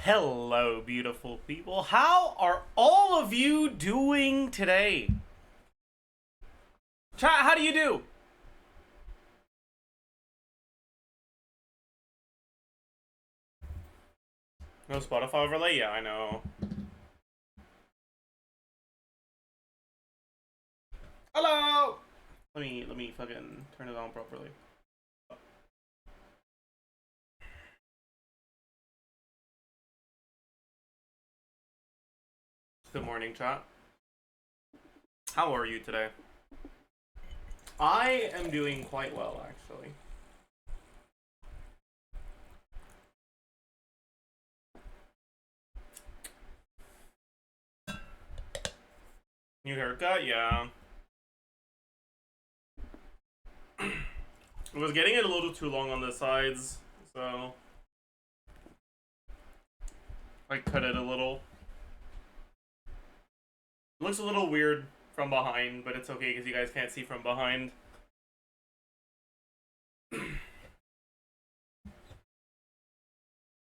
Hello, beautiful people. How are all of you doing today? Chat, how do you do? No Spotify overlay? Yeah, I know. Hello! Let me fucking turn it on properly. Good morning, chat. How are you today? I am doing quite well, actually. New haircut? Yeah. It was getting it a little too long on the sides, so I cut it a little. It looks a little weird from behind, but it's okay because you guys can't see from behind.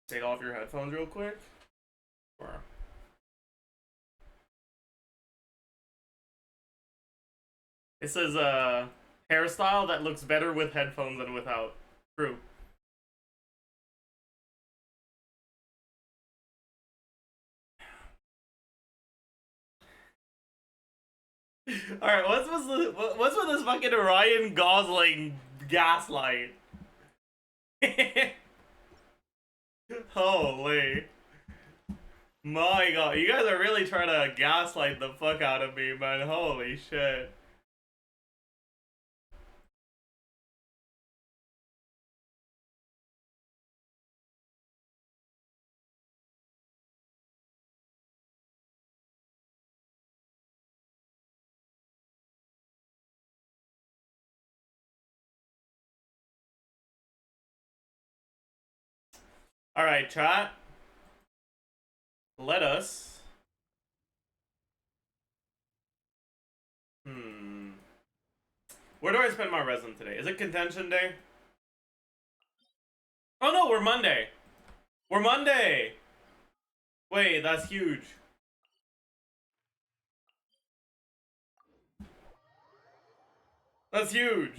Take off your headphones real quick. Or... It says hairstyle that looks better with headphones than without. True. Alright, what's with this fucking Ryan Gosling gaslight? Holy. My god, you guys are really trying to gaslight the fuck out of me, man. Holy shit. Alright, chat. Let us... Where do I spend my resin today? Is it contention day? Oh no, we're Monday. We're Monday! Wait, that's huge. That's huge.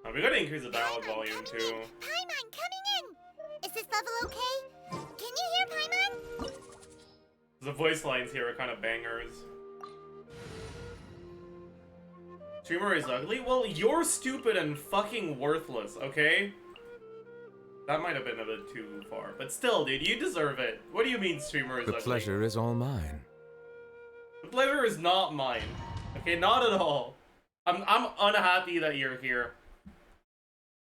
Oh, we gotta increase the dialogue volume too. Paimon, coming in! Is this level okay? Can you hear Paimon? The voice lines here are kind of bangers. Streamer is ugly? Well, you're stupid and fucking worthless, okay? That might have been a bit too far. But still, dude, you deserve it. What do you mean streamer is ugly? The pleasure is all mine. The pleasure is not mine. Okay, not at all. I'm unhappy that you're here.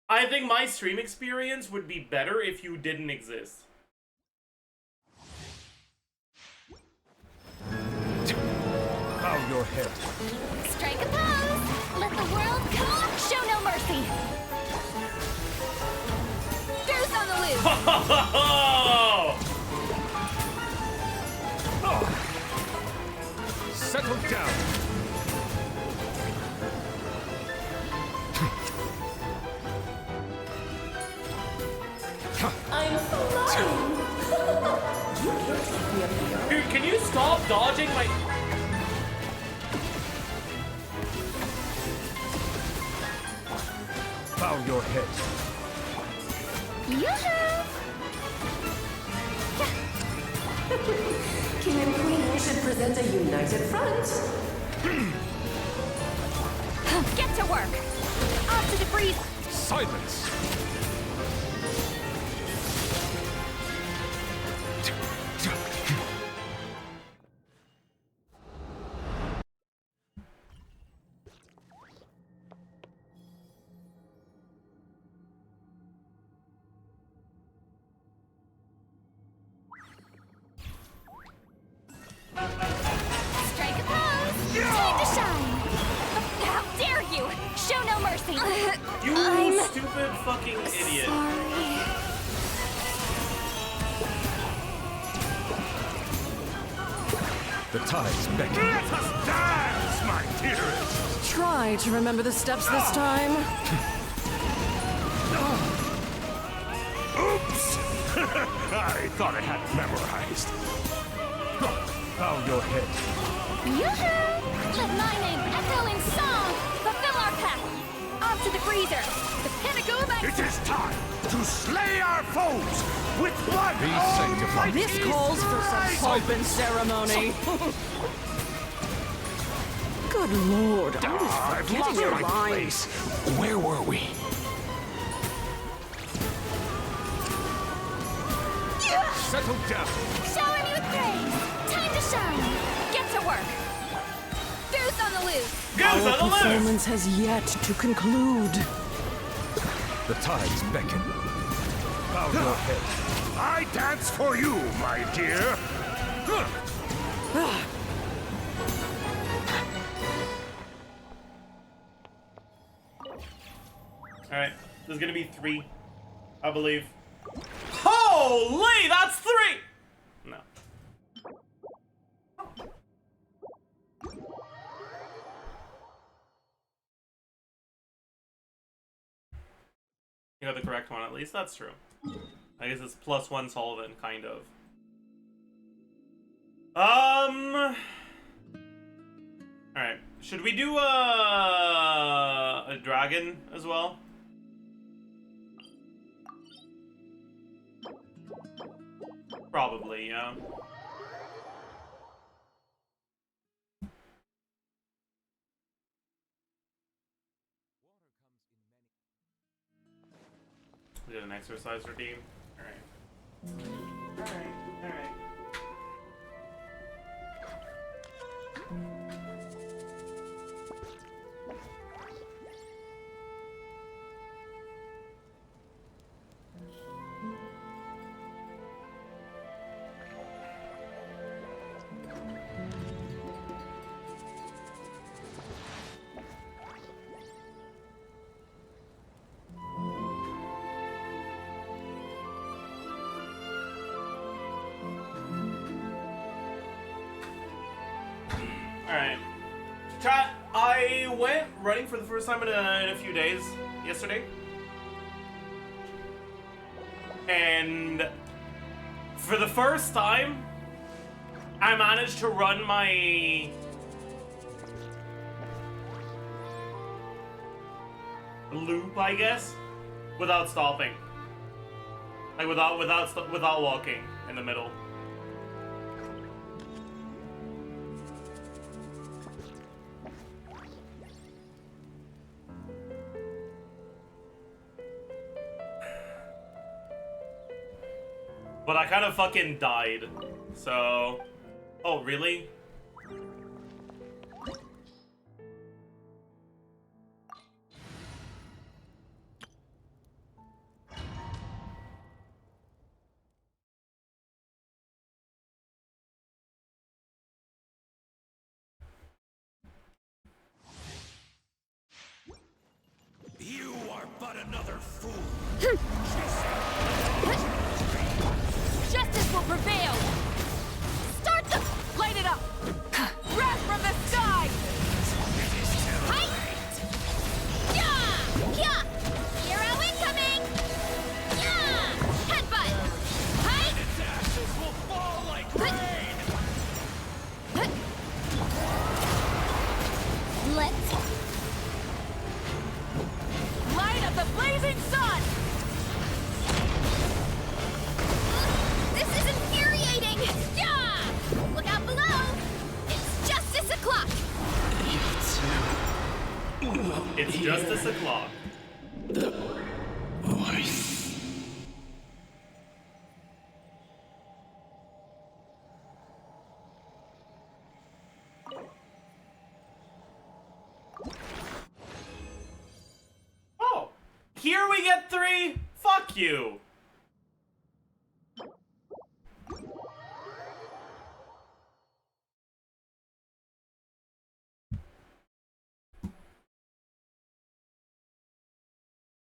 I think my stream experience would be better if you didn't exist. Bow your head. Strike a pose! Let the world come on! Show no mercy! Deuce on the loose! Settle down. I'm flying! You can't take me up here. Dude, can you stop dodging my... Bow your head. Yoo-hoo! King and Queen should present a united front. Get to work! Off to the breeze! Silence. Strike a pose! Time to shine! How dare you! embarrassing. You stupid fucking idiot. Sorry. The tides beckon. Let us dance, my dearest! Try to remember the steps this time. Oops! I thought I had it memorized. Bow your head. Yoo-hoo! Let my name echo in song. Fulfill our path. On to the freezer. The pinnacle back. It is time to slay our foes with blood! Be sanctified. This calls for some pomp and ceremony. Good lord, I'm just I've forgetting lost your my lines. place. Where were we? Settle down. Shower me with praise. Time to shine. Get to work. Goose on the loose. Goose Our on the loose! performance has yet to conclude. The tides beckon. Bow your head. I dance for you, my dear. Alright, there's gonna be 3, I believe. Holy, that's 3! No. You got the correct one at least, that's true. I guess it's +1 Sullivan, kind of. Alright, should we do a dragon as well? Probably, yeah. We did an exercise redeem. Alright. Alright, alright. Alright. Chat, I went running for the first time in a few days yesterday. And for the first time, I managed to run my loop, I guess, without stopping. Like without walking in the middle. But I kind of fucking died, so... Oh, really? You are but another fool. Justice will prevail. Start the... Light it up. Wrath from the sky. Hi. Yeah. Yeah. Hero incoming. Yeah. Headbutt. Hi. Its ashes will fall like rain. Let's light up the blazing sun. This is infuriating! Yeah! Look out below! It's justice o'clock! It's justice o'clock. Oh! Here we get 3? Fuck you!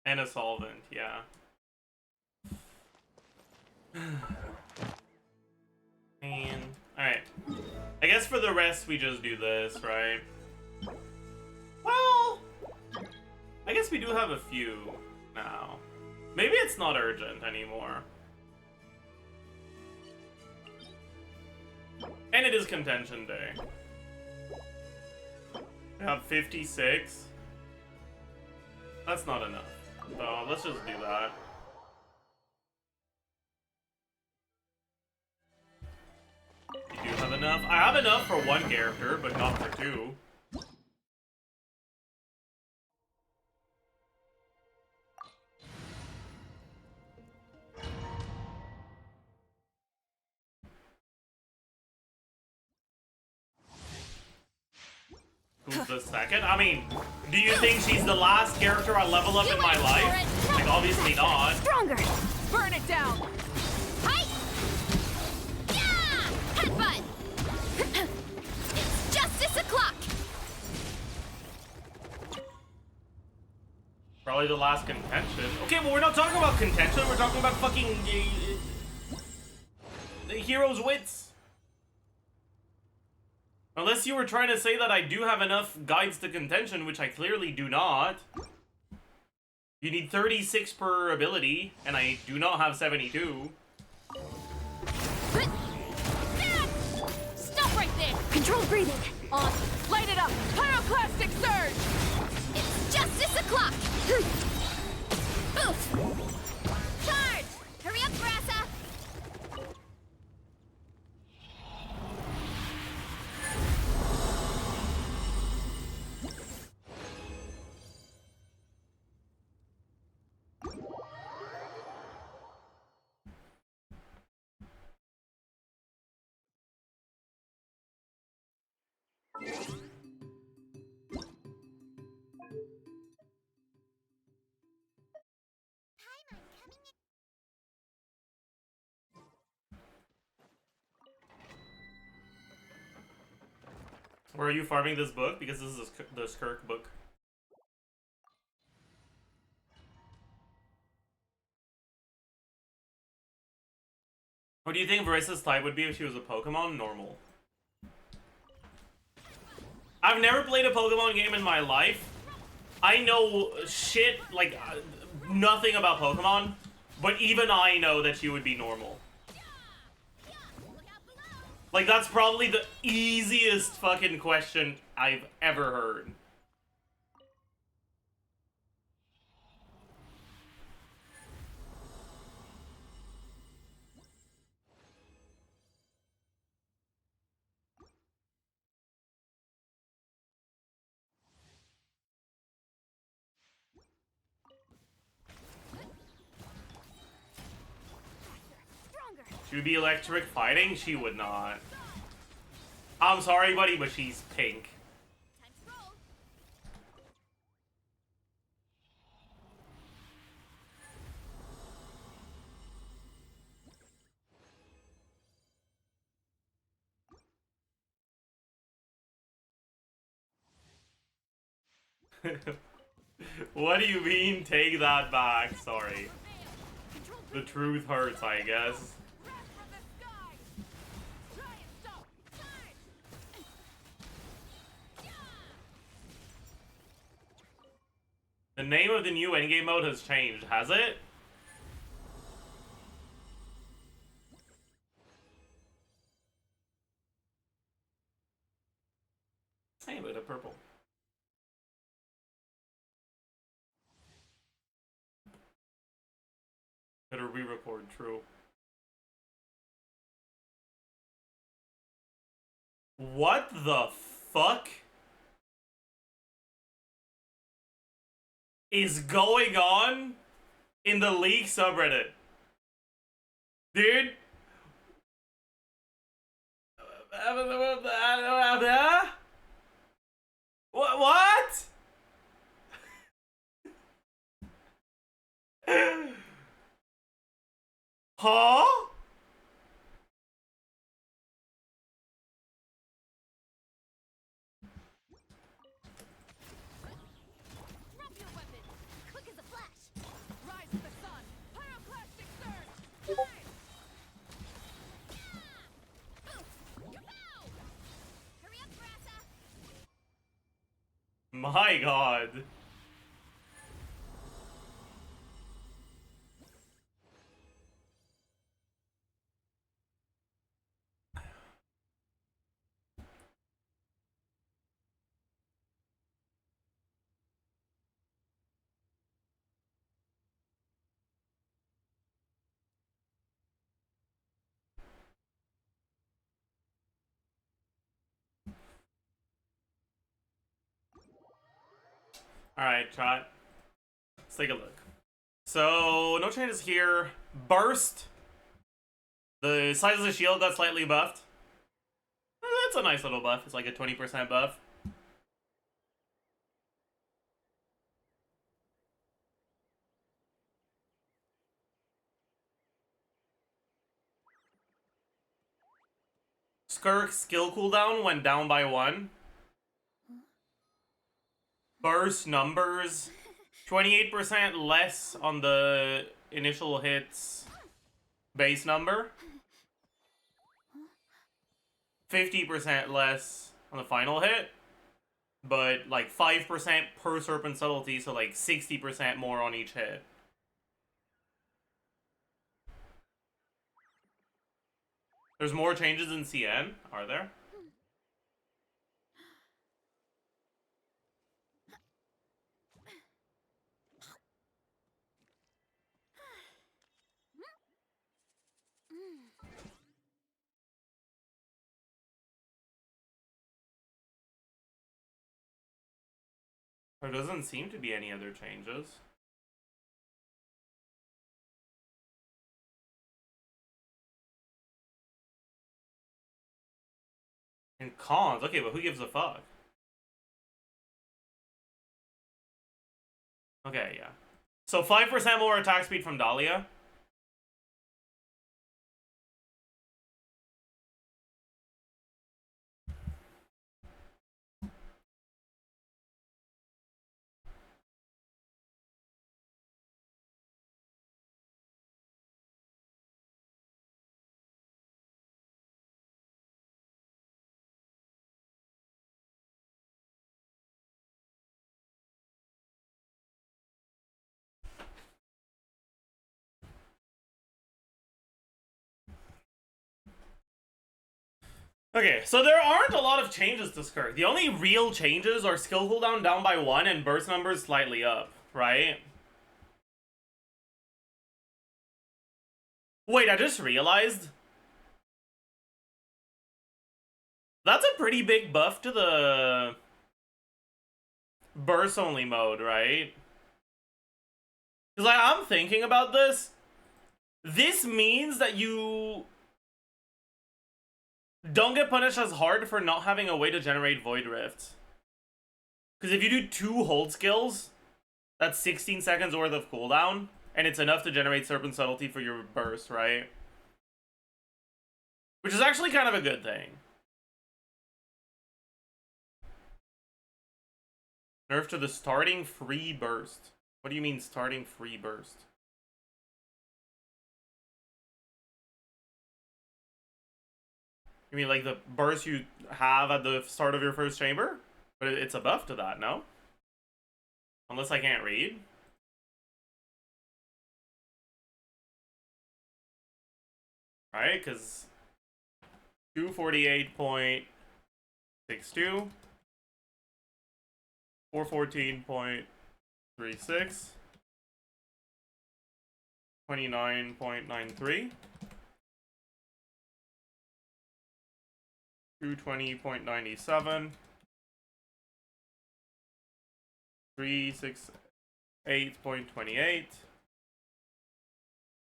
And a solvent, yeah. And alright. I guess for the rest we just do this, right? Well, I guess we do have a few now. Maybe it's not urgent anymore. And it is contention day. We have 56. That's not enough. So let's just do that. You do have enough? I have enough for one character, but not for two. Who's the second? I mean, do you think she's the last character I level up in my life? Like, obviously not. Stronger! Burn it down! Hi! Yeah! Headbutt! It's justice o'clock! Probably the last contention. Okay, well, we're not talking about contention. We're talking about fucking the hero's wits. Unless you were trying to say that I do have enough guides to contention, which I clearly do not. You need 36 per ability, and I do not have 72. Stop right there! Controlled breathing! On! Light it up! Pyroclastic surge! It's justice o'clock! Oof! Charge! Hurry up, Grassa! Where are you farming this book? Because this is the SKIRK book. What do you think Varissa's type would be if she was a Pokemon? Normal. I've never played a Pokemon game in my life. I know shit, like, nothing about Pokemon, but even I know that she would be normal. Like, that's probably the easiest fucking question I've ever heard. She would be electric fighting? She would not. I'm sorry, buddy, but she's pink. What do you mean, take that back? Sorry. The truth hurts, I guess. The name of the new endgame mode has changed, has it? Hey, a bit of purple. Better re-record, true. What the fuck is going on in the League subreddit? Dude. What? Huh? Drop your weapon! Quick as a flash! My god. Alright, chat. Let's take a look. So, no changes here. Burst. The size of the shield got slightly buffed. That's a nice little buff. It's like a 20% buff. SKIRK skill cooldown went down by 1. Burst numbers 28% less on the initial hits base number. 50% less on the final hit. But like 5% per serpent subtlety, so like 60% more on each hit. There's more changes in CN, are there? There doesn't seem to be any other changes. And cons, okay, but who gives a fuck? Okay, yeah. So 5% more attack speed from Dahlia. Okay, so there aren't a lot of changes to SKIRK. The only real changes are skill cooldown down by 1 and burst numbers slightly up, right? Wait, I just realized. That's a pretty big buff to the burst only mode, right? Because like, I'm thinking about this. This means that you don't get punished as hard for not having a way to generate Void Rift. Because if you do 2 hold skills, that's 16 seconds worth of cooldown, and it's enough to generate Serpent Subtlety for your burst, right? Which is actually kind of a good thing. Nerf to the starting free burst. What do you mean starting free burst? You mean like the burst you have at the start of your first chamber? But it's a buff to that, no? Unless I can't read. Right, because 248.62, 414.36, 29.93, 220.97, 368.28,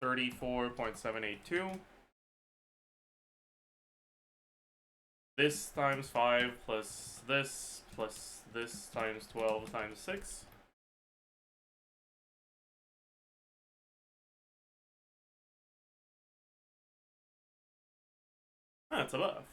34.782. This times 5 plus this times 12 times 6. That's a buff.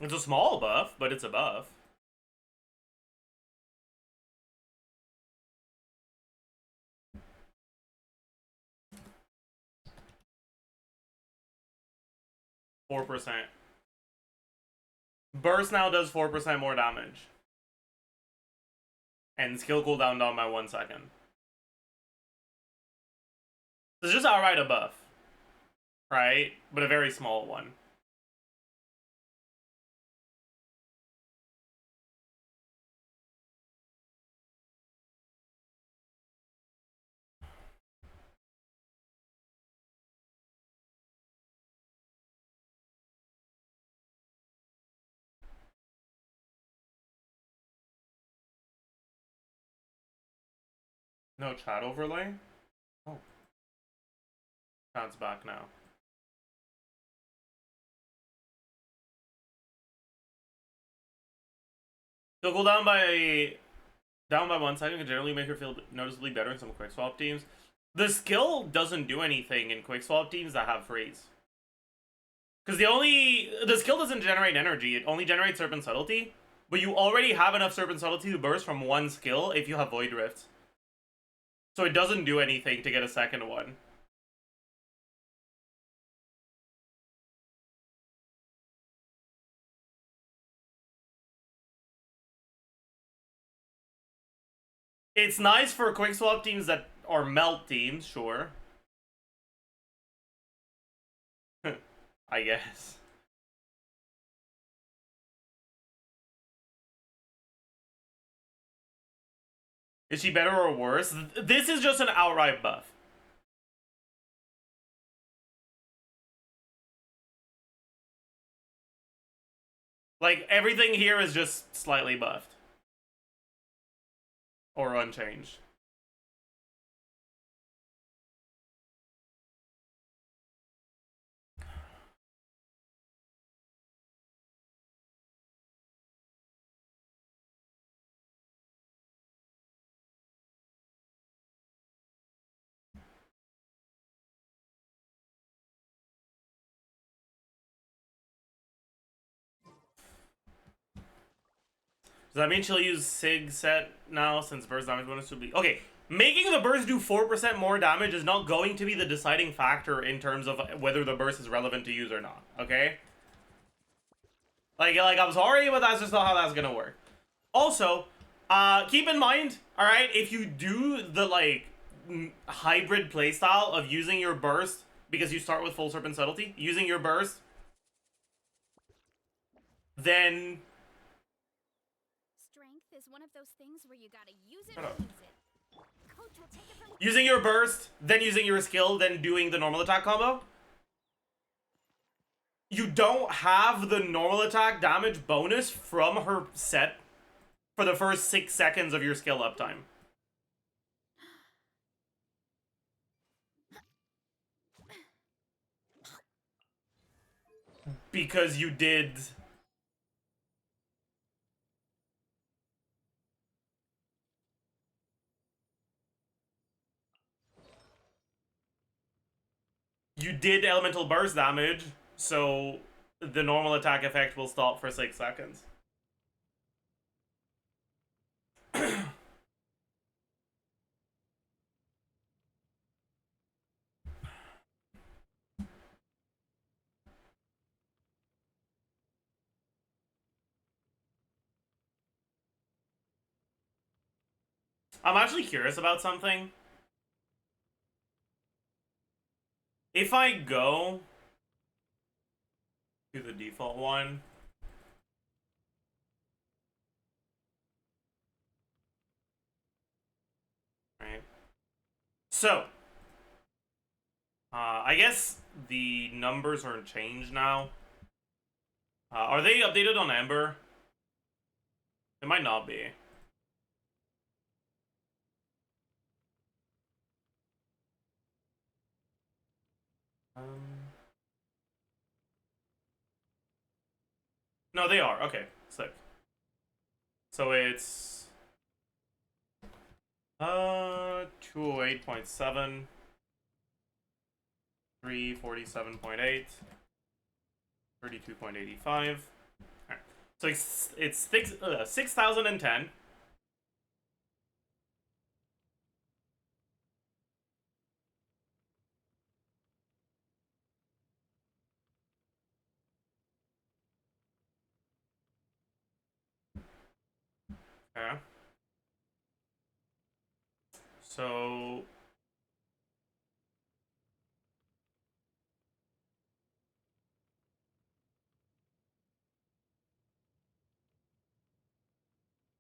It's a small buff, but it's a buff. %. Burst now does 4% more damage. And skill cooldown down by 1 second. It's just outright a buff. Right? But a very small one. No chat overlay? Oh. Chat's back now. So go down by 1 second can generally make her feel noticeably better in some quick swap teams. The skill doesn't do anything in quick swap teams that have freeze. Because the skill doesn't generate energy, it only generates Serpent Subtlety. But you already have enough Serpent Subtlety to burst from one skill if you have Void Rift. So it doesn't do anything to get a second one. It's nice for quick swap teams that are melt teams, sure. I guess. Is she better or worse? This is just an outright buff. Like, everything here is just slightly buffed. Or unchanged. Does that mean she'll use Sig set now since burst damage bonus will be... Okay, making the burst do 4% more damage is not going to be the deciding factor in terms of whether the burst is relevant to use or not, okay? Like I'm sorry, but that's just not how that's gonna work. Also, keep in mind, alright, if you do the, like, hybrid playstyle of using your burst, because you start with full Serpent Subtlety, using your burst, then... Is one of those things where you gotta use it or lose it. Coach will take it from using your burst, then using your skill, then doing the normal attack combo. You don't have the normal attack damage bonus from her set for the first 6 seconds of your skill uptime. Because you did... You did elemental burst damage, so the normal attack effect will stop for 6 seconds. I'm actually curious about something. If I go to the default one, right? So, I guess the numbers aren't changed now. Are they updated on Ember? They might not be. No, they are. Okay, sick. So it's 208.7, 347.8, 32.85. Alright. So it's 6,010. Okay. So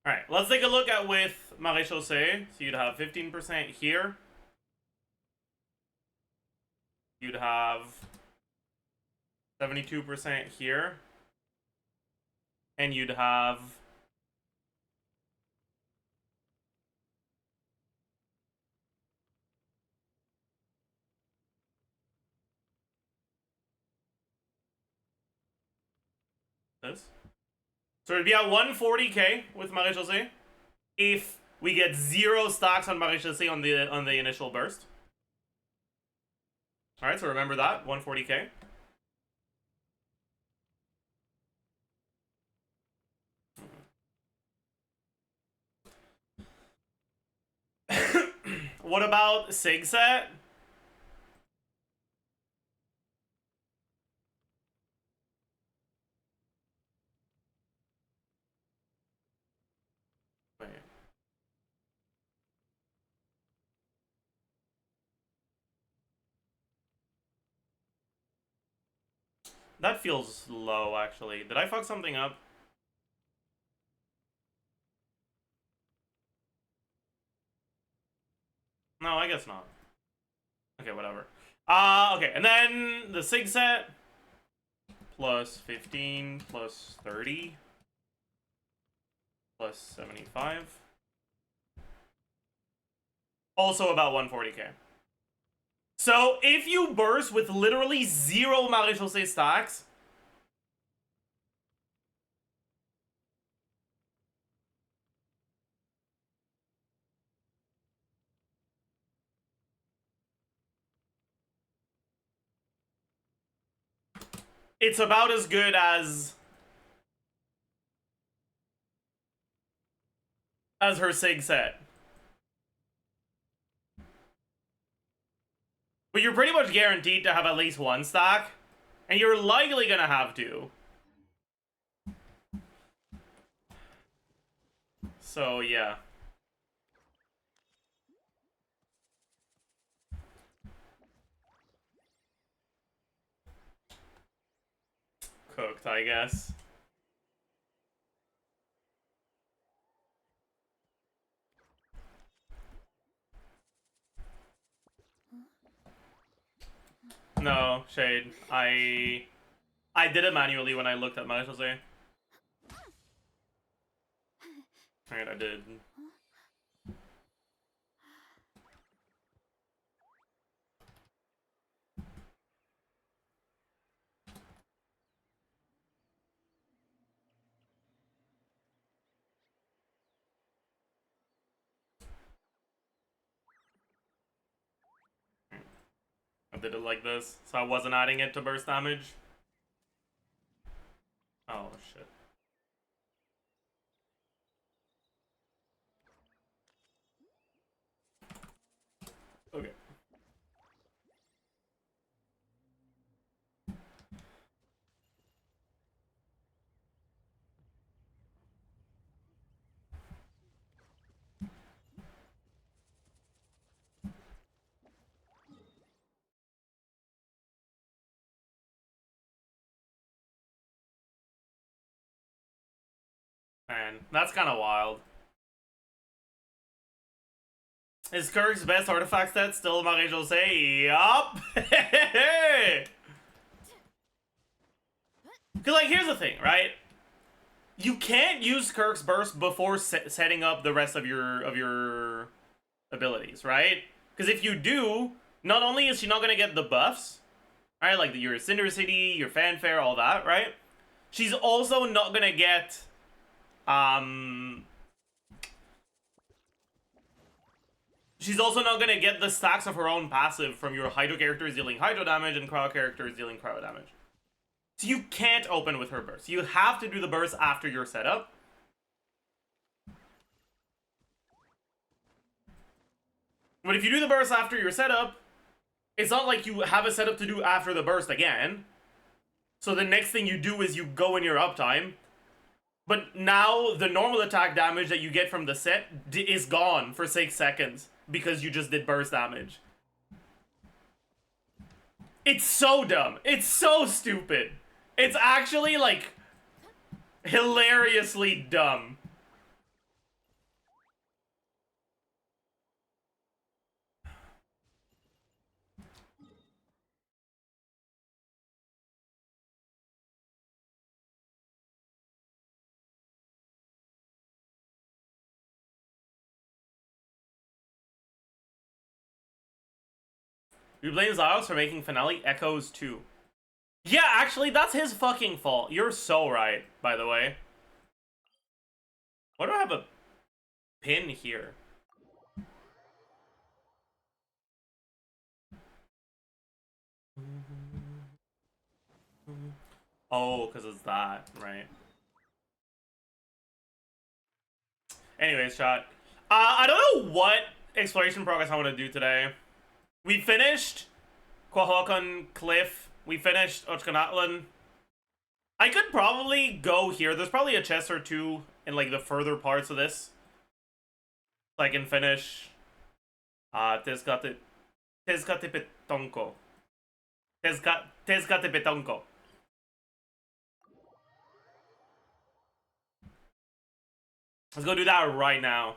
alright, let's take a look at with Maréchaussée. So you'd have 15% here. You'd have 72% here. And you'd have this. So it'd be at 140k with Maréchaussée if we get 0 stocks on Maréchaussée on the initial burst. Alright, so remember that, 140k. What about Sig set? Wait. That feels low, actually. Did I fuck something up? No, I guess not. Okay, whatever. Okay, and then the Sig set plus 15 plus 30 plus 75. Also about 140k. So if you burst with literally 0 Maréchaussée stacks, it's about as good as her Sig set. But you're pretty much guaranteed to have at least 1 stack, and you're likely gonna have 2. So yeah. Cooked, I guess. No, Shade. I did it manually when I looked at Maréchaussée. Alright, I did. I did it like this, so I wasn't adding it to burst damage. Oh, shit. Okay. Man, that's kind of wild. Is SKIRK's best artifact set still Maréchaussée? Yup! Because, like, here's the thing, right? You can't use SKIRK's burst before setting up the rest of your abilities, right? Because if you do, not only is she not going to get the buffs, right? Like your Cinder City, your Fanfare, all that, right? She's also not going to get... She's also not going to get the stacks of her own passive from your Hydro characters dealing Hydro damage and Cryo characters dealing Cryo damage. So you can't open with her burst. You have to do the burst after your setup. But if you do the burst after your setup, it's not like you have a setup to do after the burst again. So the next thing you do is you go in your uptime. But now the normal attack damage that you get from the set is gone for 6 seconds because you just did burst damage. It's so dumb. It's so stupid. It's actually, like, hilariously dumb. You blame Zajef for making finale echoes too. Yeah, actually, that's his fucking fault. You're so right, by the way. Why do I have a pin here? Oh, because it's that, right. Anyways, chat. I don't know what exploration progress I want to do today. We finished Quahokan Cliff. We finished Ochkanatlan. I could probably go here. There's probably a chest or two in, like, the further parts of this. So I can finish Tezcate Petonko. Tezcate Petonko. Let's go do that right now.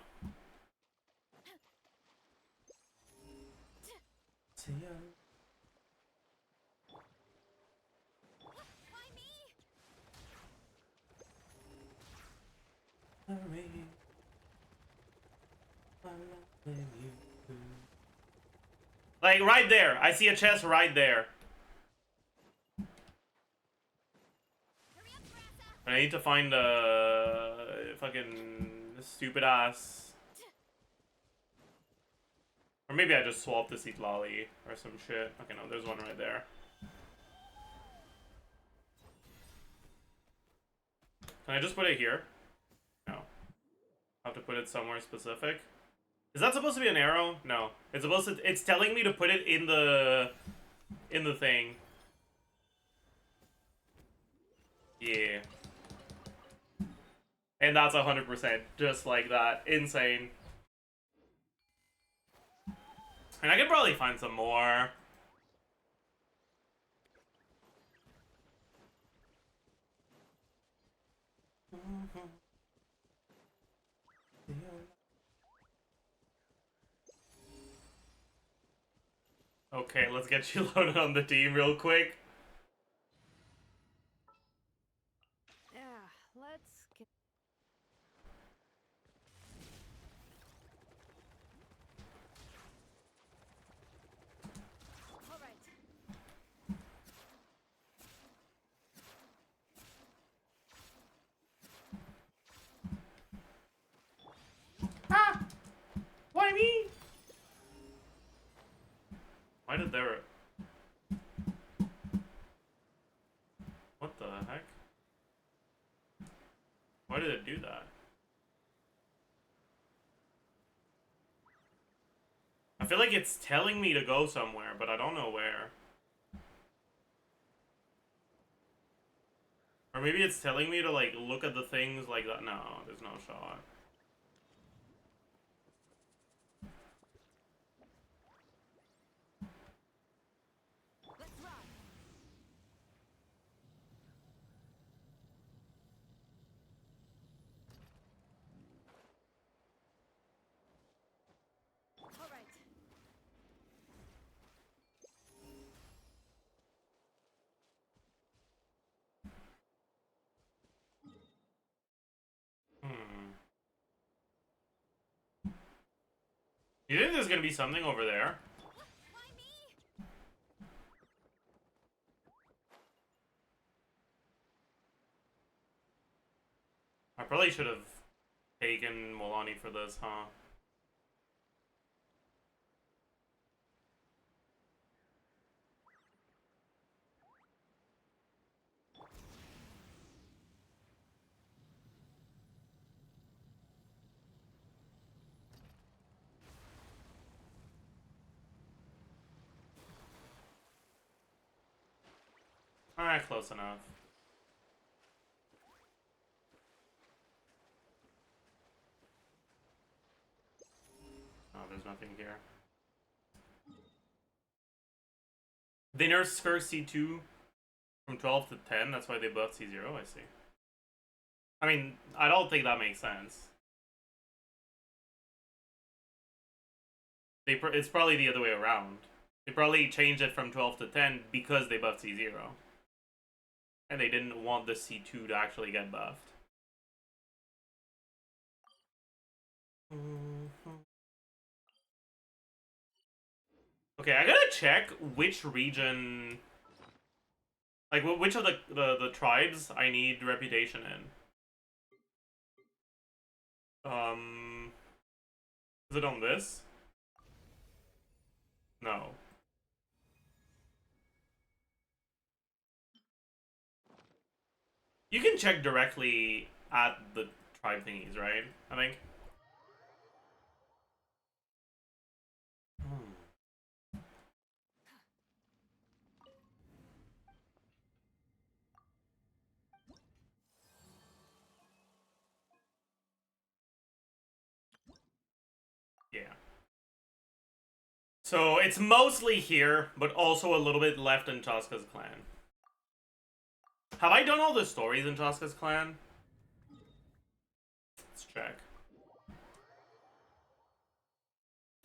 Like, right there. I see a chest right there. I need to find a fucking stupid ass. Or maybe I just swap the seat lolly or some shit. Okay, no, there's one right there. Can I just put it here? No. I have to put it somewhere specific. Is that supposed to be an arrow? No. It's supposed to. It's telling me to put it in the thing. Yeah. And that's 100%, just like that. Insane. And I could probably find some more. Okay, let's get you loaded on the team real quick. Yeah, let's get... All right. Ah! Why me? Why did there... What the heck? Why did it do that? I feel like it's telling me to go somewhere, but I don't know where. Or maybe it's telling me to, like, look at the things like that. No, there's no shot. Let's run. All right. You think there's gonna be something over there? Why me? I probably should have taken Molani for this, huh? Alright, close enough. Oh, there's nothing here. They nerfed SKIRK C2 from 12 to 10, that's why they buffed C0, I see. I mean, I don't think that makes sense. It's probably the other way around. They probably changed it from 12 to 10 because they buffed C0. And they didn't want the C2 to actually get buffed. Okay, I gotta check which region... Like, which of the tribes I need reputation in. Is it on this? No. You can check directly at the tribe thingies, right? I think. Yeah. So it's mostly here, but also a little bit left in Chaska's clan. Have I done all the stories in Chaska's clan? Let's check.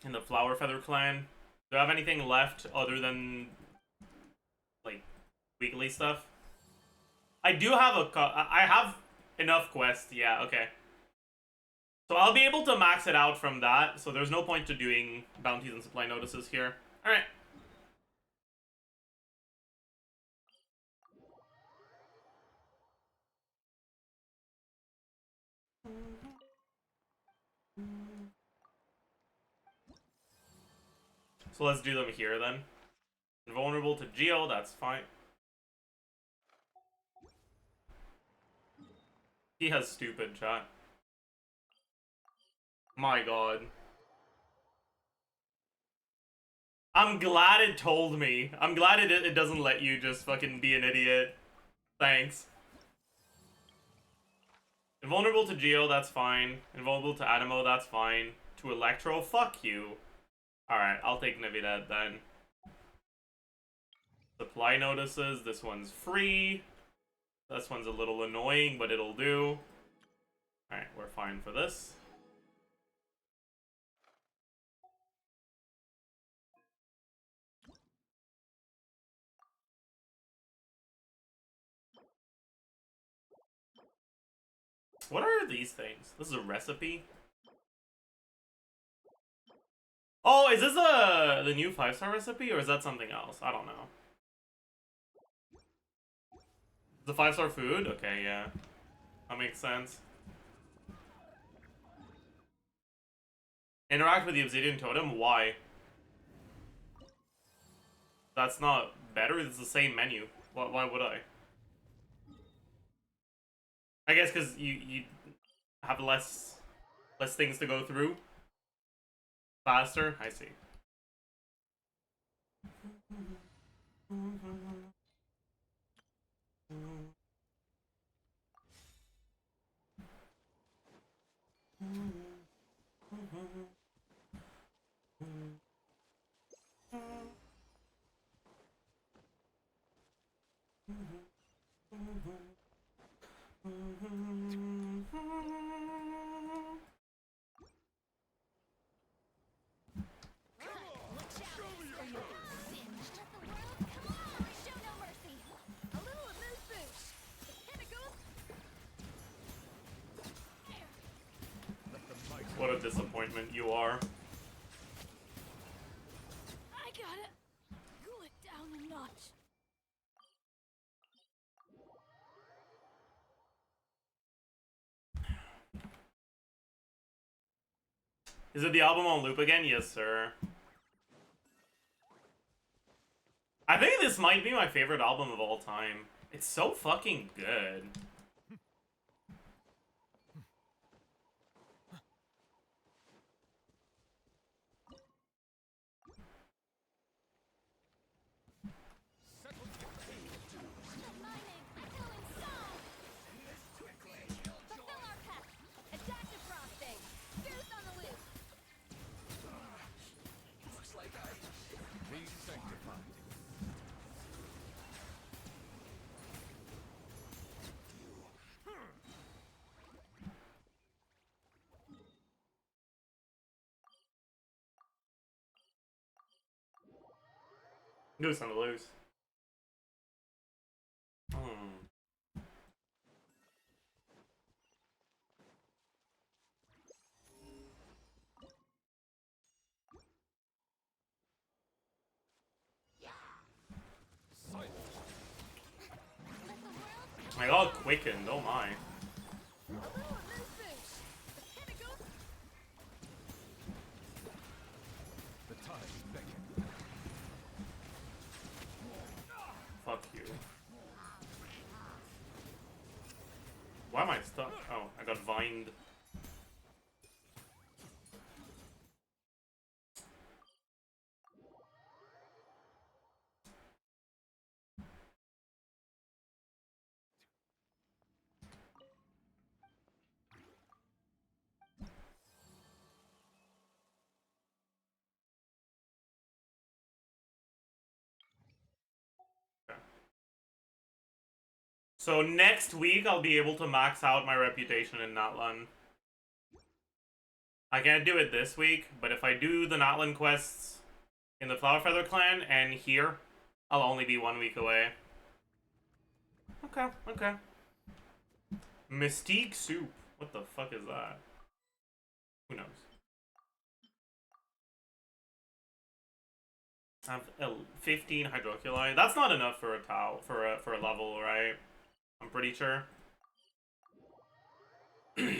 In the Flower Feather clan, do I have anything left other than like weekly stuff? I do have I have enough quests. Yeah, okay. So I'll be able to max it out from that, so there's no point to doing bounties and supply notices here. Alright. So let's do them here then. Invulnerable to Geo, that's fine. He has stupid chat. My god. I'm glad it told me. I'm glad it doesn't let you just fucking be an idiot. Thanks. Invulnerable to Geo, that's fine. Invulnerable to Animo, that's fine. To Electro, fuck you. Alright, I'll take Navidad then. Supply notices, this one's free. This one's a little annoying, but it'll do. Alright, we're fine for this. What are these things? This is a recipe? Oh, is this the new 5-star recipe, or is that something else? I don't know. The 5-star food? Okay, yeah. That makes sense. Interact with the obsidian totem? Why? That's not better, it's the same menu. Why would I? I guess because you have less things to go through. Faster? I see. What a disappointment you are. I gotta cool it down a notch. Is it the album on loop again? Yes, sir. I think this might be my favorite album of all time. It's so fucking good. Goose on the loose. I got quickened, oh my. The tides beckon. Fuck you. Why am I stuck? Oh, I got vined. So next week I'll be able to max out my reputation in Natlan. I can't do it this week, but if I do the Natlan quests in the Flowerfeather clan and here, I'll only be 1 week away. Okay, okay. Mystique soup. What the fuck is that? Who knows? I have 15 hydroculi. That's not enough for a towel for a level, right? I'm pretty sure. Your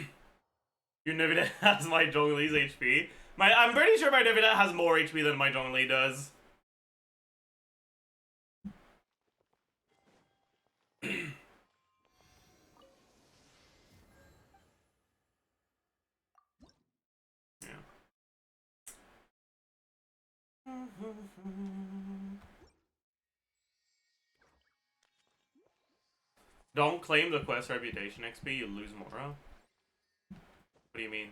Nivedette has my Zhongli's HP. I'm pretty sure my Nivedette has more HP than my Zhongli does. Yeah. Don't claim the quest reputation XP, you lose Mora. What do you mean?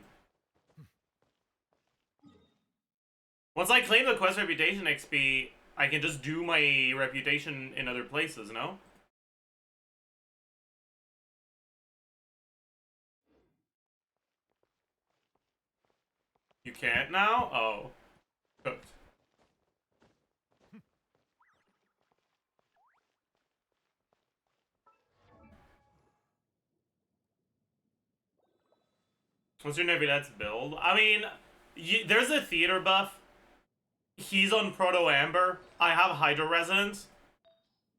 Once I claim the quest reputation XP, I can just do my reputation in other places, no? You can't now? Oh. Cooked. What's your Nevidette's build? I mean, there's a theater buff. He's on Proto Amber. I have Hydro Resonance.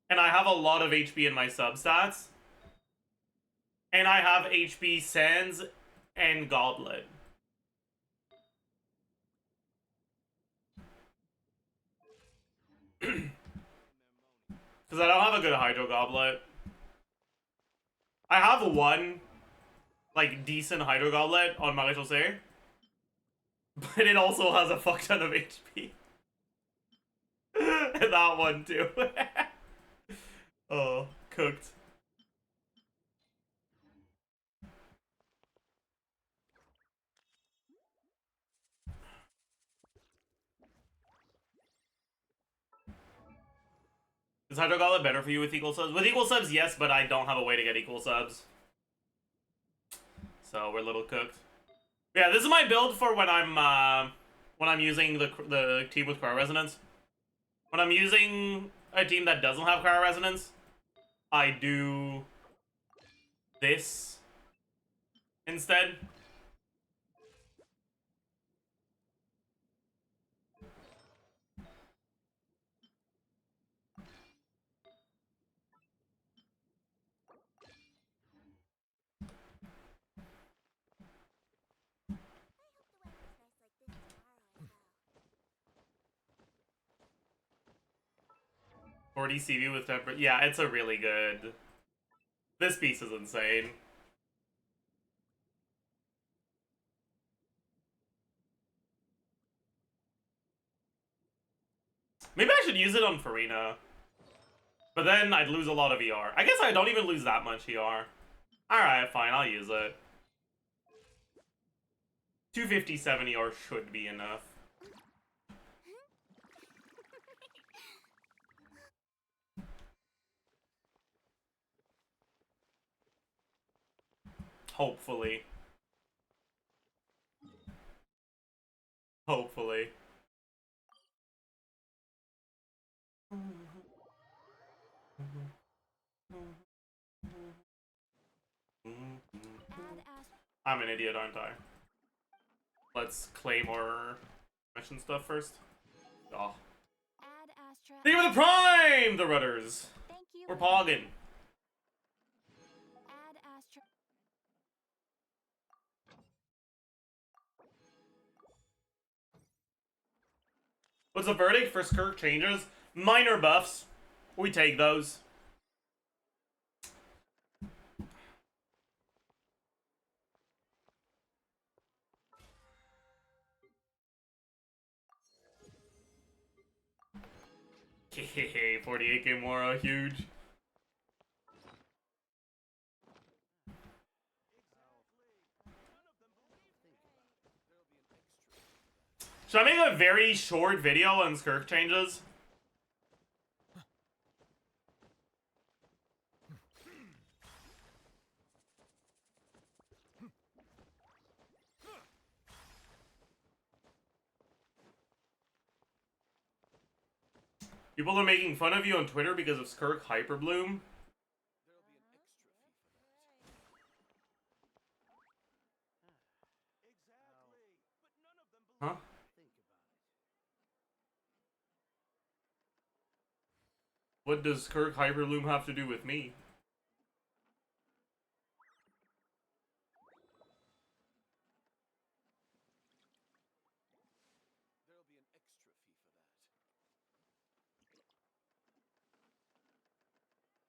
And I have a lot of HP in my substats. And I have HP Sands and Goblet. Because I don't have a good Hydro Goblet. I have one, like, decent Hydro Goblet on Maréchaussée. But it also has a fuck ton of HP. And that one, too. Oh, cooked. Is Hydro Goblet better for you with equal subs? With equal subs, yes, but I don't have a way to get equal subs. So we're a little cooked. Yeah, this is my build for when I'm using the team with Cryo Resonance. When I'm using a team that doesn't have Cryo Resonance, I do this instead. I hope the weather's nice like this tomorrow as well. 40 CV with temper. Yeah, it's a really good. This piece is insane. Maybe I should use it on Farina. But then I'd lose a lot of ER. I guess I don't even lose that much ER. Alright, fine, I'll use it. 257 ER should be enough. Hopefully. Hopefully. I'm an idiot, aren't I? Let's claim our mission stuff first. Oh. Add Astra. Thank you for the prime! The rudders. Thank you. We're pogging. Add Astra. What's the verdict for SKIRK changes? Minor buffs. We take those. Hehehe, 48k Mora, huge. Should I make a very short video on SKIRK changes? People are making fun of you on Twitter because of SKIRK Hyperbloom. Huh? What does SKIRK Hyperbloom have to do with me?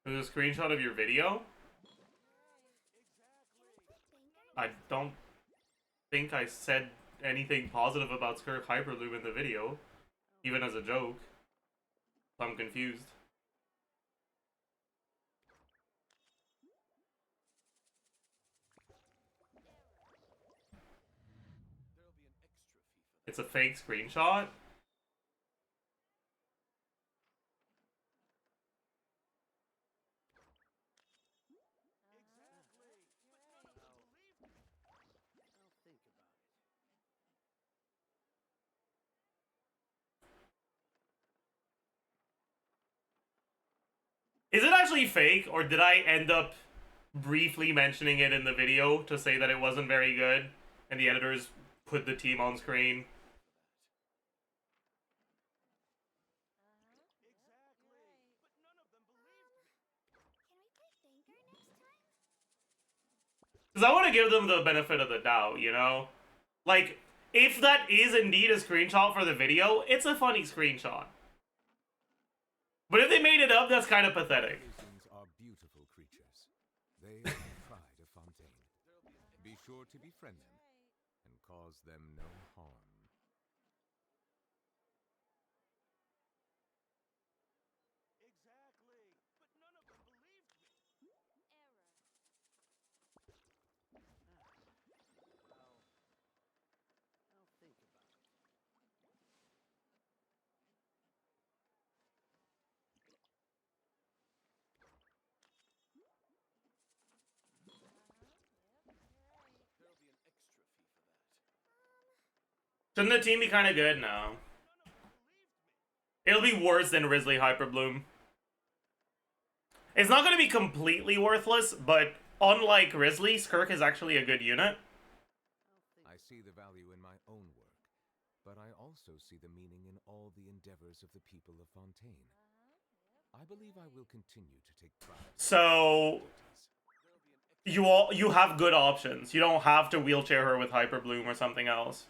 There's a screenshot of your video? I don't think I said anything positive about SKIRK Hyperloop in the video, even as a joke. I'm confused. It's a fake screenshot? Is it actually fake, or did I end up briefly mentioning it in the video to say that it wasn't very good, and the editors put the team on screen? Because I want to give them the benefit of the doubt, you know? Like, if that is indeed a screenshot for the video, it's a funny screenshot. But if they made it up, that's kind of pathetic. Citizens are beautiful creatures. They are the pride of Fontaine. Be sure to befriend them and cause them no harm. Shouldn't the team be kind of good? No. It'll be worse than Risley Hyperbloom. It's not going to be completely worthless, but unlike Risley, SKIRK is actually a good unit. I see the value in my own work, but I also see the meaning in all the endeavors of the people of Fontaine. I believe I will continue to take pride. So you have good options. You don't have to wheelchair her with Hyperbloom or something else.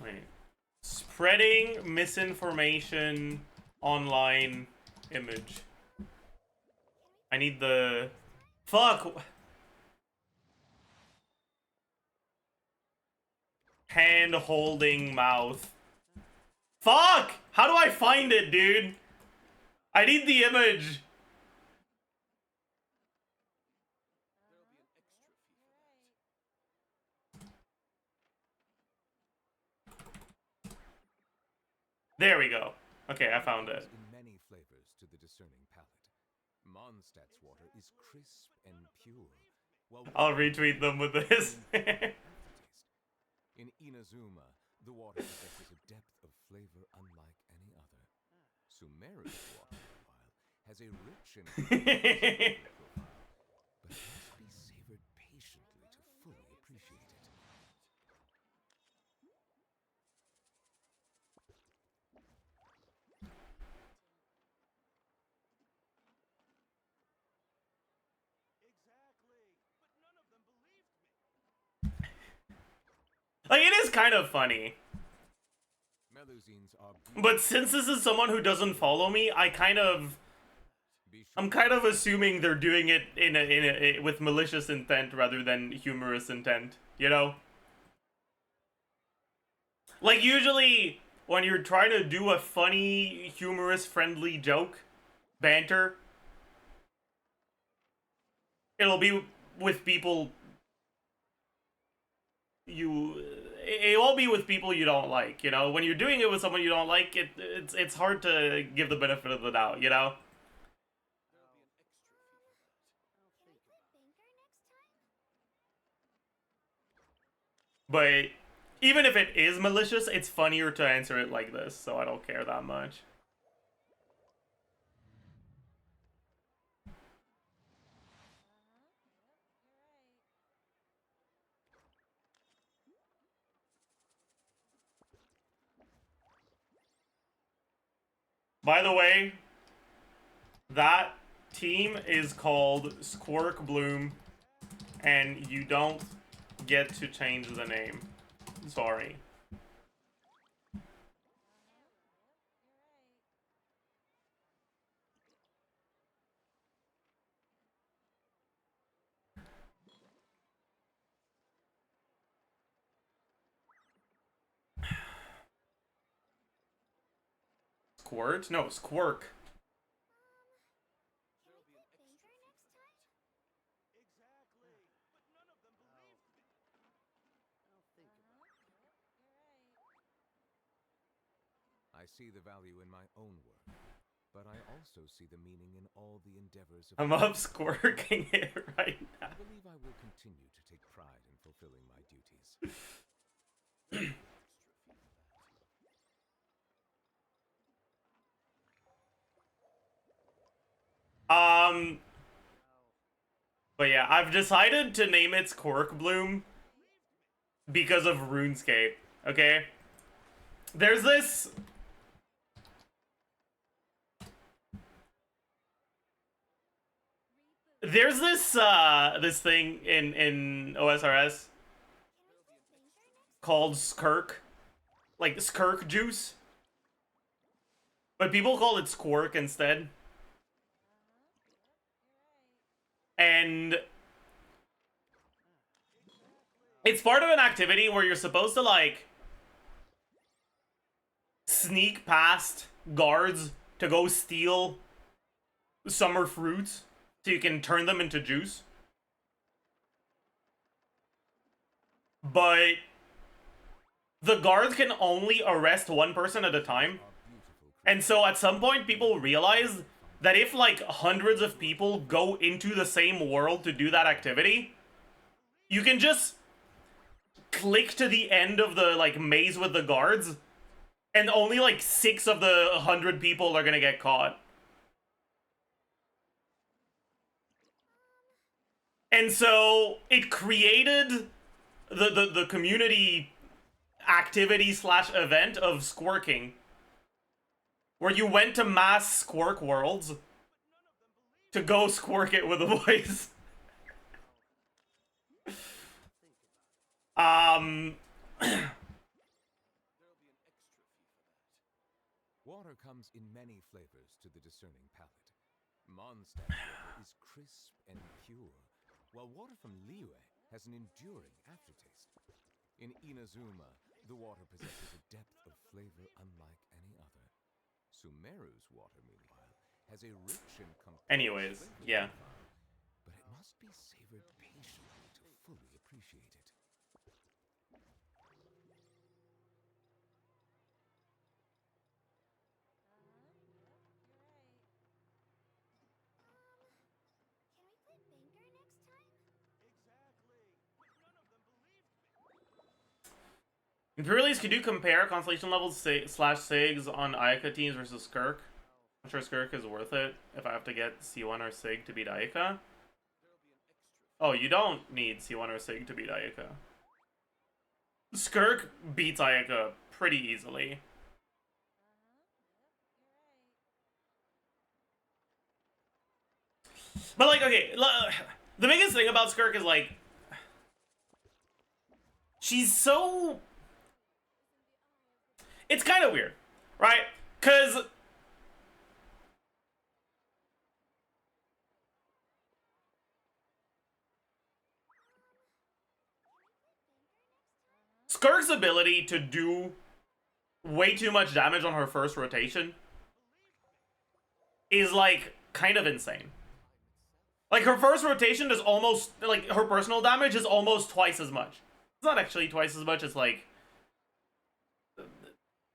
Wait. Spreading misinformation online image. I need the... Fuck! Hand holding mouth. Fuck! How do I find it, dude? I need the image. There we go. Okay, I found it. In many flavors. to the discerning palate. Mondstadt's water is crisp and pure, while I'll retweet them with this. aftertaste. In Inazuma, the water possesses a depth of flavor unlike any other. Sumeru's water, meanwhile, has a rich and profile, but must be savored patiently to fully appreciate it. Like, it is kind of funny. Melusines are But since this is someone who doesn't follow me, I'm kind of assuming they're doing it with malicious intent rather than humorous intent, you know? Like, usually when you're trying to do a funny, humorous, friendly joke, banter, it'll be with people it won't be with people you don't like, you know? When you're doing it with someone you don't like, it's hard to give the benefit of the doubt, you know? But even if it is malicious, it's funnier to answer it like this, so I don't care that much. By the way, that team is called SKIRK Bloom, and you don't get to change the name. Sorry. Squirt? No, SKIRK. I see the value in my own work, but I also see the meaning in all the endeavors of I'm up squirking it right now. I believe I will continue to take pride in fulfilling my duties. But yeah, I've decided to name it SKIRK Bloom because of RuneScape, okay? There's this... There's this thing in OSRS called SKIRK. Like, SKIRK juice. But people call it SKIRK instead. And it's part of an activity where you're supposed to, like, sneak past guards to go steal summer fruits so you can turn them into juice. But the guards can only arrest one person at a time. And so at some point people realized that if like hundreds of people go into the same world to do that activity, you can just click to the end of the like maze with the guards and only like 6 of the 100 people are gonna get caught. And so it created the community activity / event of squirking, where you went to mass squirk worlds to go squirk it with a voice. Water comes in many flavors to the discerning palate. Mondstadt water is crisp and pure, while water from Liyue has an enduring aftertaste. In Inazuma, the water possesses a depth of flavor unlike any other. Sumeru's water, meanwhile, has a rich and complex Anyways, flavor yeah. profile, but it must be savored patiently to fully appreciate it. Imperials, could you compare constellation levels slash SIGs on Ayaka teams versus SKIRK? I'm sure SKIRK is worth it if I have to get C1 or SIG to beat Ayaka. Oh, you don't need C1 or SIG to beat Ayaka. SKIRK beats Ayaka pretty easily. But, like, okay, the biggest thing about SKIRK is, like, she's so... It's kind of weird, right? Because... SKIRK's ability to do way too much damage on her first rotation is, like, kind of insane. Like, her first rotation is almost, like, her personal damage is almost twice as much. It's not actually twice as much, it's, like,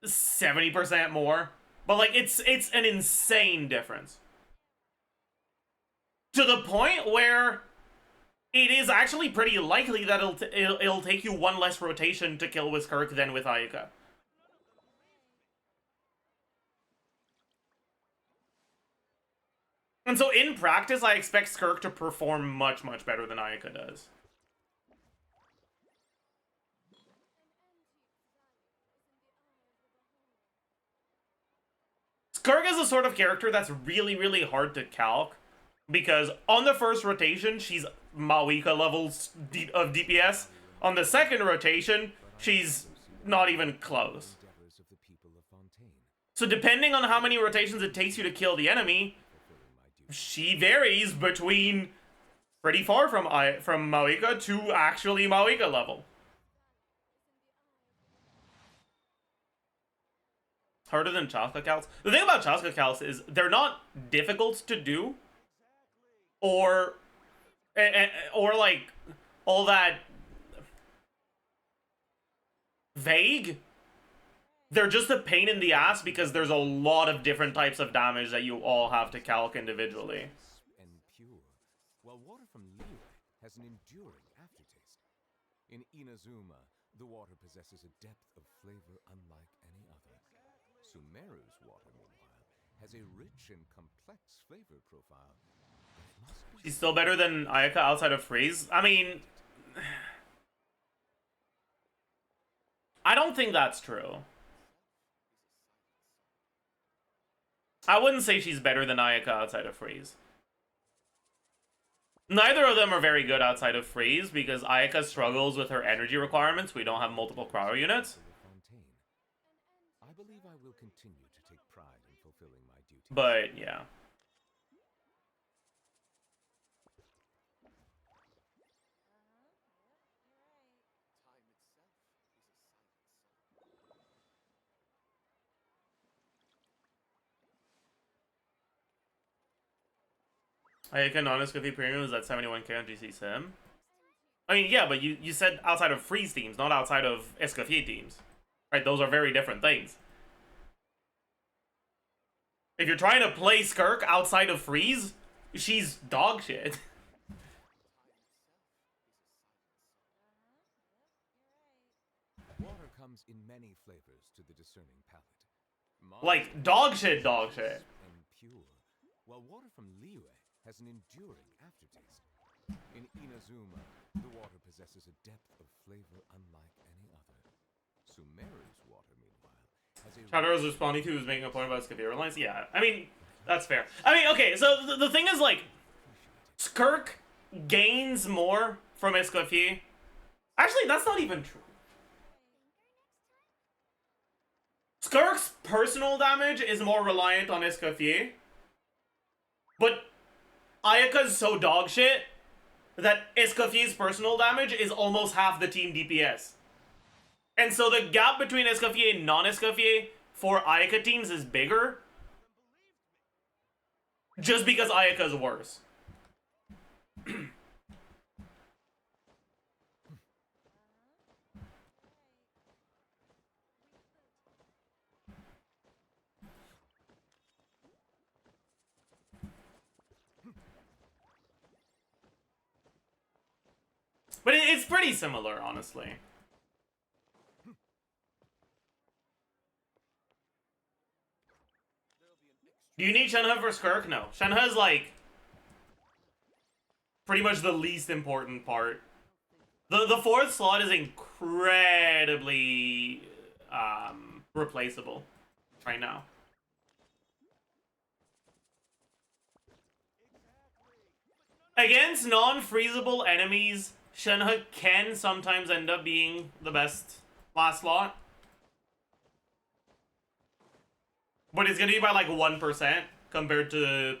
70% more. But, like, it's an insane difference. To the point where it is actually pretty likely that it'll take you one less rotation to kill with SKIRK than with Ayaka. And so in practice, I expect SKIRK to perform much, much better than Ayaka does. SKIRK is a sort of character that's really, really hard to calc. Because on the first rotation, she's Mawika levels of DPS. On the second rotation, she's not even close. So depending on how many rotations it takes you to kill the enemy, she varies between pretty far from Mawika to actually Mawika level. Harder than Chaska calcs. The thing about Chaska calcs is they're not difficult to do, or like all that vague. They're just a pain in the ass because there's a lot of different types of damage that you all have to calc individually. And pure, while water from Liyue has an enduring aftertaste. In Inazuma, the water possesses a depth of flavor unlike any other. Sumeru's water, meanwhile, has a rich and complex flavor profile. She's still better than Ayaka outside of freeze? I mean, I don't think that's true. I wouldn't say she's better than Ayaka outside of freeze. Neither of them are very good outside of freeze because Ayaka struggles with her energy requirements. We don't have multiple cryo units. I believe I will continue to take pride in fulfilling my duty. But yeah. Ayaka non-SKF premium is at 71k on GC Sim. I mean, yeah, but you said outside of freeze teams, not outside of SKF teams. Right, those are very different things. If you're trying to play SKIRK outside of freeze, she's dog shit. Water comes in many flavors to the discerning palate. Like, dog shit, dog shit. And pure, while water from Liyue has an enduring aftertaste. In Inazuma, the water possesses a depth of flavor unlike any other. Sumeru's water, meanwhile, has a... Shadow's responding to who's making a point about SKF Airlines? Yeah, I mean, that's fair. I mean, okay, so the thing is, like, SKIRK gains more from SKF. Actually, that's not even true. SKIRK's personal damage is more reliant on SKF. But Ayaka's so dog shit that SKF's personal damage is almost half the team DPS. And so the gap between SKF and non-SKF for Ayaka teams is bigger. Just because Ayaka's worse. But it's pretty similar, honestly. Do you need Shenhe for Skirk? No. Shenhe is like pretty much the least important part. The fourth slot is incredibly replaceable right now. Against non-freezable enemies, Shenhe can sometimes end up being the best last slot. But it's gonna be by like 1% compared to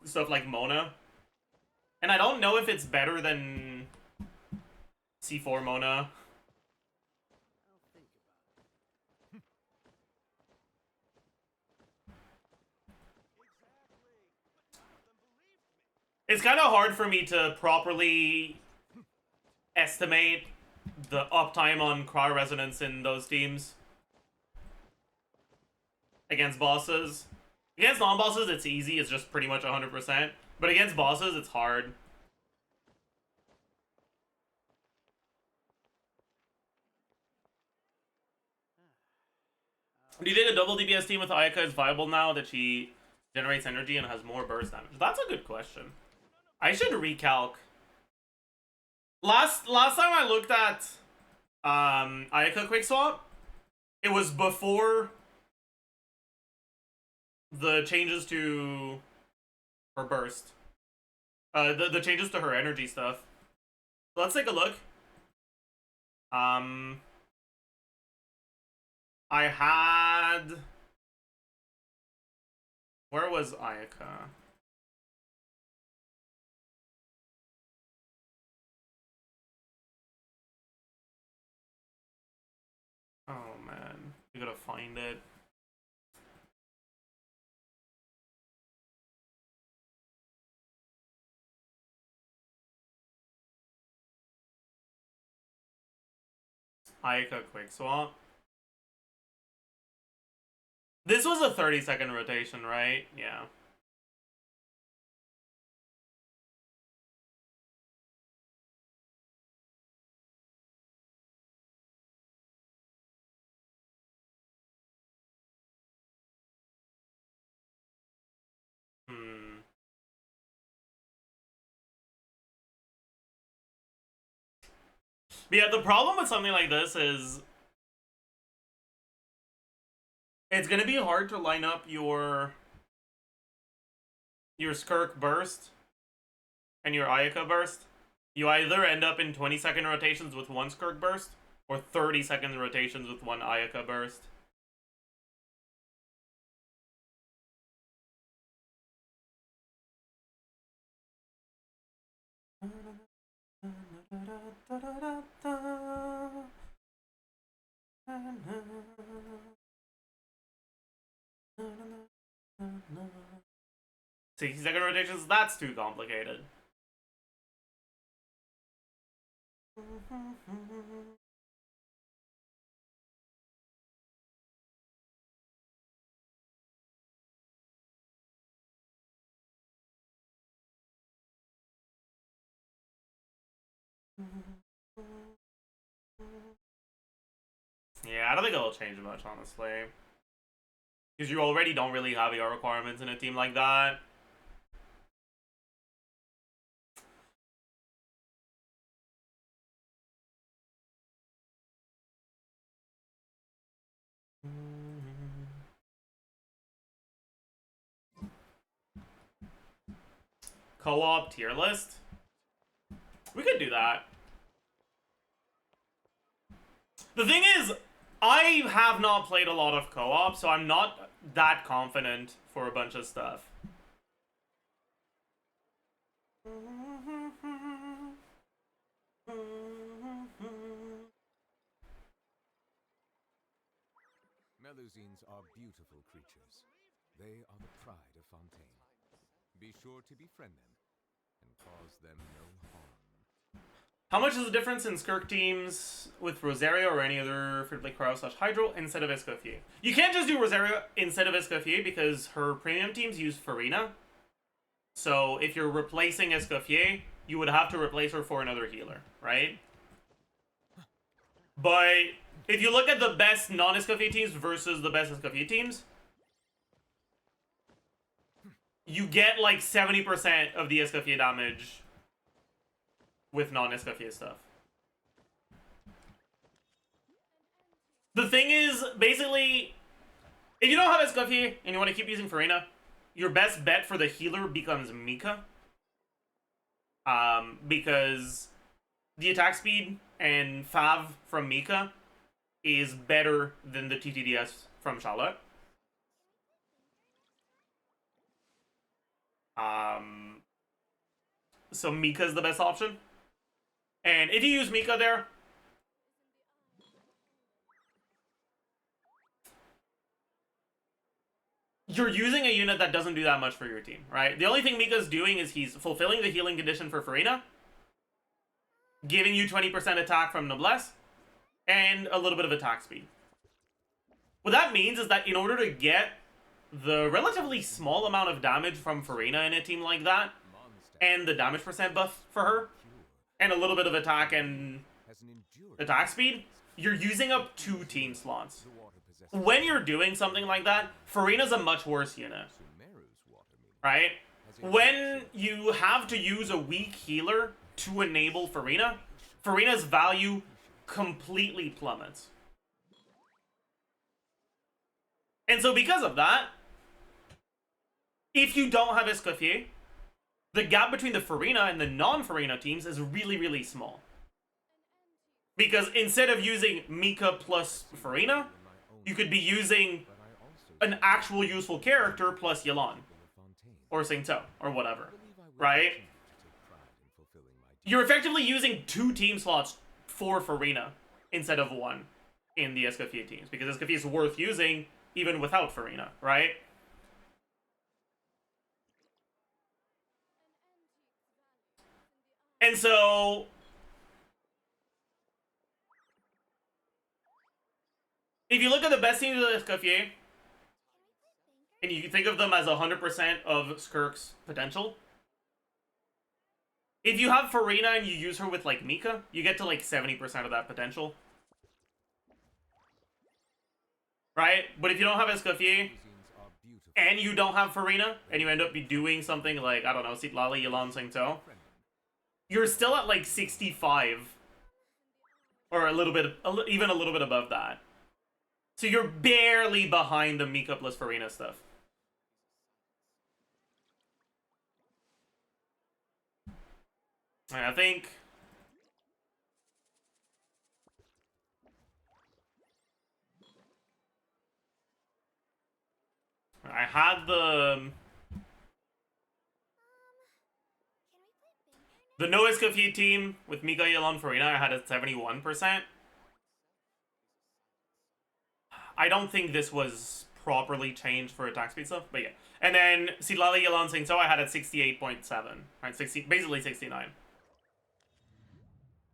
stuff like Mona. And I don't know if it's better than C4 Mona. It's kind of hard for me to properly estimate the uptime on cryo resonance in those teams against bosses. Against non-bosses, it's easy. It's just pretty much 100%. But against bosses, it's hard. Do you think a double DPS team with Ayaka is viable now that she generates energy and has more burst damage? That's a good question. I should recalc. Last time I looked at Ayaka Quick Swap, it was before the changes to her burst. The changes to her energy stuff. So let's take a look. I had... Where was Ayaka? Oh man, we gotta find it. Ayaka Quick Swap. This was a 30-second rotation, right? Yeah. But yeah, the problem with something like this is it's gonna be hard to line up your SKIRK burst and your Ayaka burst. You either end up in 20-second rotations with one SKIRK burst or 30-second rotations with one Ayaka burst. Second rotations, that's too complicated. Yeah, I don't think it'll change much, honestly. Because you already don't really have your requirements in a team like that. Co-op tier list? We could do that. The thing is, I have not played a lot of co-op, so I'm not that confident for a bunch of stuff. Melusines are beautiful creatures. They are the pride of Fontaine. Be sure to befriend them and cause them no harm. How much is the difference in SKIRK teams with Rosario or any other free-to-play Cryo/Hydro instead of Escoffier? You can't just do Rosario instead of Escoffier because her premium teams use Farina. So if you're replacing Escoffier, you would have to replace her for another healer, right? But if you look at the best non-Escoffier teams versus the best Escoffier teams, you get like 70% of the Escoffier damage with non-Escoffier stuff. The thing is, basically, if you don't have Escoffier and you want to keep using Farina, your best bet for the healer becomes Mika. Because the attack speed and Fav from Mika is better than the TTDS from Charlotte. So Mika is the best option. And if you use Mika there, you're using a unit that doesn't do that much for your team, right? The only thing Mika's doing is he's fulfilling the healing condition for Farina, giving you 20% attack from Noblesse, and a little bit of attack speed. What that means is that in order to get the relatively small amount of damage from Farina in a team like that, and the damage percent buff for her, and a little bit of attack and attack speed, you're using up 2 team slots. When you're doing something like that, Farina's a much worse unit, right? When you have to use a weak healer to enable Farina, Farina's value completely plummets. And so because of that, if you don't have Escoffier, the gap between the Farina and the non-Farina teams is really, really small. Because instead of using Mika plus Farina, you could be using an actual useful character plus Yelan. Or Singto, or whatever. Right? You're effectively using 2 team slots for Farina instead of 1 in the Escoffier teams. Because Escoffier is worth using even without Farina, right? And so if you look at the best teams of Escoffier, and you think of them as 100% of SKIRK's potential, if you have Farina and you use her with, like, Mika, you get to, like, 70% of that potential. Right? But if you don't have Escoffier, and you don't have Farina, and you end up doing something like, I don't know, Sitlali, Yelan, Singto, you're still at, like, 65. Or a little bit, even a little bit above that. So you're barely behind the Mika plus Farina stuff. And I think I had the no Escoffier team with Mika, Yelan, Farina. I had it 71%. I don't think this was properly changed for attack speed stuff, but yeah. And then Sitlali, Yelan, Singto, I had at 68.7. Right, basically 69.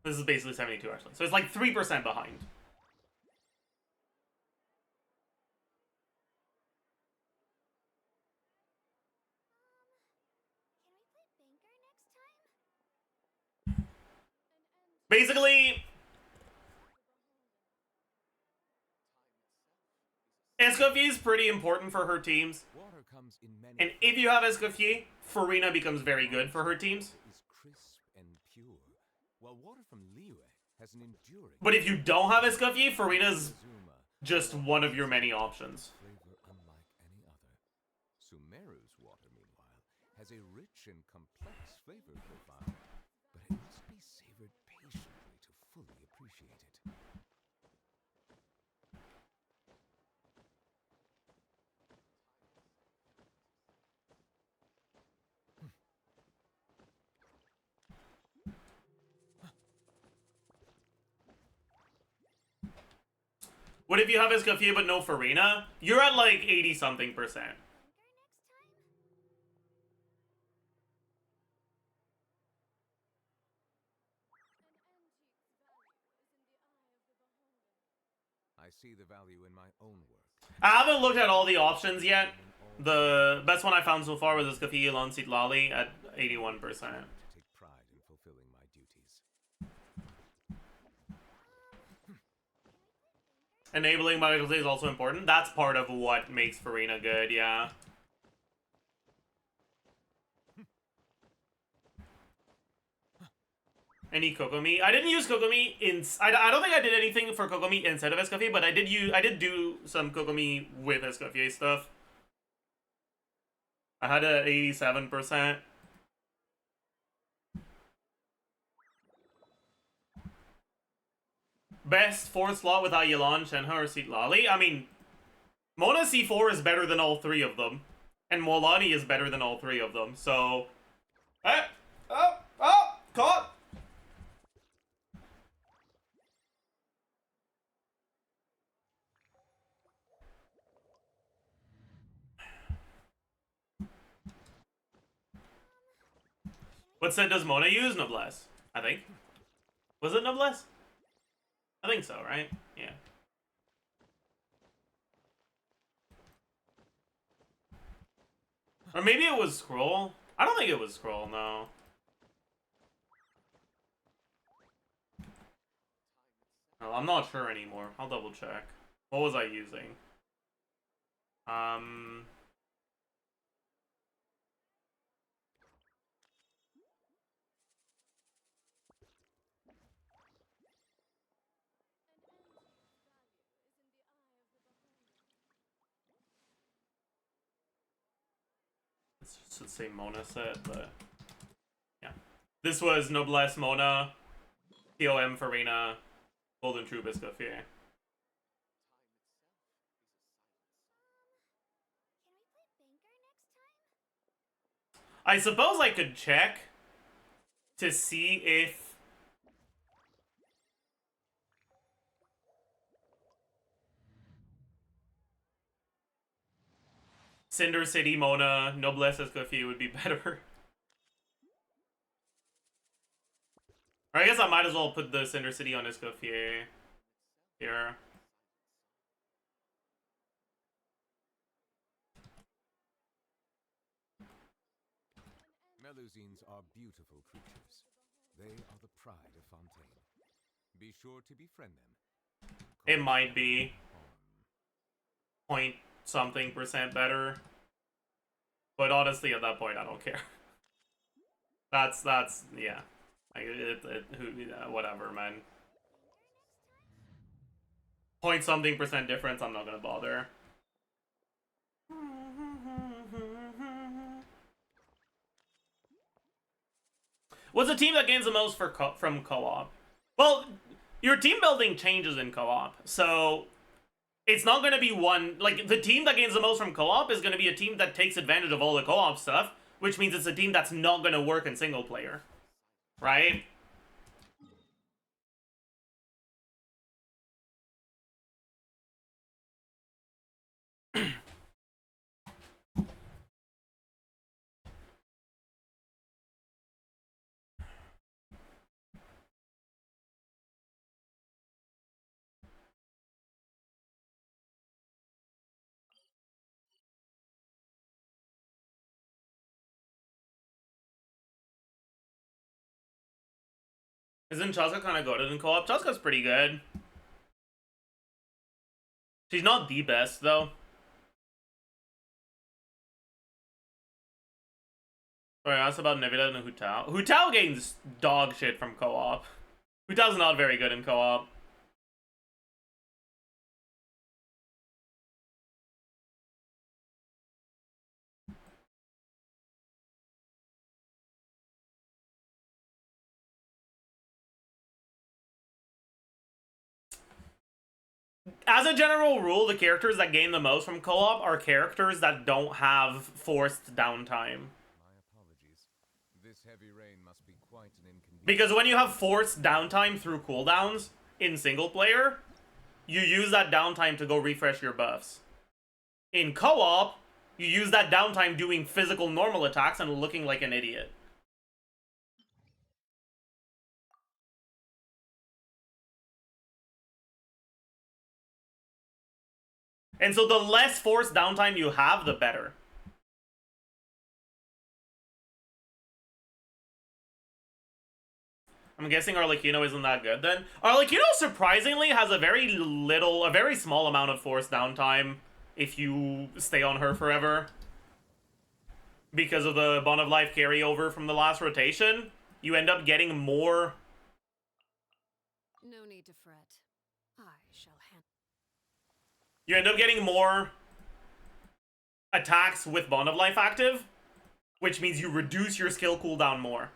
This is basically 72, actually. So it's like 3% behind. Basically, Escoffier is pretty important for her teams. And if you have Escoffier, Farina becomes very good for her teams. But if you don't have Escoffier, Farina's just one of your many options. Sumeru's water, meanwhile, has a rich and complex flavor profile, but it must be savored patiently to fully appreciate it. What if you have Escoffier but no Farina? You're at like 80-something%. I see the value in my own work. I haven't looked at all the options yet. The best one I found so far was Escoffier, Yelan, Sitlali at 81%. To take pride in fulfilling my duties. Enabling mobility is also important. That's part of what makes Farina good, yeah. Any Kokomi? I didn't use Kokomi in. I don't think I did anything for Kokomi instead of Escoffier, but I did do some Kokomi with Escoffier stuff. I had a 87%. Best 4 slot without Yelan, Shenhe, or Citlali? I mean, Mona C4 is better than all 3 of them. And Molani is better than all 3 of them, so... Caught! What set does Mona use? Noblesse, I think. Was it Noblesse? I think so, right? Yeah. Or maybe it was Scroll? I don't think it was Scroll, no. No, I'm not sure anymore. I'll double check. What was I using? It's the same Mona set, but yeah. This was Noblesse Mona, TOM Farina, Golden True Escoffier. I suppose I could check to see if Cinder City Mona, Noblesse Escoffier would be better. Or I guess I might as well put the Cinder City on Escoffier here. Melusines are beautiful creatures. They are the pride of Fontaine. Be sure to befriend them. It might be point something % better, but honestly, at that point, I don't care. That's yeah. Like whatever, man. Point something % difference. I'm not gonna bother. What's the team that gains the most from co-op? Well, your team building changes in co-op, so it's not going to be one... Like, the team that gains the most from co-op is going to be a team that takes advantage of all the co-op stuff, which means it's a team that's not going to work in single player. Right? Isn't Chaska kind of goated in co-op? Chaska's pretty good. She's not the best, though. Sorry, I asked about Navidad and Hutao. Hutao gains dog shit from co-op. Hutao's not very good in co-op. As a general rule, the characters that gain the most from co-op are characters that don't have forced downtime. My apologies. This heavy rain must be quite an inconvenience. Because when you have forced downtime through cooldowns in single player, you use that downtime to go refresh your buffs. In co-op, you use that downtime doing physical normal attacks and looking like an idiot. And so the less forced downtime you have, the better. I'm guessing Arlecchino isn't that good then. Arlecchino surprisingly has a very small amount of forced downtime if you stay on her forever. Because of the Bond of Life carryover from the last rotation, you end up getting more No need to fret. I shall handle. You end up getting more attacks with Bond of Life active, which means you reduce your skill cooldown more.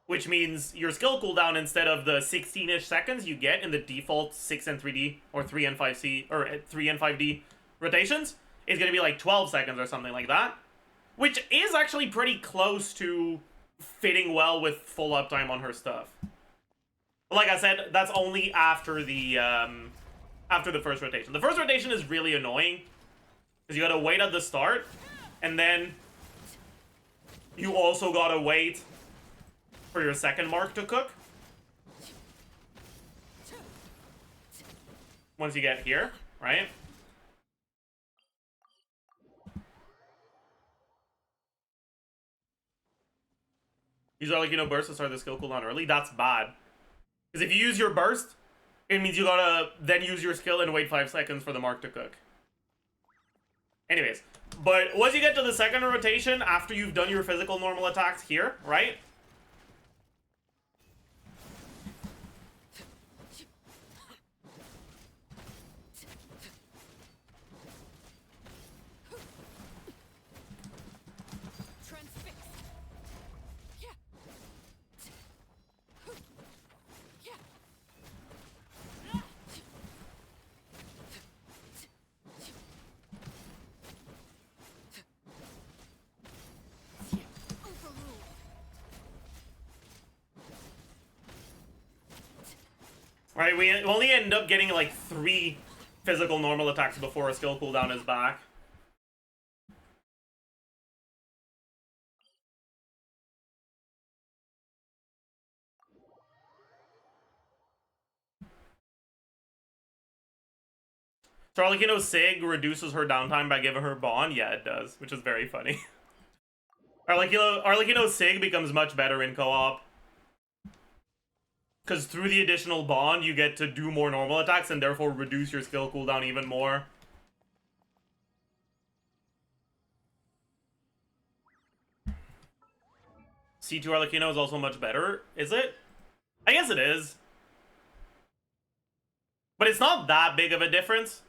Which means your skill cooldown, instead of the 16-ish seconds you get in the default 6 and 3D or 3 and 5C or 3 and 5D rotations, is going to be like 12 seconds or something like that. Which is actually pretty close to fitting well with full uptime on her stuff. But like I said, that's only after the first rotation. The first rotation is really annoying, because you gotta wait at the start, and then you also gotta wait for your second mark to cook. Once you get here, right? Use Arlecchino burst to start the skill cooldown early. That's bad. Because if you use your burst, it means you gotta then use your skill and wait 5 seconds for the mark to cook. Anyways, but once you get to the second rotation, after you've done your physical normal attacks here, right? Right, we only end up getting like 3 physical normal attacks before a skill cooldown is back. So Arlecchino's Sig reduces her downtime by giving her Bond? Yeah, it does, which is very funny. Arlecchino's Sig becomes much better in co-op. Because through the additional Bond, you get to do more normal attacks and therefore reduce your skill cooldown even more. C2 Arlecchino is also much better, is it? I guess it is. But it's not that big of a difference,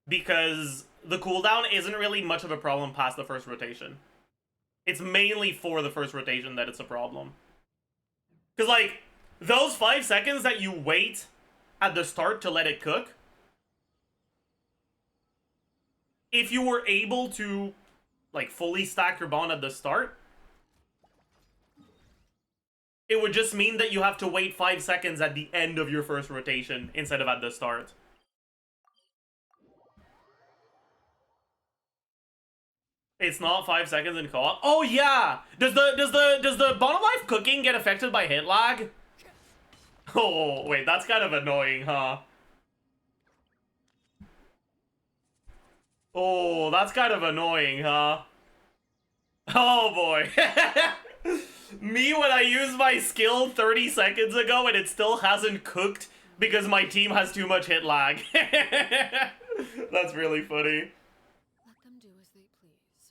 because the cooldown isn't really much of a problem past the first rotation. It's mainly for the first rotation that it's a problem. Because, like, those 5 seconds that you wait at the start to let it cook, if you were able to, like, fully stack your Bond at the start, it would just mean that you have to wait 5 seconds at the end of your first rotation instead of at the start. It's not 5 seconds in co-op. Oh yeah! Does the Bond of Life cooking get affected by hit lag? Oh wait, that's kind of annoying, huh? Oh, that's kind of annoying, huh? Oh boy. Me when I used my skill 30 seconds ago and it still hasn't cooked because my team has too much hit lag. That's really funny. Let them do as they please.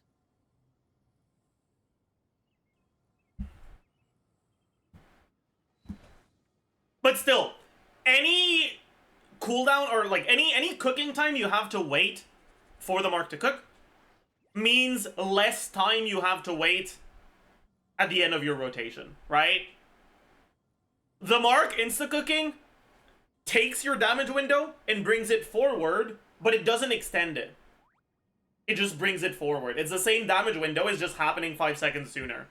But still, any cooldown or like any cooking time you have to wait for the mark to cook means less time you have to wait at the end of your rotation, right? The mark insta-cooking takes your damage window and brings it forward, but it doesn't extend it. It just brings it forward. It's the same damage window, it's just happening 5 seconds sooner.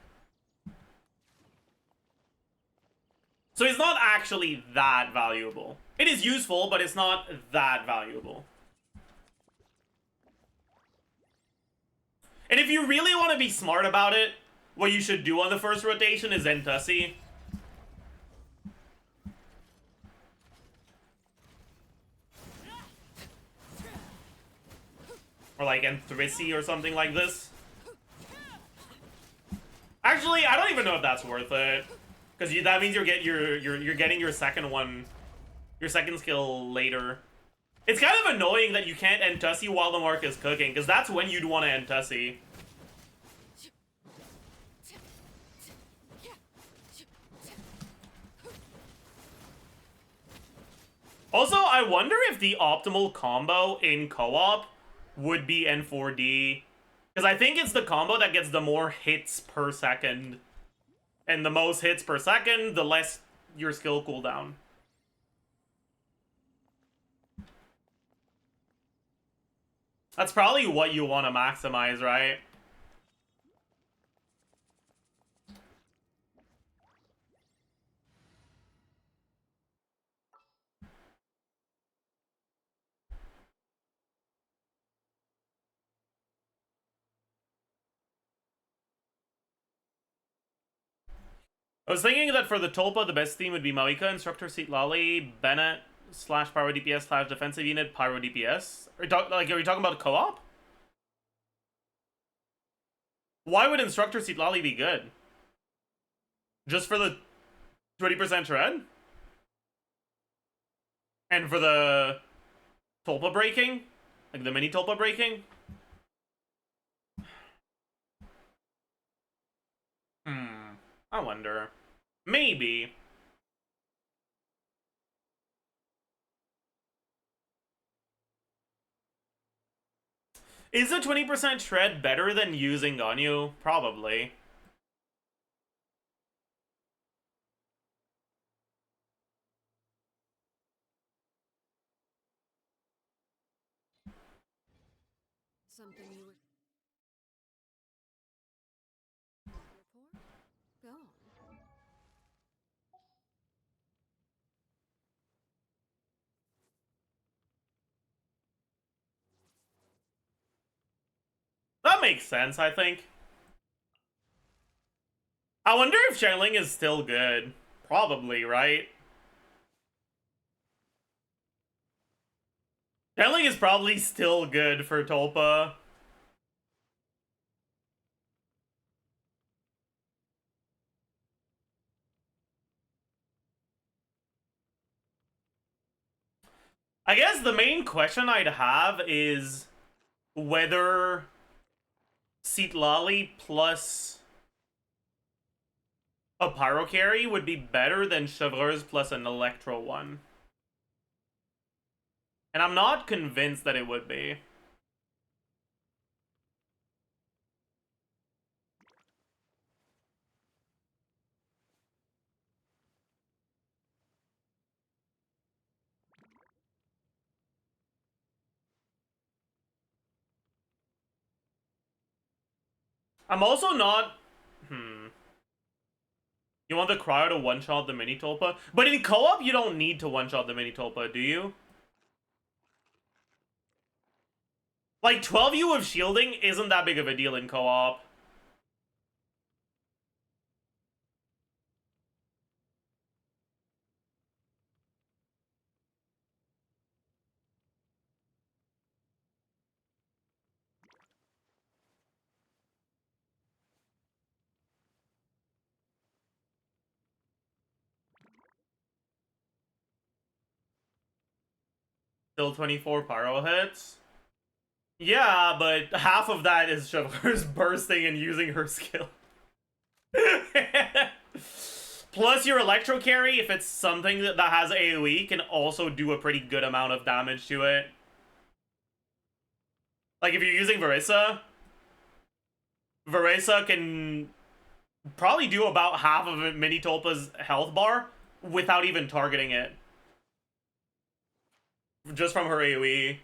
So it's not actually that valuable. It is useful, but it's not that valuable. And if you really want to be smart about it, what you should do on the first rotation is Entussi. Or like Enthrisi or something like this. Actually, I don't even know if that's worth it. Because that means you're getting your second one, your second skill later. It's kind of annoying that you can't Entussi while the mark is cooking, because that's when you'd want to Entussi. Also, I wonder if the optimal combo in co-op would be N4D. Because I think it's the combo that gets the more hits per second. And the most hits per second, the less your skill cooldown. That's probably what you want to maximize, right? I was thinking that for the Tulpa, the best theme would be Maika, Instructor, Seat Lolly, Bennett, / Pyro DPS / defensive unit, Pyro DPS. Are you talking about co-op? Why would Instructor Seat Lolly be good? Just for the 20% shred? And for the Tulpa breaking? Like the mini Tulpa breaking? I wonder. Maybe. Is a 20% shred better than using Ganyu? Probably. Something you were here for? Go on. That makes sense, I think. I wonder if Xiangling is still good. Probably, right? Xiangling is probably still good for Tulpa. I guess the main question I'd have is whether Citlali plus a Pyro carry would be better than Chevreuse plus an Electro one. And I'm not convinced that it would be. I'm also not... You want the Cryo to one-shot the Mini Tulpa? But in co-op, you don't need to one-shot the Mini Tulpa, do you? Like, 12U of shielding isn't that big of a deal in co-op. Still 24 Pyro hits? Yeah, but half of that is Chevreuse bursting and using her skill. Plus your Electro carry, if it's something that has AoE, can also do a pretty good amount of damage to it. Like if you're using Verissa can probably do about half of Mini Tulpa's health bar without even targeting it. Just from her AoE.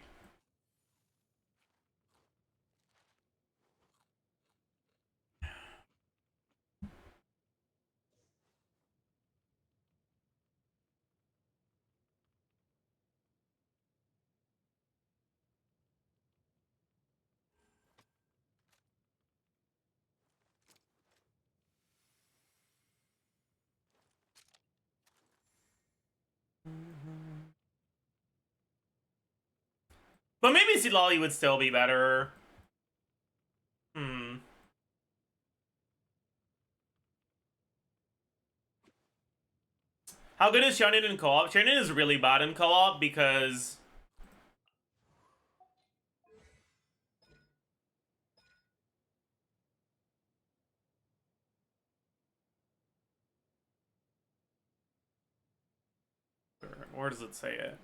But maybe Silali would still be better. How good is Shonen in co-op? Shonen is really bad in co-op because... Where does it say it?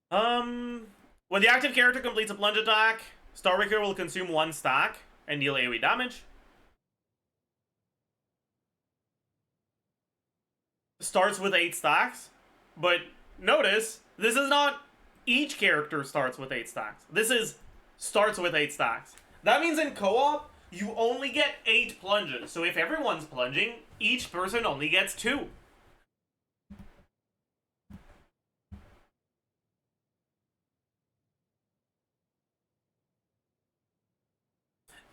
When the active character completes a plunge attack, Star Raker will consume 1 stack and deal AoE damage. Starts with 8 stacks, but notice, this is not each character starts with 8 stacks. This is starts with 8 stacks. That means in co-op, you only get 8 plunges. So if everyone's plunging, each person only gets 2.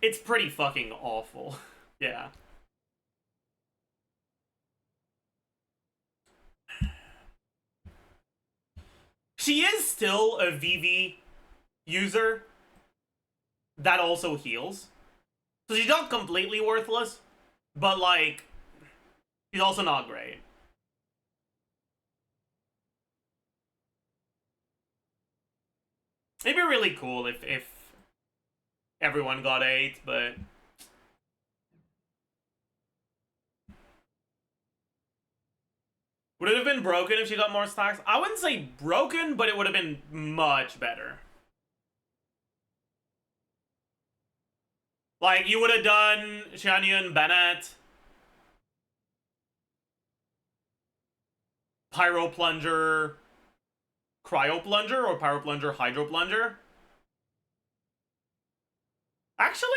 It's pretty fucking awful. Yeah. She is still a VV user that also heals. So she's not completely worthless, but like, she's also not great. It'd be really cool if everyone got 8, but... Would it have been broken if she got more stacks? I wouldn't say broken, but it would have been much better. Like, you would have done Shanyan, Bennett, Pyro Plunger, Cryo Plunger, or Pyro Plunger, Hydro Plunger. Actually,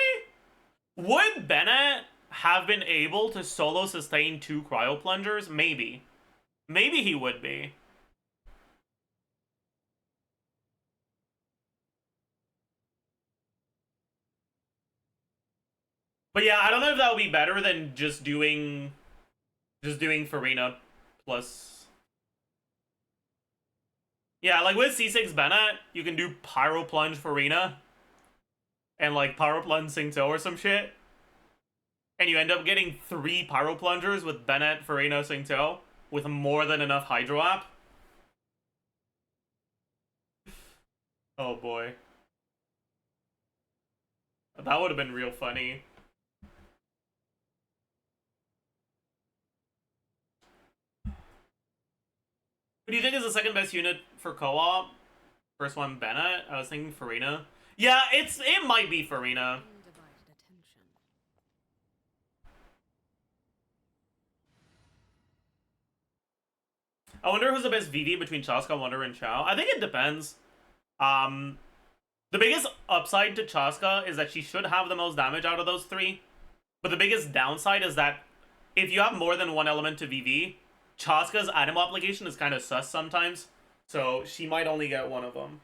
would Bennett have been able to solo sustain 2 Cryo Plungers? Maybe. Maybe he would be. But yeah, I don't know if that would be better than just doing Farina plus... Yeah, like with C6 Bennett, you can do Pyro Plunge Farina and like Pyro Plunge Singto or some shit. And you end up getting 3 Pyro Plungers with Bennett, Farina, Singto with more than enough Hydro App. Oh boy. That would have been real funny. Who do you think is the second best unit for co-op? First one, Bennett. I was thinking Farina. Yeah, it might be Farina. Undivided attention. I wonder who's the best VV between Chaska, Wonder, and Chao. I think it depends. The biggest upside to Chaska is that she should have the most damage out of those 3. But the biggest downside is that if you have more than 1 element to VV, Chaska's item application is kind of sus sometimes. So she might only get 1 of them.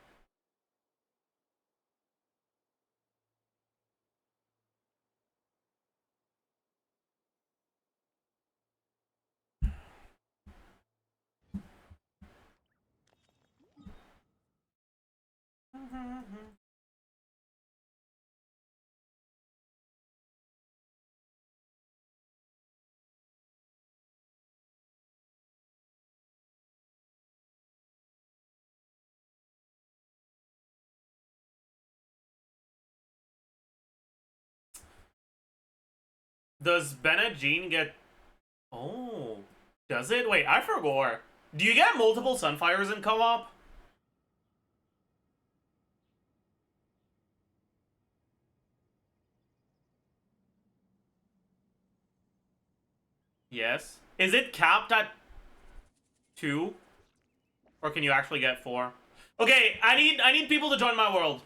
Does Bennett Jean get... Oh, does it? Wait, I forgot. Do you get multiple Sunfires in co-op? Yes. Is it capped at 2? Or can you actually get 4? Okay, I need people to join my world.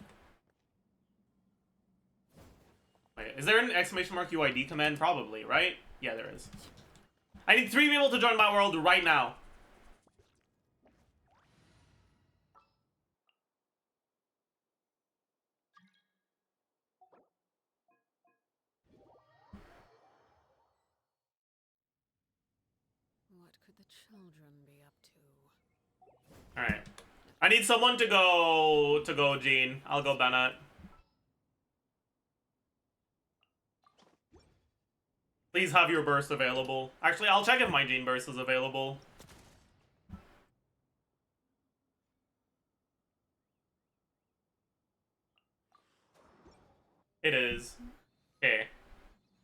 Wait, is there an exclamation mark UID command? Probably, right? Yeah, there is. I need 3 people to join my world right now. What could the children be up to? Alright. I need someone to go Jean. I'll go Bennett. Please have your burst available. Actually, I'll check if my Jean burst is available. It is. Okay.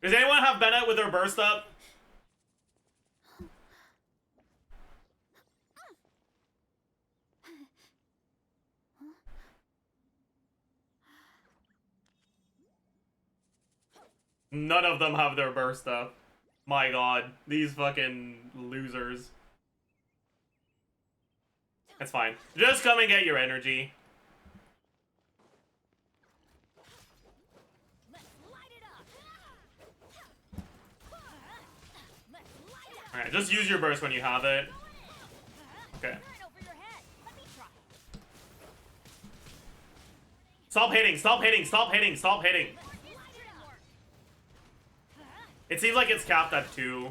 Does anyone have Bennett with their burst up? None of them have their burst up. My god, these fucking losers. That's fine. Just come and get your energy. Alright, just use your burst when you have it. Okay. Stop hitting, stop hitting, stop hitting, stop hitting. It seems like it's capped at 2.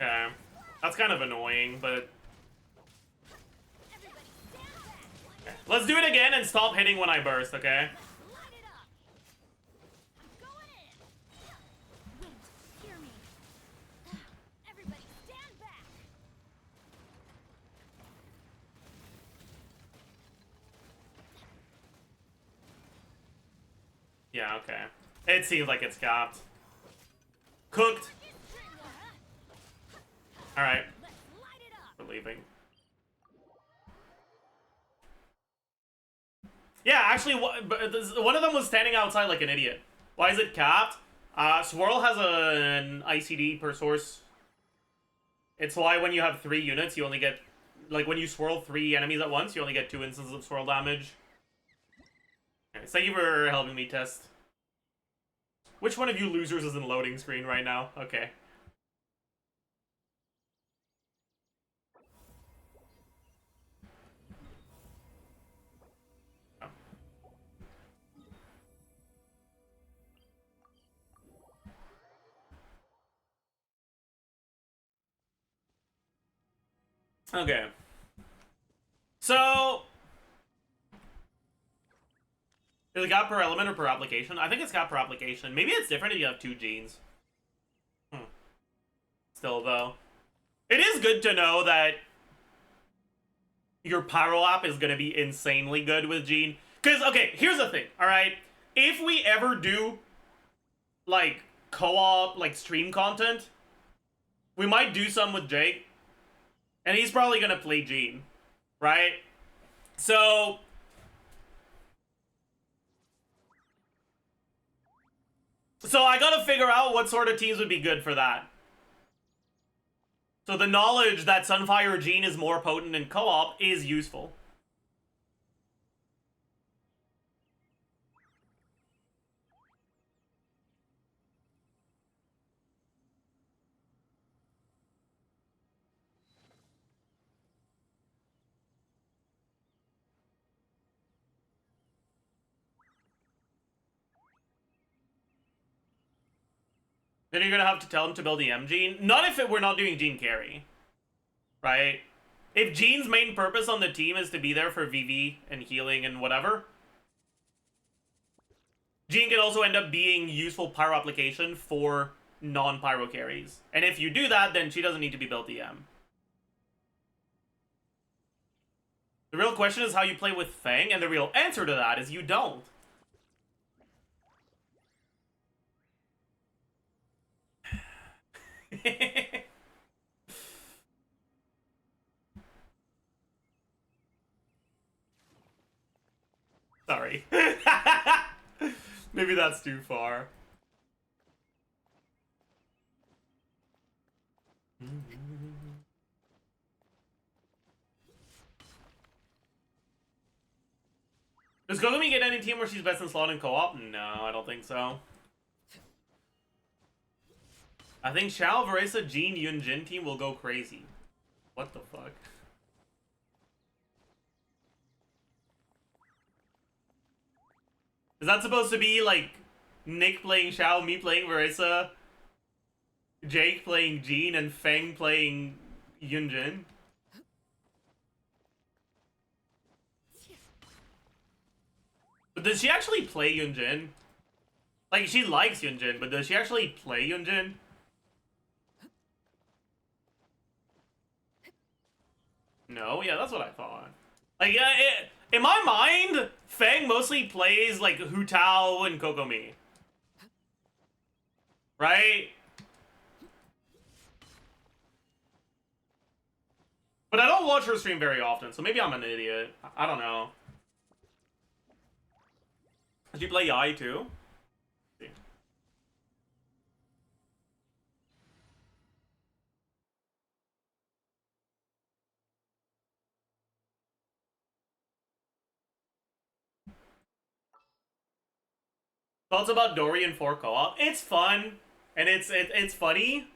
Okay. That's kind of annoying, but... Okay. Let's do it again and stop hitting when I burst, okay? Yeah, okay. It seems like it's capped. Cooked. Alright. We're leaving. Yeah, actually, one of them was standing outside like an idiot. Why is it capped? Swirl has an ICD per source. It's why when you have 3 units, you only get... Like, when you swirl 3 enemies at once, you only get 2 instances of swirl damage. Okay, thank you for helping me test. Which one of you losers is in loading screen right now? Okay. Oh. Okay. So... Is it got per element or per application? I think it's got per application. Maybe it's different if you have 2 genes. Still, though. It is good to know that your Pyro app is going to be insanely good with Gene. Because, okay, here's the thing, alright? If we ever do, like, co-op, like, stream content, we might do some with Jake. And he's probably going to play Gene, right? So... So I gotta figure out what sort of teams would be good for that. So the knowledge that Sunfire Gene is more potent in co-op is useful. Then you're gonna have to tell him to build the M Gene. Not if we're not doing Gene carry. Right? If Gene's main purpose on the team is to be there for VV and healing and whatever, Gene can also end up being useful pyro application for non-pyro carries. And if you do that, then she doesn't need to be built EM. The real question is how you play with Fang, and the real answer to that is you don't. Sorry. Maybe that's too far. Does Kogami get any team where she's best in slot in co-op? No, I don't think so. I think Xiao, Varesa, Jean, Yunjin team will go crazy. What the fuck? Is that supposed to be like Nick playing Xiao, me playing Varesa, Jake playing Jean, and Feng playing Yunjin? But does she actually play Yunjin? Like, she likes Yunjin, but does she actually play Yunjin? No? Yeah, that's what I thought. Like, in my mind, Feng mostly plays, like, Hu Tao and Kokomi. Right? But I don't watch her stream very often, so maybe I'm an idiot. I don't know. Does she play Yai too? Thoughts about Dorian 4 co-op? It's fun, and it's funny,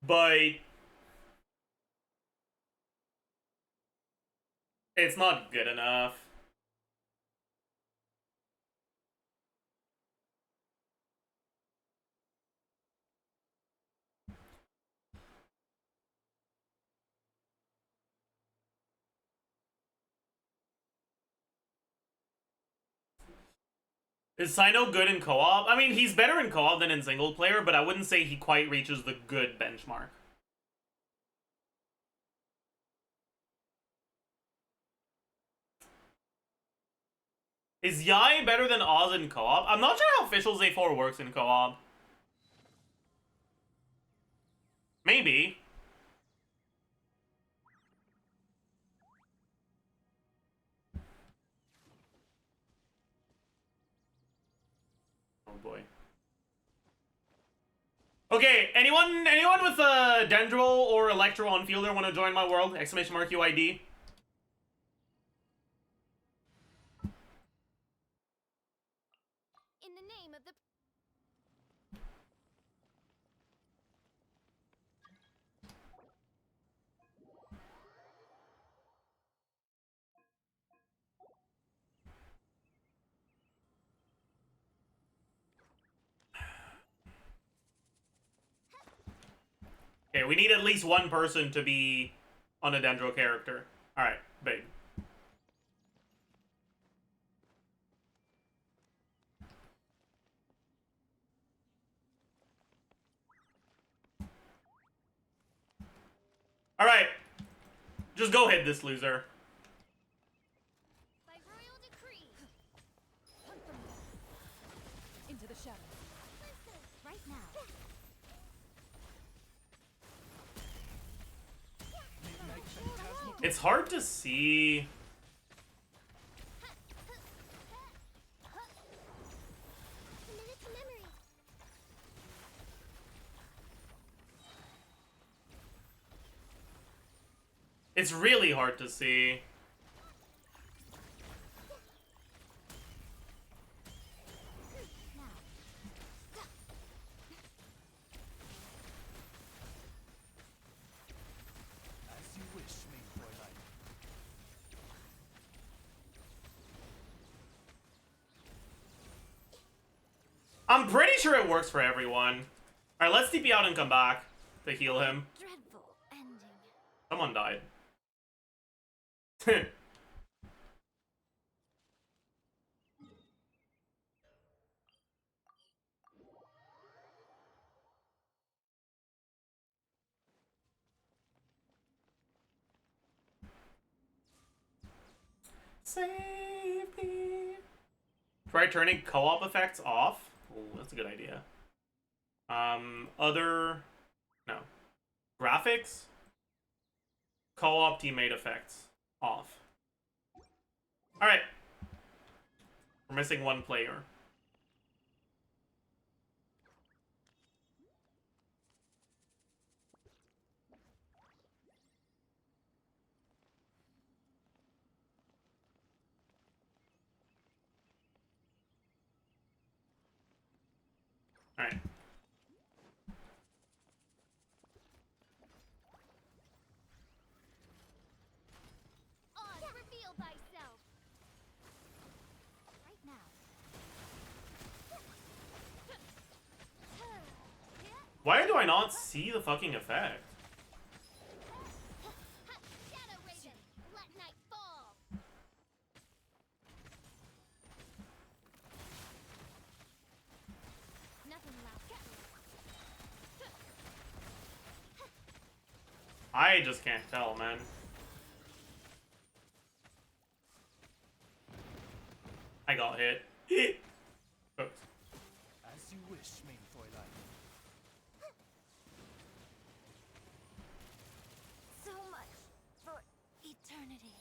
but it's not good enough. Is Sino good in co-op? I mean, he's better in co-op than in single player, but I wouldn't say he quite reaches the good benchmark. Is Yai better than Oz in co-op? I'm not sure how Official Z4 works in co-op. Maybe. Oh boy. Okay, anyone with a Dendril or Electro on Fielder want to join my world? Exclamation mark UID. In the name of the... Okay, we need at least one person to be on a Dendro character. Alright, big. Alright. Just go hit this loser. By royal decree. Hunt them into the shadows. Right now. It's hard to see. Commit it to memory. It's really hard to see. As you wish, main Fräulein. I'm pretty sure it works for everyone. Alright, let's TP out and come back to heal him. Dreadful ending. Someone died. Safety. Try turning co-op effects off. Ooh, that's a good idea. Other... No. Graphics? Co-op teammate effects. Off. Alright. We're missing one player. Alright. Oz, reveal thyself. Right now. Why do I not see the fucking effect? Shadow Raven, let night fall. Nothing left. I just can't tell, man. I got hit. Oops. As you wish, main Fräulein. So much for eternity.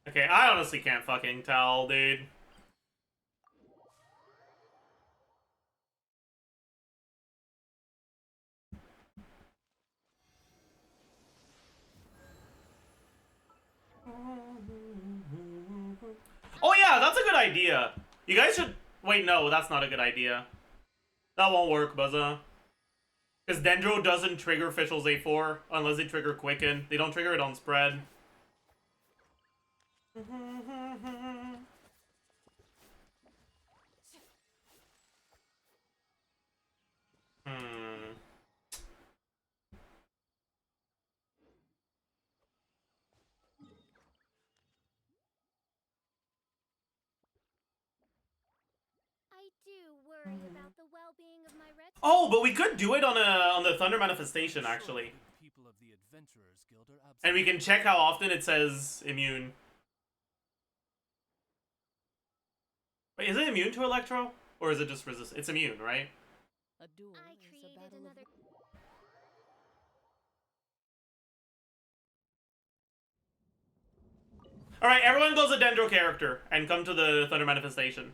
Okay, I honestly can't fucking tell, dude. Oh yeah, that's a good idea. You guys should... Wait, no, that's not a good idea. That won't work, Buzza. Because Dendro doesn't trigger Fischl's A4 unless they trigger Quicken. They don't trigger it on Spread. I do worry about the well-being of my red. Oh, but we could do it on the Thunder Manifestation, actually. People of the Adventurers Guild are And we can check how often it says immune. Wait, is it immune to Electro? Or is it just resist? It's immune, right? A duel I is a created battle of another. Alright, everyone goes a Dendro character and come to the Thunder Manifestation.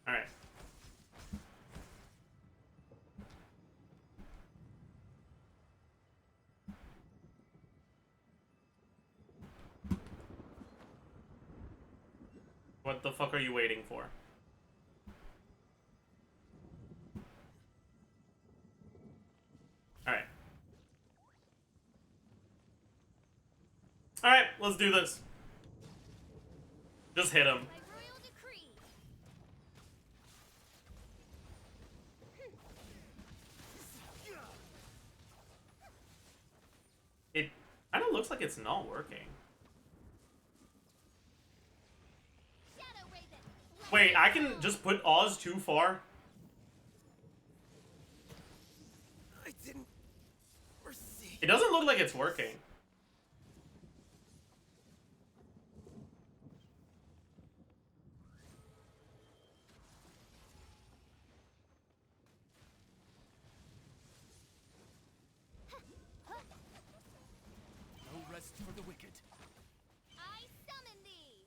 Alright. What the fuck are you waiting for? Alright. Alright, let's do this. Just hit him. By royal decree. It kind of looks like it's not working. Shadow Raven. Wait, I can just put Oz too far? I didn't foresee. It doesn't look like it's working. No rest for the wicked. I summon thee.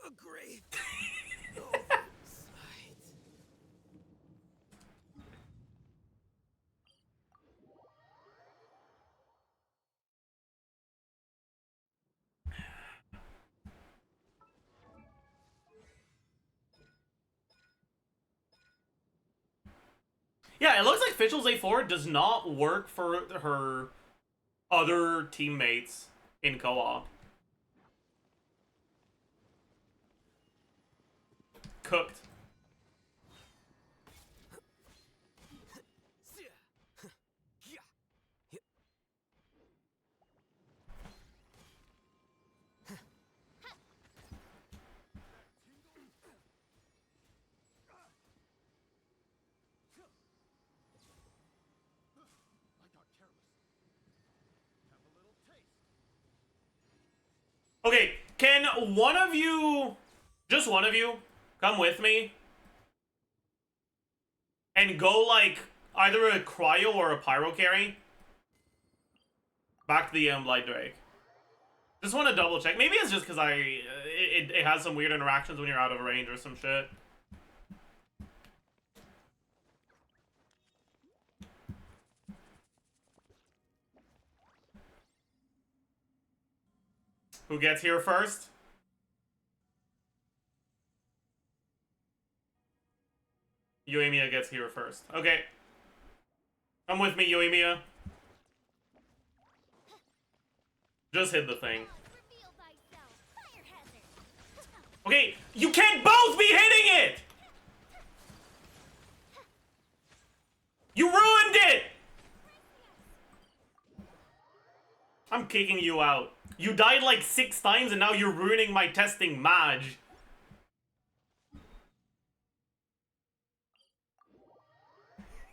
A grave. Oversight. Yeah, it looks like Fischl's A4 does not work for her other teammates in co-op. Cooked. Okay, can one of you, just one of you, come with me and go like either a cryo or a pyro carry back to the Blight Drake? Just want to double check. Maybe it's just because it has some weird interactions when you're out of range or some shit. Who gets here first? Yoimiya gets here first. Okay. Come with me, Yoimiya. Just hit the thing. Reveal thyself. Fire hazard. Okay, you can't both be hitting it! You ruined it! I'm kicking you out. You died like 6 times and now you're ruining my testing Maj.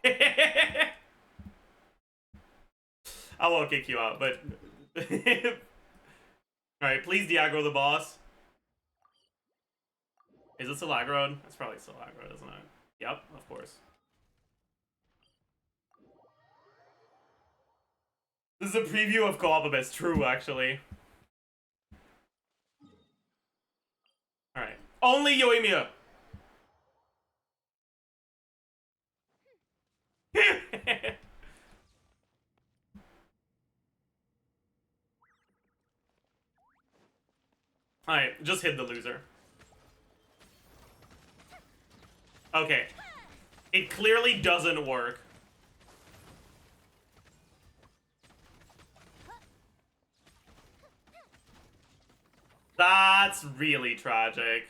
I won't kick you out, but... Alright, please de-aggro the boss. Is it still aggroed? It's probably still aggroed, isn't it? Yep, of course. This is a preview of Co-op Abyss. True, actually. Alright. Only Yoimiya! Alright, just hit the loser. Okay. It clearly doesn't work. That's really tragic.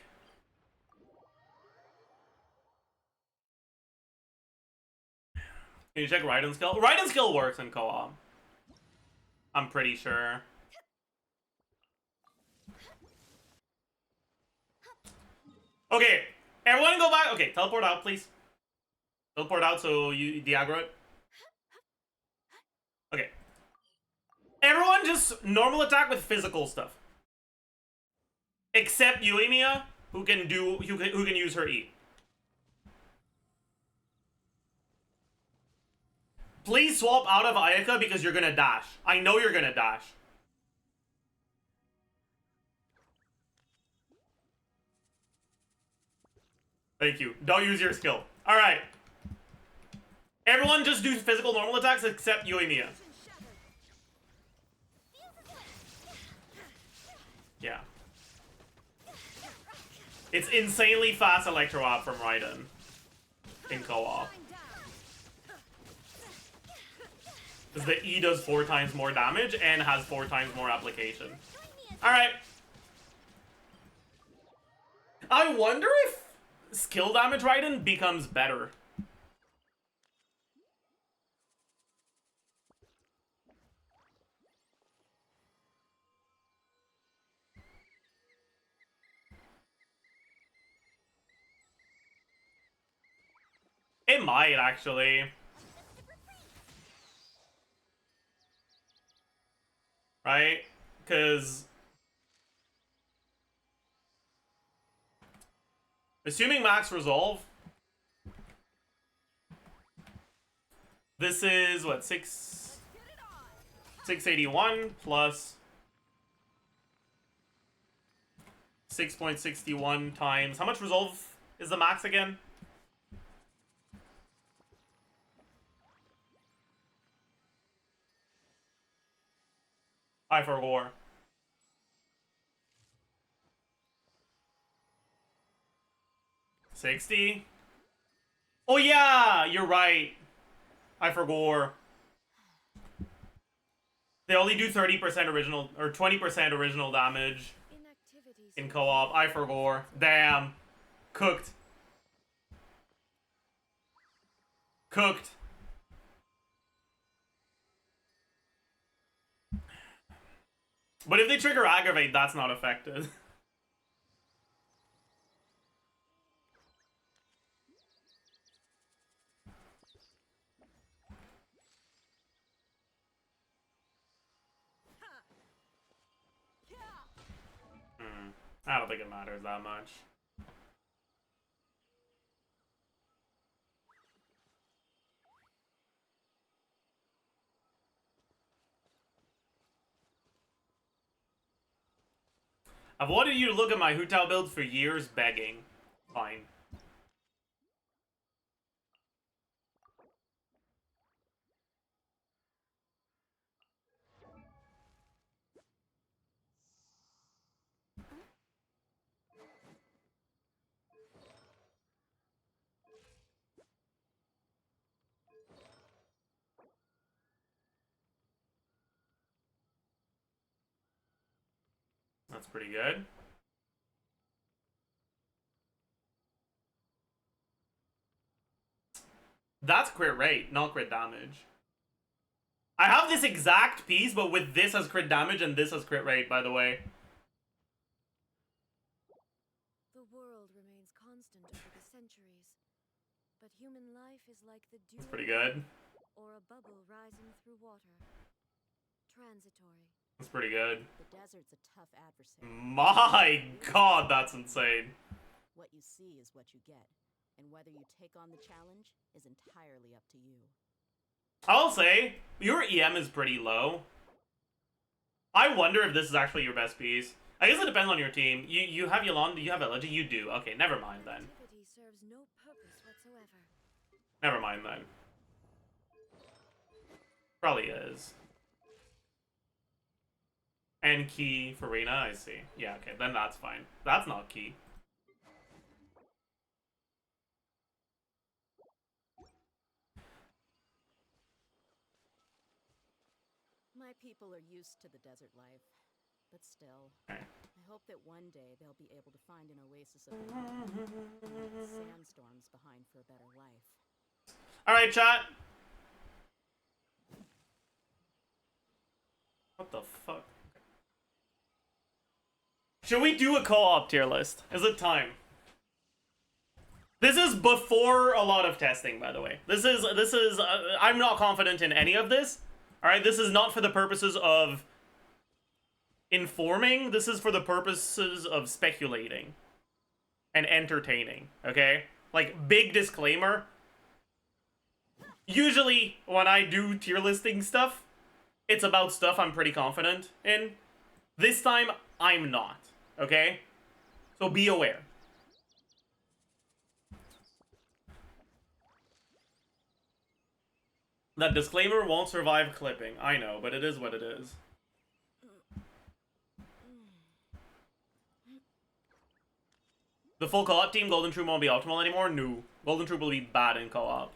Can you check Raiden skill? Raiden skill works in co-op. I'm pretty sure. Okay, everyone go back. Okay, teleport out, please. Teleport out so you de-aggro it. Okay. Everyone just normal attack with physical stuff. Except Yoimiya, who can use her E. Please swap out of Ayaka because you're gonna dash. I know you're gonna dash. Thank you. Don't use your skill. Alright. Everyone just do physical normal attacks except Yoimiya. Yeah. It's insanely fast Electro Op from Raiden in co-op. Because the E does 4 times more damage and has 4 times more application. Alright. I wonder if skill damage Raiden becomes better. It might, actually. Right? Because... assuming max resolve... this is, what, 681 plus... 6.61 times... how much resolve is the max again? I forgot. 60? Oh yeah, you're right. I forgot. They only do 30% original, or 20% original damage in co-op. I forgot. Damn. Cooked. Cooked. But if they trigger aggravate, that's not affected. I don't think it matters that much. I've wanted you to look at my Hu Tao build for years, begging. Fine. That's pretty good. That's crit rate, not crit damage. I have this exact piece, but with this as crit damage and this as crit rate, by the way. The world remains constant over the centuries, but human life is like the dew That's pretty good. or a bubble rising through water. Transitory. That's pretty good. The desert's a tough adversary. My god, that's insane. What you see is what you get, and whether you take on the challenge is entirely up to you. I'll say, your EM is pretty low. I wonder if this is actually your best piece. I guess it depends on your team. You have Yolanda, you have Elegy, you do. Okay, never mind then. Activity serves no purpose whatsoever. Never mind then. Probably is. And key for Reyna, I see. Yeah, okay, then that's fine. That's not key. My people are used to the desert life, but still, Okay. I hope that one day they'll be able to find an oasis of and leave sandstorms behind for a better life. Alright, chat. What the fuck? Should we do a co-op tier list? Is it time? This is before a lot of testing, by the way. This is I'm not confident in any of this. All right, this is not for the purposes of informing. This is for the purposes of speculating and entertaining, okay? Like, big disclaimer. Usually, when I do tier listing stuff, it's about stuff I'm pretty confident in. This time, I'm not, okay? So be aware. That disclaimer won't survive clipping. I know, but it is what it is. The full co-op team, Golden Troop won't be optimal anymore? No. Golden Troop will be bad in co-op.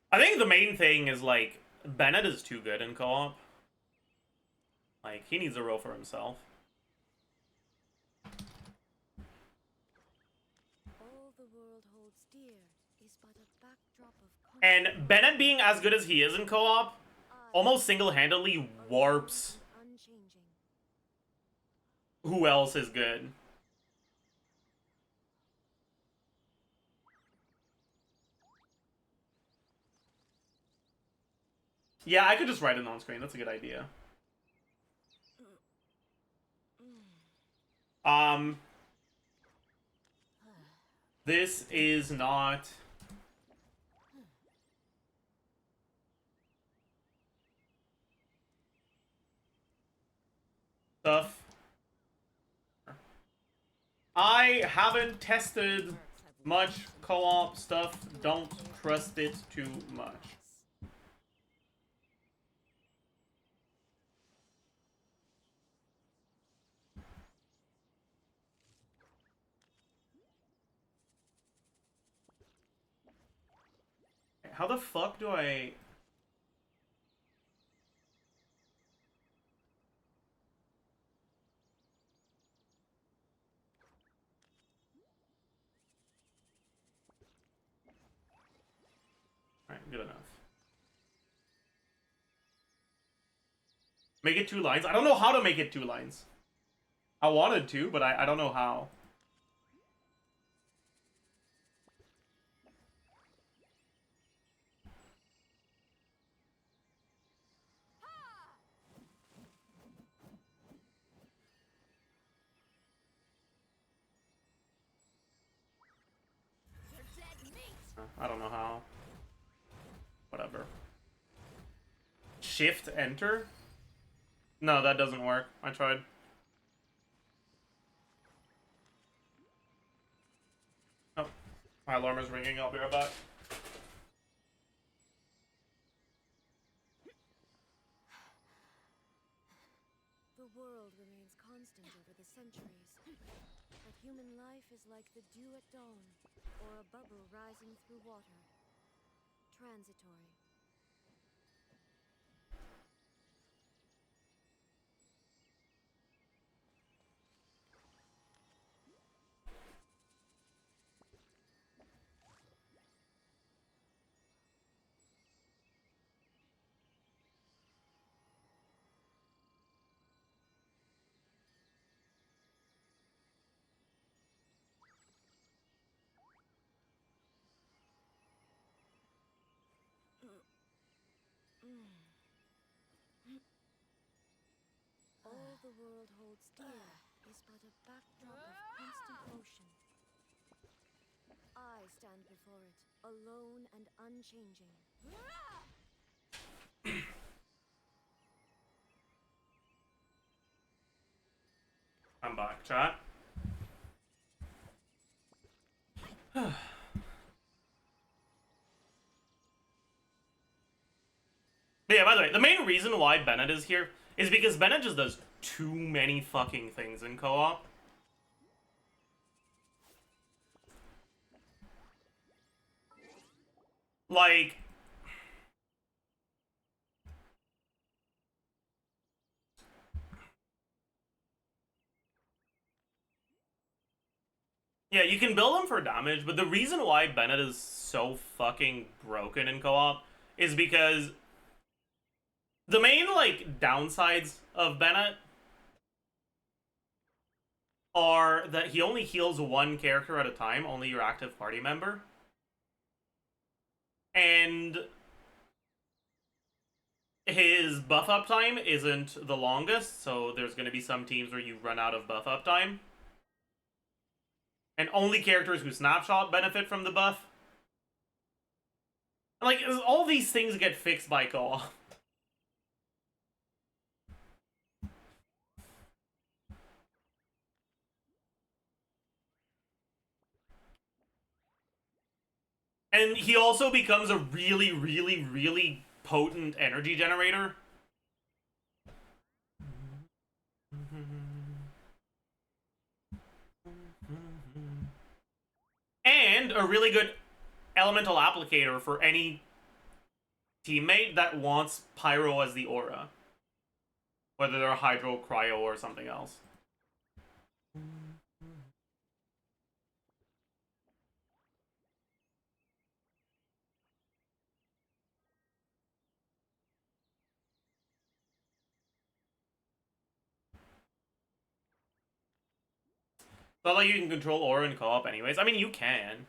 I think the main thing is, like, Bennett is too good in co-op. Like, he needs a role for himself. All the world holds dear is but a backdrop of And Bennett being as good as he is in co-op almost single-handedly warps unchanging. who else is good. Yeah, I could just write it on screen. That's a good idea. This is not... stuff. I haven't tested much co-op stuff. Don't trust it too much. How the fuck do I... Alright, good enough. Make it 2 lines? I don't know how to make it 2 lines. I wanted to, but I don't know how. I don't know how. Whatever. Shift enter? No, that doesn't work. I tried. Oh, my alarm is ringing. I'll be right back. The world remains constant over the centuries, but human life is like the dew at dawn, or a bubble rising through water. Transitory. the world holds dear is but a backdrop of constant motion. I stand before it, alone and unchanging. I'm back, chat. Yeah, by the way, the main reason why Bennett is here is because Bennett just does too many fucking things in co-op. Like... Yeah, you can build him for damage, but the reason why Bennett is so fucking broken in co-op is because the main, like, downsides of Bennett are that he only heals one character at a time, only your active party member. And his buff up time isn't the longest, so there's going to be some teams where you run out of buff up time. And only characters who snapshot benefit from the buff. Like, all these things get fixed by co-op. And he also becomes a really, really, really potent energy generator. And a really good elemental applicator for any teammate that wants Pyro as the aura. Whether they're Hydro, Cryo, or something else. But like you can control aura in co-op anyways. I mean, you can.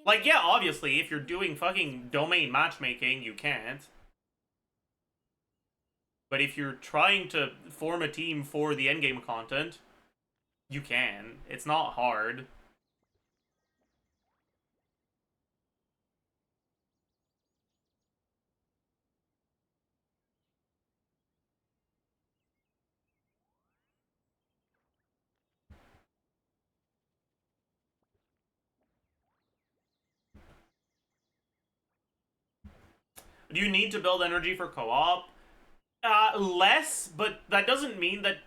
Like, yeah, obviously, if you're doing fucking domain matchmaking, you can't. But if you're trying to form a team for the endgame content, you can. It's not hard. Do you need to build energy for co-op? Less, but that doesn't mean that...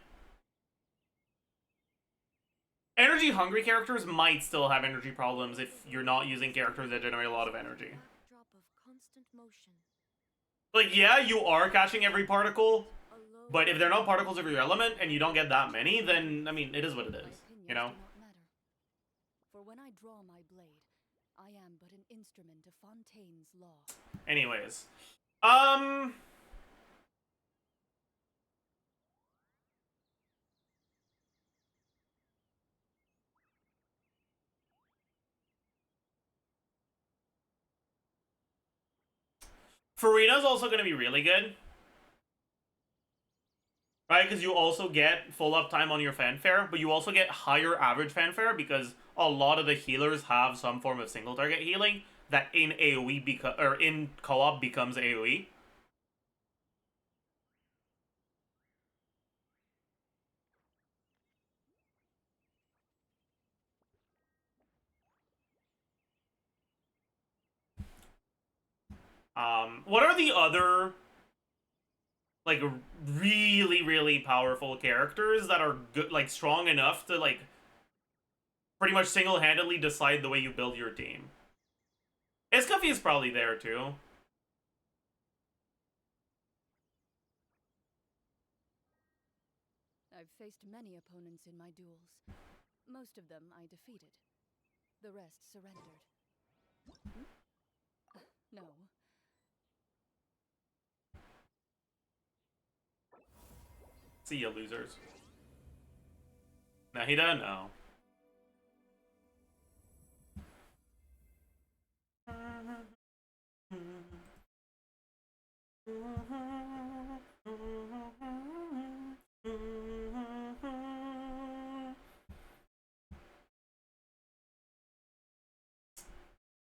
Energy-hungry characters might still have energy problems if you're not using characters that generate a lot of energy. Backdrop of constant motion. Like, yeah, you are catching every particle, but if they're not particles of your element and you don't get that many, then, I mean, it is what it is, you know? For when I draw my blade, I am but an instrument of Fontaine's law. Anyways. Farina's also going to be really good. Right, because you also get full uptime on your fanfare, but you also get higher average fanfare because a lot of the healers have some form of single target healing that in AoE or in co-op becomes AoE. What are the other like really, really powerful characters that are good, like strong enough to like pretty much single-handedly decide the way you build your team? SKIRK is probably there too. I've faced many opponents in my duels. Most of them I defeated. The rest surrendered. No. See ya, losers. Nah, he doesn't know.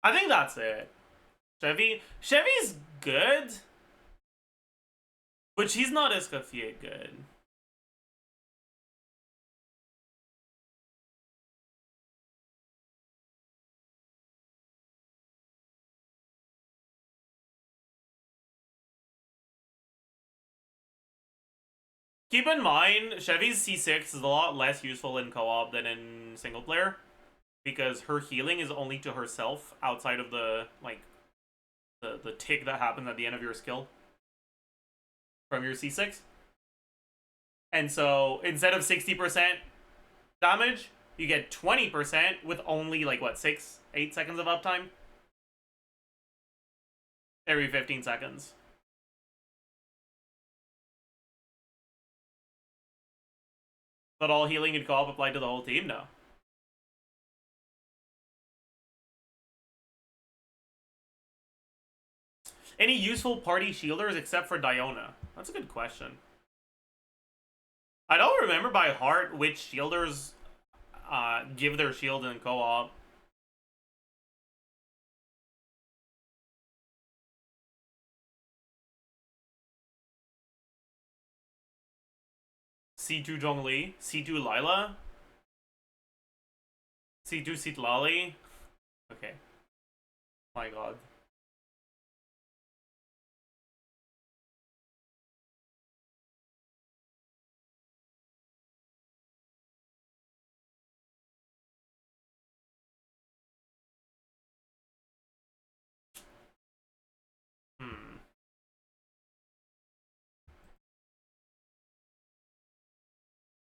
I think that's it. Chevy's good, but she's not Escoffier good. Keep in mind, Chevy's C6 is a lot less useful in co-op than in single player, because her healing is only to herself outside of the, like, the tick that happens at the end of your skill from your C6. And so, instead of 60% damage, you get 20% with only, like, what, 8 seconds of uptime? Every 15 seconds. But all healing and co-op applied to the whole team? No. Any useful party shielders except for Diona? That's a good question. I don't remember by heart which shielders give their shield in co-op. C2 Zhongli, C2 Lila, C2 Sitlali. Okay. My god.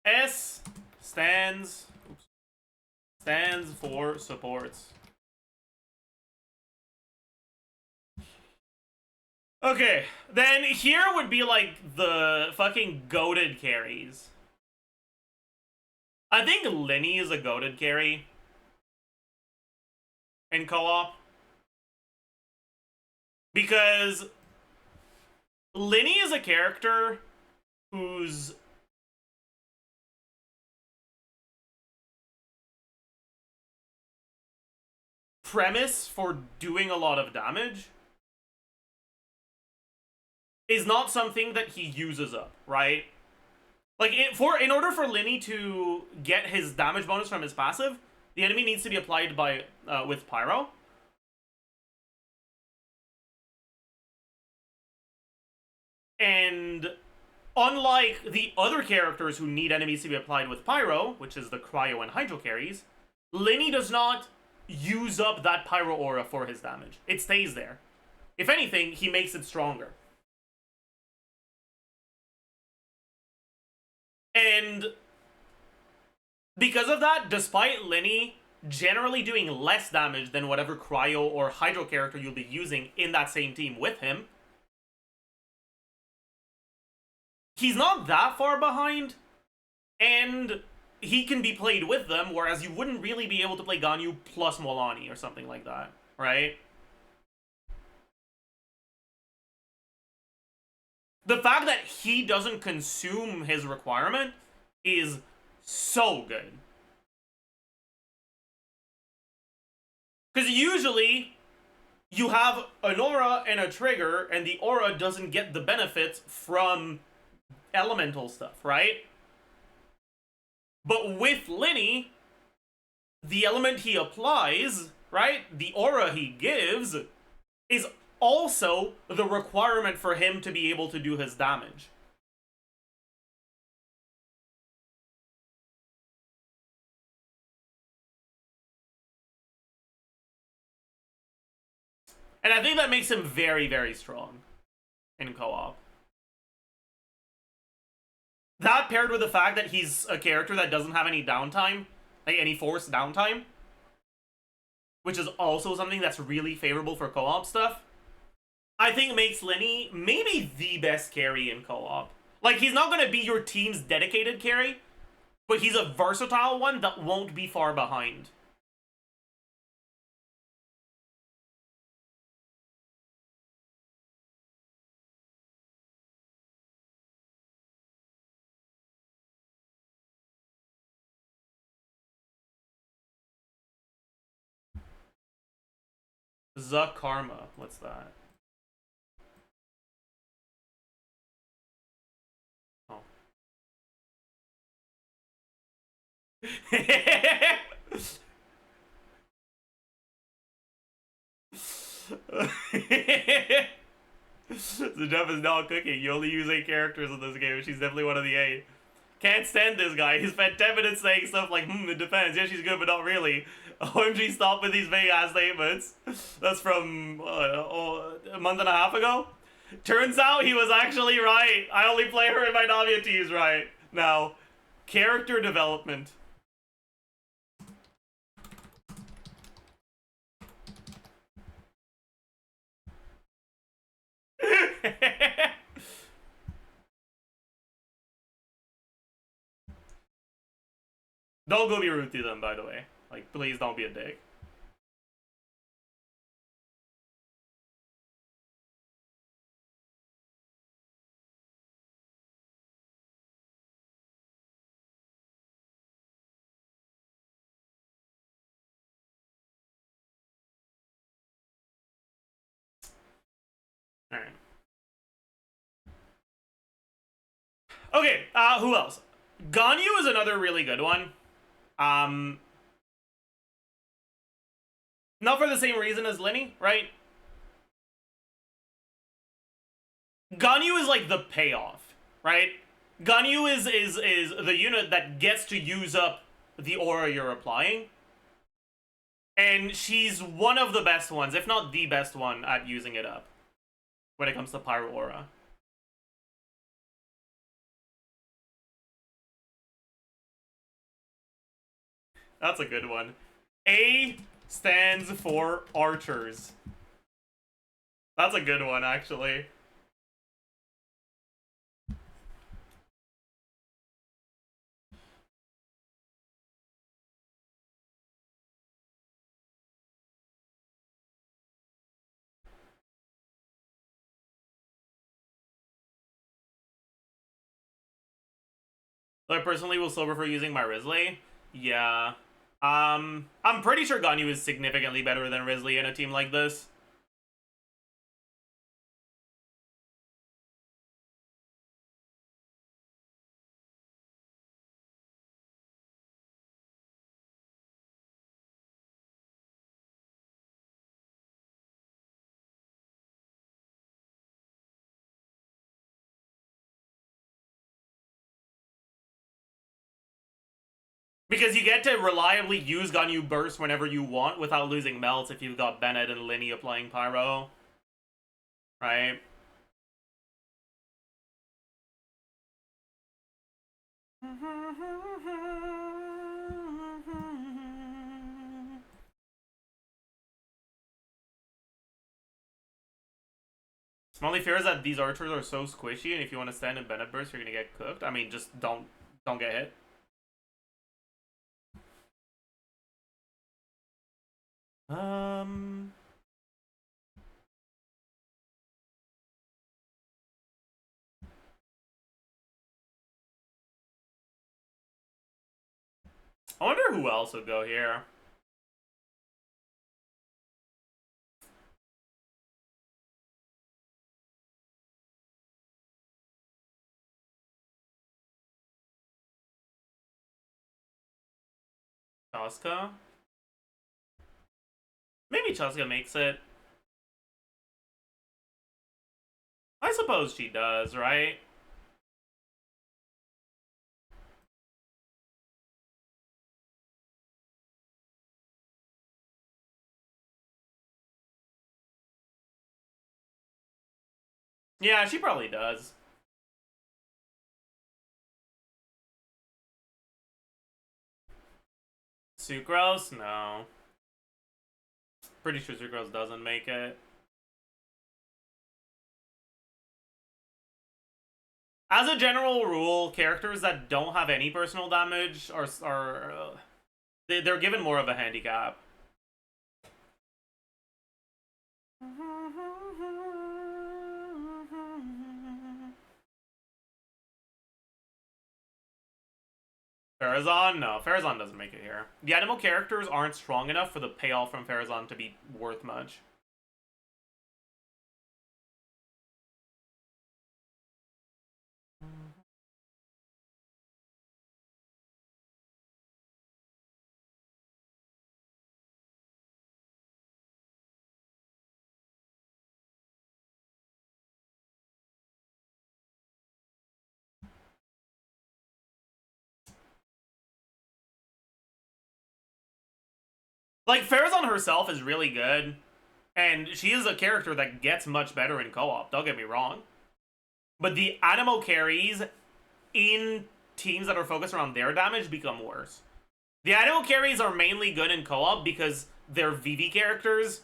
S stands for supports. Okay, then here would be like the fucking goated carries. I think Lenny is a goated carry in co-op. Because Lenny is a character whose premise for doing a lot of damage is not something that he uses up, right? Like, in order for Lenny to get his damage bonus from his passive, the enemy needs to be applied by with Pyro. And unlike the other characters who need enemies to be applied with Pyro, which is the Cryo and Hydro carries, Lenny does not use up that Pyro aura for his damage. It stays there. If anything, he makes it stronger. And because of that, despite Lenny generally doing less damage than whatever Cryo or Hydro character you'll be using in that same team with him, he's not that far behind, and he can be played with them, whereas you wouldn't really be able to play Ganyu plus Molani or something like that, right? The fact that he doesn't consume his requirement is so good. Because usually, you have an aura and a trigger, and the aura doesn't get the benefits from elemental stuff, right? But with Lenny, the element he applies, right, the aura he gives, is also the requirement for him to be able to do his damage. And I think that makes him very, very strong in co-op. That paired with the fact that he's a character that doesn't have any downtime, like any forced downtime, which is also something that's really favorable for co-op stuff, I think makes Lenny maybe the best carry in co-op. Like, he's not going to be your team's dedicated carry, but he's a versatile one that won't be far behind. Karma. What's that? Oh. Zajef is not cooking. You only use 8 characters in this game. She's definitely one of the 8. Can't stand this guy. He spent 10 minutes saying stuff like, it depends. Yeah, she's good, but not really. OMG, stop with these vague-ass statements. That's from a month and a half ago? Turns out he was actually right. I only play her in my Navia teams right now. Character development. Don't go be rude to them, by the way. Like, please don't be a dick. Alright. Okay, who else? Ganyu is another really good one. Not for the same reason as Linny, right? Ganyu is like the payoff, right? Ganyu is the unit that gets to use up the aura you're applying. And she's one of the best ones, if not the best one, at using it up when it comes to Pyro Aura. That's a good one. A stands for archers. That's a good one, actually. I personally will still prefer using my Risley. Yeah. I'm pretty sure Ganyu is significantly better than Risley in a team like this. Because you get to reliably use Ganyu Burst whenever you want without losing melts if you've got Bennett and Linny applying Pyro. Right? My only fear is that these archers are so squishy, and if you want to stand in Bennett Burst, you're gonna get cooked. I mean, just don't get hit. I wonder who else would go here. Chaska? Maybe Chaska makes it. I suppose she does, right? Yeah, she probably does. Sucrose? No. Pretty sure Sucrose doesn't make it. As a general rule, characters that don't have any personal damage they're given more of a handicap. Farazan? No, Farazan doesn't make it here. The animal characters aren't strong enough for the payoff from Farazan to be worth much. Like, Farazan herself is really good, and she is a character that gets much better in co-op, don't get me wrong. But the Animo carries in teams that are focused around their damage become worse. The Animo carries are mainly good in co-op because they're VV characters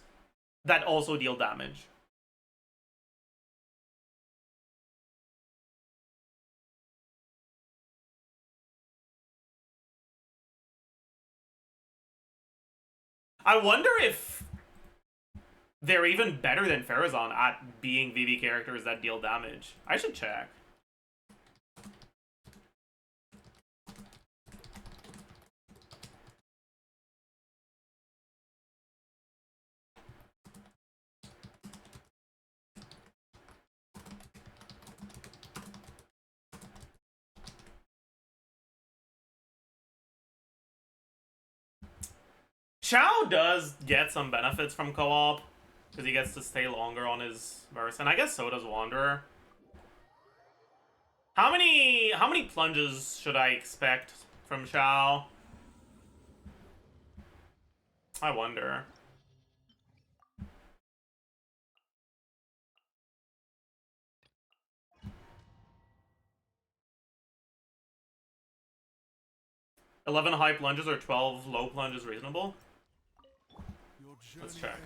that also deal damage. I wonder if they're even better than Farazan at being VV characters that deal damage. I should check. Chao does get some benefits from co-op, because he gets to stay longer on his verse, and I guess so does Wanderer. How many plunges should I expect from Chao? I wonder. $11 high plunges or 12 low plunges reasonable? Let's check.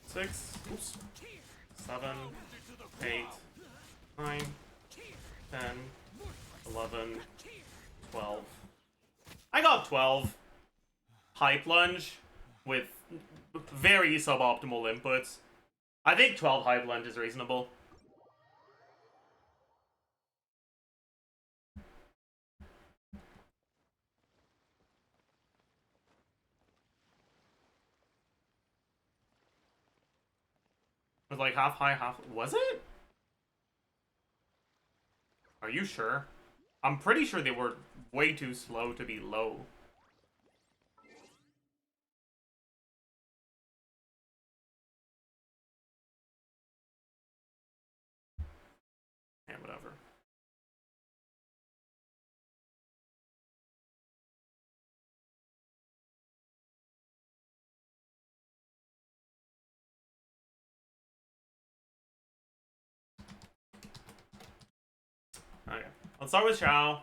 Six, oops, 7, 8, 9, 10, 11, 12. I got 12 high plunge with very suboptimal inputs. I think 12 high plunge is reasonable. It was like half high, half... Was it? Are you sure? I'm pretty sure they were way too slow to be low. Yeah, whatever. Okay, let's start with Chao.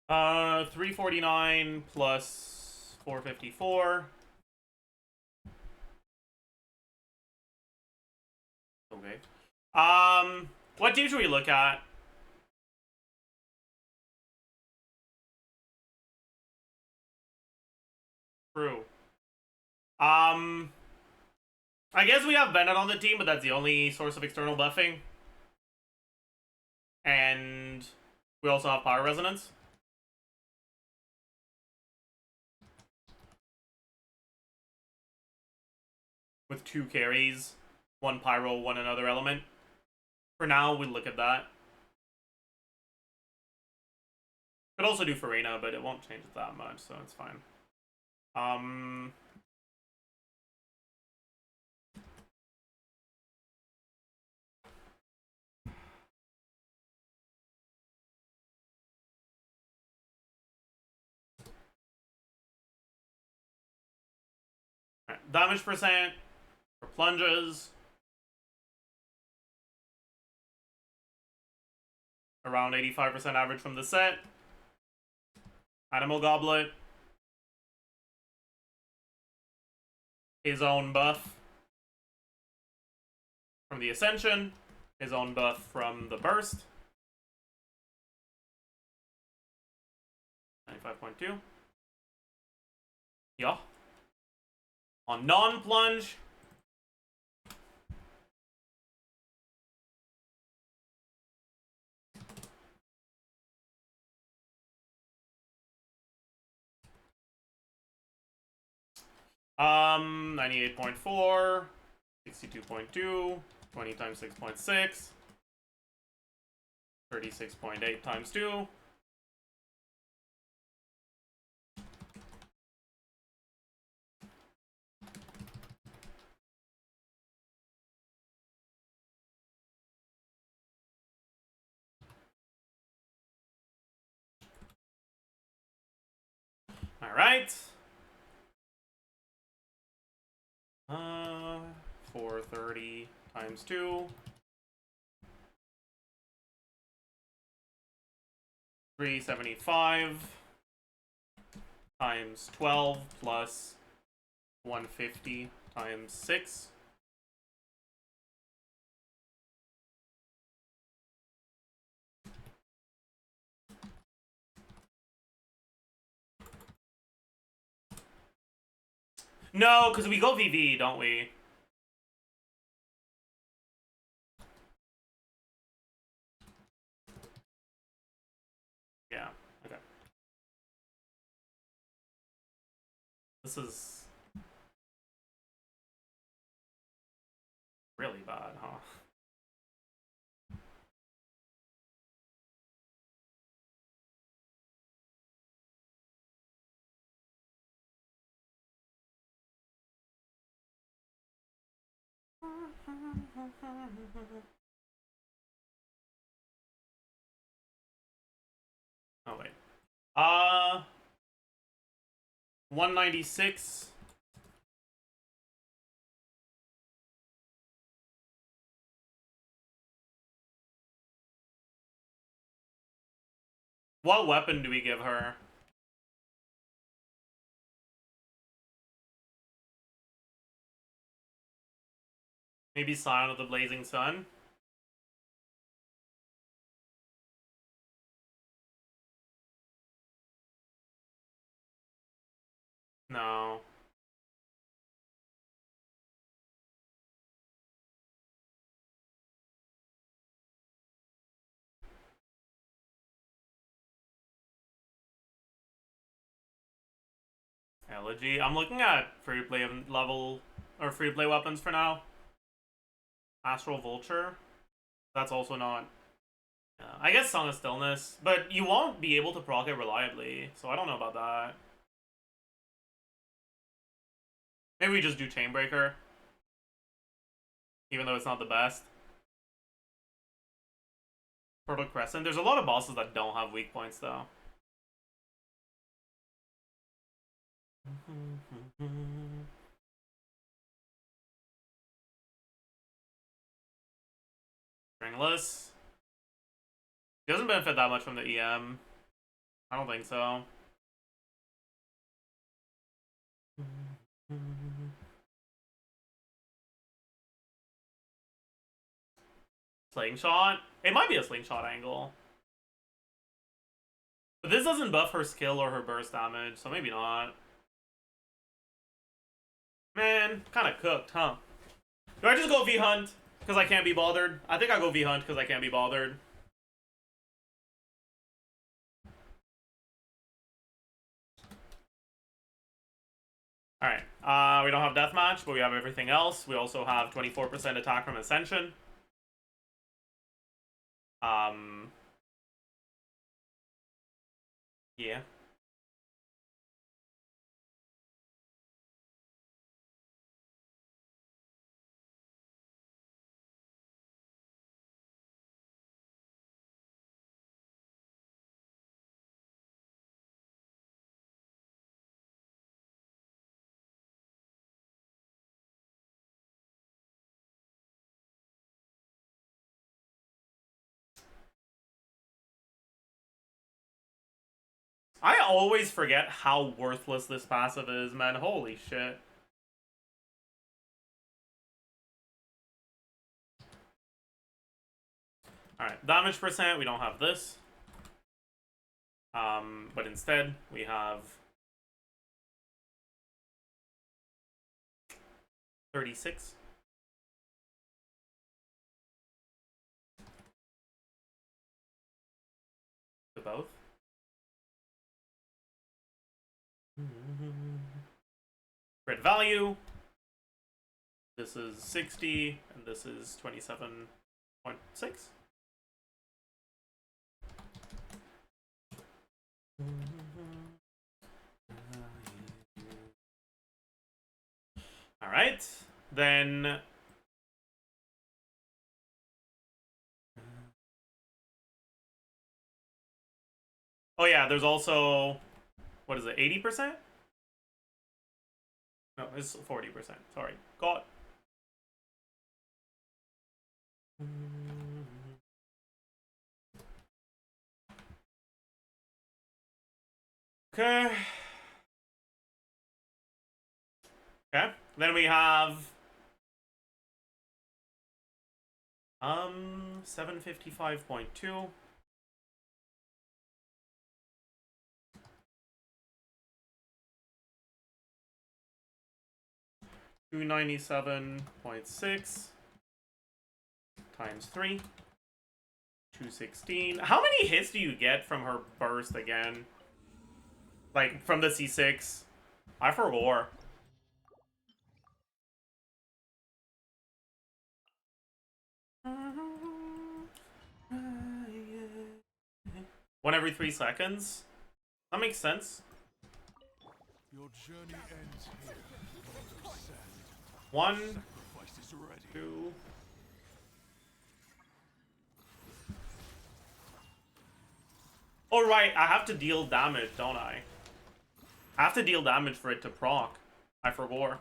Uh, 349 plus 454. Okay. What team should we look at? True. I guess we have Bennett on the team, but that's the only source of external buffing. And we also have Power Resonance. With 2 carries. 1 Pyro, 1 another element. For now, we look at that. Could also do Farina, but it won't change it that much, so it's fine. Right, damage percent for plunges. Around 85% average from the set. Animal Goblet. His own buff from the Ascension. His own buff from the Burst. 95.2. Yeah. On non-plunge. Um, 98.4, 62.2, 20 times 6.6, 36.8 times 2. Alright. 430 times 2. 375 times 12 plus 150 times 6. No, because we go VV, don't we? Yeah, okay. This is really bad, huh? Oh, wait. 196. What weapon do we give her? Maybe Scion of the Blazing Sun? No. Elegy. I'm looking at free play level or free play weapons for now. Astral Vulture. That's also not. I guess Song of Stillness, but you won't be able to proc it reliably, so I don't know about that. Maybe we just do Chainbreaker, even though it's not the best. Fertile Crescent. There's a lot of bosses that don't have weak points, though. Stringless. He doesn't benefit that much from the EM. I don't think so. Slingshot? It might be a slingshot angle. But this doesn't buff her skill or her burst damage, so maybe not. Man, kind of cooked, huh? Do I just go V-Hunt because I can't be bothered? I think I'll go V-Hunt because I can't be bothered. Alright, we don't have Deathmatch, but we have everything else. We also have 24% attack from Ascension. Yeah. I always forget how worthless this passive is, man. Holy shit. Alright, damage percent, we don't have this. But instead, we have 36. To both. Crit value. This is 60, and this is 27.6. Alright, then... Oh yeah, there's also what is it, 80%? No, it's 40%. Sorry. God. Okay. Okay. Then we have 755.2. $297.6 times 3. 216. How many hits do you get from her burst again? Like, from the C6? I forgot. One every 3 seconds? That makes sense. Your journey ends here. One, Sacrifice is ready. 2. Oh right, I have to deal damage, don't I? I have to deal damage for it to proc. I forgot.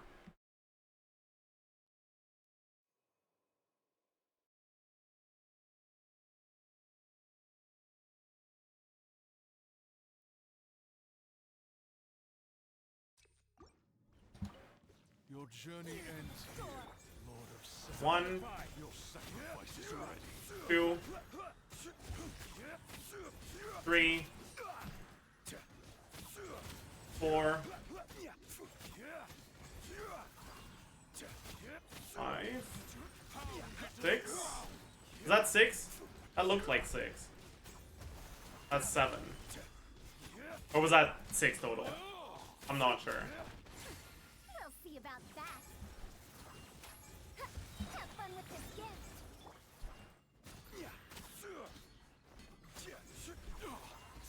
Your journey ends here. Lord of Sacrifice. 1, Your sacrifice is ready. 2, 3, 4, 5, 6. Is that 6? That looked like 6. That's 7. Or was that 6 total? I'm not sure. We'll see about that. Have fun with this gift.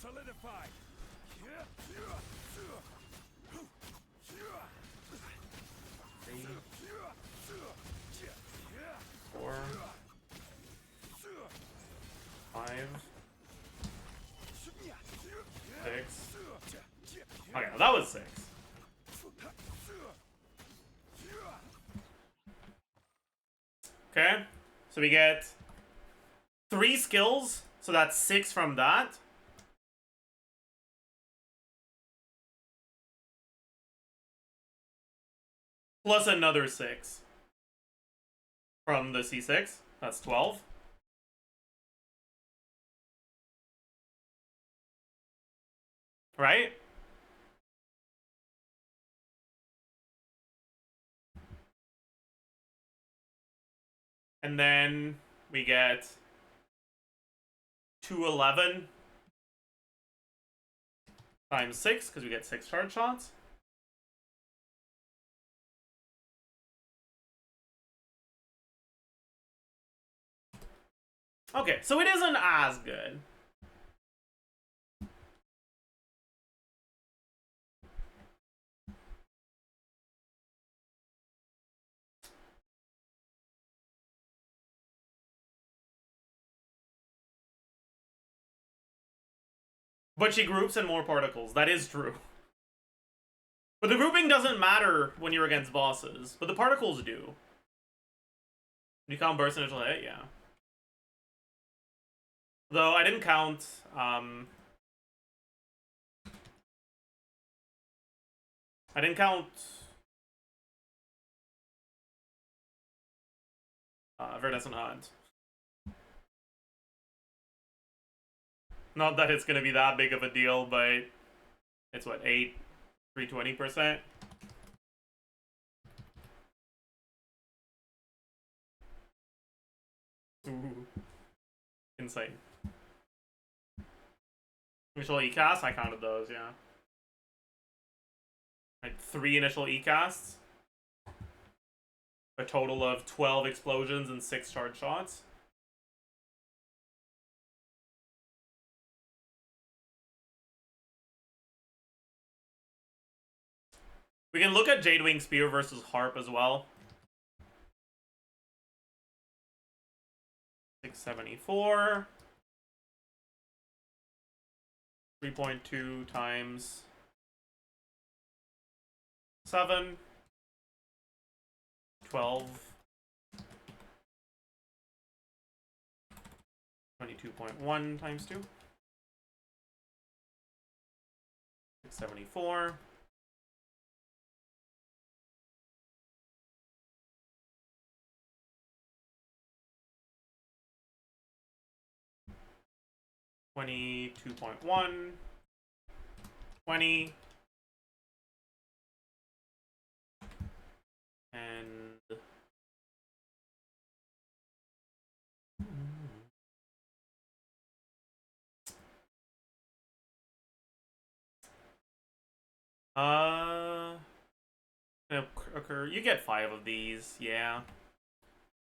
Solidify. 4, 5, 6. Okay, well, that was 6. Okay, so we get 3 skills, so that's 6 from that. Plus another 6 from the C6. That's 12. Right? And then we get 211 times 6, because we get 6 charge shots. Okay, so it isn't as good. But she groups in more particles. That is true. But the grouping doesn't matter when you're against bosses. But the particles do. You count burst initial hit? Yeah. Though I didn't count... I didn't count... Verdescent Hunt. Not that it's gonna be that big of a deal, but it's what, 8, 320%? Ooh. Insane. Initial E-casts? I counted those, yeah. Like 3 initial E-casts. A total of 12 explosions and 6 charge shots. We can look at Jadewing Spear versus Harp as well. 674. 3.2 times 7, 12, 22.1 times 2, 674, 22.1, 20, and occur. You get 5 of these, yeah.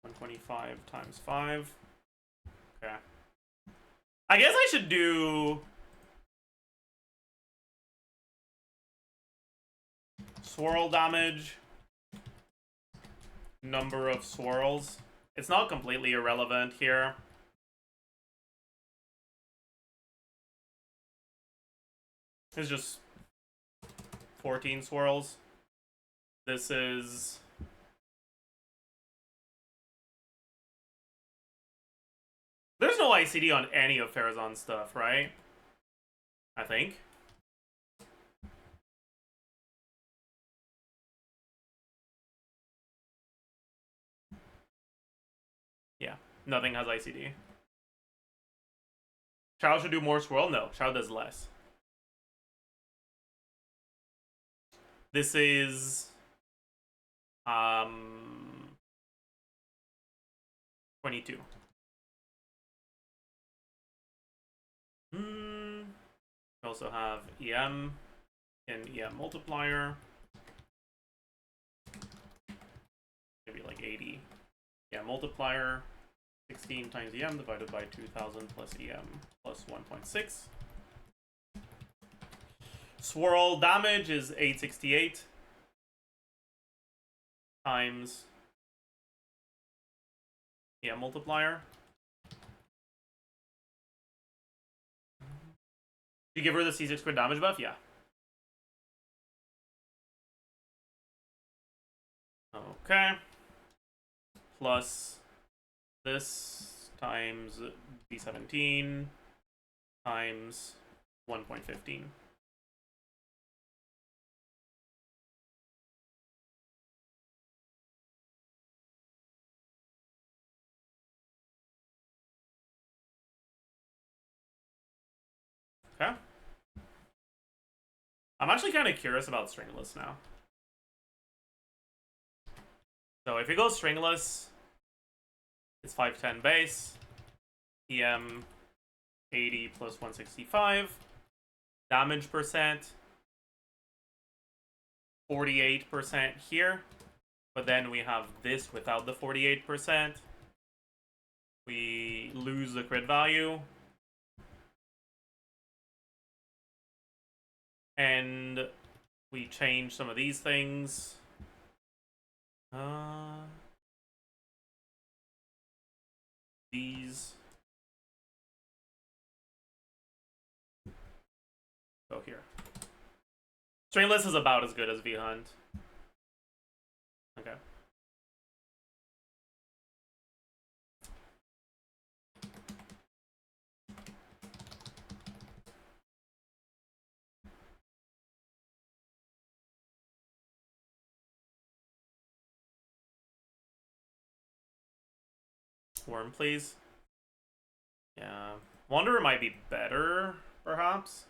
125 times 5. Okay. I guess I should do swirl damage, number of swirls. It's not completely irrelevant here. It's just 14 swirls. This is... There's no ICD on any of Farazan's stuff, right? I think. Yeah, nothing has ICD. Chao should do more swirl? No, Chao does less. This is... 22. We also have EM and EM multiplier. Maybe like 80. Yeah, multiplier 16 times EM divided by 2000 plus EM plus 1.6. Swirl damage is 868 times EM multiplier. You give her the C6 crit damage buff? Yeah. Okay. Plus this times B17 times 1.15. Okay. I'm actually kind of curious about stringless now. So if it goes stringless, it's 510 base, EM 80 plus 165, damage percent 48% here, but then we have this without the 48%. We lose the crit value. And we change some of these things. These go here. Stringless is about as good as V-Hunt. Okay. Worm, please. Yeah. Wanderer might be better, perhaps.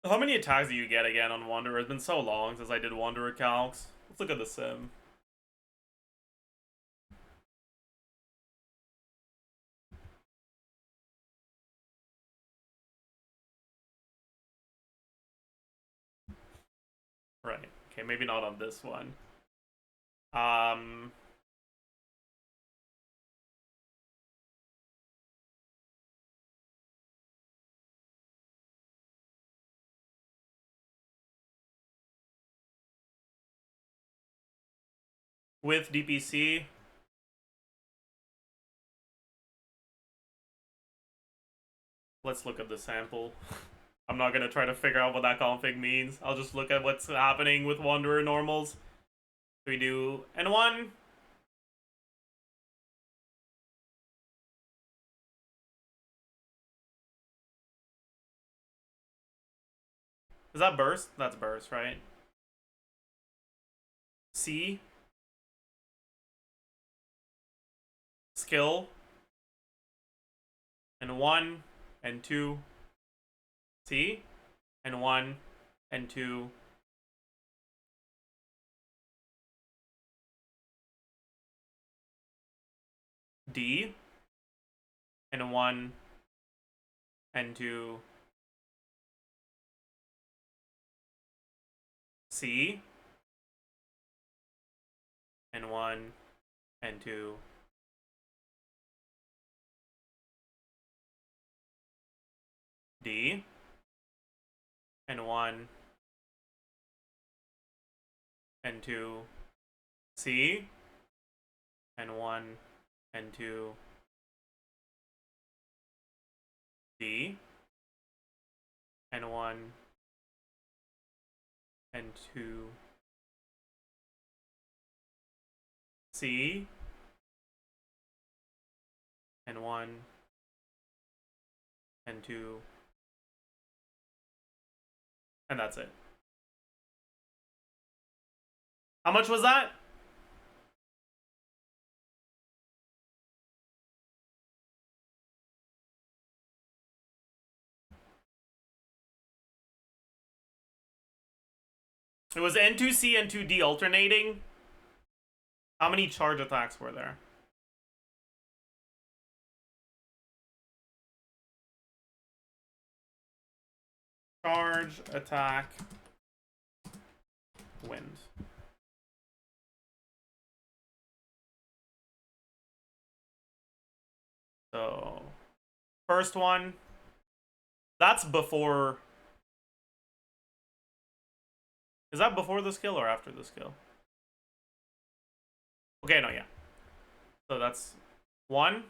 How many attacks do you get again on Wanderer? It's been so long since I did Wanderer calcs. Let's look at the sim. Right. Okay, maybe not on this one. with DPC. Let's look at the sample. I'm not gonna try to figure out what that config means. I'll just look at what's happening with Wanderer normals. We do N1. Is that burst? That's burst, right? C. Skill. And 1 and 2. C. And 1 and 2. D. And 1 and 2. C. And 1 and 2. D. And 1 and 2. C. And 1 and 2. D. And 1 and 2. C. And 1 and 2. And that's it. How much was that? It was N2C, N2D alternating. How many charge attacks were there? Charge, attack, wind. So, first one. That's before. Is that before the skill or after the skill? Okay, no, yeah. So that's 1.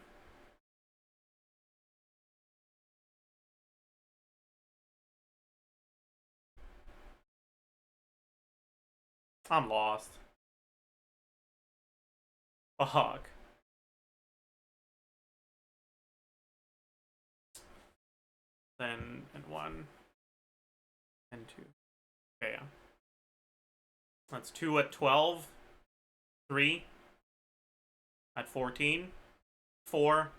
I'm lost. Fuck. Then, and 1. And 2. Okay, yeah. That's 2 at 12. 3 at 14. 4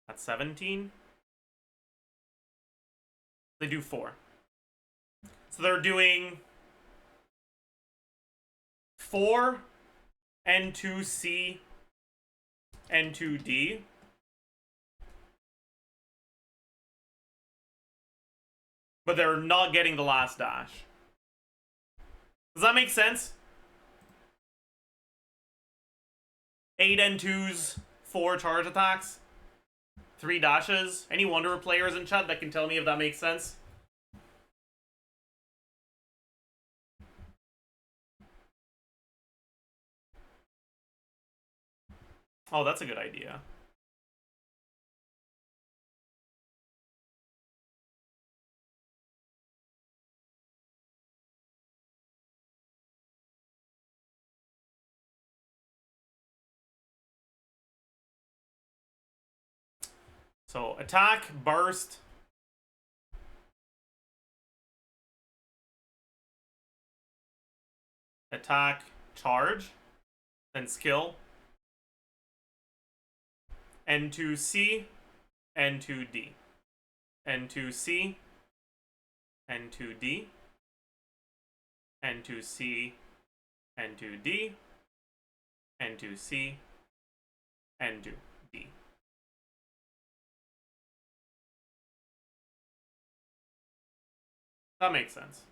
at 17. They do 4. So they're doing 4 N2C, N2D. But they're not getting the last dash. Does that make sense? 8 N2s, 4 charge attacks, 3 dashes. Any Wanderer players in chat that can tell me if that makes sense? Oh, that's a good idea. So, attack, burst. Attack, charge. Then skill. N2C, N2D. N2C, N2D. N2C, N2D. N2C, N2D. That makes sense.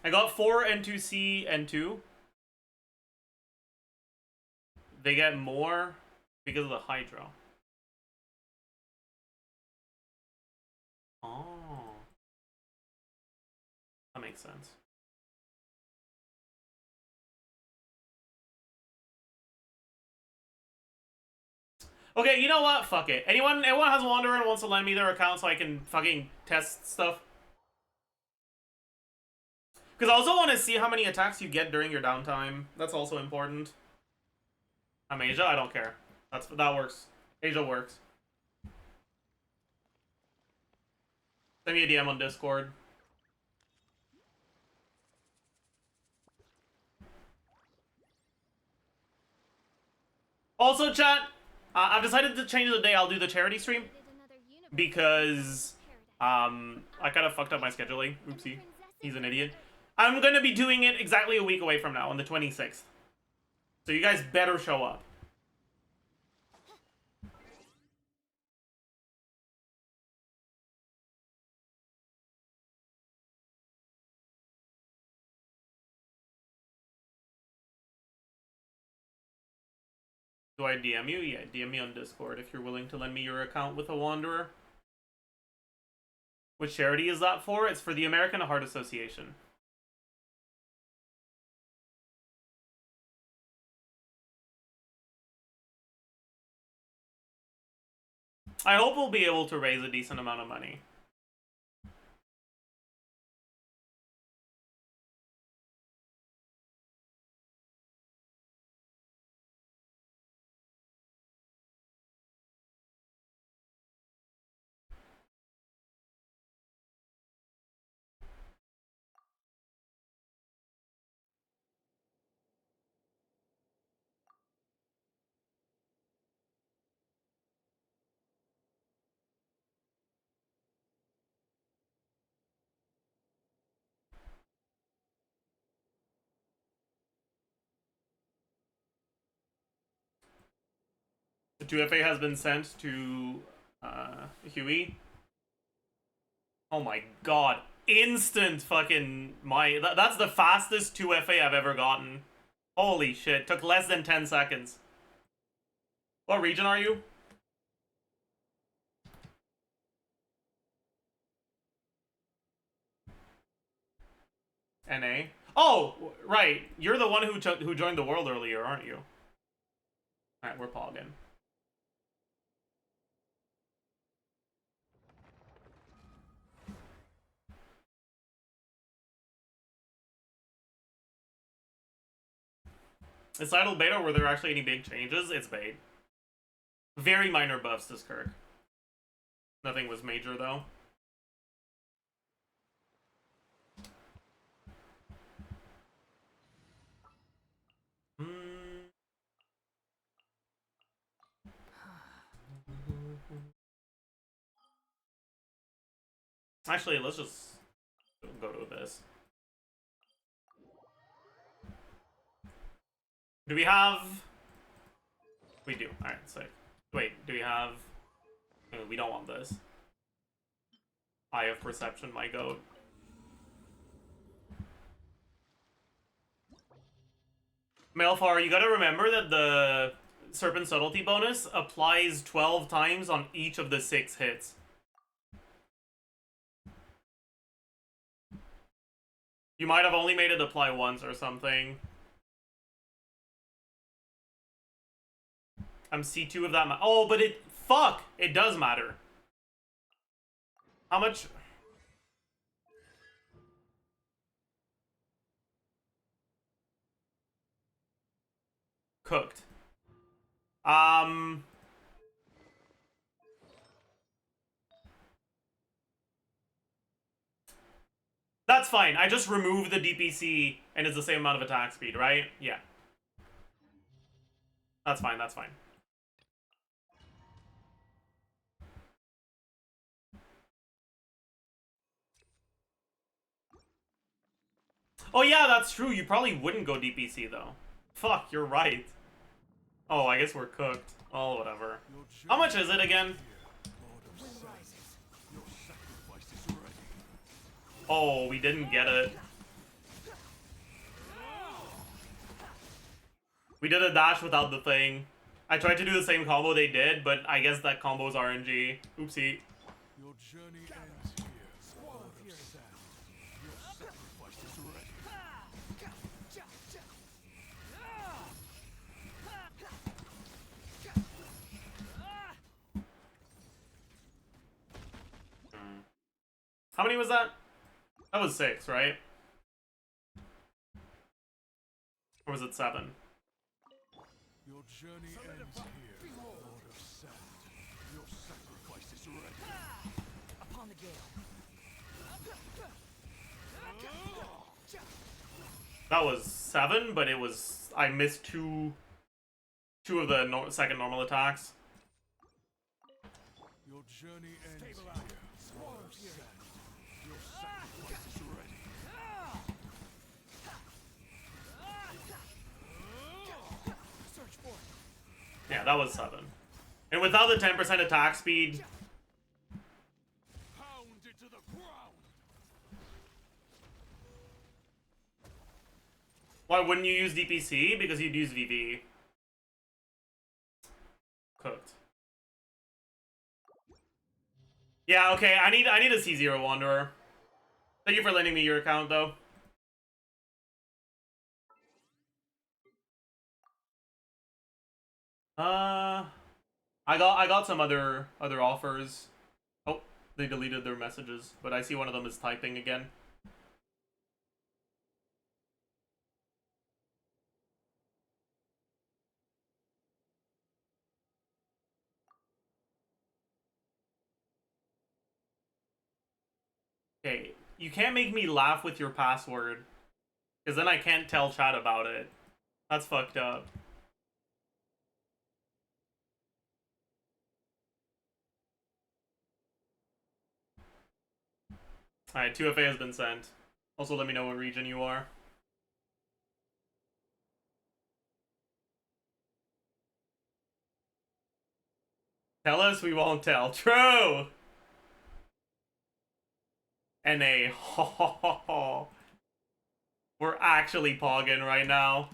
I got 4 N2C, N2. They get more because of the Hydro. Oh. That makes sense. Okay, you know what? Fuck it. Anyone has a Wanderer and wants to lend me their account so I can fucking test stuff? Because I also want to see how many attacks you get during your downtime. That's also important. I'm Asia. I don't care. That works. Asia works. Send me a DM on Discord. Also, chat, I've decided to change the day I'll do the charity stream because I kind of fucked up my scheduling. Oopsie. He's an idiot. I'm going to be doing it exactly a week away from now on the 26th. So you guys better show up. Do I DM you? Yeah, DM me on Discord if you're willing to lend me your account with a Wanderer. Which charity is that for? It's for the American Heart Association. I hope we'll be able to raise a decent amount of money. The 2FA has been sent to Huey. Oh my god. Instant fucking that's the fastest 2FA I've ever gotten. Holy shit. Took less than 10 seconds. What region are you? NA? Oh, right. You're the one who joined the world earlier, aren't you? Alright, we're pogging. Is Idle Beta, were there actually any big changes? It's bait. Very minor buffs to SKIRK. Nothing was major, though. Actually, let's just go to this. Do we have... We do. Alright, sick. Wait, do we have... We don't want this. Eye of Perception, my goat. Malfar, you gotta remember that the Serpent Subtlety bonus applies 12 times on each of the 6 hits. You might have only made it apply once or something. I'm C2 of that. Oh, but it... Fuck! It does matter. How much... Cooked. That's fine. I just remove the DPC and it's the same amount of attack speed, right? Yeah. That's fine, that's fine. Oh yeah, that's true. You probably wouldn't go DPC though. Fuck, you're right. Oh, I guess we're cooked. Oh, whatever. How much is it again? Oh, we didn't get it. We did a dash without the thing. I tried to do the same combo they did, but I guess that combo's RNG. Oopsie. Your journey ends here, Lord of Sand. Your sacrifice is ready. How many was that? That was 6, right? Or was it 7? Your journey ends here, Lord of Sand. Your sacrifice is ready. Upon the gale. That was 7, but it was... I missed two of the second normal attacks. Your journey ends here, Lord of Sand. Your sacrifice is ready. Search for it. Yeah, that was 7. And without the 10% attack speed... Pound it to the ground. Why wouldn't you use DPC? Because you'd use VV. Cooked. Yeah, okay, I need a C0 Wanderer. Thank you for lending me your account, though. I got some other offers. Oh, they deleted their messages, but I see one of them is typing again. Okay, you can't make me laugh with your password, because then I can't tell chat about it. That's fucked up. Alright, 2FA has been sent. Also, let me know what region you are. Tell us, we won't tell. True! NA. Ho ho ho ho. We're actually pogging right now.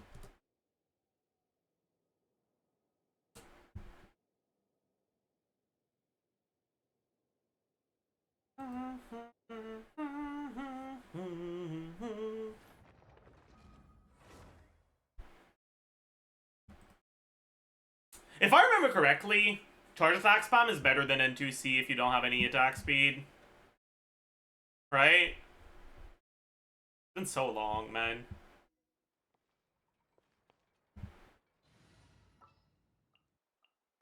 If I remember correctly, charge attack spam is better than N2C if you don't have any attack speed. Right? It's been so long, man.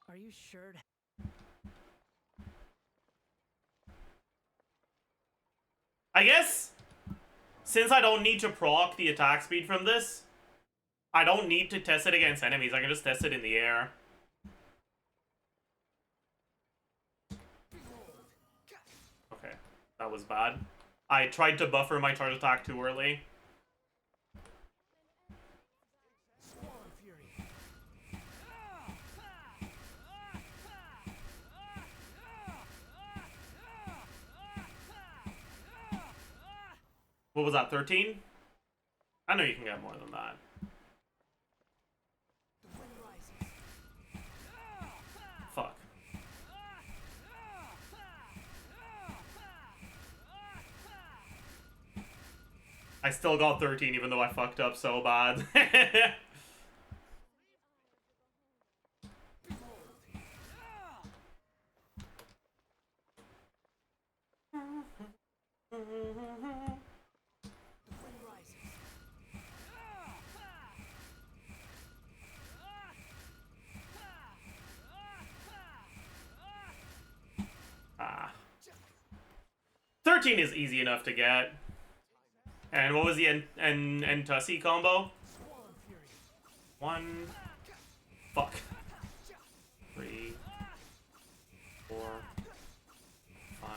Are you sure? I guess, since I don't need to proc the attack speed from this, I don't need to test it against enemies. I can just test it in the air. Okay, that was bad. I tried to buffer my charge attack too early. What was that, 13? I know you can get more than that. Fuck. I still got 13 even though I fucked up so bad. Ah. 13 is easy enough to get. And what was the N-Tussie combo? 1. Fuck. 3. 4. 5.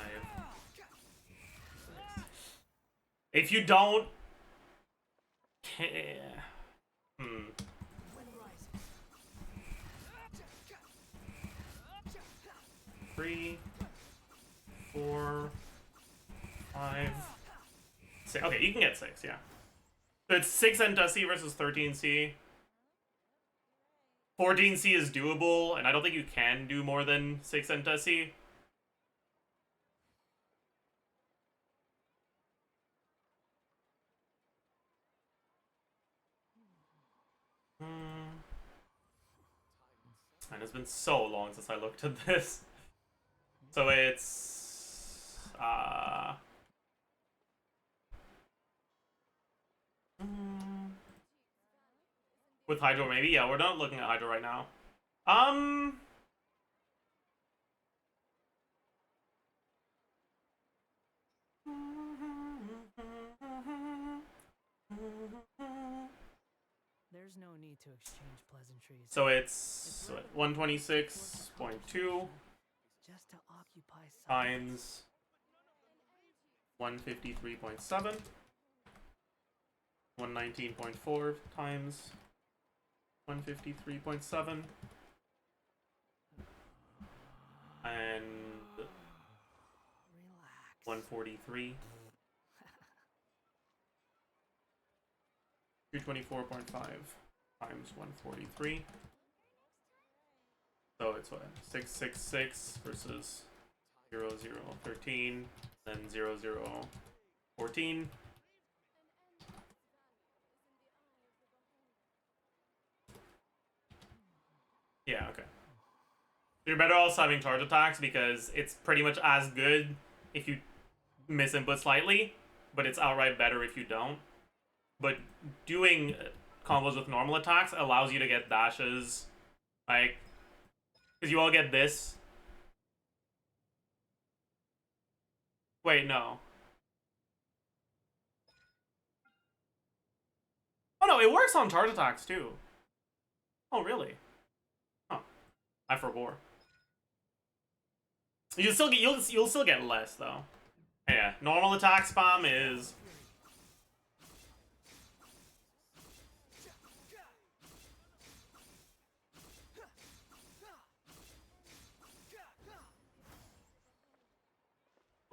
6. If you don't... 3, 4, 5, 6. Okay, you can get 6, yeah. So it's 6 N-Tussie versus 13C. 14C is doable, and I don't think you can do more than 6 N-Tussie. And it's been so long since I looked at this. So it's... With Hydro, maybe? Yeah, we're not looking at Hydro right now. There's no need to exchange pleasantries. So it's 126.2 Just to occupy times 153.7. 119.4 times 153.7. And 143. 224.5 times 143. So it's what? 666 versus 0013, then 0014. Yeah, okay. You're better off having charge attacks because it's pretty much as good if you miss input slightly, but it's outright better if you don't. But doing combos with normal attacks allows you to get dashes, like, because you all get this. Wait, no. Oh no, it works on charge attacks too. Oh really? Oh, I forbore. You still get you'll still get less though. Yeah, normal attack spam is.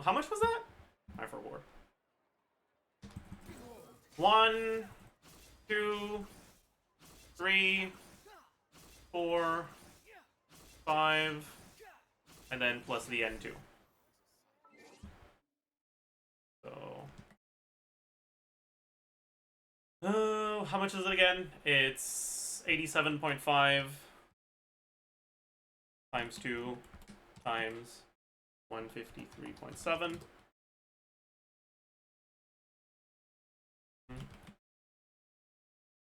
How much was that? I forbore. 1, 2, 3, 4, 5, and then plus the N2. So, how much is it again? It's 87.5 times 2 times 153.7.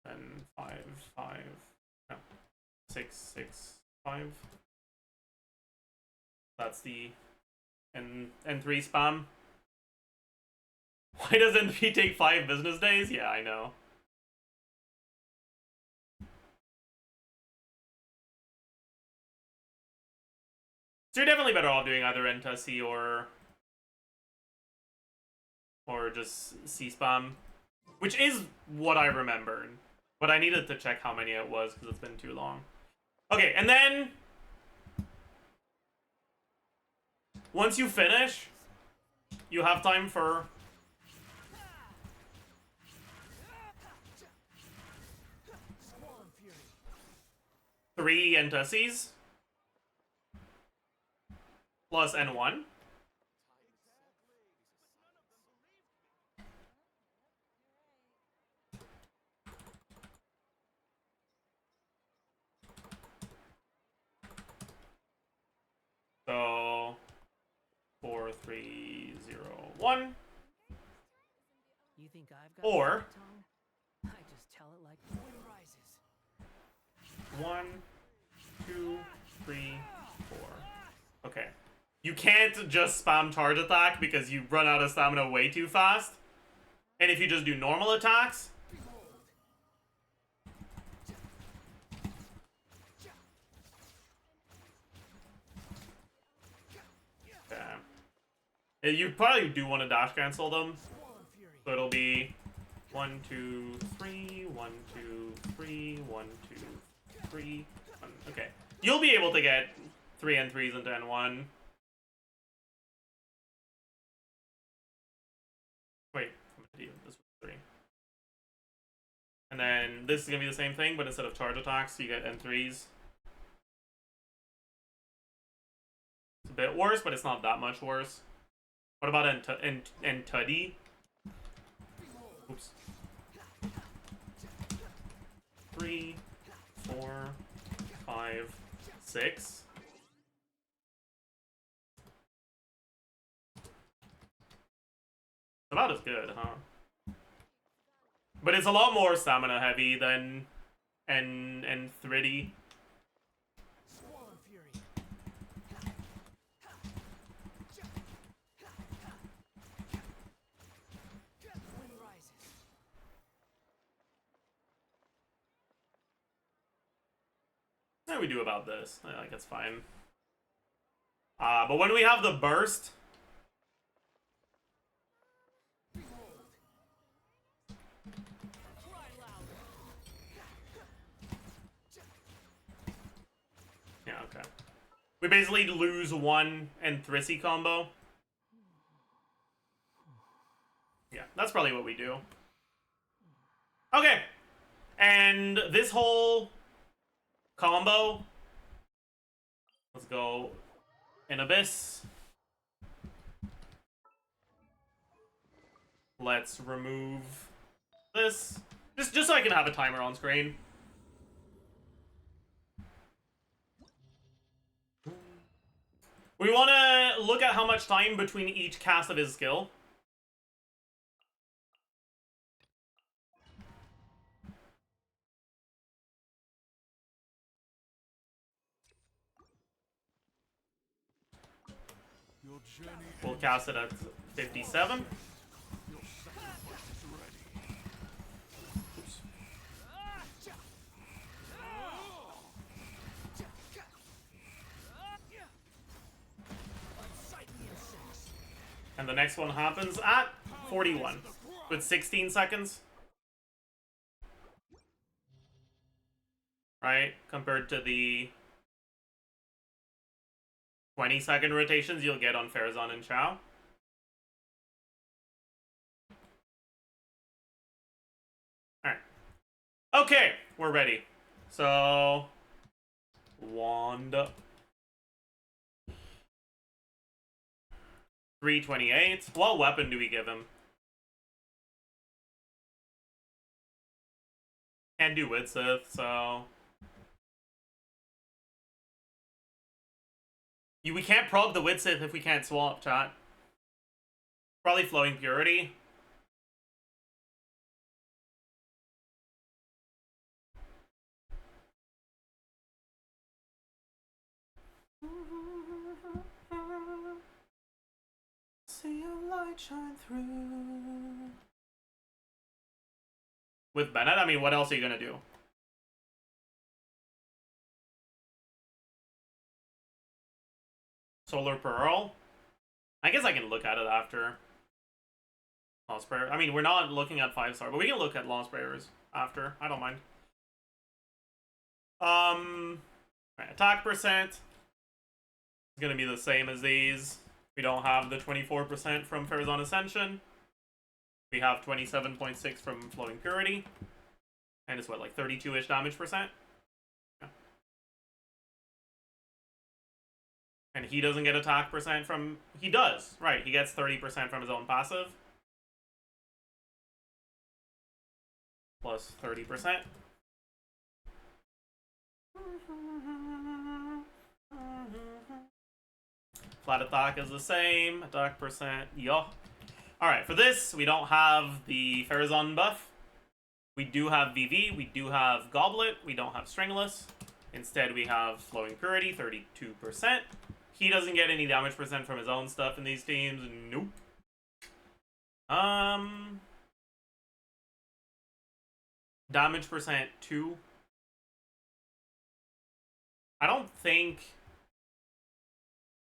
And 665. That's the N3 spam. Why does N3 take 5 business days? Yeah, I know. So you're definitely better off doing either N to C or just C spam, which is what I remembered. But I needed to check how many it was because it's been too long. Okay, and then once you finish, you have time for three Entases plus N1. So 4, 3, 0, 1. You think I've got Or a tongue? I just tell it like the wind rises. 1, 2, 3, 4. Okay. You can't just spam charge attack because you run out of stamina way too fast. And if you just do normal attacks, you probably do want to dash cancel them. So it'll be 1, 2, 3, 1, 2, 3, 1, 2, 3, 1. Okay. You'll be able to get 3 N3s into N1. Wait, I'm gonna do this with 3. And then this is gonna be the same thing, but instead of charge attacks, you get N3s. It's a bit worse, but it's not that much worse. What about N-Tuddy? Oops. 3, 4, 5, 6. About as good, huh? But it's a lot more stamina heavy than and 3D. Squall Fury. Wind rises. How do we do about this? I think it's fine. But when we have the burst, yeah, okay. We basically lose 1 and Thrissy combo. Yeah, that's probably what we do. Okay. And this whole combo, let's go in Abyss. Let's remove this. Just so I can have a timer on screen. We want to look at how much time between each cast of his skill. Your journey We'll cast it at 57. Your sacrifice is ready. Oops. And the next one happens at 41 with 16 seconds. Right? Compared to the 20-second rotations you'll get on Farazan and Chao. Alright. Okay, we're ready. So, wand. 328. What weapon do we give him? Can't do Widsith, so... We can't prog the Widsith if we can't swap, chat. Probably Flowing Purity. See your light shine through. With Bennett, I mean, what else are you gonna do? Solar Pearl? I guess I can look at it after. Lost Prayer. I mean, we're not looking at 5-star, but we can look at Lost Prayers after. I don't mind. Right, attack percent is gonna be the same as these. We don't have the 24% from Farazan Ascension. We have 27.6 from Flowing Purity. And it's what, like 32-ish damage percent? Yeah. And he doesn't get attack percent from... He does, right. He gets 30% from his own passive. Plus 30%. Flat attack is the same. Attack percent, yeah. Alright, for this, we don't have the Farazan buff. We do have VV, we do have Goblet, we don't have Stringless. Instead, we have Flowing Purity, 32%. He doesn't get any damage percent from his own stuff in these teams. Nope. Damage percent 2. I don't think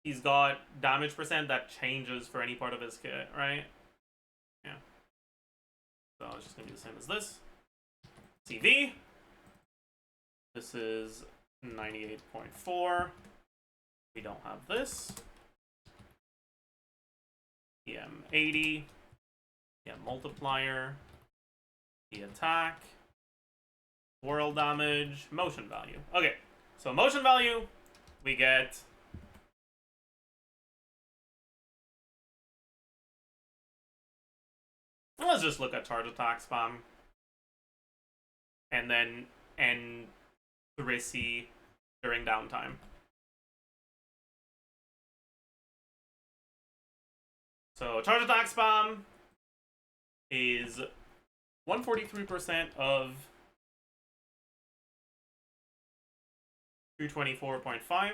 he's got damage percent that changes for any part of his kit, right? Yeah. So it's just gonna be the same as this. CV. This is 98.4. We don't have this. EM 80. EM multiplier. The attack. World damage. Motion value. Okay. So motion value, we get... Let's just look at charge attack spam. And then end Thrissy during downtime. So charge attack spam is 143% of 224.5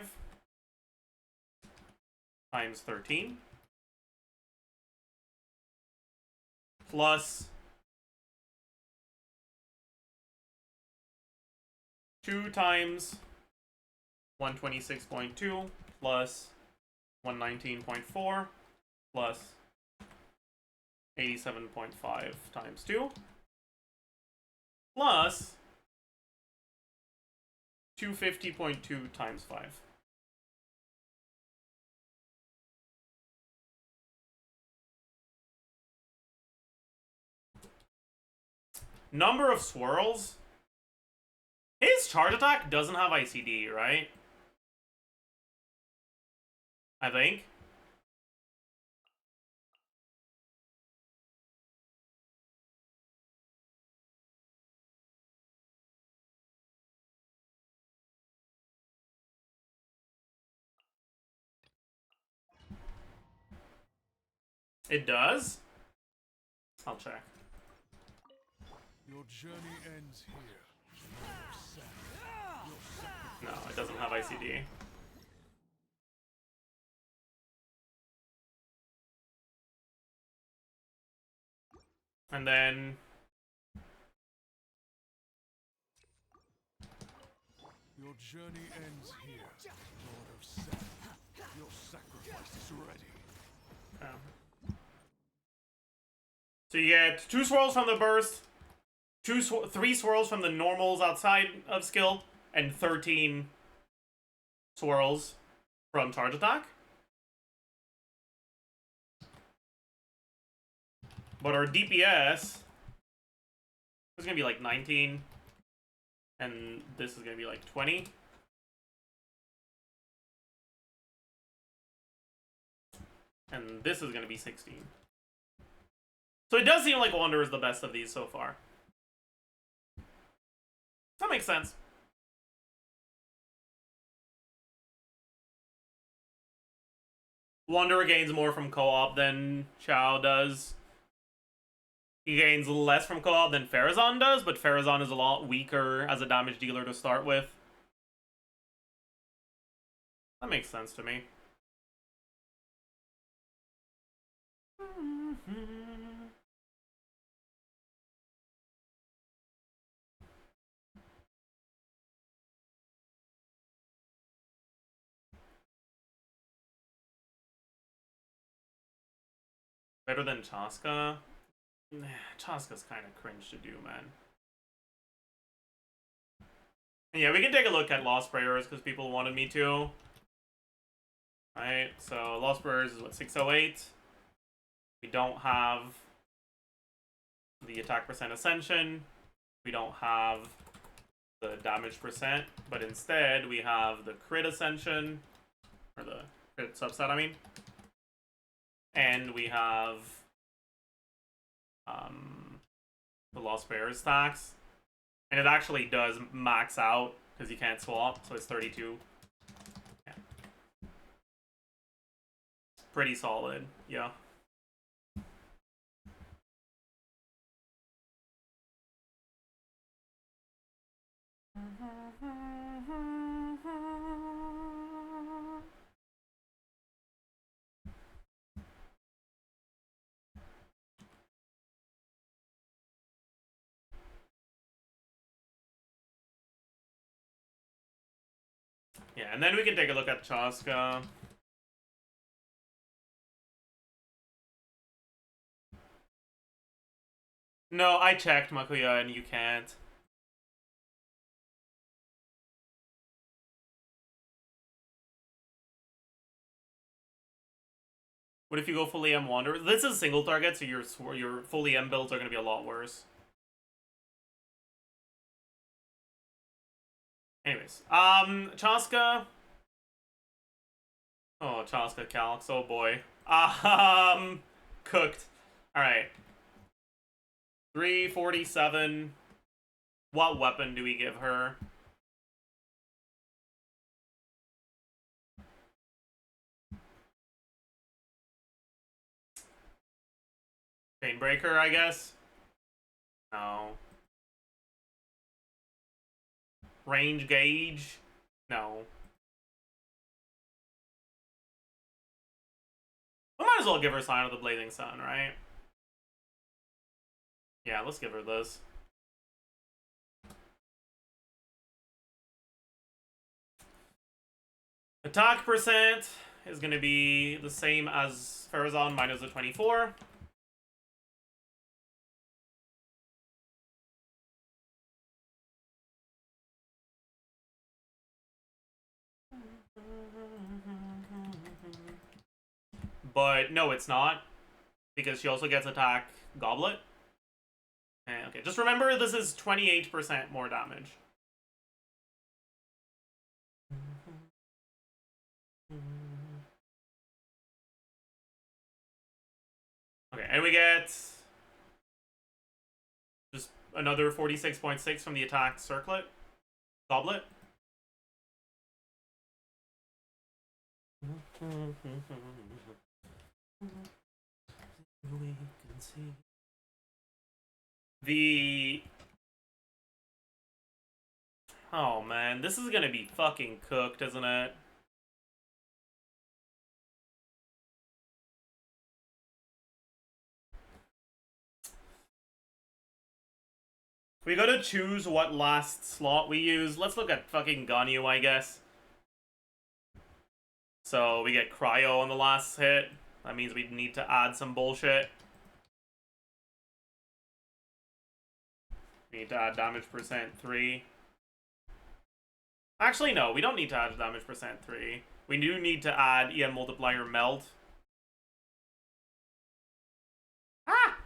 times 13 plus 2 times 126.2 plus 119.4 plus 87.5 times 2 plus 250.2 times 5. Number of swirls. His charge attack doesn't have ICD, right? I think. It does? I'll check. Your journey ends here. No, it doesn't have ICD. And then Your journey ends here, Lord of Sand. Your sacrifice is ready. so you get 2 swirls from the burst, 3 swirls from the normals outside of skill, and 13 swirls from charge attack. But our DPS is gonna be like 19, and this is gonna be like 20. And this is gonna be 16. So it does seem like Wander is the best of these so far. That makes sense. Wanderer gains more from co-op than Chao does. He gains less from co-op than Farazan does, but Farazan is a lot weaker as a damage dealer to start with. That makes sense to me. Better than Chaska? Chaska's kind of cringe to do, man. And yeah, we can take a look at Lost Prayers because people wanted me to. Right, so Lost Prayers is what, 608? We don't have the attack percent ascension. We don't have the damage percent, but instead we have the crit ascension, or the crit subset, I mean. And we have the Lost Bears tax. And it actually does max out because you can't swap, so it's 32. Yeah. Pretty solid, yeah. Yeah, and then we can take a look at Chaska. No, I checked, Makuya, and you can't. What if you go fully M Wanderer? This is single target, so your fully M builds are going to be a lot worse. Anyways, Chaska. Oh, Chaska Calx, oh boy. Cooked. Alright. 347. What weapon do we give her? Chainbreaker, I guess? No. Range gauge. No. We might as well give her Sign of the Blazing Sun, right? Yeah, let's give her this. Attack percent is going to be the same as Farazan minus the 24. But no, it's not. Because she also gets attack Goblet. Okay, just remember this is 28% more damage. Okay, and we get just another 46.6 from the attack circlet. Goblet. We can see the... Oh man, this is gonna be fucking cooked, isn't it? We gotta choose what last slot we use. Let's look at fucking Ganyu, I guess. So we get Cryo on the last hit. That means we need to add some bullshit. We need to add damage percent 3. Actually, no, we don't need to add damage percent 3. We do need to add EM multiplier melt. Ah!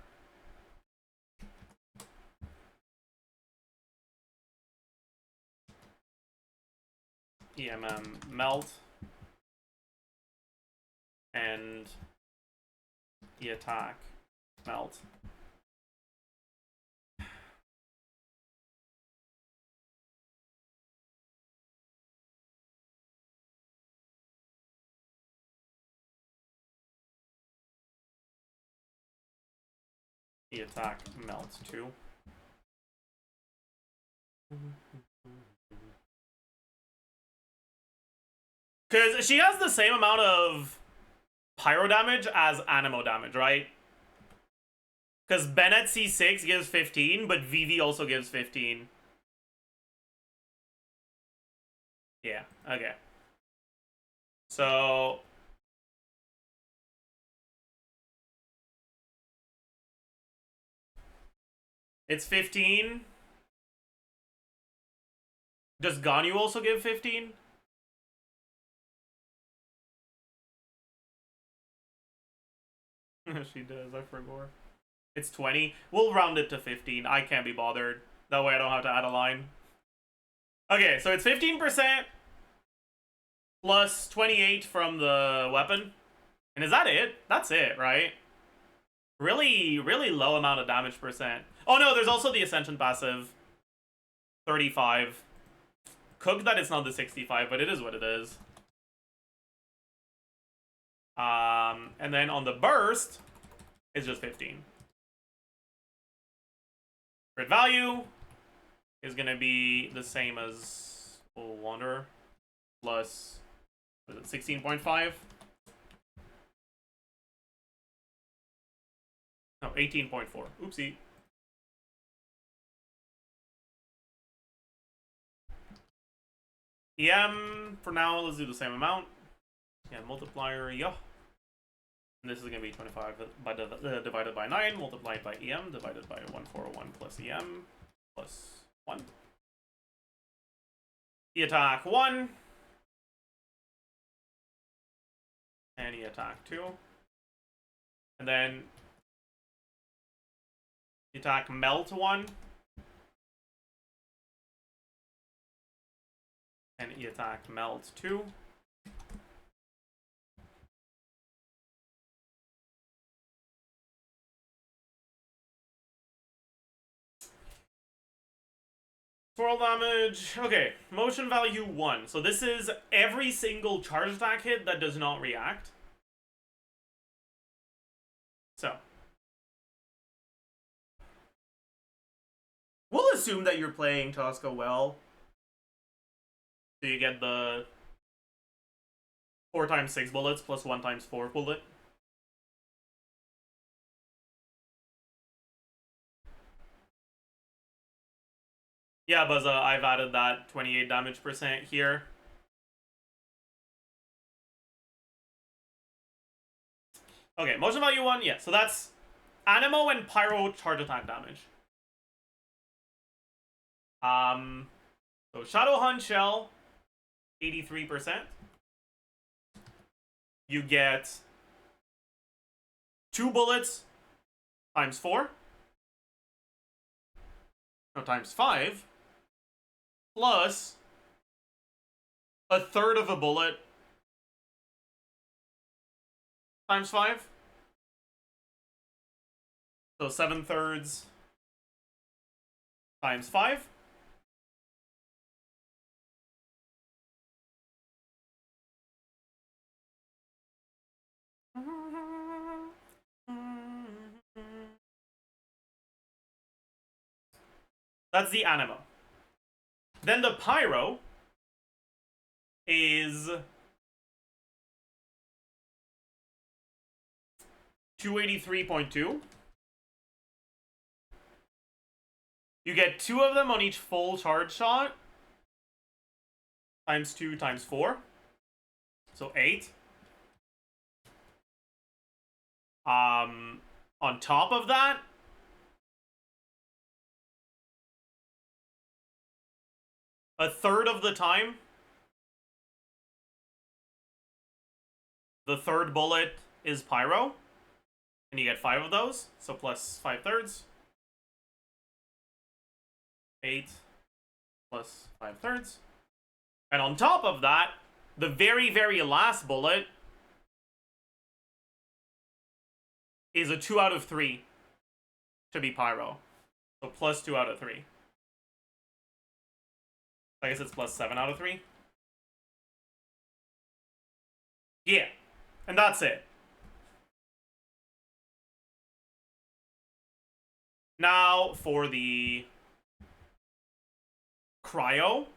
EMM melt. And the attack melt. The attack melts too. Because she has the same amount of pyro damage as Animo damage, right? Because Bennett C6 gives 15, but Vivi also gives 15. Yeah, okay. So... it's 15. Does Ganyu also give 15? She does, I forgot. It's 20. We'll round it to 15. I can't be bothered. That way I don't have to add a line. Okay, so it's 15% plus 28 from the weapon. And is that it? That's it, right? Really, really low amount of damage percent. Oh no, there's also the Ascension passive. 35. Cook that it's not the 65, but it is what it is. And then on the burst, it's just 15. Crit value is gonna be the same as Wanderer plus, was it 16.5? No, 18.4. Oopsie. EM, for now, let's do the same amount. Yeah, multiplier, yeah. And this is going to be 25 divided by 9, multiplied by EM, divided by 1401 plus EM, plus 1. The attack 1. And the attack 2. And then the attack melt 1. And the attack melt 2. Swirl damage. Okay, motion value 1. So this is every single charge attack hit that does not react. So we'll assume that you're playing Tosca well. So you get the 4 times 6 bullets plus 1 times 4 bullet. Yeah, Buzza, I've added that 28 damage percent here. Okay, motion value 1, yeah, so that's Animo and Pyro charge attack damage. So Shadow Hunt Shell, 83%. You get 2 bullets times 4. No, times 5. Plus a third of a bullet times 5. So 7/3 times 5. That's the Animo. Then the Pyro is 283.2. You get 2 of them on each full charge shot. Times 2 times 4. So 8. On top of that, a third of the time, the third bullet is Pyro. And you get 5 of those. So plus 5/3. 8 plus 5/3. And on top of that, the very, very last bullet is a 2 out of 3 to be Pyro. So plus 2 out of 3. I guess it's plus 7 out of 3. Yeah. And that's it. Now for the Cryo.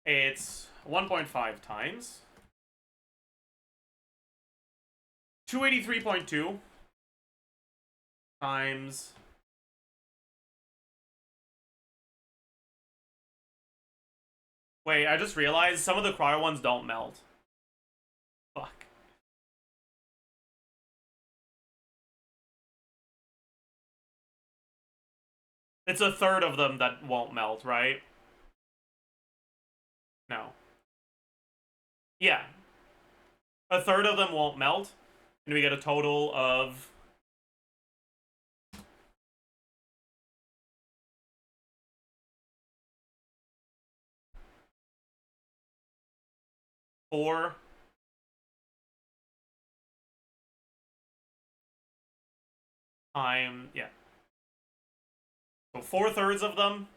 It's 1.5 times 283.2 times wait, I just realized some of the Cryo ones don't melt. Fuck. It's a third of them that won't melt, right? No. Yeah. A third of them won't melt, and we get a total of 4 times, yeah. So 4/3 of them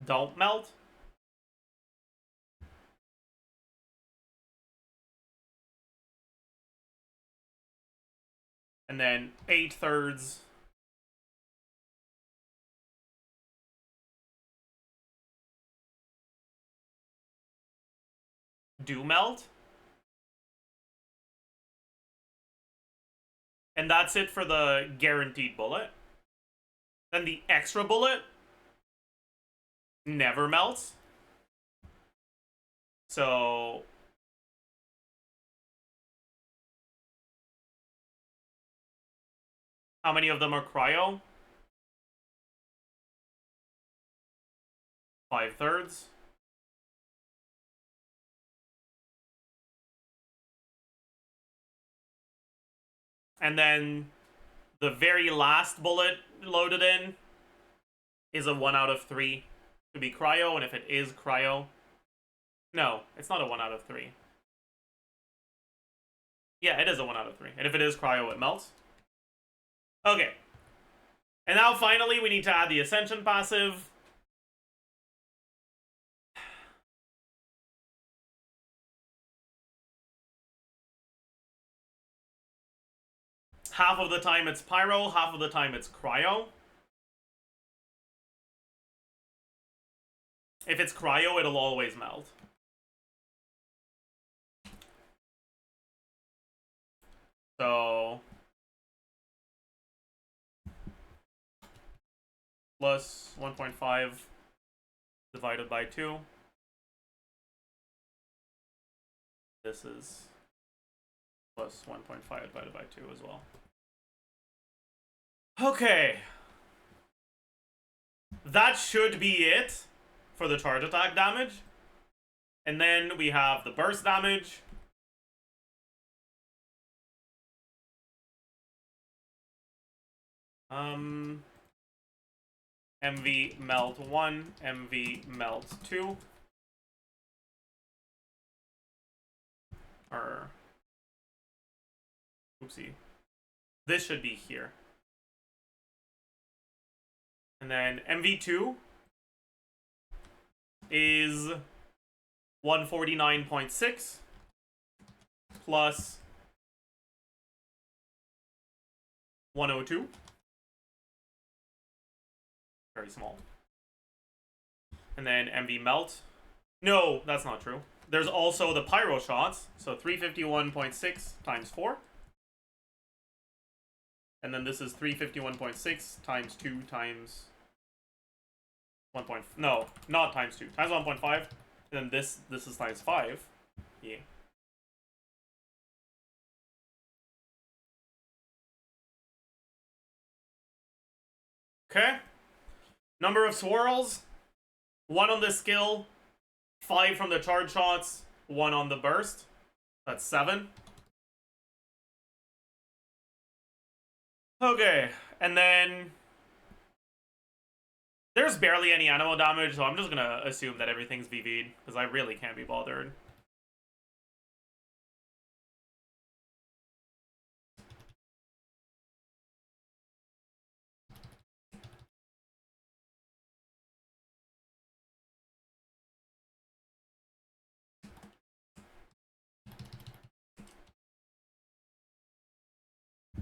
don't melt. And then 8/3 do melt. And that's it for the guaranteed bullet. Then the extra bullet never melts. So how many of them are Cryo? 5/3. And then the very last bullet loaded in is a 1 out of 3 to be Cryo, and if it is Cryo... No, it's not a 1 out of 3. Yeah, it is a 1 out of 3. And if it is Cryo, it melts. Okay. And now finally we need to add the Ascension passive. half of the time it's pyro, half of the time it's cryo. If it's cryo, it'll always melt. So plus 1.5 divided by 2. This is plus 1.5 divided by 2 as well. Okay. That should be it for the charge attack damage. And then we have the burst damage. MV melt 1, MV melt 2. Or oopsie. This should be here. And then MV2 is 149.6 plus 102. Very small. And then MV melt. No, that's not true. There's also the pyro shots. So 351.6 times 4. And then this is 351.6 times 2 times 1. No, not times 2. Times 1.5. And then this is times 5. Yeah. Okay. Number of swirls. 1 on the skill. 5 from the charge shots. 1 on the burst. That's 7. Okay, and then there's barely any animal damage, so I'm just gonna assume that everything's VV'd, because I really can't be bothered.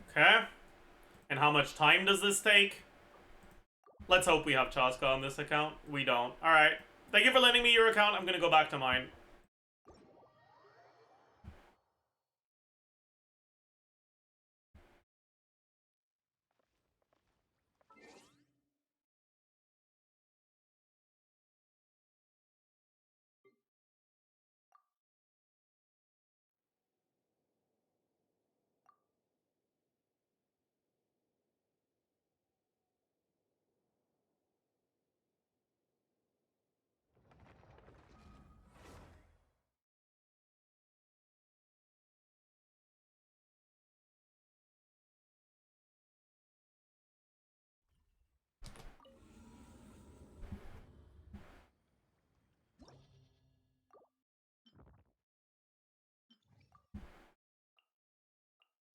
Okay. And how much time does this take? Let's hope we have Chaska on this account. We don't. Alright. Thank you for lending me your account. I'm gonna go back to mine.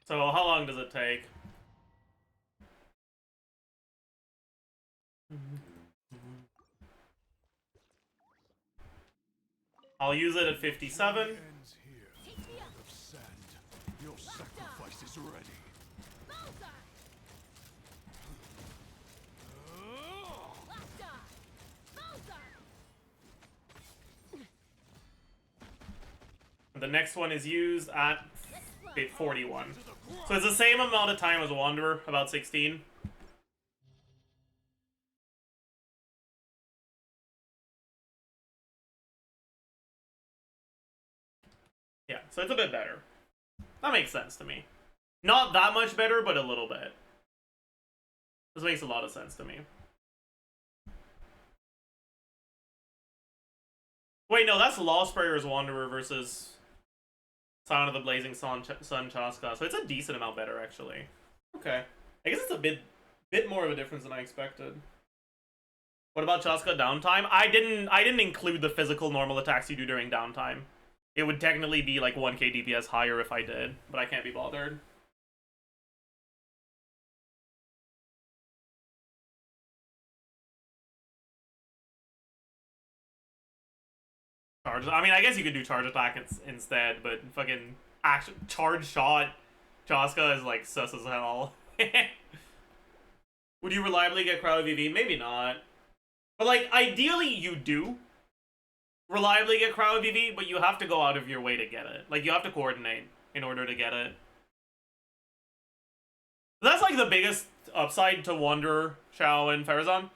So how long does it take? I'll use it at 57. Ends here, Lord of Sand. Your sacrifice is ready. The next one is used at 41. So it's the same amount of time as Wanderer, about 16. Yeah, so it's a bit better. That makes sense to me. Not that much better, but a little bit. This makes a lot of sense to me. Wait, no, that's Law Sprayer's Wanderer versus Sound of the Blazing Sun Chaska. So it's a decent amount better, actually. Okay. I guess it's a bit more of a difference than I expected. What about Chaska downtime? I didn't include the physical normal attacks you do during downtime. It would technically be like 1k DPS higher if I did, but I can't be bothered. Charge. I mean, I guess you could do charge attack instead, but fucking charge shot Chaska is like sus as hell. Would you reliably get cryo VV? Maybe not. But like, ideally you do reliably get cryo VV, but you have to go out of your way to get it. Like, you have to coordinate in order to get it. That's like the biggest upside to Wonder, Shao, and Farazan,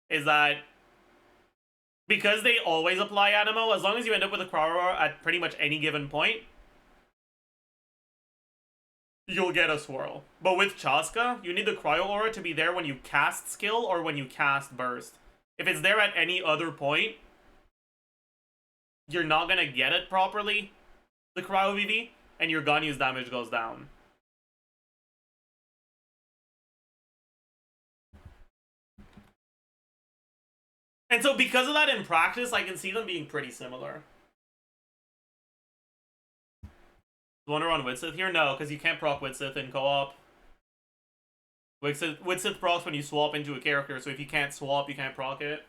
is that because they always apply Animo, as long as you end up with a cryo aura at pretty much any given point, you'll get a swirl. But with Chaska, you need the cryo aura to be there when you cast skill or when you cast burst. If it's there at any other point, you're not gonna get it properly, the cryo VV, and your Ganyu's damage goes down. And so because of that in practice, I can see them being pretty similar. Wonder on Widsith here? No, because you can't proc Widsith in co-op. Widsith procs when you swap into a character, so if you can't swap, you can't proc it.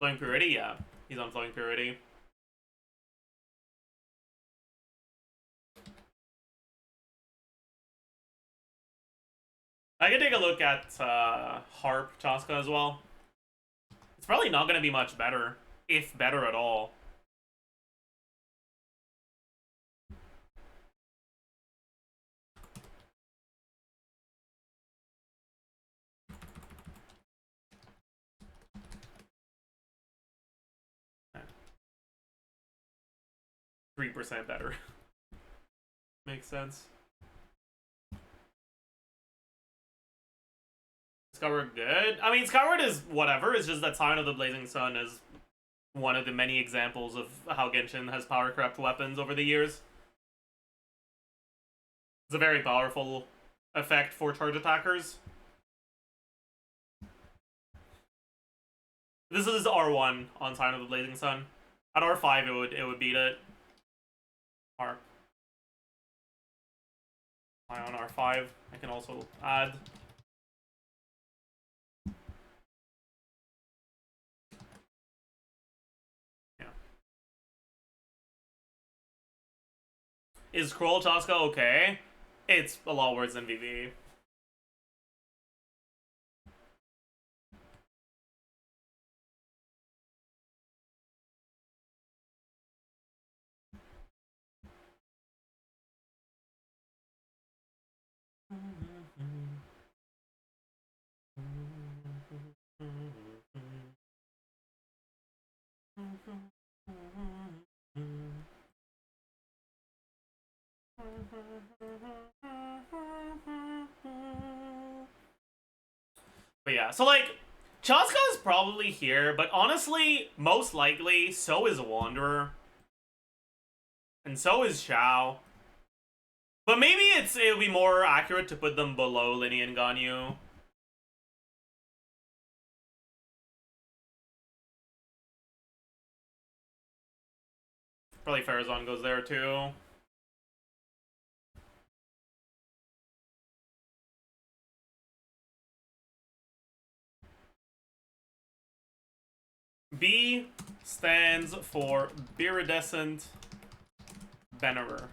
Flowing Purity? Yeah, he's on Flowing Purity. I could take a look at Harp Chaska as well. It's probably not going to be much better, if better at all. Okay. 3% better. Makes sense. Skyward good? I mean, Skyward is whatever, it's just that Sign of the Blazing Sun is one of the many examples of how Genshin has power crept weapons over the years. It's a very powerful effect for charge attackers. This is R1 on Sign of the Blazing Sun. At R5 it would beat it. Harp. On R5. I can also add. Is Kroll Chaska okay? It's a lot worse than VV. But yeah, so like, Chaska is probably here, but honestly, most likely, so is Wanderer. And so is Shao. But maybe it'll be more accurate to put them below Linny and Ganyu. Probably Farazan goes there too. B stands for Iridescent Venerer.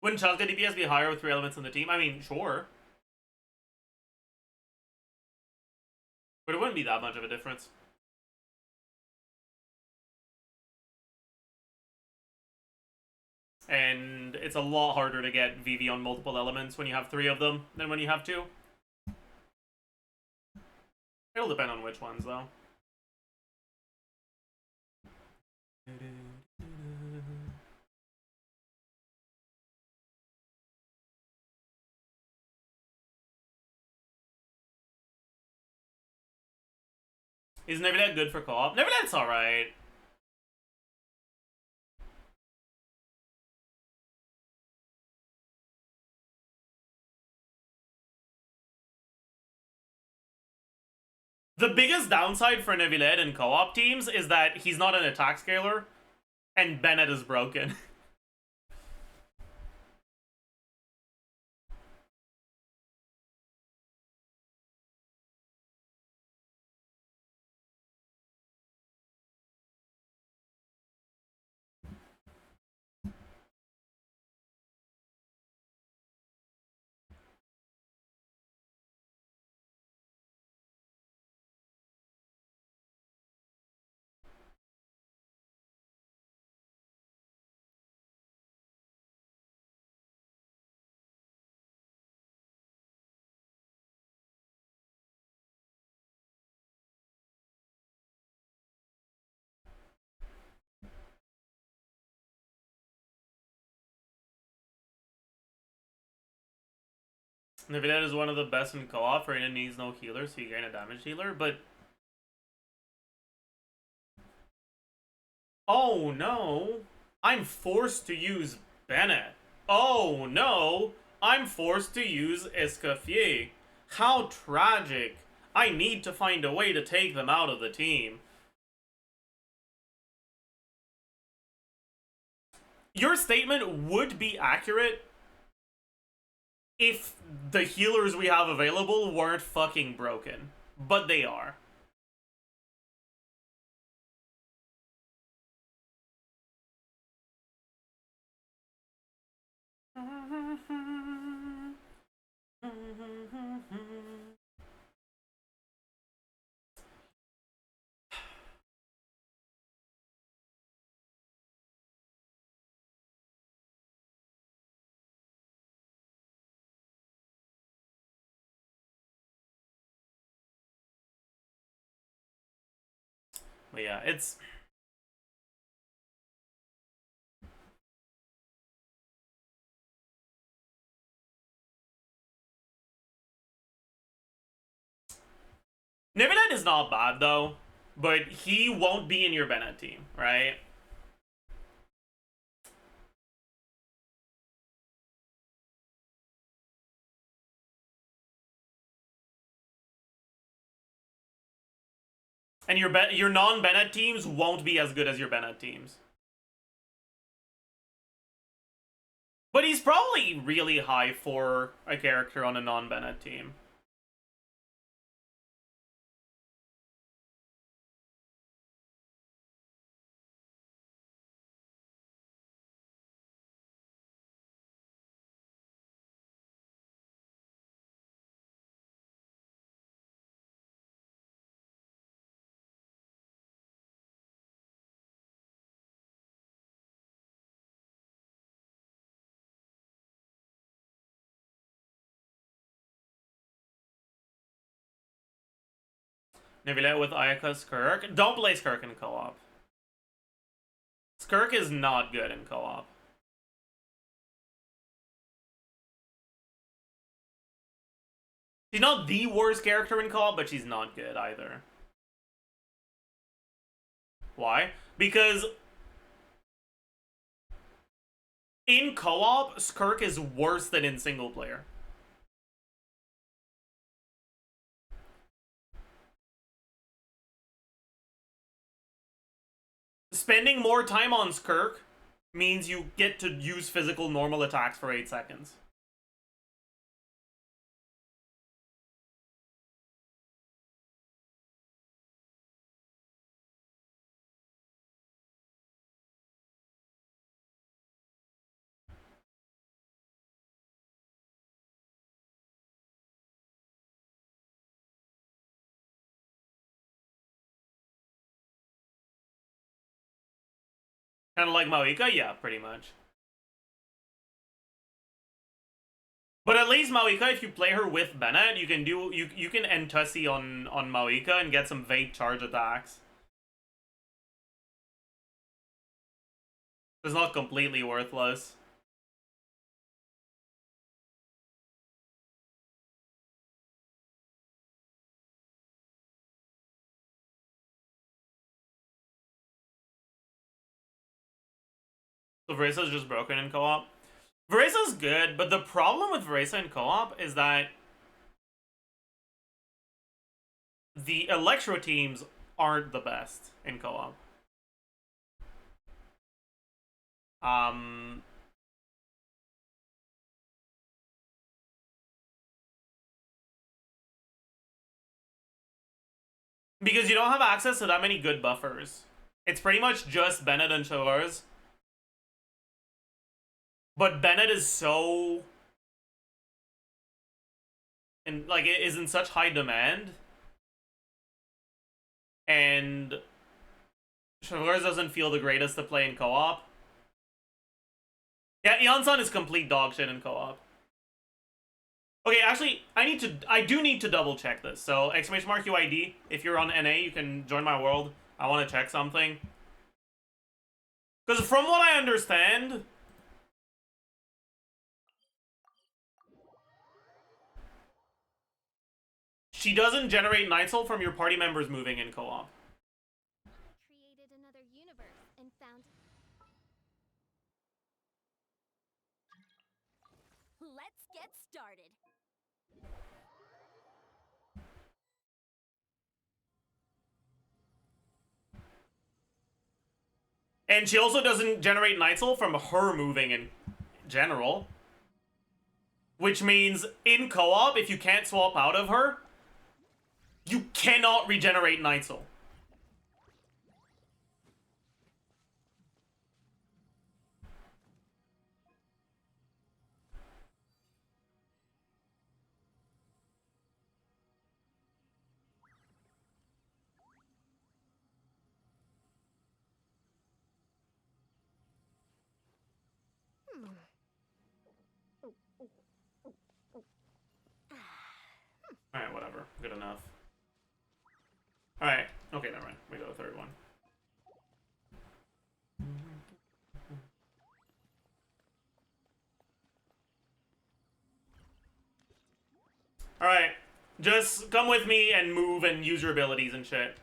Wouldn't Chaska DPS be higher with 3 elements in the team? I mean, sure. But it wouldn't be that much of a difference. And it's a lot harder to get VV on multiple elements when you have 3 of them than when you have 2. It'll depend on which ones, though. Is Neverdead good for co-op? Neverdead's alright. The biggest downside for Neviled in co-op teams is that he's not an attack scaler, and Bennett is broken. Neviled is one of the best in co-op. Reina needs no healer, so you gain a damage healer, but... Oh no! I'm forced to use Bennett. Oh no! I'm forced to use Escoffier. How tragic! I need to find a way to take them out of the team. Your statement would be accurate if the healers we have available weren't fucking broken. But they are. But yeah, it's... Nivenite is not bad, though. But he won't be in your Bennett team, right? And your non-Bennett teams won't be as good as your Bennett teams. But he's probably really high for a character on a non-Bennett team. Nevillet with Ayaka SKIRK. Don't play SKIRK in co-op. SKIRK is not good in co-op. She's not the worst character in co-op, but she's not good either. Why? Because in co-op, SKIRK is worse than in single player. Spending more time on SKIRK means you get to use physical normal attacks for 8 seconds. Kind of like Maoika? Yeah, pretty much. But at least Maoika, if you play her with Bennett, you can end Tussie on Maoika and get some vague charge attacks. It's not completely worthless. So Veresa's just broken in co-op. Veresa's good, but the problem with Veresa in co-op is that the Electro teams aren't the best in co-op. Because you don't have access to that many good buffers. It's pretty much just Bennett and Chaleurs. But Bennett is so... and like, it is in such high demand. And Chaleurs doesn't feel the greatest to play in co-op. Yeah, Eon-san is complete dog shit in co-op. Okay, actually, I do need to double check this. So, !UID, if you're on NA, you can join my world. I want to check something. Because from what I understand, she doesn't generate Night Soul from your party members moving in co-op. Created another universe and found. Let's get started. And she also doesn't generate Night Soul from her moving in general. Which means, in co-op, if you can't swap out of her, you cannot regenerate Night Soul. Alright, whatever. Good enough. Alright. Okay, never mind. We go to the third one. Alright. Just come with me and move and use your abilities and shit.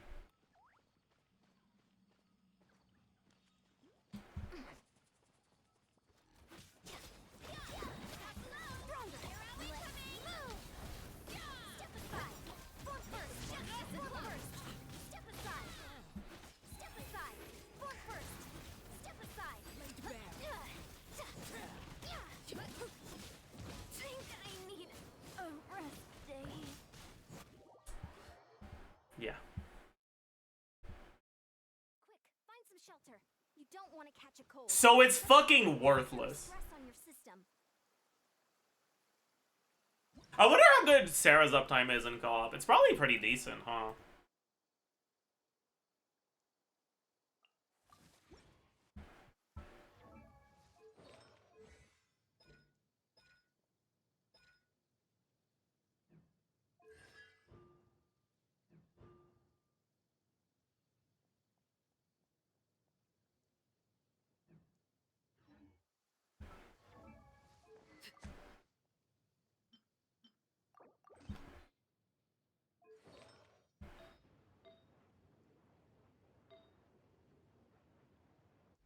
Yeah. Quick, find some shelter. You don't want to catch a cold. So it's fucking worthless. Stress on your system. I wonder how good Sarah's uptime is in co-op. It's probably pretty decent, huh?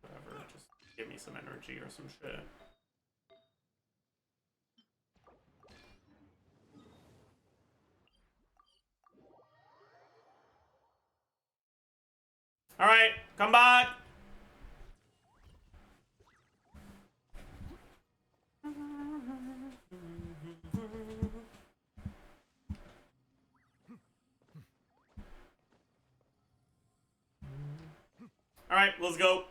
Whatever, just give me some energy or some shit. Alright, come back! Alright, let's go.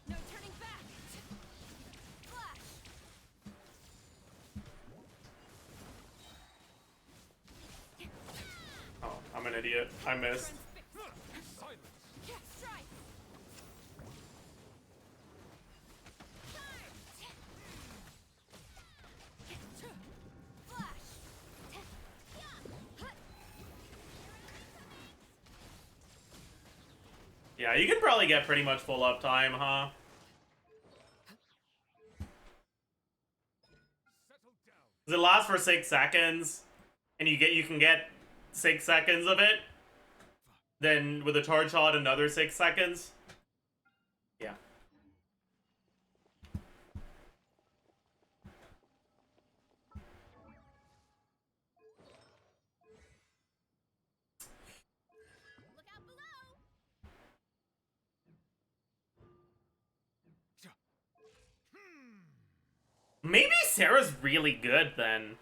No turning back. Flash. Oh, I'm an idiot. I missed. Strike. Flash. Yeah, you can probably get pretty much full uptime, huh? Does it last for 6 seconds? And you can get 6 seconds of it? Then with a charge shot, another 6 seconds? Yeah. Sarah's really good then.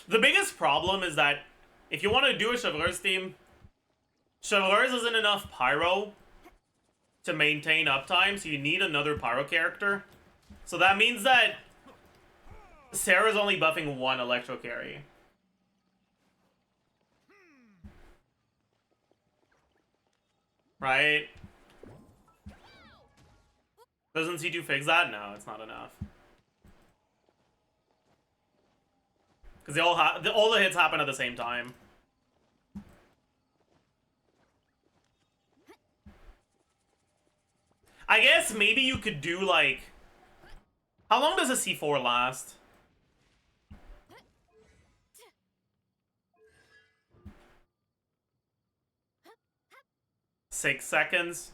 The biggest problem is that if you want to do a Chevaleur's team, Chevaleur's isn't enough Pyro to maintain uptime, so you need another Pyro character. So that means that Sarah's only buffing one Electro carry. Right? Doesn't C2 fix that? No, it's not enough. Because all the hits happen at the same time. I guess maybe you could do like... How long does a C4 last? Six seconds.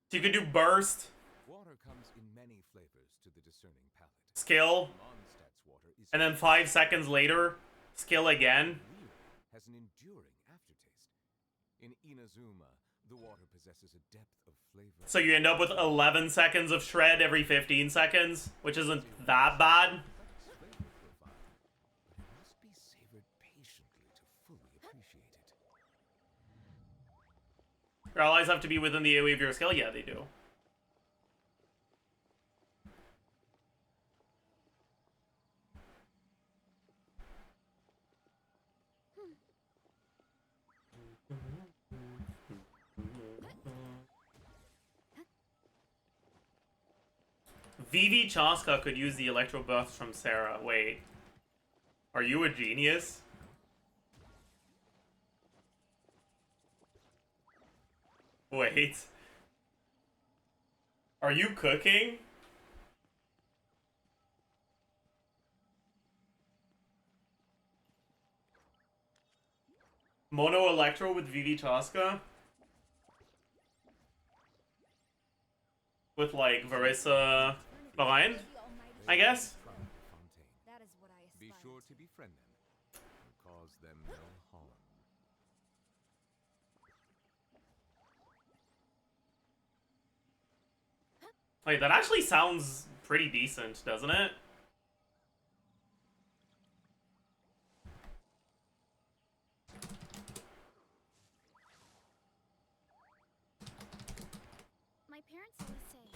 So you could do burst. Water comes in many flavors to the discerning palate. Skill. Mondstadt's water is And then 5 seconds later, skill again. has an enduring aftertaste. In Inazuma, the water possesses a depth of flavor. So you end up with 11 seconds of shred every 15 seconds, which isn't that bad. Flavor profile, but it must be savored patiently to fully appreciate it. Your allies have to be within the AoE of your skill? Yeah, they do. Vivi Chaska could use the electro buffs from Sarah. Wait. Are you a genius? Wait. Are you cooking? Mono Electro with Vivi Chaska? With like Varissa behind, I guess? That is what I Be aspire sure to befriend them and cause them no harm. Wait, that actually sounds pretty decent, doesn't it? My parents always say,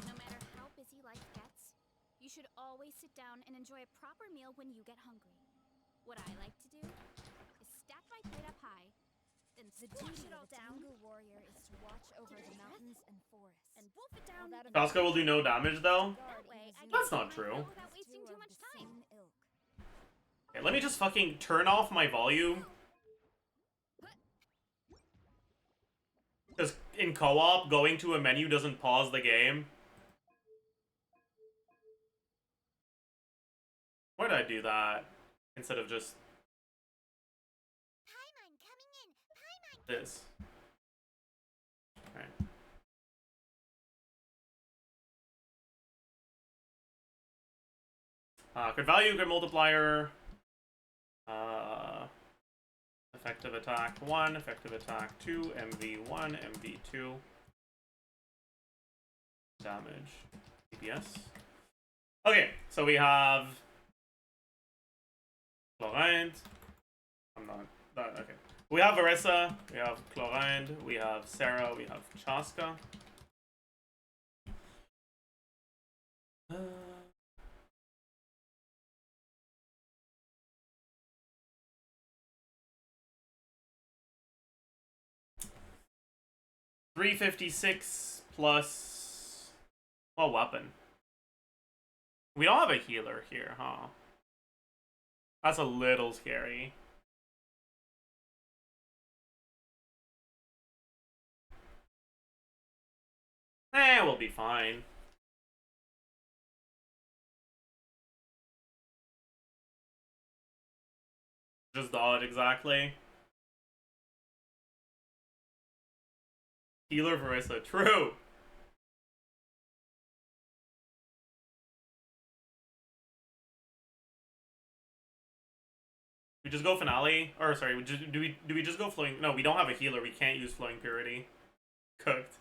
no matter how busy life gets, you should always sit down and enjoy a proper meal when you get hungry. What I like to do is stack my plate up high, then The squash duty it all of a down, Tengu warrior is to watch over the mountains and forests. and wolf it down. While that Chaska will do no damage though. That way, I can That's do not my true. meal without wasting too much time. Okay, let me just fucking turn off my volume. Because in co-op, going to a menu doesn't pause the game. Why did I do that? Instead of just Paimon coming in. Paimon. this. Okay. Good value, good multiplier. Effective attack 1, effective attack 2, MV1, MV2. Damage. DPS. Okay, so we have Chlorinde. I'm not that okay. We have Varissa, we have Chlorinde, we have Sarah, we have Chaska. $356 plus a weapon. We don't have a healer here, huh? That's a little scary. We'll be fine. Just dodge exactly. Healer Verissa. True. We just go finale, or sorry, do we just go flowing? No, we don't have a healer. We can't use flowing purity. Cooked.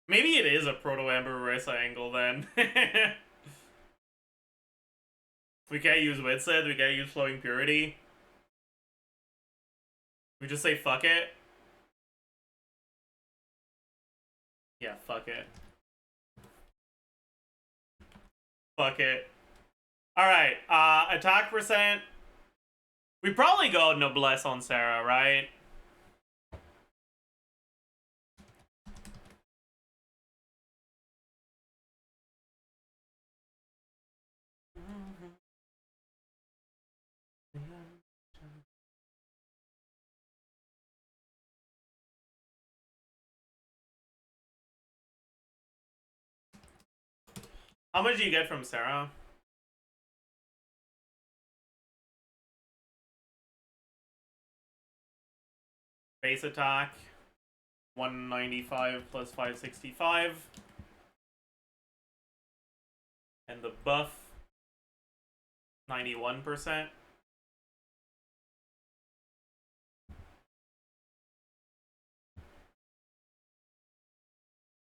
Maybe it is a proto Amber Verissa angle then. We can't use Witsid. We can't use flowing purity. We just say fuck it. Yeah, fuck it. Fuck it. Alright, attack percent. We probably go Noblesse on Sarah, right? How much do you get from Sarah? Base attack, 195 plus 565. And the buff, 91%.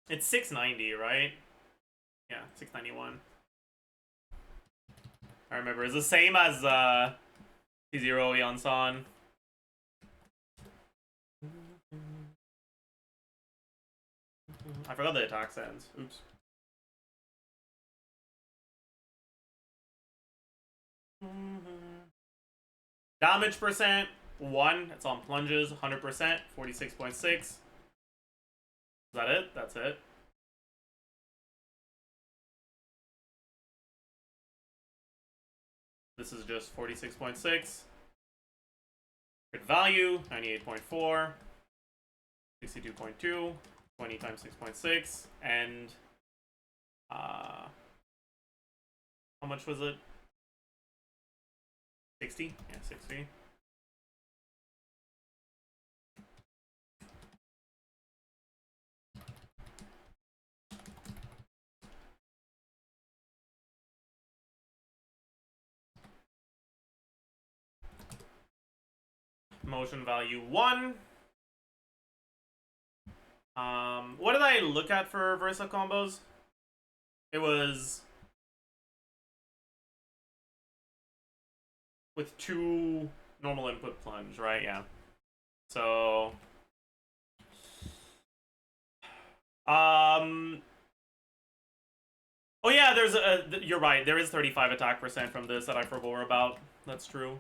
It's 690, right? Yeah, 691. I remember. It's the same as T0 Yansan. I forgot the attack sends. Oops. Damage percent, 1. It's on plunges, 100%, 46.6. Is that it? That's it. This is just 46.6. Crit value, 98.4. 62.2. 20 times 6.6. And how much was it? 60? Yeah, 60. Motion value 1. What did I look at for Versa combos? It was with 2 normal input plunge, right? Yeah. So oh yeah, there's you're right. There is 35 attack percent from this that I forgot about. That's true.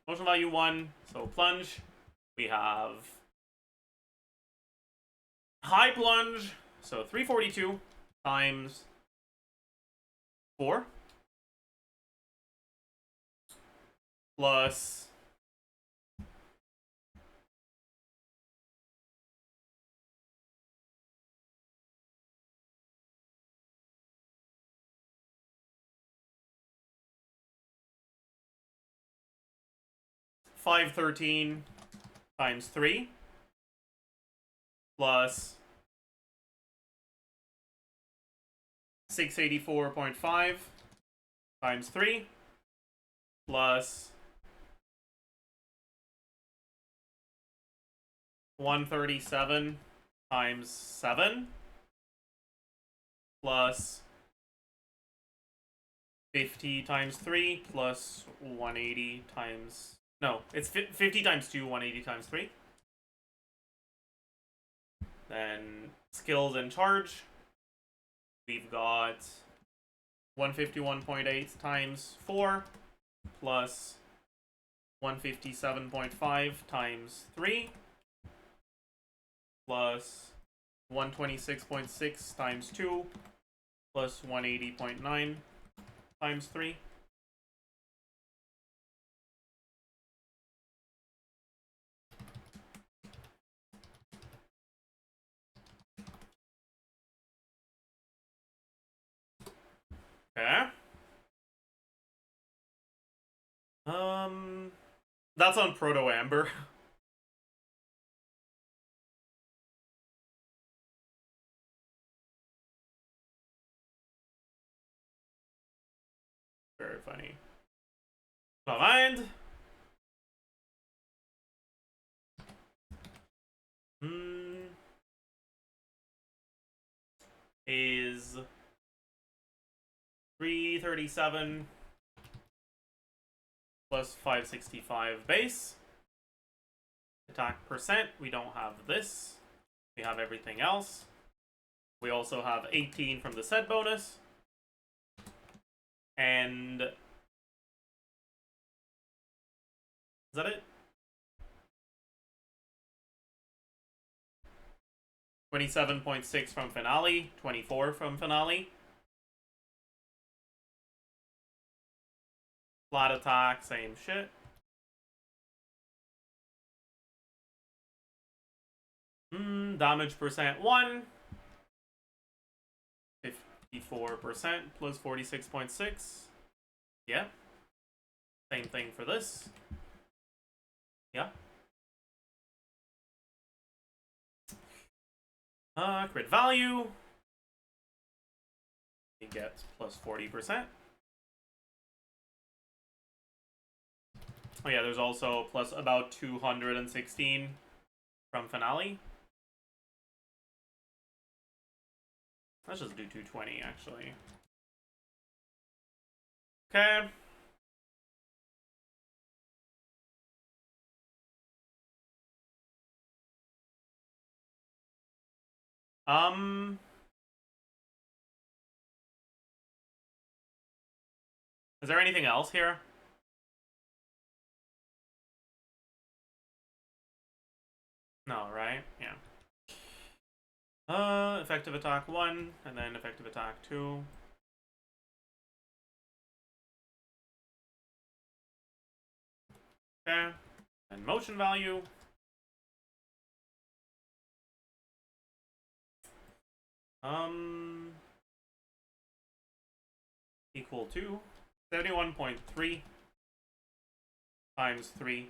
Motion value 1. So plunge. We have high plunge. So 342 times 4 plus 513 times 3 plus 684.5 times 3 plus 137 times 7 plus 50 times 3 plus 180 times... No, it's 50 times 2, 180 times 3. Then skills and charge. We've got 151.8 times 4 plus 157.5 times 3 plus 126.6 times 2 plus 180.9 times 3. Okay. That's on Proto Amber. Very funny. Don't mind. Is 337 plus 565 base. Attack percent, we don't have this. We have everything else. We also have 18 from the set bonus. And... is that it? 27.6 from Finale, 24 from Finale. Flat attack, same shit. Damage percent 1. 54% plus 46.6. Yeah. Same thing for this. Yeah. Crit value. We get plus 40%. Oh yeah, there's also plus about 216 from Finale. Let's just do 220, actually. Okay. Is there anything else here? No, right? Yeah. Effective attack 1, and then effective attack 2. Okay. And motion value. Equal to 71.3 times 3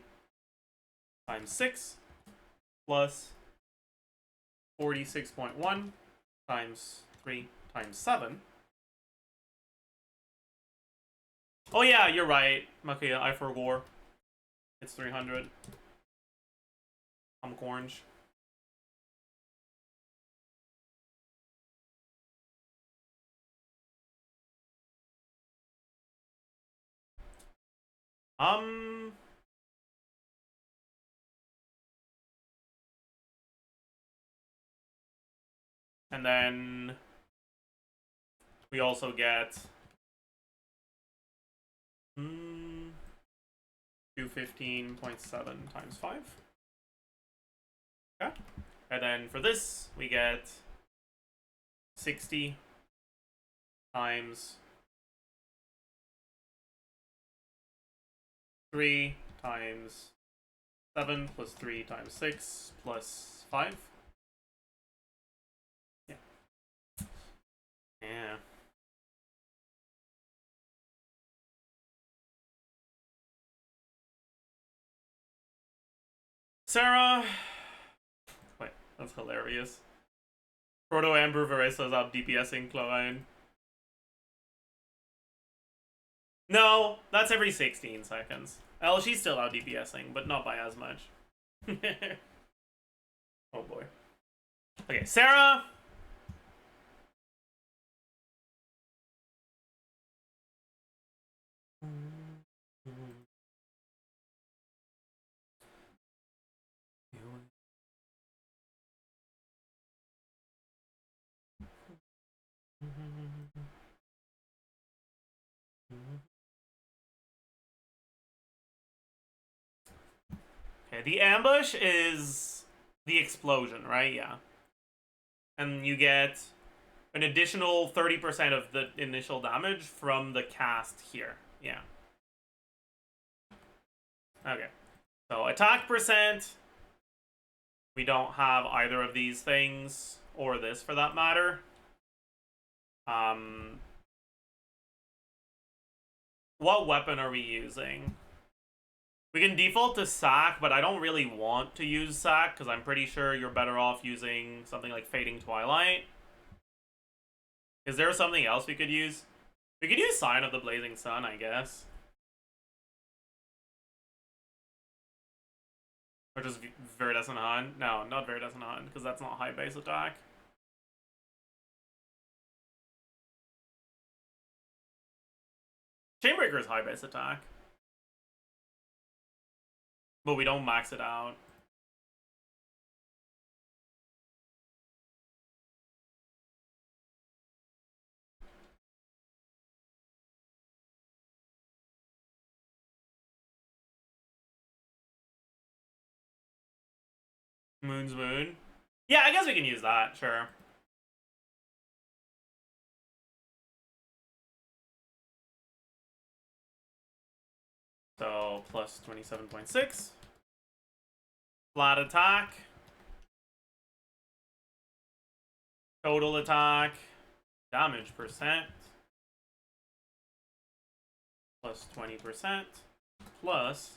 times 6 plus 46.1 times 3 times 7. Oh yeah, you're right, Makia, I forgot. It's 300. I'm orange. And then we also get 215.7 times 5. Okay. And then for this, we get 60 times 3 times 7 plus 3 times 6 plus 5. Yeah. Yeah. Sarah. Wait, that's hilarious. Proto Amber Veresa's up DPSing Chlorine. No, that's every 16 seconds. Well, she's still out DPSing, but not by as much. Oh boy. Okay, Sarah. Okay, the ambush is the explosion, right? Yeah. And you get an additional 30% of the initial damage from the cast here. Yeah. Okay. So attack percent. We don't have either of these things, or this for that matter. What weapon are we using? We can default to sack, but I don't really want to use sack because I'm pretty sure you're better off using something like Fading Twilight. Is there something else we could use? We could use Sign of the Blazing Sun, I guess. Or just Viridescent Hunt? No, not Viridescent Hunt, because that's not high base attack. Chainbreaker is high base attack. But we don't max it out. Moon's Moon. Yeah, I guess we can use that, sure. So, plus 27.6. Flat attack. Total attack. Damage percent. Plus 20%. Plus...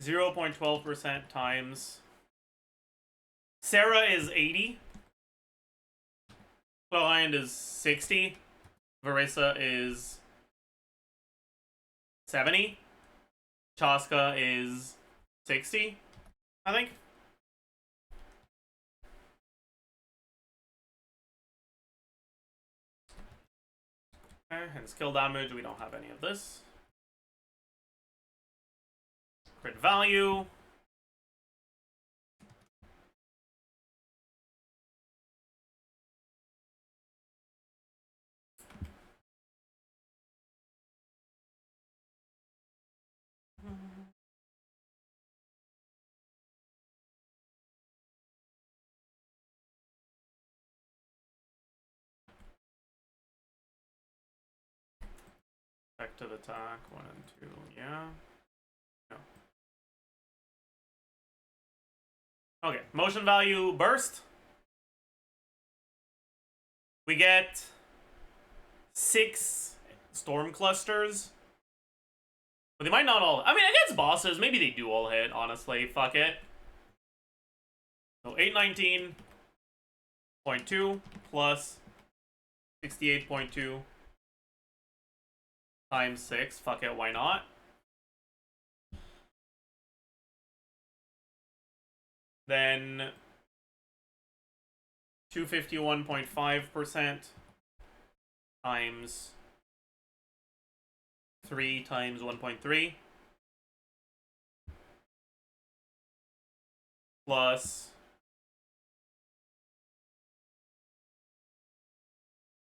0.12% times... Sarah is 80. Behind is 60. Varisa is 70. Chaska is 60, I think. Okay, and skill damage, we don't have any of this. Crit value. Effective attack, 1 and 2, yeah. No. Okay, motion value burst. We get 6 storm clusters. But they might not all... I mean, against bosses, maybe they do all hit, honestly. Fuck it. So 819.2 plus 68.2 times 6. Fuck it, why not? Then 251.5% times 3 times 1.3 plus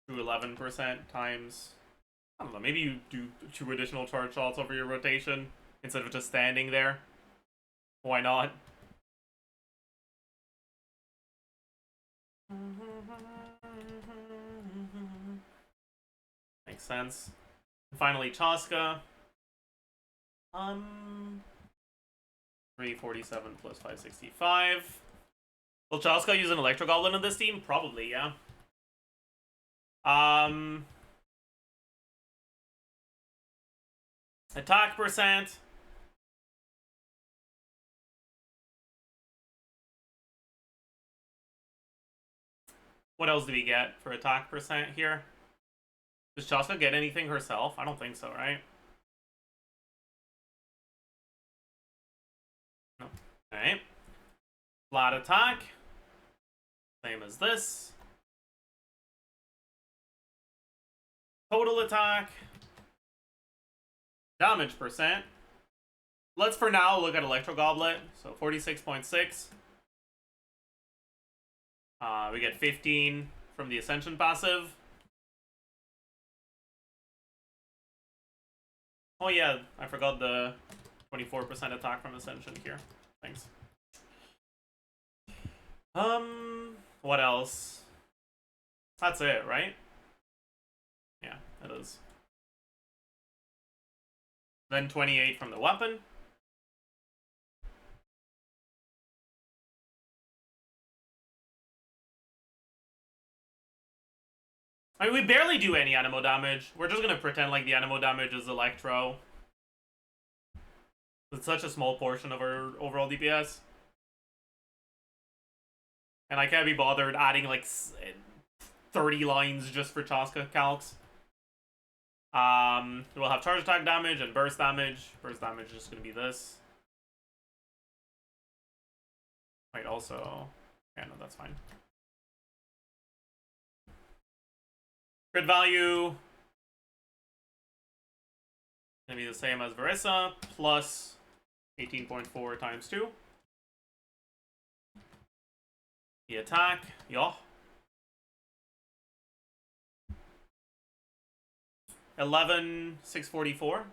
211% times, I don't know, maybe you do 2 additional charge shots over your rotation instead of just standing there. Why not? Makes sense. And finally, Chaska. 347 plus 565. Will Chaska use an Electro Goblin in this team? Probably, yeah. Attack percent. What else do we get for attack percent here? Does Chaska get anything herself? I don't think so, right? No. Alright. Flat attack. Same as this. Total attack. Damage percent. Let's for now look at Electro Goblet. So 46.6. We get 15 from the Ascension passive. Oh yeah, I forgot the 24% attack from Ascension here. Thanks. What else? That's it, right? Yeah, it is. Then 28 from the weapon. I mean, we barely do any animo damage. We're just gonna pretend like the animo damage is Electro. It's such a small portion of our overall DPS. And I can't be bothered adding like 30 lines just for Chaska calcs. We'll have charge attack damage and burst damage. Burst damage is just gonna be this. Wait, also... Yeah, no, that's fine. Crit value... Gonna be the same as Verissa, plus 18.4 times 2. The attack, yeah. 11,644.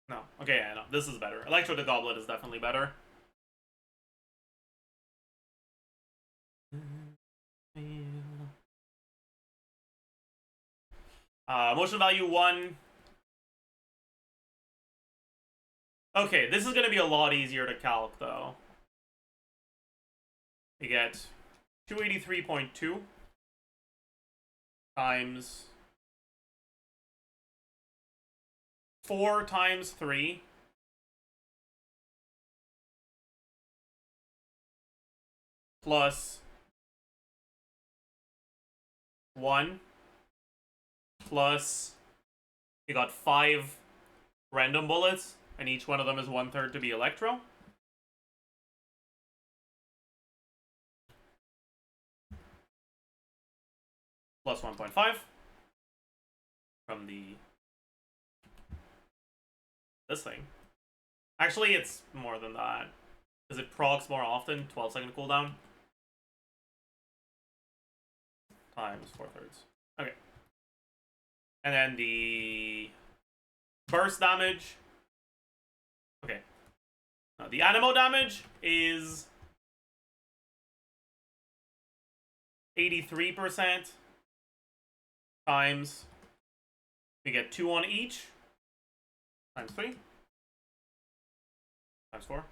No, okay, yeah, no, this is better. Electro the Goblet is definitely better. Motion value 1. Okay, this is going to be a lot easier to calc, though. You get 283.2 times 4 times 3 plus 1 plus you got 5 random bullets, and each one of them is 1/3 to be Electro. Plus 1.5 from this thing. Actually, it's more than that, because it procs more often. 12-second cooldown times 4/3. Okay. And then the burst damage. Okay. Now the animo damage is 83% times, we get 2 on each, times 3, times 4.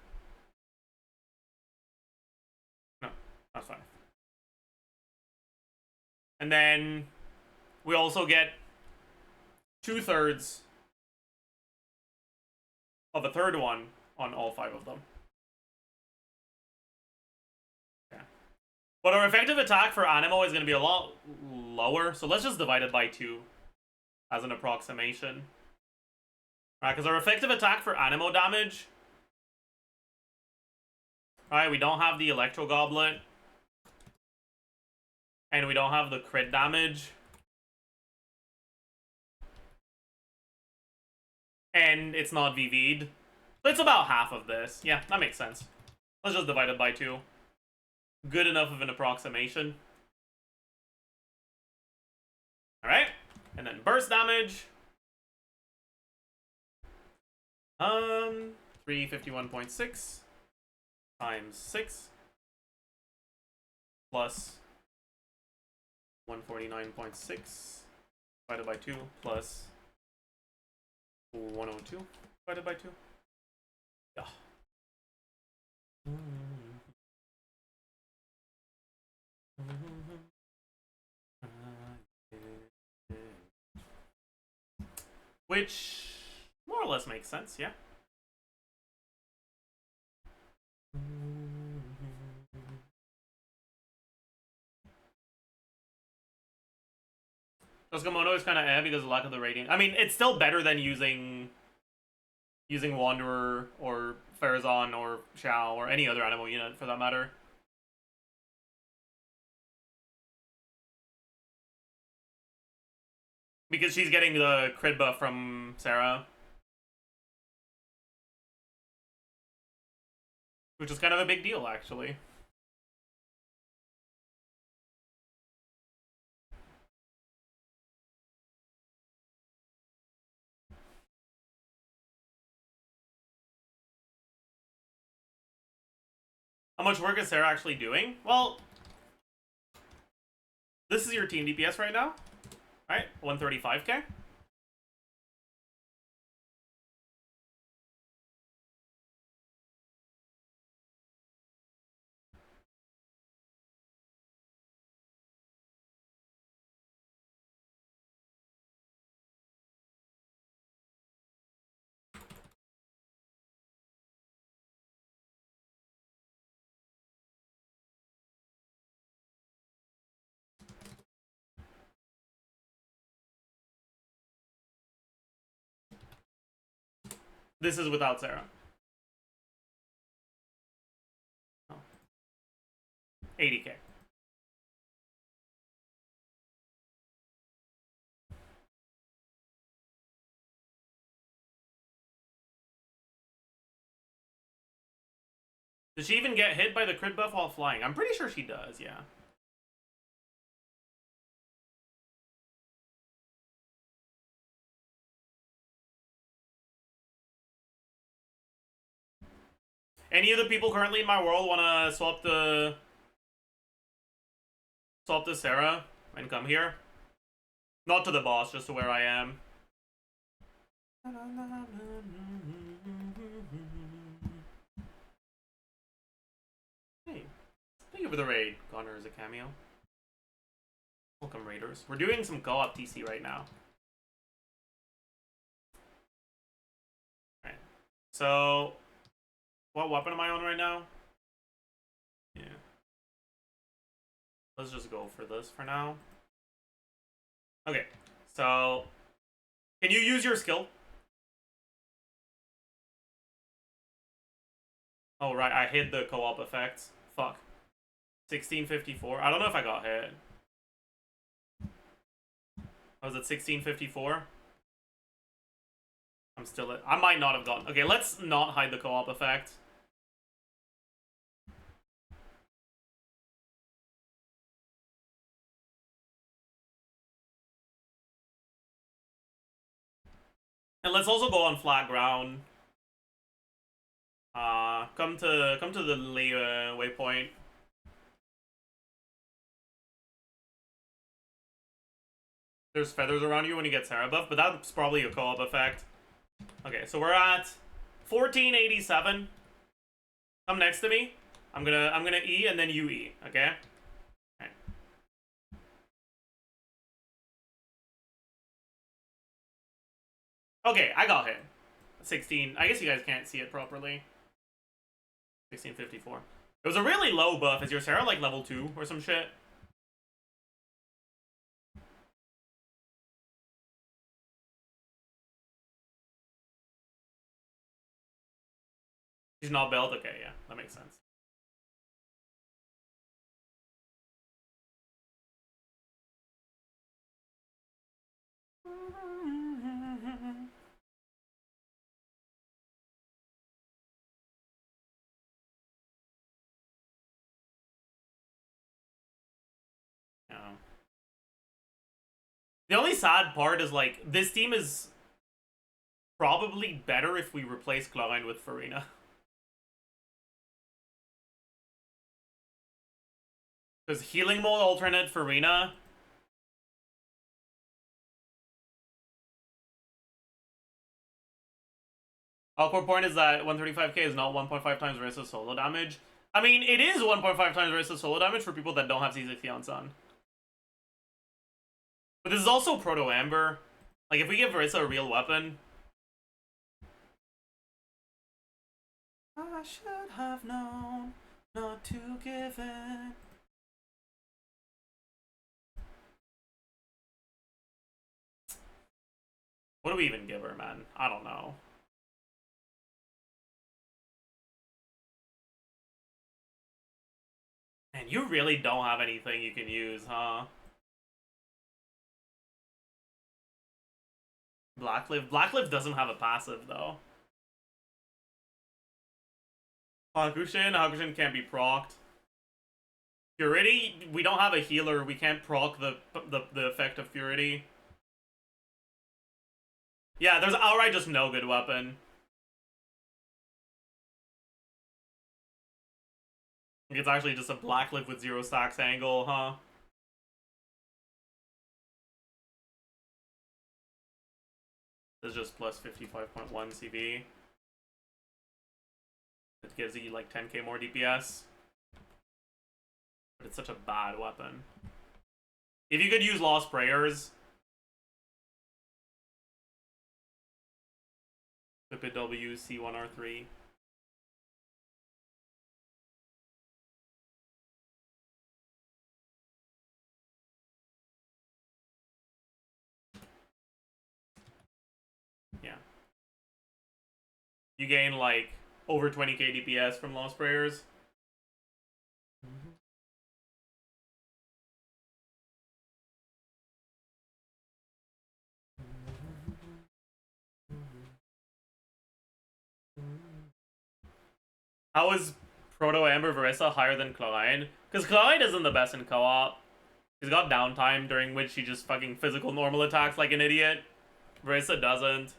No, that's fine. And then we also get 2/3 of a third one on all 5 of them. Okay. But our effective attack for Animo is going to be a lot lower, so let's just divide it by 2 as an approximation. Alright, because our effective attack for Animo damage... Alright, we don't have the Electro Goblet. And we don't have the crit damage. And it's not VV'd. So it's about half of this. Yeah, that makes sense. Let's just divide it by 2. Good enough of an approximation. Alright. And then burst damage. 351.6 times 6 plus 149.6 divided by 2 plus 102 divided by 2. Yeah. Which more or less makes sense, yeah. Koskomono is kind of because of lack of the rating. I mean, it's still better than using Wanderer or Farazan or Xiao or any other animal unit for that matter. Because she's getting the crit buff from Sarah. Which is kind of a big deal, actually. How much work is Sarah actually doing? Well, this is your team DPS right now. Alright, 135k. This is without Sarah. Oh. 80k. Does she even get hit by the crit buff while flying? I'm pretty sure she does, yeah. Any of the people currently in my world want to swap the Sarah and come here? Not to the boss, just to where I am. Hey, thank you for the raid. Connor is a cameo. Welcome, raiders. We're doing some co-op TC right now. Alright. So, what weapon am I on right now? Yeah. Let's just go for this for now. Okay, so can you use your skill? Oh, right, I hid the co-op effects. Fuck. 1654. I don't know if I got hit. Was it 1654? I'm still at... I might not have gotten... Okay, let's not hide the co-op effect. And let's also go on flat ground. Come to the waypoint. There's feathers around you when you get Sarah buff, but that's probably a co-op effect. Okay, so we're at 1487. Come next to me. I'm gonna E and then you E, okay? Okay. Okay, I got hit. 16. I guess you guys can't see it properly. 1654. It was a really low buff. Is your Sarah like level 2 or some shit? She's not built? Okay, yeah, that makes sense. Yeah. The only sad part is, like, this team is probably better if we replace Clown with Farina. Because healing mode alternate Farina. Awkward point is that 135k is not 1.5 times Risa's solo damage. I mean, it is 1.5 times Risa's solo damage for people that don't have C60 on Sun. But this is also Proto Amber. Like, if we give Risa a real weapon... I should have known not to give it. What do we even give her, man? I don't know. Man, you really don't have anything you can use, huh? Blacklift? Blacklift doesn't have a passive, though. Hakushin can't be procced. Purity? We don't have a healer. We can't proc the effect of Purity. Yeah, there's outright just no good weapon. It's actually just a Blacklift with 0 stacks angle, huh? This is just plus 55.1 CV. It gives you like 10k more DPS. But it's such a bad weapon. If you could use Lost Prayers. Lipid W, C1R3. Yeah. You gain like over 20k DPS from Lost Prayers. How is Proto Amber Verissa higher than Clyde? Because Clyde isn't the best in co-op. He's got downtime during which he just fucking physical normal attacks like an idiot. Verissa doesn't.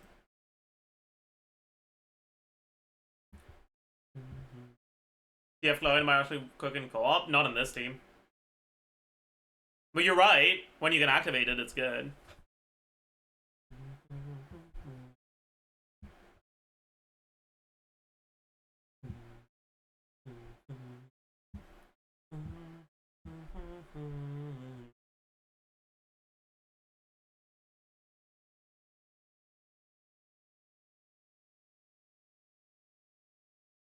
TF Clyde might actually cook in co-op? Not in this team. But you're right. When you can activate it, it's good.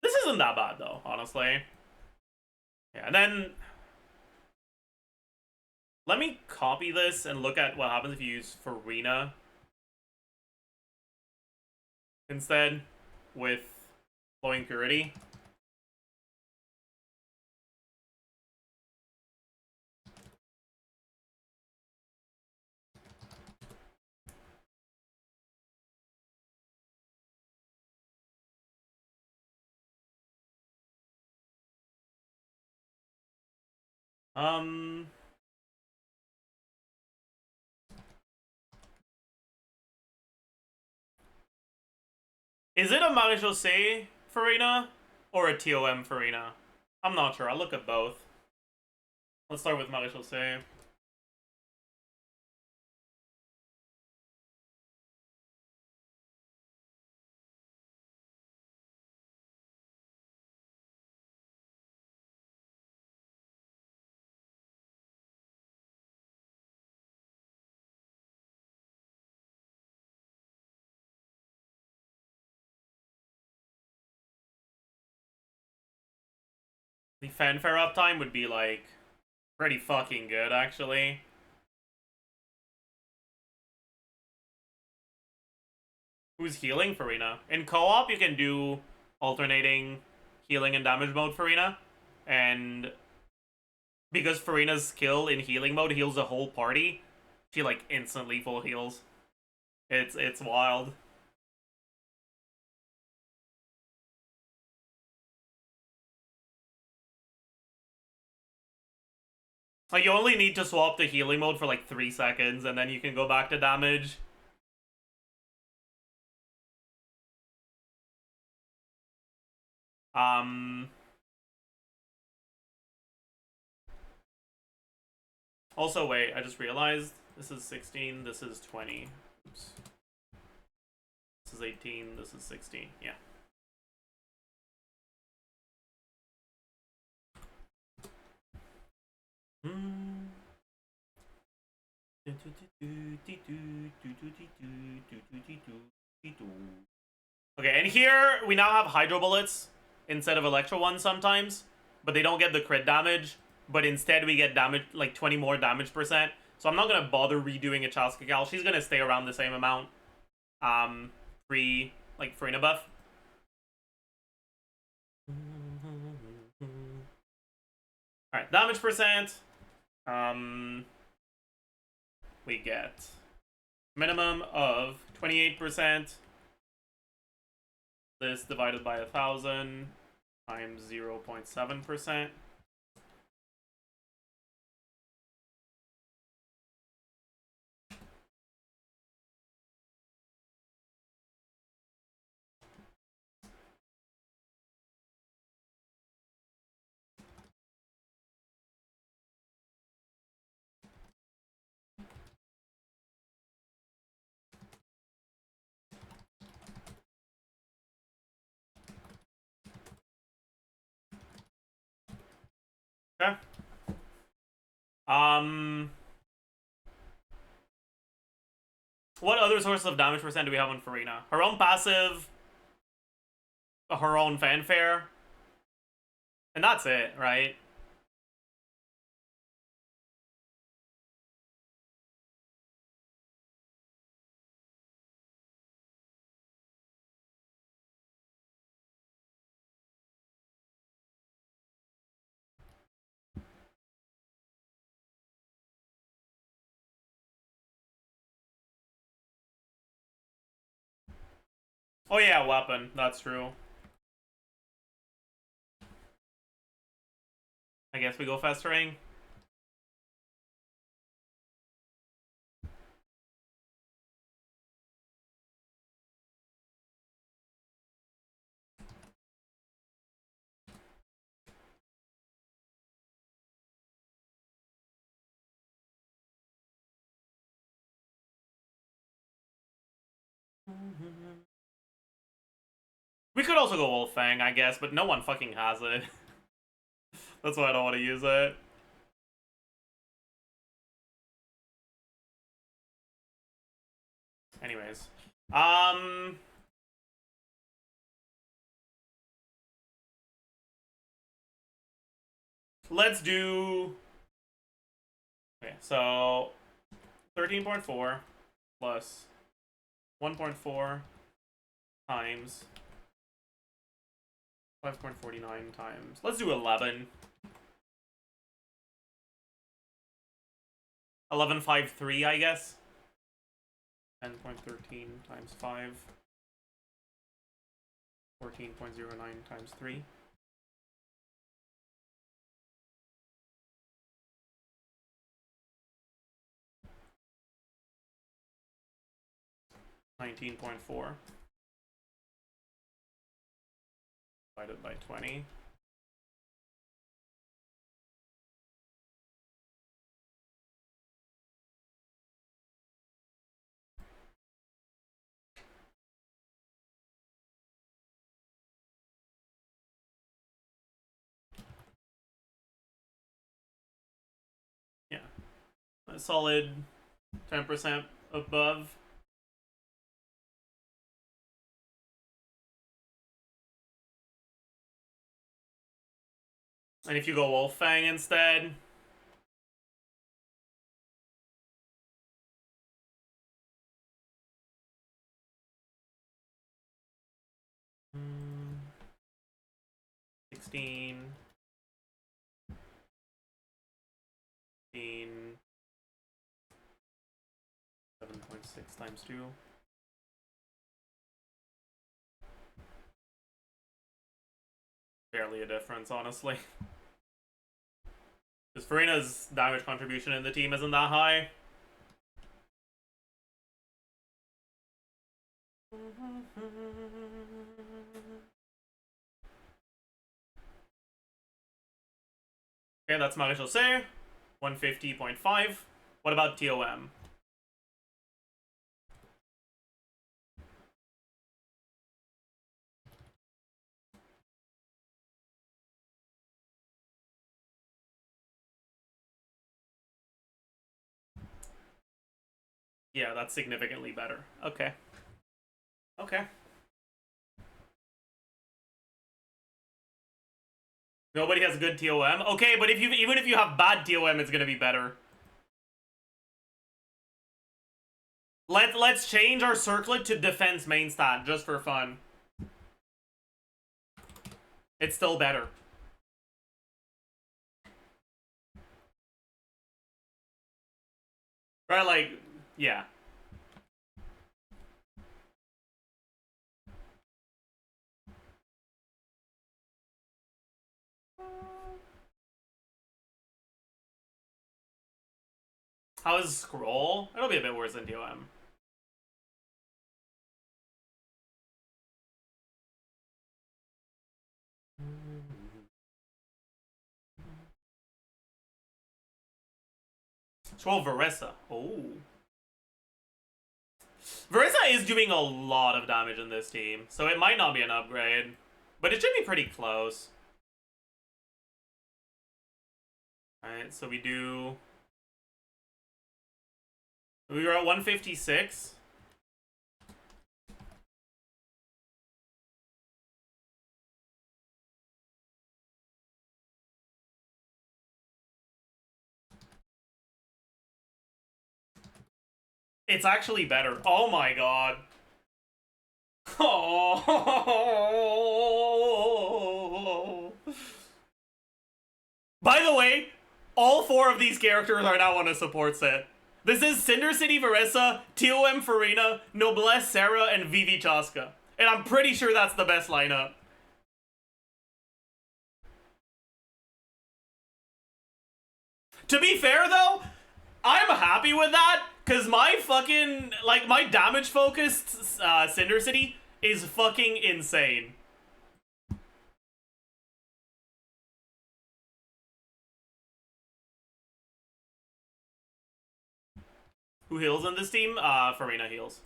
This isn't that bad though, honestly. Yeah, and then let me copy this and look at what happens if you use Farina instead with Flowing Purity. Is it a Marie-José Farina or a TOM Farina? I'm not sure. I'll look at both. Let's start with Marie-José. The fanfare uptime would be like pretty fucking good, actually. Who's healing Farina? In co-op, you can do alternating healing and damage mode Farina, and because Farina's skill in healing mode heals the whole party, she like instantly full heals. It's wild. Like, you only need to swap to healing mode for like 3 seconds, and then you can go back to damage. Also, wait, I just realized this is 16, this is 20. Oops. This is 18, this is 16, yeah. Okay, and here we now have Hydro Bullets instead of Electro ones sometimes, but they don't get the crit damage, but instead we get damage, like 20 more damage percent. So I'm not gonna bother redoing a Childs Cacao. She's gonna stay around the same amount. Free, like, Farina buff. Alright, damage percent. We get minimum of 28%. This divided by 1,000 times 0.7%. Okay. What other sources of damage percent do we have on Farina? Her own passive, her own fanfare, and that's it, right? Oh yeah, weapon. That's true. I guess we go festering. We could also go Wolf Fang, I guess, but no one fucking has it. That's why I don't want to use it. Anyways. Let's do... Okay, so... 13.4 plus 1.4 times 5.49 times... Let's do 11. 11.53, I guess. 10.13 times 5. 14.09 times 3. $19.4 divided by 20. Yeah, a solid 10% above. And if you go Wolf Fang instead, mm, 16, 7.6 times 2. Barely a difference, honestly. Because Farina's damage contribution in the team isn't that high. Okay, that's Maréchaussée. 150.5. What about TOM? Yeah, that's significantly better. Okay. Okay. Nobody has good TOM? Okay, but if you even if you have bad TOM, it's gonna be better. Let's change our circlet to defense main stat just for fun. It's still better. Right, like, yeah. How is scroll? It'll be a bit worse than TOM. Scroll Veressa. Oh. Veressa is doing a lot of damage in this team, so it might not be an upgrade. But it should be pretty close. Alright, so we were at 156. It's actually better. Oh my god. Oh. By the way, all 4 of these characters are now on a support set. This is Cinder City Veressa, TOM Farina, Noblesse Sarah, and Vivi Chaska. And I'm pretty sure that's the best lineup. To be fair, though, I'm happy with that, because my fucking, like, my damage-focused Cinder City is fucking insane. Who heals on this team? Farina heals.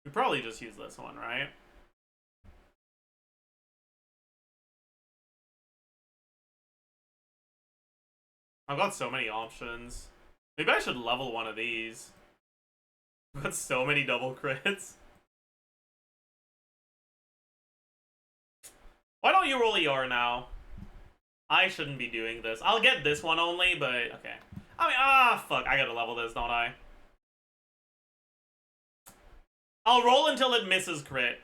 We probably just use this one, right? I've got so many options. Maybe I should level one of these. I've got so many double crits. Why don't you roll ER now? I shouldn't be doing this. I'll get this one only, but okay. I mean, fuck. I gotta level this, don't I? I'll roll until it misses crit.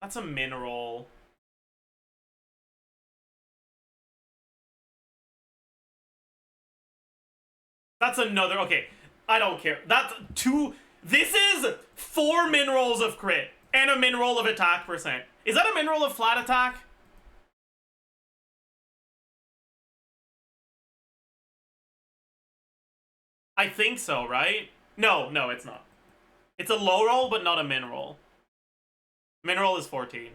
That's a min roll. That's another, okay. I don't care. That's 2. This is 4 min rolls of crit and a min roll of attack percent. Is that a min roll of flat attack? I think so, right? No, it's not. It's a low roll, but not a min roll. Min roll is 14.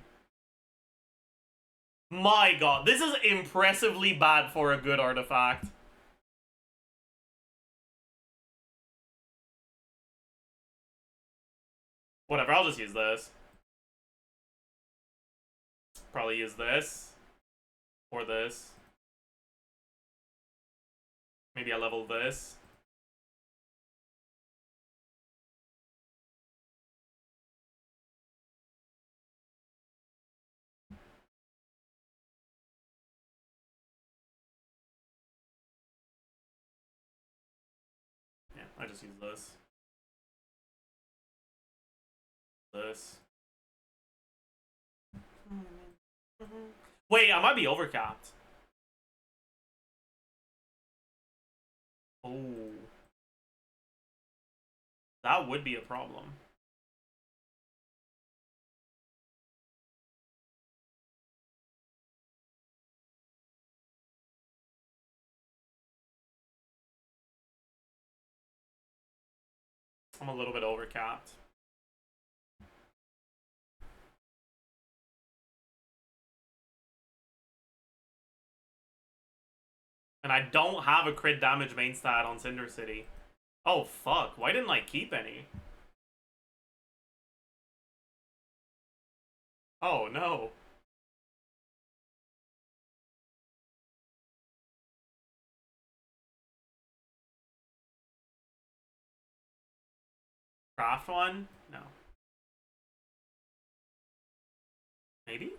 My god, this is impressively bad for a good artifact. Whatever, I'll just use this. Probably use this. Or this. Maybe I level this. Yeah, I just use this. This. Wait, I might be overcapped. Oh. That would be a problem. I'm a little bit overcapped. And I don't have a crit damage main stat on Cinder City. Oh, fuck. Why didn't I keep any? Oh, no. Craft one? No. Maybe?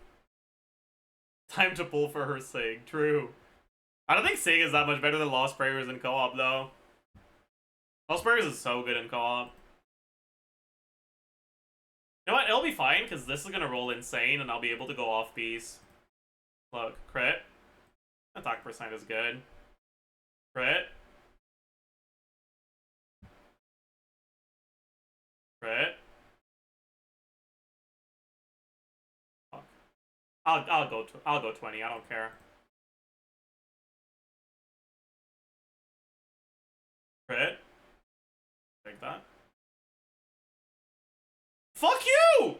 Time to pull for her Sig. True. I don't think Sig is that much better than Lost Prayers in co-op, though. Lost Prayers is so good in co-op. You know what? It'll be fine, because this is going to roll insane, and I'll be able to go off-piece. Look, crit. Attack percent is good. Crit. Crit. Fuck. I'll go 20. I don't care. Crit. Take that. Fuck you!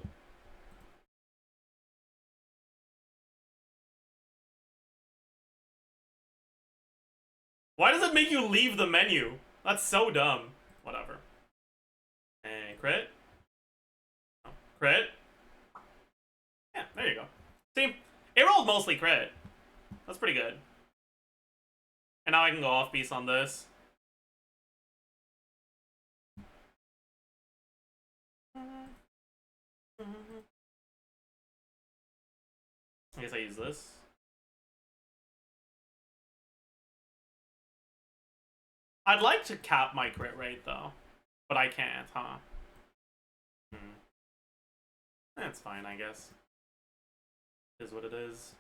Why does it make you leave the menu? That's so dumb. Whatever. And crit. Oh, crit. Yeah, there you go. See? It rolled mostly crit. That's pretty good. And now I can go off piece on this. I guess I use this. I'd like to cap my crit rate though, but I can't, huh? That's fine, I guess. Is what it is.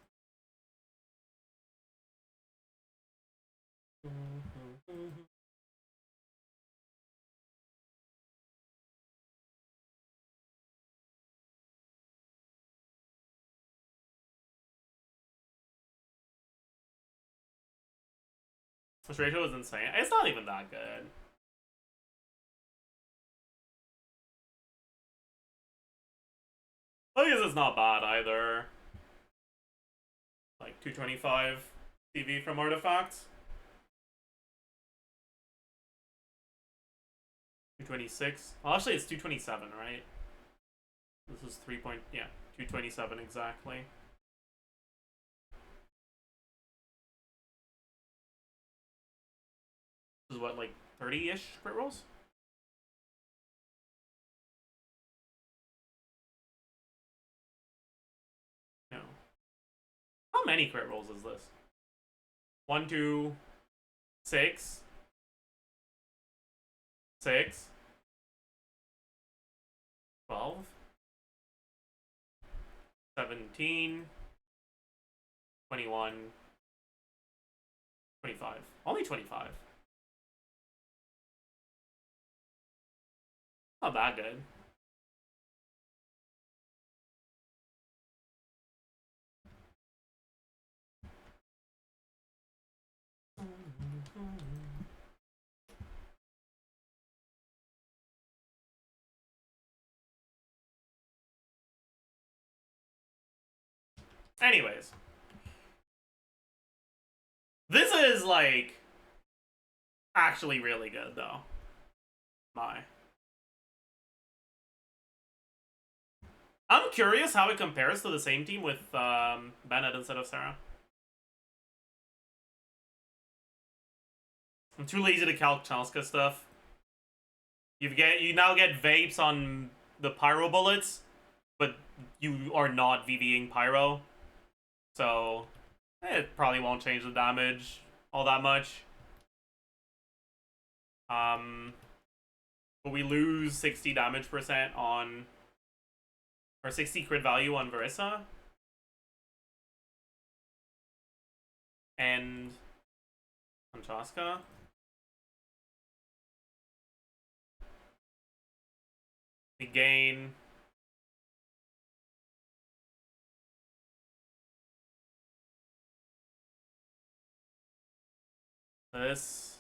This ratio is insane. It's not even that good. I guess it's not bad either. Like 225 CV from Artifacts. 226. Well, actually, it's 227, right? This is 3 point. Yeah, 227 exactly. This is what, like 30-ish crit rolls? No. How many crit rolls is this? 1, 2, 6, 6, 12, 17, 21, 25. Only 25. Not that good. Anyways. This is, like, actually really good, though. I'm curious how it compares to the same team with Bennett instead of Sarah. I'm too lazy to calc Chalska stuff. You now get vapes on the pyro bullets, but you are not VVing pyro. So it probably won't change the damage all that much. But we lose 60 damage % on, or 60 crit value on Verissa. And on Chaska. We gain this.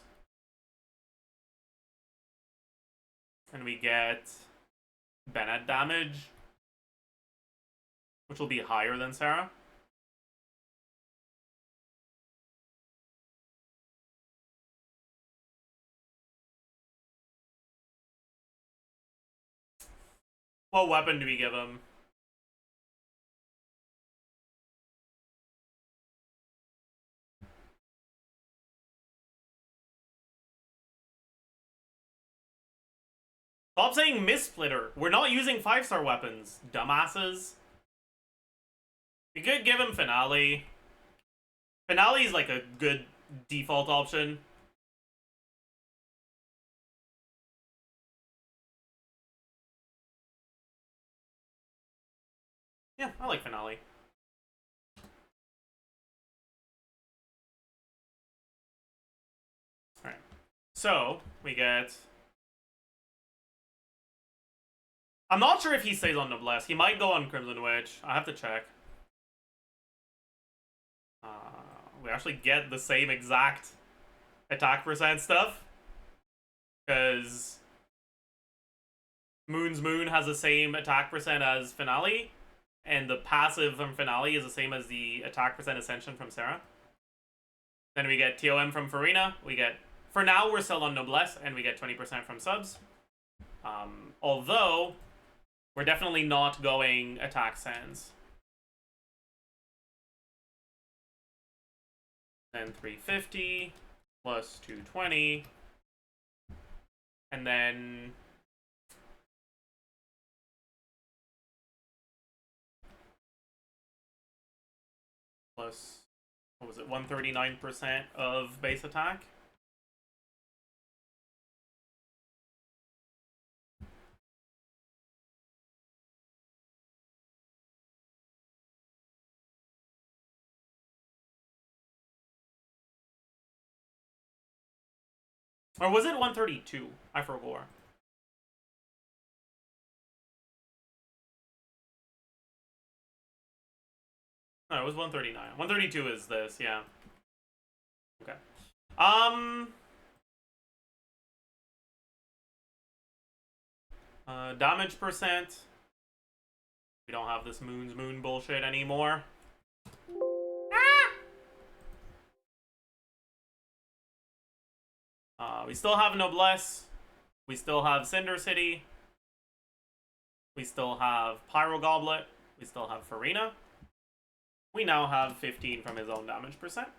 And we get Bennett damage, which will be higher than Sarah. What weapon do we give him? Stop saying Mist-Splitter. We're not using 5-star weapons, dumbasses. We could give him Finale. Finale is like a good default option. Yeah, I like Finale. Alright. So, we get... I'm not sure if he stays on Noblesse. He might go on Crimson Witch. I have to check. We actually get the same exact attack % stuff. Because Moon's Moon has the same attack % as Finale. And the passive from Finale is the same as the attack % Ascension from Sarah. Then we get TOM from Farina. We get... For now, we're still on Noblesse, and we get 20% from subs. Although... We're definitely not going attack sands. Then 350 plus 220. And then plus, what was it, 139% of base attack? Or was it 132? I forgot. No, it was 139. 132 is this, yeah. Okay. Damage percent. We don't have this moon bullshit anymore. We still have Noblesse. We still have Cinder City. We still have Pyro Goblet. We still have Farina. We now have 15 from his own damage percent.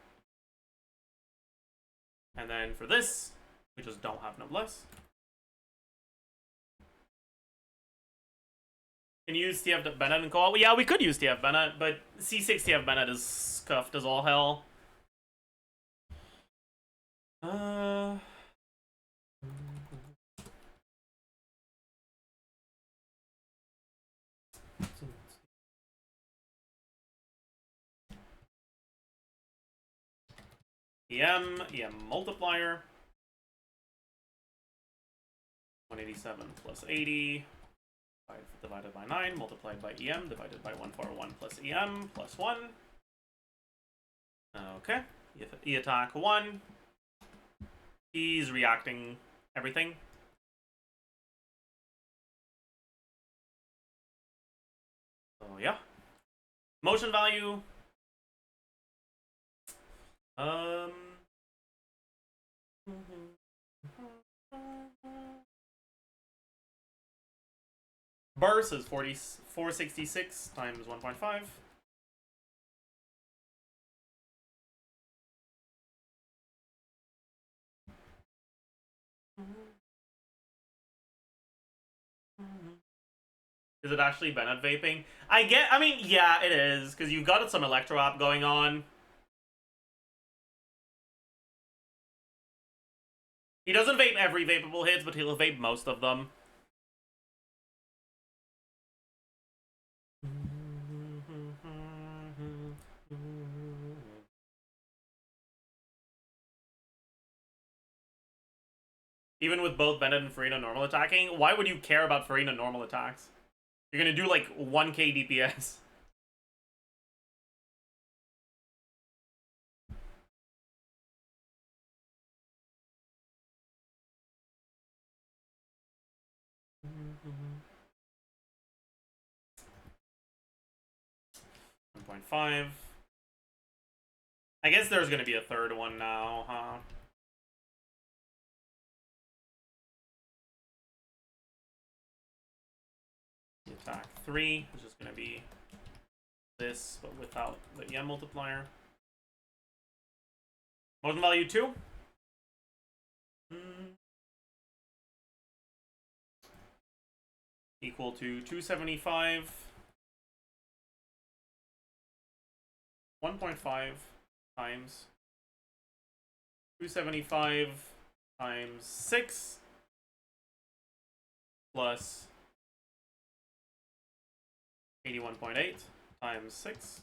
And then for this, we just don't have Noblesse. Can you use TF Bennett and co-op? Yeah, we could use TF Bennett, but C6 TF Bennett is scuffed as all hell. EM multiplier. 187 plus 80. Divided by 9, multiplied by EM, divided by 141 plus EM, plus 1. Okay. E attack 1. He's reacting everything. So, yeah. Motion value. Burst is 466 times 1.5. Is it actually Bennett vaping? I mean, yeah, it is, because you've got some electro app going on. He doesn't vape every vapable hits, but he'll vape most of them. Even with both Bennett and Farina normal attacking, why would you care about Farina normal attacks? You're gonna do like 1k DPS. .5. I guess there's gonna be a third one now, huh? Attack 3, which is gonna be this, but without the EM multiplier. Motion value 2. Equal to 275. 1.5 times 275 times 6 plus 81.8 times 6.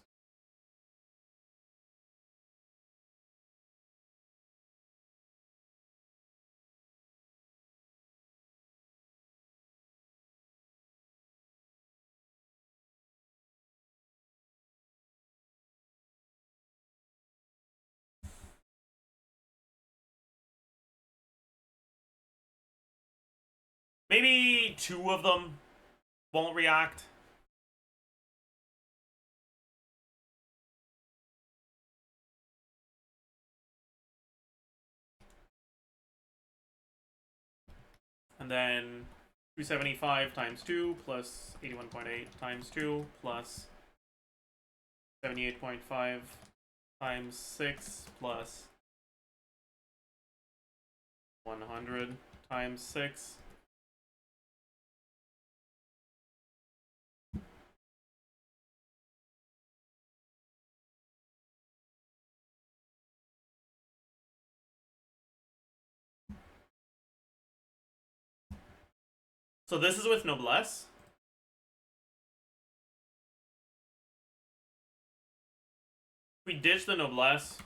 Maybe 2 of them won't react. And then 275 times 2 plus 81.8 times 2 plus 78.5 times 6 plus 100 times 6. So this is with Noblesse. We ditch the Noblesse.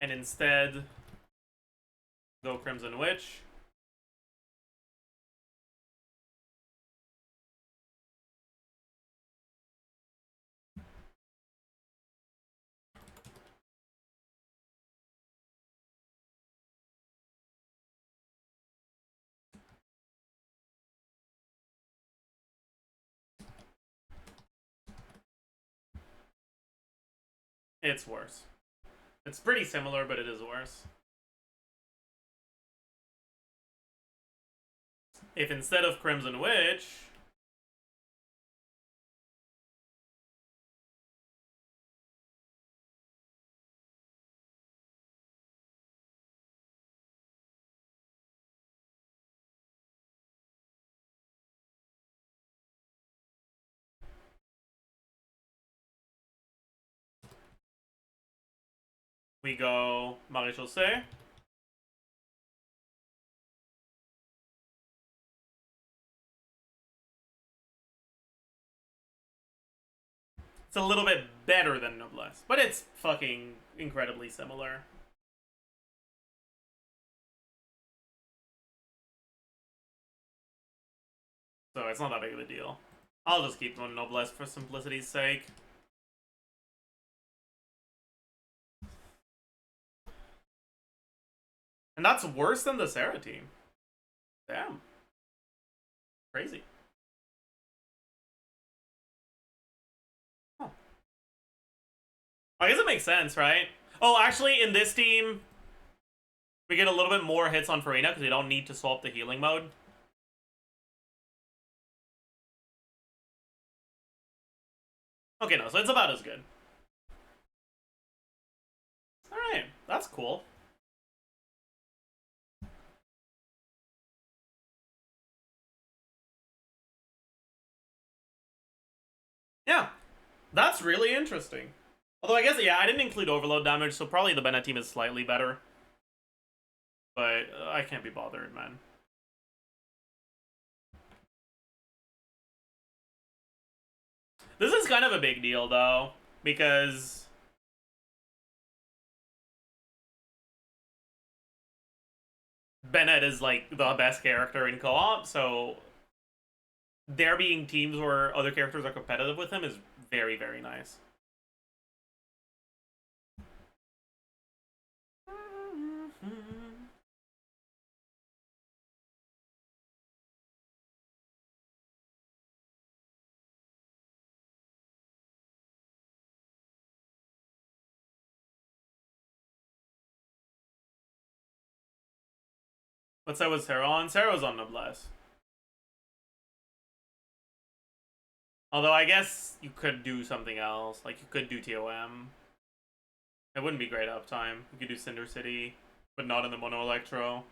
And instead, go Crimson Witch. It's worse. It's pretty similar, but it is worse. If instead of Crimson Witch, we go Maréchaussée. It's a little bit better than Noblesse, but it's fucking incredibly similar. So it's not that big of a deal. I'll just keep going Noblesse for simplicity's sake. And that's worse than the Sarah team. Damn. Crazy. Huh. I guess it makes sense, right? Oh, actually, in this team, we get a little bit more hits on Farina because we don't need to swap the healing mode. Okay, no, so it's about as good. Alright, that's cool. Yeah, that's really interesting. Although I guess, yeah, I didn't include overload damage, so probably the Bennett team is slightly better. But I can't be bothered, man. This is kind of a big deal, though, because Bennett is, like, the best character in co-op, so there being teams where other characters are competitive with him is very, very nice. What's that with Sarah on? Sarah was on Noblesse. Although I guess you could do something else. Like, you could do TOM. It wouldn't be great uptime. You could do Cinder City, but not in the Mono Electro.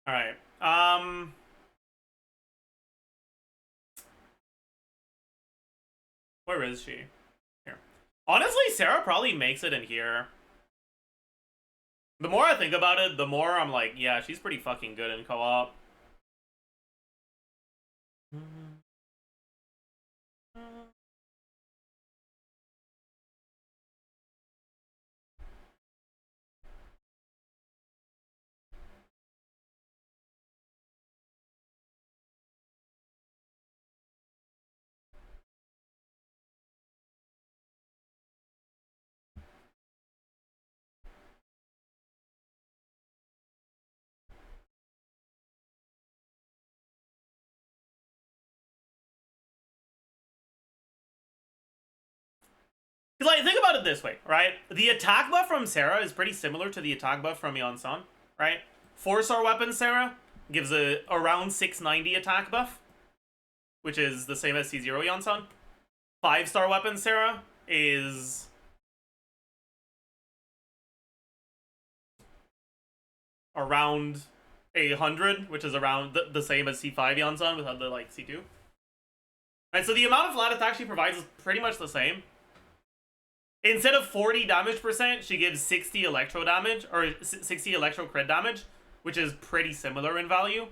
Alright. Where is she? Here. Honestly, Sarah probably makes it in here. The more I think about it, the more I'm like, yeah, she's pretty fucking good in co-op. Because, like, think about it this way, right? The attack buff from Sarah is pretty similar to the attack buff from Yeon-san, right? 4-star weapon Sarah gives a around 690 attack buff, which is the same as C0 Yeon-san. 5-star weapon Sarah is around 100, which is around the same as C5 Yeon-san without the, like, C2. Right, so the amount of flat attack she provides is pretty much the same. Instead of 40 damage percent, she gives 60 electro damage, or 60 electro crit damage, which is pretty similar in value.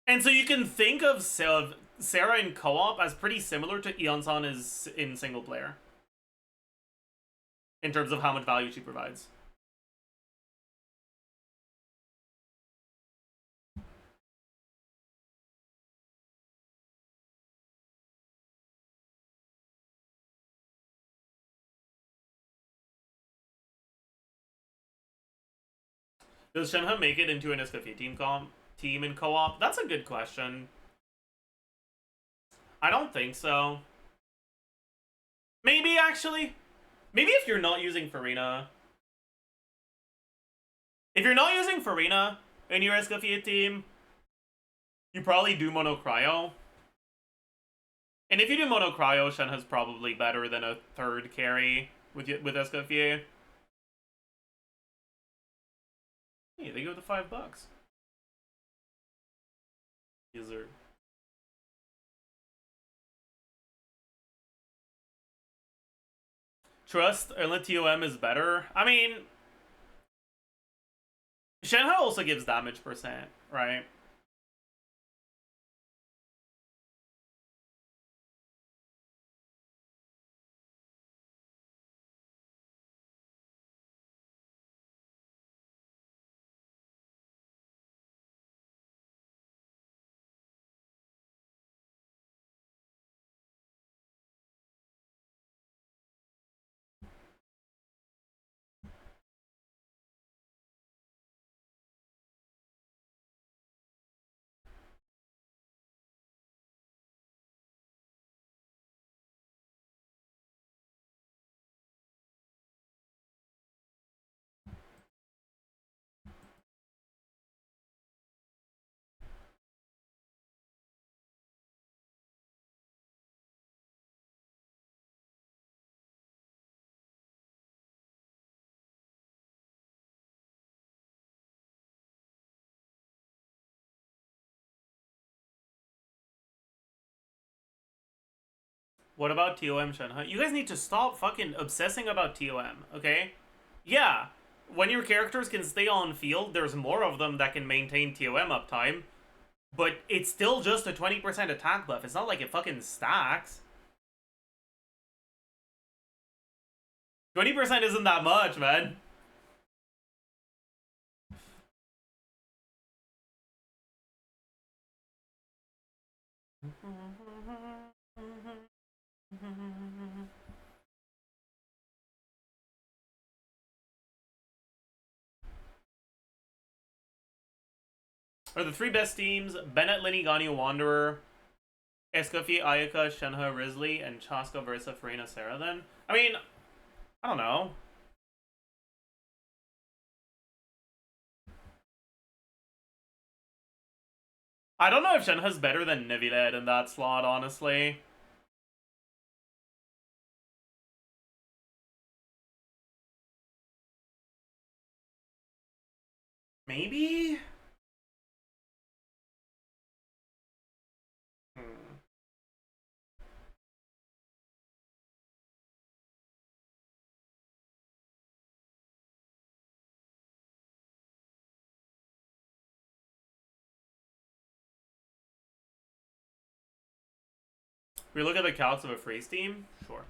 And so you can think of Sarah in co-op as pretty similar to Eon-san is in single player. In terms of how much value she provides. Does Shenhe make it into an SKIRK team in co-op? That's a good question. I don't think so. Maybe, actually. Maybe if you're not using Farina. If you're not using Farina in your SKIRK team, you probably do Mono Cryo. And if you do Mono Cryo, Shenhe's probably better than a third carry with SKIRK. Hey, they go to $5. User. Trust only TOM is better. I mean, Shenhe also gives damage percent, right? What about TOM, Shenhe? You guys need to stop fucking obsessing about TOM, okay? Yeah, when your characters can stay on field, there's more of them that can maintain TOM uptime, but it's still just a 20% attack buff. It's not like it fucking stacks. 20% isn't that much, man. Are the three best teams Bennett, Linny, Ganyu, Wanderer, Escoffier, Ayaka, Shenhe, Risley, and Chaska versus Farina, Sarah then? I mean, I don't know. I don't know if Shenhe's better than Nivile in that slot, honestly. Maybe? We look at the calcs of a freeze team? Sure.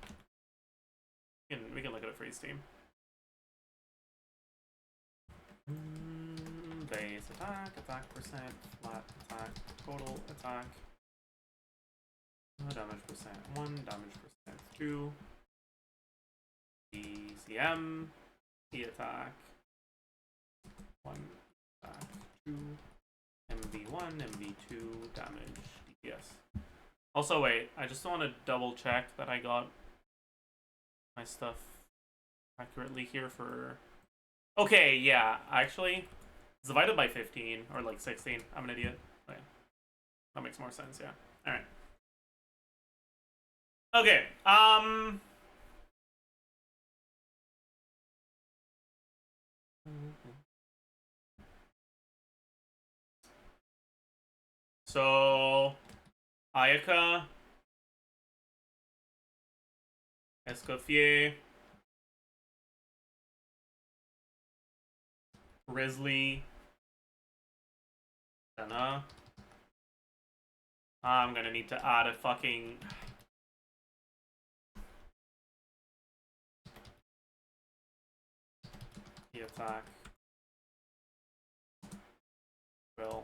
We can look at a freeze team. Base attack, attack percent, flat attack, total attack. Damage percent 1, damage percent 2. DCM, E attack. 1 attack, 2. MV1, MV2, damage, DPS. Also, wait, I just want to double check that I got my stuff accurately here for... Okay, yeah, actually, it's divided by 15, or like 16. I'm an idiot. Okay. That makes more sense, yeah. Alright. Okay, so... Ayaka... Escoffier. Grizzly. Senna. I'm gonna need to add a fucking... The attack. Will.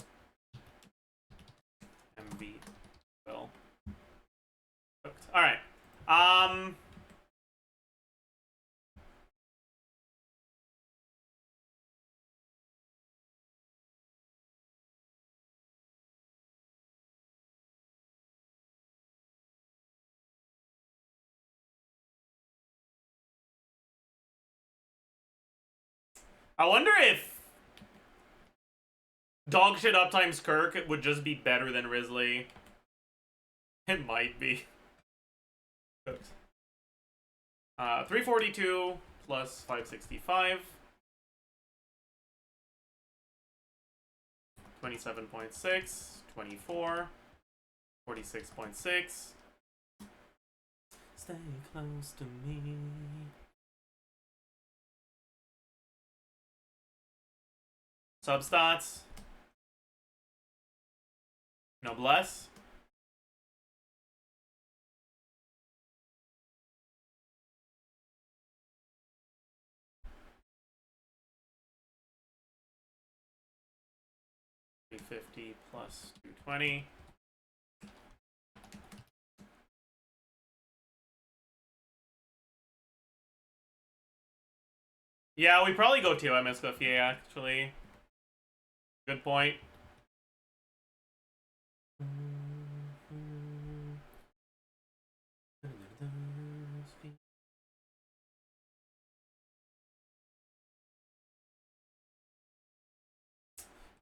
MV. Will. Alright. I wonder if Dogshit Uptime SKIRK would just be better than Risley. It might be. 342 plus 565. 27.6. 24. 46.6. Stay close to me. Substats. Noblesse. $350 plus 220. Yeah, we probably go TOM Escoffier, actually. Good point.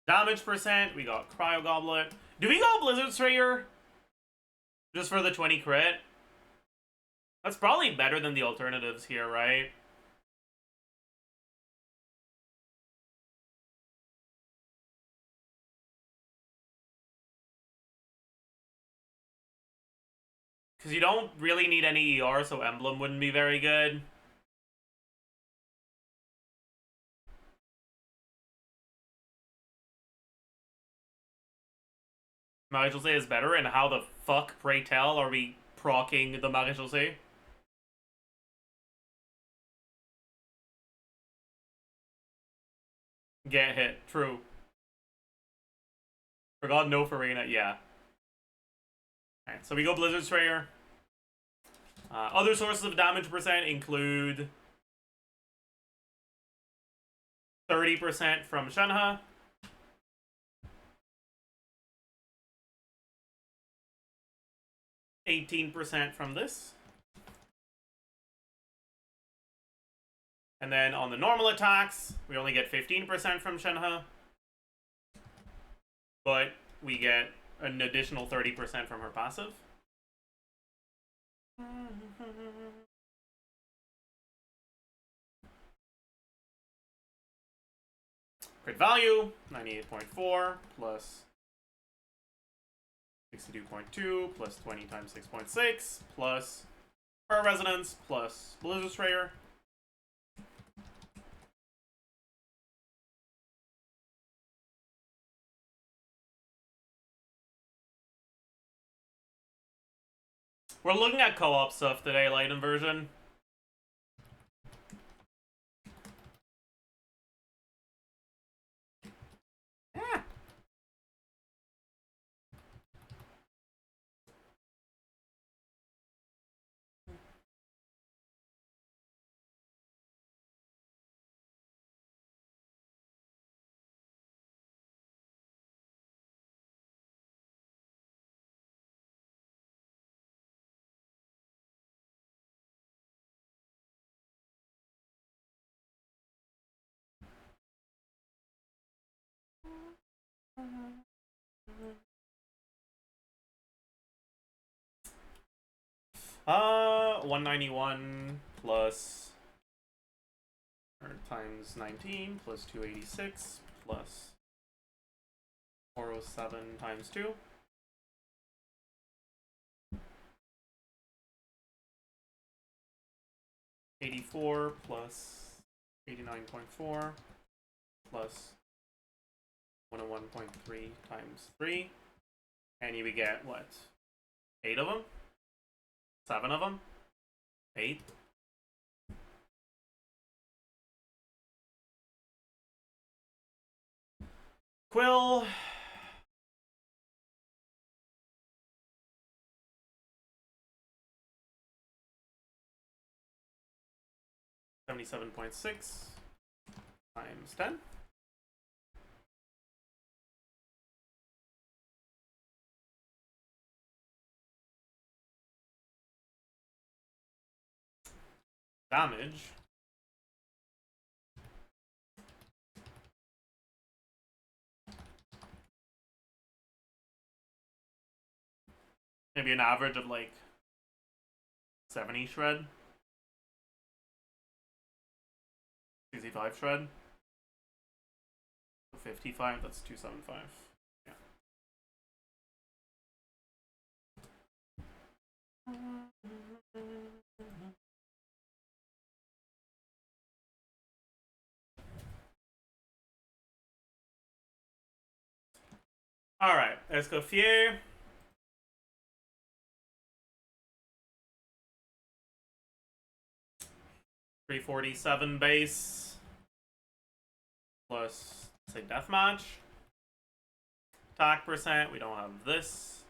Damage percent, we got Cryo Goblet. Do we go Blizzard Strayer? Just for the 20 crit? That's probably better than the alternatives here, right? Because you don't really need any ER, so Emblem wouldn't be very good. Marie-José is better, and how the fuck, pray tell, are we proccing the Marie-José? Get hit, true. Forgot no Farina, yeah. Alright, so we go Blizzard Strayer. Other sources of damage percent include 30% from Shenhe, 18% from this, and then on the normal attacks, we only get 15% from Shenhe, but we get an additional 30% from her passive. Crit value, 98.4 plus 62.2 plus 20 times 6.6 plus her resonance plus Blizzard Strayer. We're looking at co-op stuff today, light inversion. Yeah. Uh, 191 plus or times 19 plus 286 plus 407 times 2. 84 plus 89.4 plus 101.3 times 3. And you would get, what? 8 of them? 7 of them? 8? Quill. $77.6 times 10. Damage. Maybe an average of like 70 shred. 65 shred. 55, that's 275. Yeah. Alright, Escoffier. $347 base. Plus, say, deathmatch. Attack percent, we don't have this.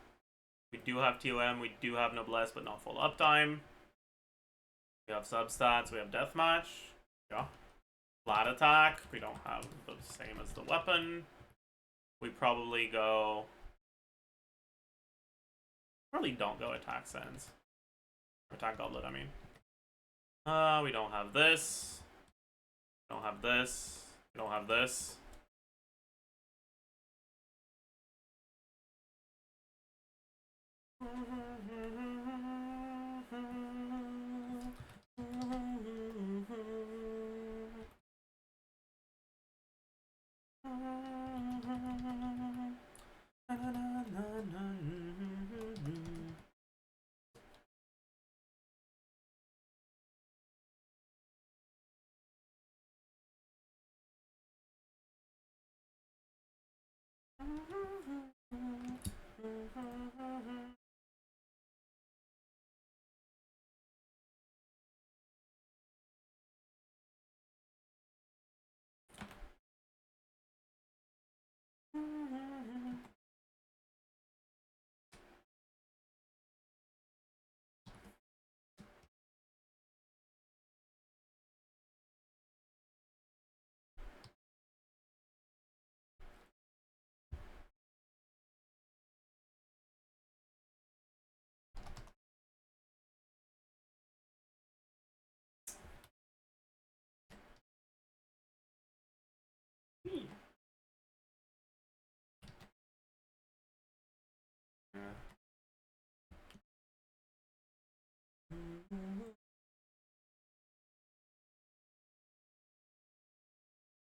We do have TOM, we do have noblesse, but not full uptime. We have substats, we have deathmatch. Yeah. Flat attack, we don't have the same as the weapon. We probably go... Probably don't go attack sense. Attack goblet, I mean. We don't have this. We don't have this. We don't have this.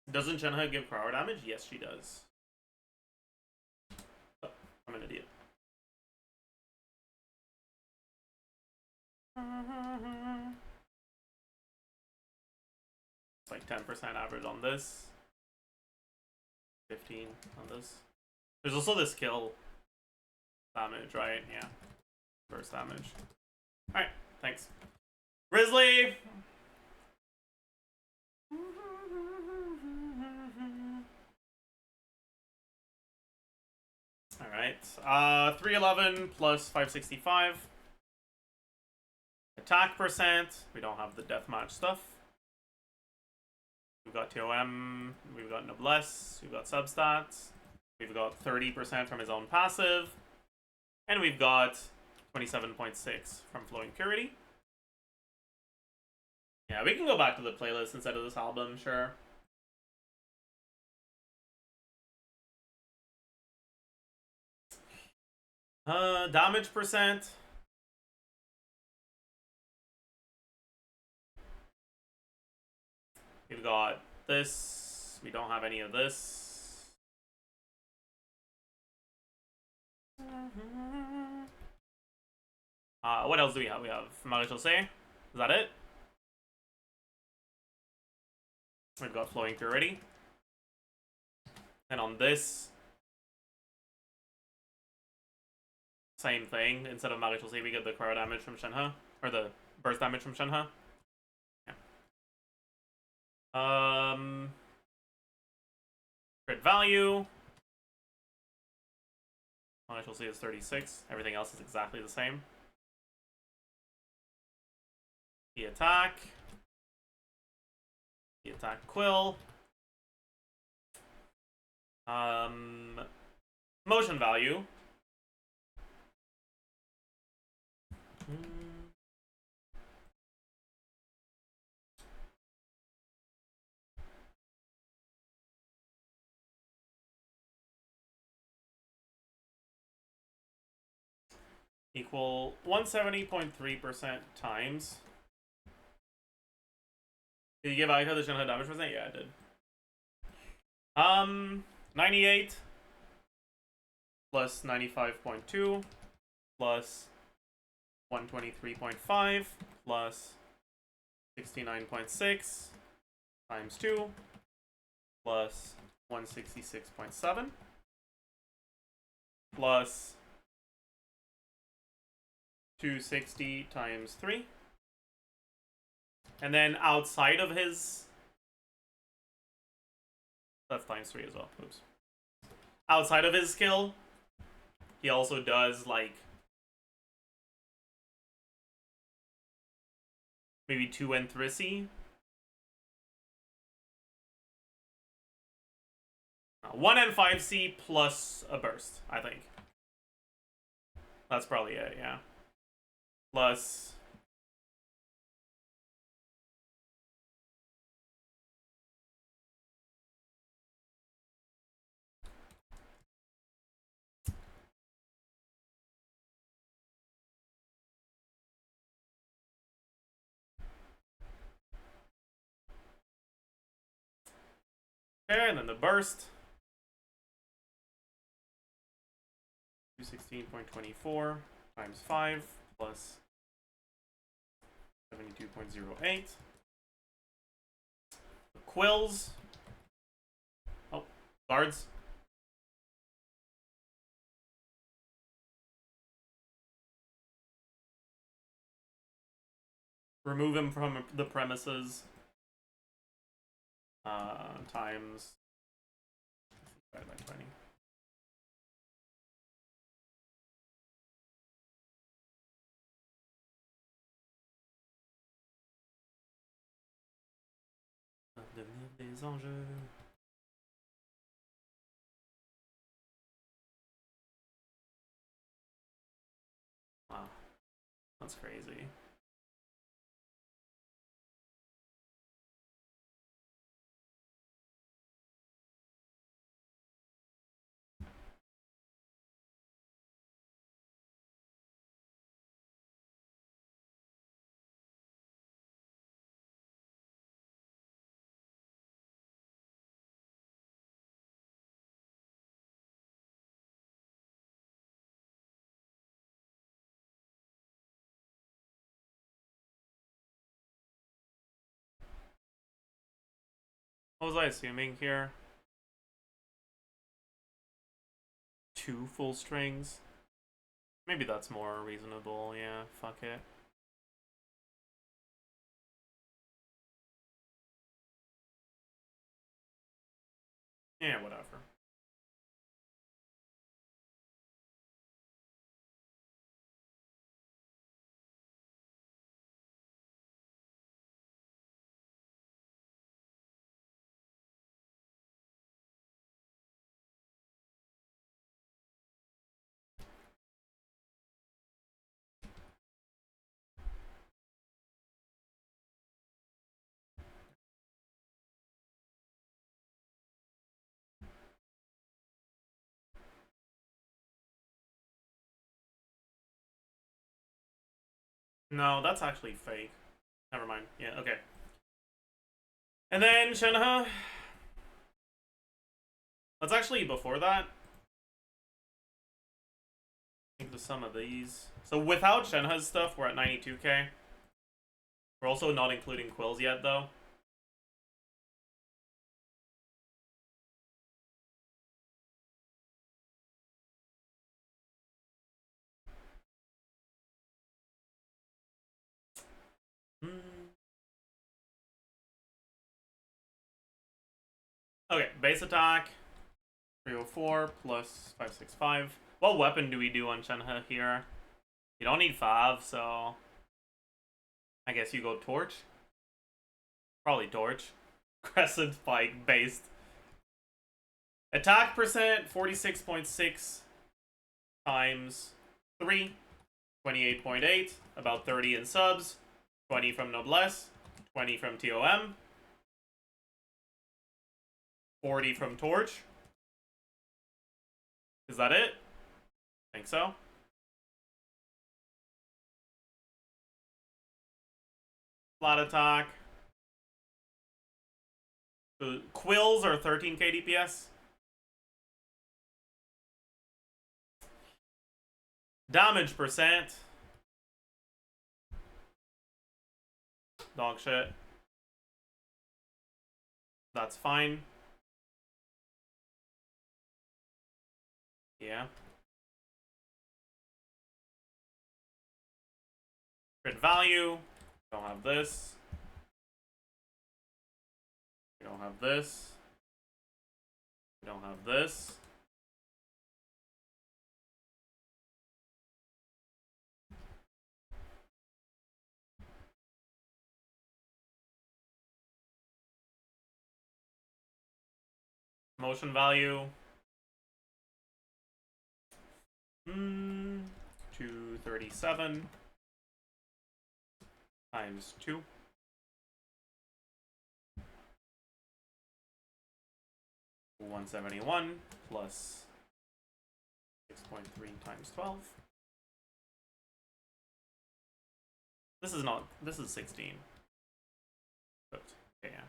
Doesn't Shenhe give power damage? Yes, she does. Oh, I'm an idiot. It's like 10% average on this. 15 on this. There's also this kill damage, right? Yeah. Burst damage. Alright, thanks. Grizzly! Alright. 311 plus 565. Attack percent. We don't have the deathmatch stuff. We've got TOM. We've got noblesse. We've got substats. We've got 30% from his own passive. And we've got 27.6 from Flowing Purity. Yeah, we can go back to the playlist instead of this album, sure. Damage percent. We've got this. We don't have any of this. What else do we have? We have Maréchal. Is that it? we've got Flowing Purity. And on this, same thing. Instead of Marital Sea, we get the cryo damage from Shenhe. Or the burst damage from Shenhe. Yeah. Crit value. Marital Sea is 36. Everything else is exactly the same. The attack. The attack Quill. Motion value. Equal 170.3% times. Did you give Aika the Shenhe damage percent? Yeah, I did. 98 plus 95.2 plus 123.5 plus 69.6 times 2 plus 166.7 plus 260 times 3. And then outside of his... That's times 3 as well. Oops. Outside of his skill, he also does, like, maybe 2 Enthrisi. 1 and 5C plus a burst, I think. That's probably it, yeah. Plus... Okay, and then the burst. 216.24 times 5 plus 72.08. The quills. Oh, guards. Remove him from the premises. Times divided by 20. Devenir des enjeux. Wow, that's crazy. What was I assuming here? 2 full strings? Maybe that's more reasonable, yeah, fuck it. Yeah, whatever. No, that's actually fake. Never mind. Yeah, okay. And then Shenhe. That's actually before that. I think the sum of these. So without Shenhe's stuff, we're at 92k. We're also not including quills yet, though. Okay, base attack 304 plus 565. What weapon do we do on Shenhe here? You don't need 5, so I guess you go torch. Probably torch. Crescent spike based. Attack percent 46.6 times 3, 28.8, about 30 in subs, 20 from Noblesse, 20 from TOM, 40 from Torch. Is that it? I think so. Flat attack. The quills are 13k DPS. Damage percent. Dog shit. That's fine. Yeah. Crit value. Don't have this. We don't have this. We don't have this. Motion value. 237 times 2. 171 plus 6.3 times 12. This is not, this is 16. But, okay, yeah.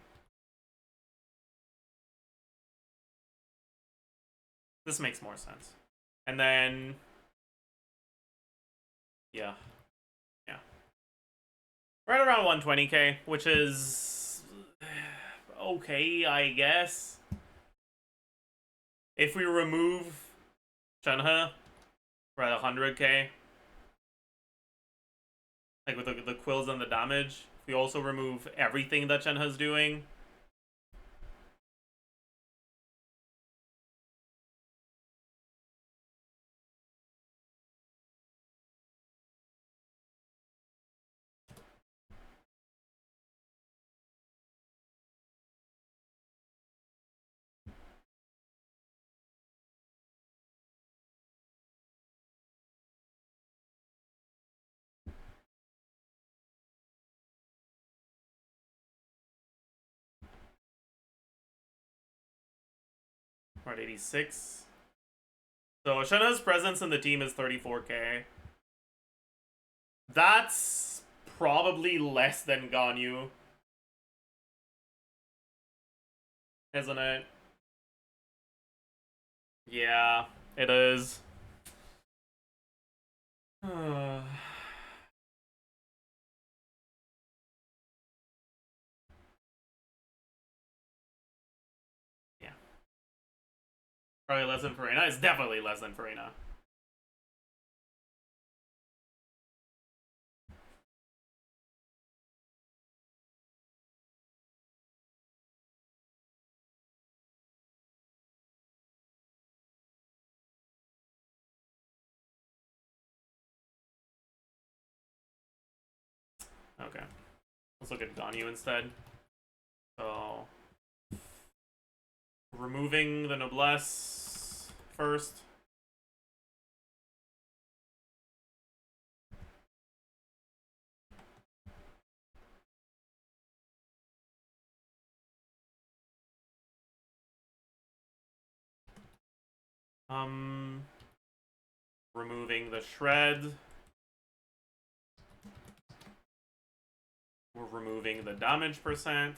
This makes more sense. And then, yeah. Yeah. Right around 120k, which is okay, I guess. If we remove Shenhe, we're at 100k. Like with the quills and the damage. If we also remove everything that Shenhe's doing. We're at 86. So Shenhe's presence in the team is 34k. That's probably less than Ganyu. Isn't it? Yeah, it is. Yeah. Probably less than Farina. It's definitely less than Farina. Okay. Let's look at Ganyu instead. So, removing the Noblesse first. Removing the Shred. We're removing the damage percent.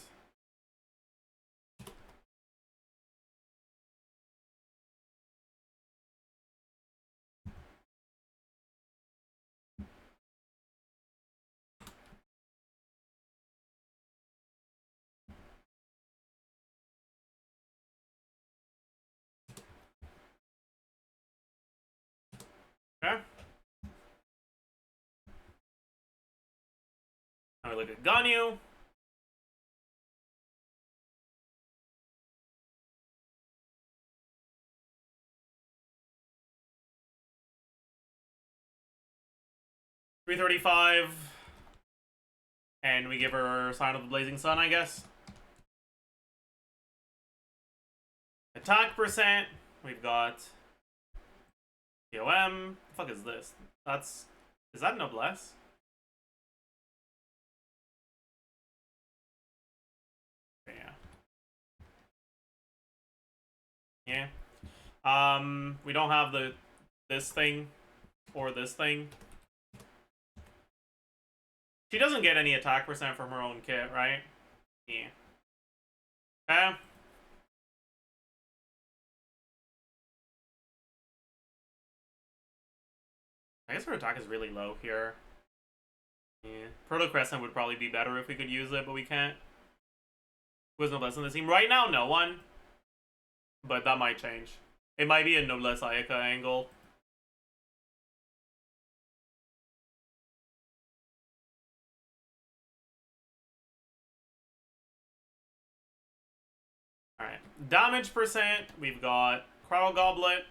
Okay. Now we look at Ganyu. $335. And we give her Sign of the Blazing Sun, I guess. Attack percent. We've got POM. The fuck is this? Is that Noblesse? Yeah. Yeah. We don't have this thing or this thing. She doesn't get any attack percent from her own kit, right? Yeah. Okay. I guess her attack is really low here. Yeah. Proto Crescent would probably be better if we could use it, but we can't. Who has Noblesse on the team? Right now, no one. But that might change. It might be a Noblesse Ayaka angle. Alright. Damage percent, we've got Cryo Goblet.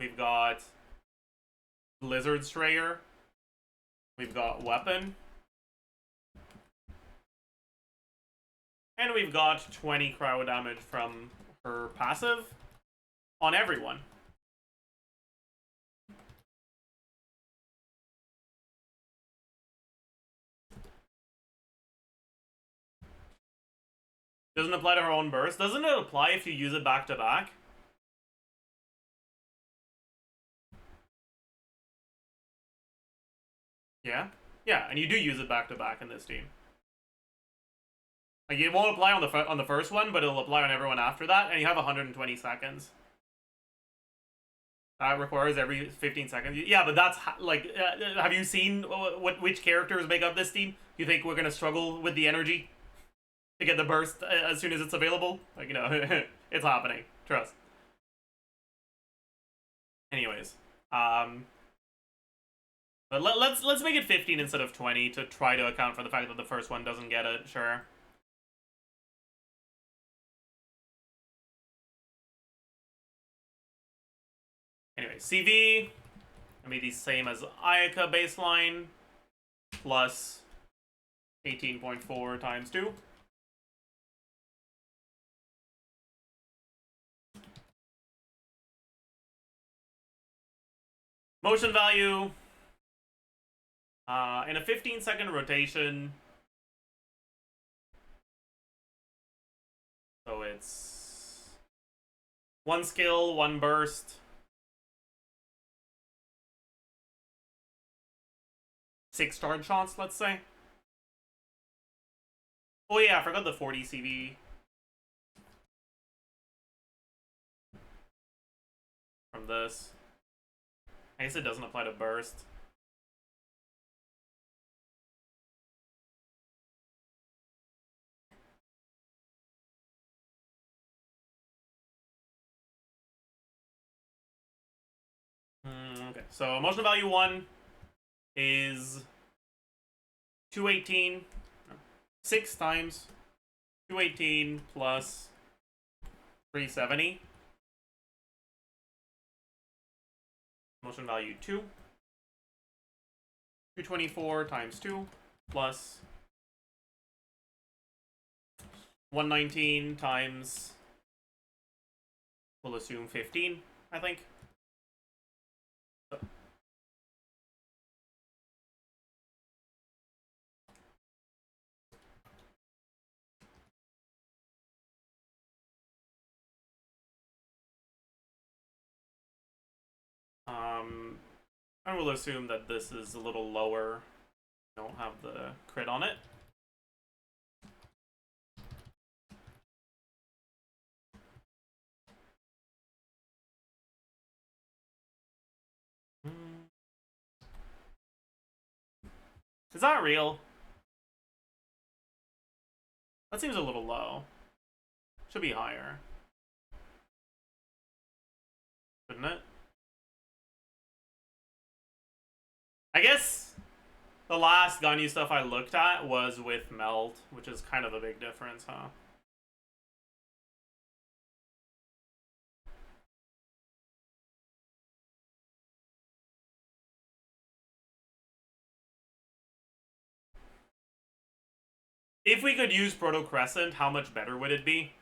We've got Blizzard Strayer. We've got Weapon. And we've got 20 cryo damage from her passive on everyone. Doesn't apply to her own burst. Doesn't it apply if you use it back to back? Yeah? Yeah, and you do use it back to back in this team. Like, it won't apply on the first one, but it'll apply on everyone after that, and you have 120 seconds. That requires every 15 seconds. Yeah, but that's, like, have you seen which characters make up this team? You think we're gonna struggle with the energy to get the burst as soon as it's available? Like, you know, it's happening. Trust. Anyways, but let's make it 15 instead of 20 to try to account for the fact that the first one doesn't get it. Sure. Anyway, CV, I mean the same as Ayaka baseline, plus 18.4 times 2. Motion value, in a 15-second rotation, so it's 1 skill, 1 burst, 6 charge shots, let's say. Oh yeah, I forgot the 40 CV. From this. I guess it doesn't apply to burst. Okay, so emotional value 1 is 218. 6 times 218 plus 370. Motion value 2. 224 times 2 plus 119 times, we'll assume 15, I think. I will assume that this is a little lower. Don't have the crit on it. Is that real? That seems a little low. Should be higher. Shouldn't it? I guess The last Ganyu stuff I looked at was with Melt, which is kind of a big difference, huh? If we could use Proto Crescent, how much better would it be?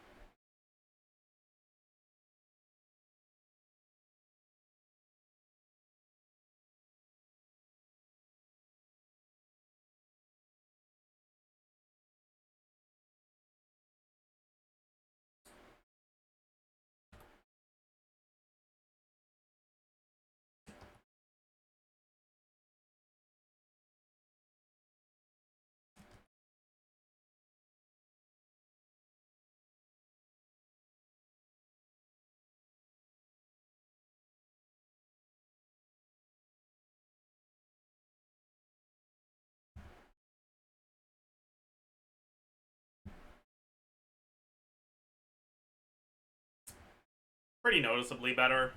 Pretty noticeably better.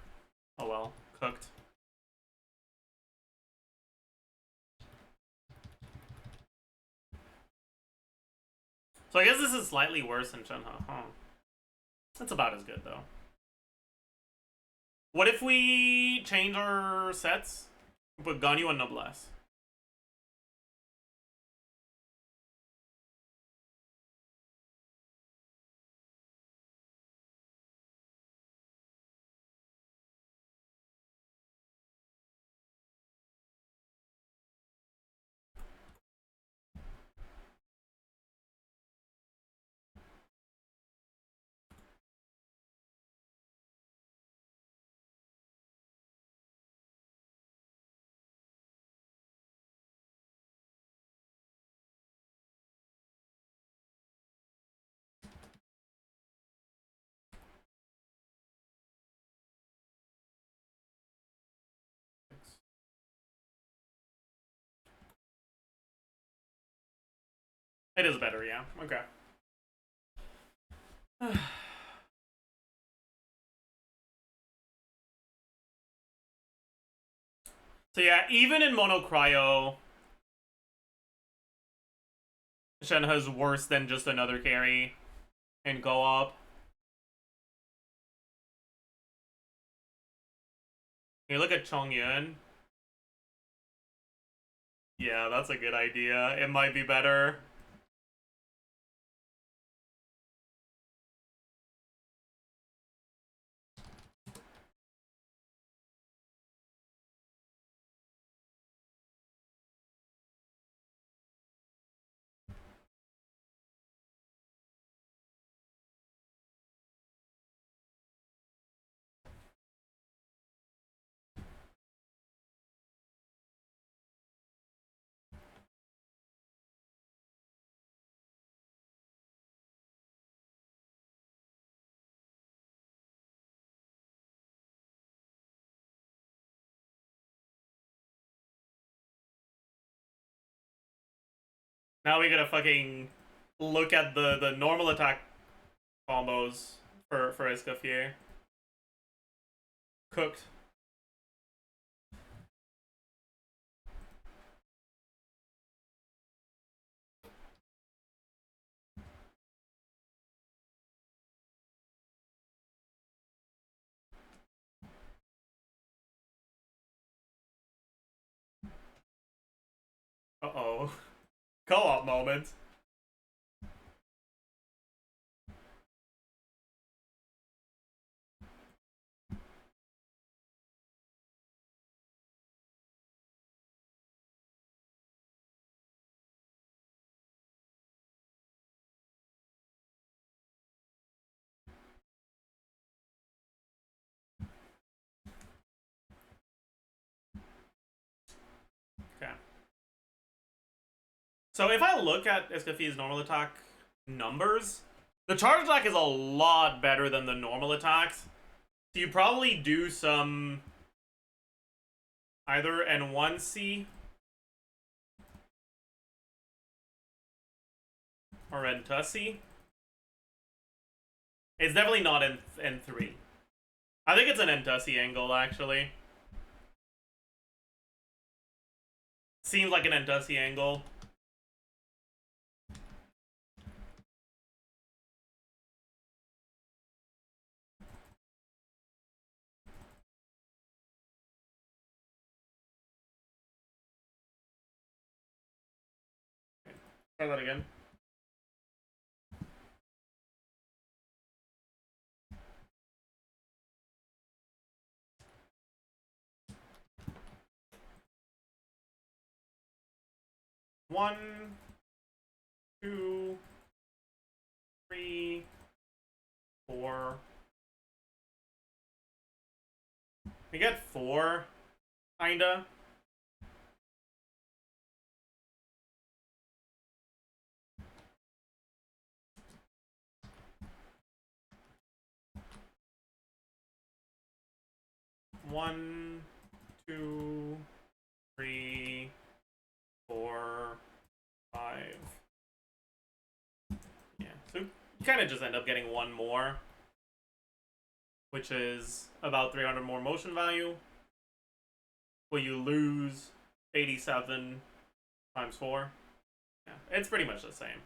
Oh well, cooked. So I guess this is slightly worse than Shenhe, huh? That's about as good, though. What if we change our sets? Put Ganyu and Noblesse. It is better, yeah. Okay. So yeah, even in Mono Cryo, Shenhe's worse than just another carry in co-op. You look at Chongyun. Yeah, that's a good idea. It might be better. Now we gotta fucking look at the normal attack combos for Escoffier. Cooked. Uh-oh. Co-op moment. Okay. So if I look at Escoffier's normal attack numbers, the charge attack is a lot better than the normal attacks. So you probably do some either N1C or N2C. It's definitely not N3. I think it's an N2C angle, actually. Seems like an Entussi angle. Try that again. One, two, three, four. We get four, kinda. One, two, three, four, five. Yeah, so you kind of just end up getting one more, which is about 300 more motion value. Will you lose 87 times 4? Yeah, it's pretty much the same.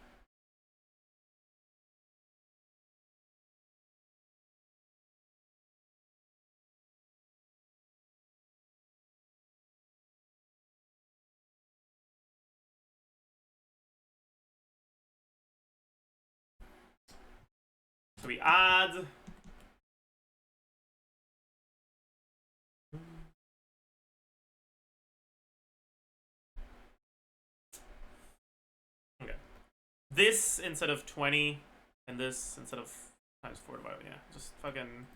So we add. Okay. This instead of 20, and this instead of times 4 divided by, yeah, just fucking.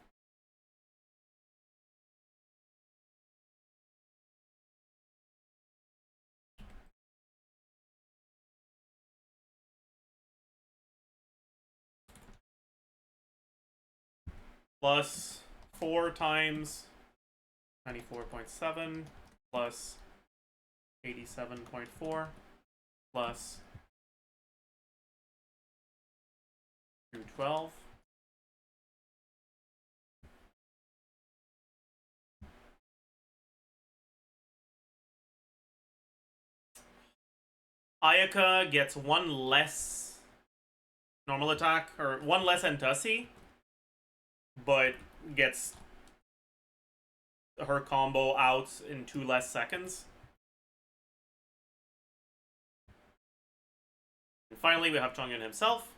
Plus 4 times 94.7 plus 87.4 plus 212. Ayaka gets one less normal attack, or one less Entussi, but gets her combo out in 2 less seconds. And finally, we have Chongyun himself.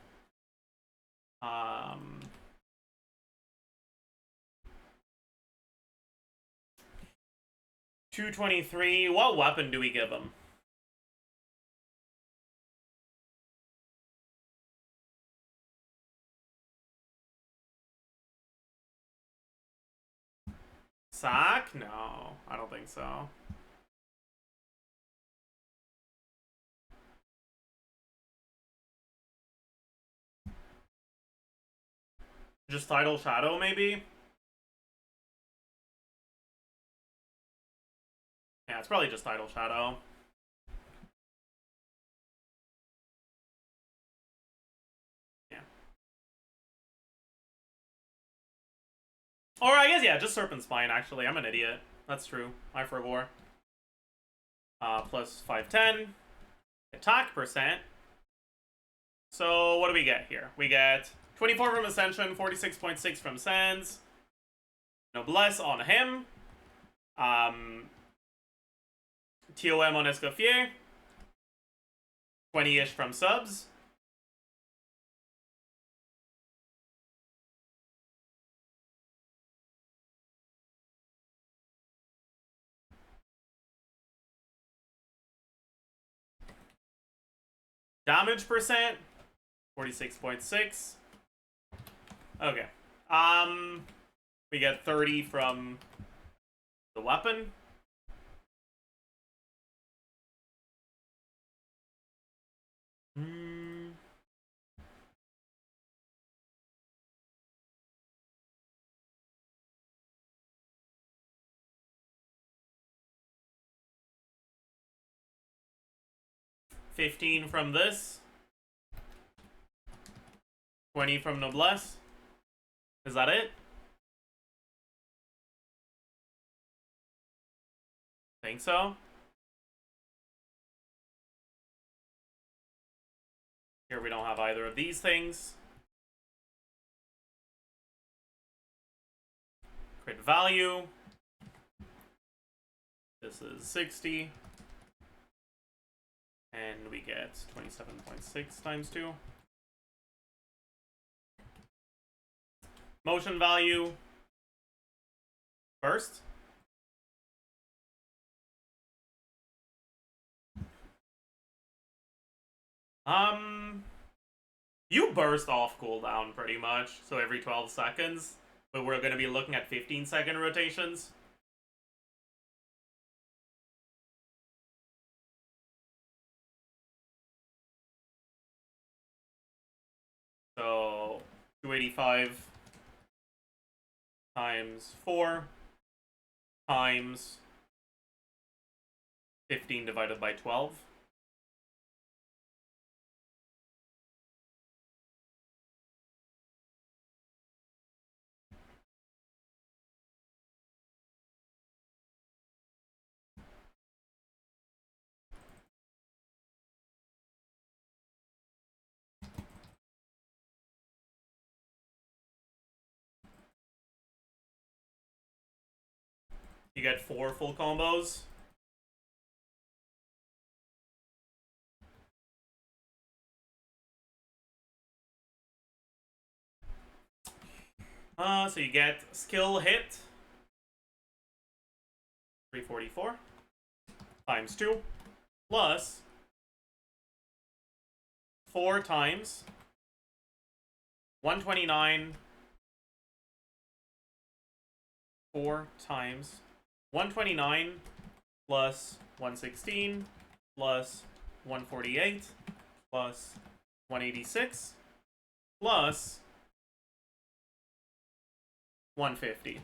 223. What weapon do we give him? Sack? No, I don't think so. Just Tidal Shadow, maybe? Yeah, it's probably just Tidal Shadow. Yeah. Or I guess, yeah, just Serpent Spine, actually. I'm an idiot. That's true. I forbore. Plus 510. Attack percent. So what do we get here? We get 24 from Ascension, 46.6 from Sands. Noblesse on him. TOM on Escoffier. 20-ish from subs. Damage percent, 46.6. Okay. We get 30 from the weapon. Hmm. $15 from this. 20 from Noblesse. Is that it? Think so? Here we don't have either of these things. Crit value. This is 60. And we get 27.6 times 2. Motion value. Burst. You burst off cooldown pretty much, so every 12 seconds. But we're going to be looking at 15-second rotations. So 285 times 4 times 15 divided by 12. You get 4 full combos. So you get skill hit 344 times 2 plus 4 times 129 4 times 129 plus 116 plus 148 plus 186 plus 150.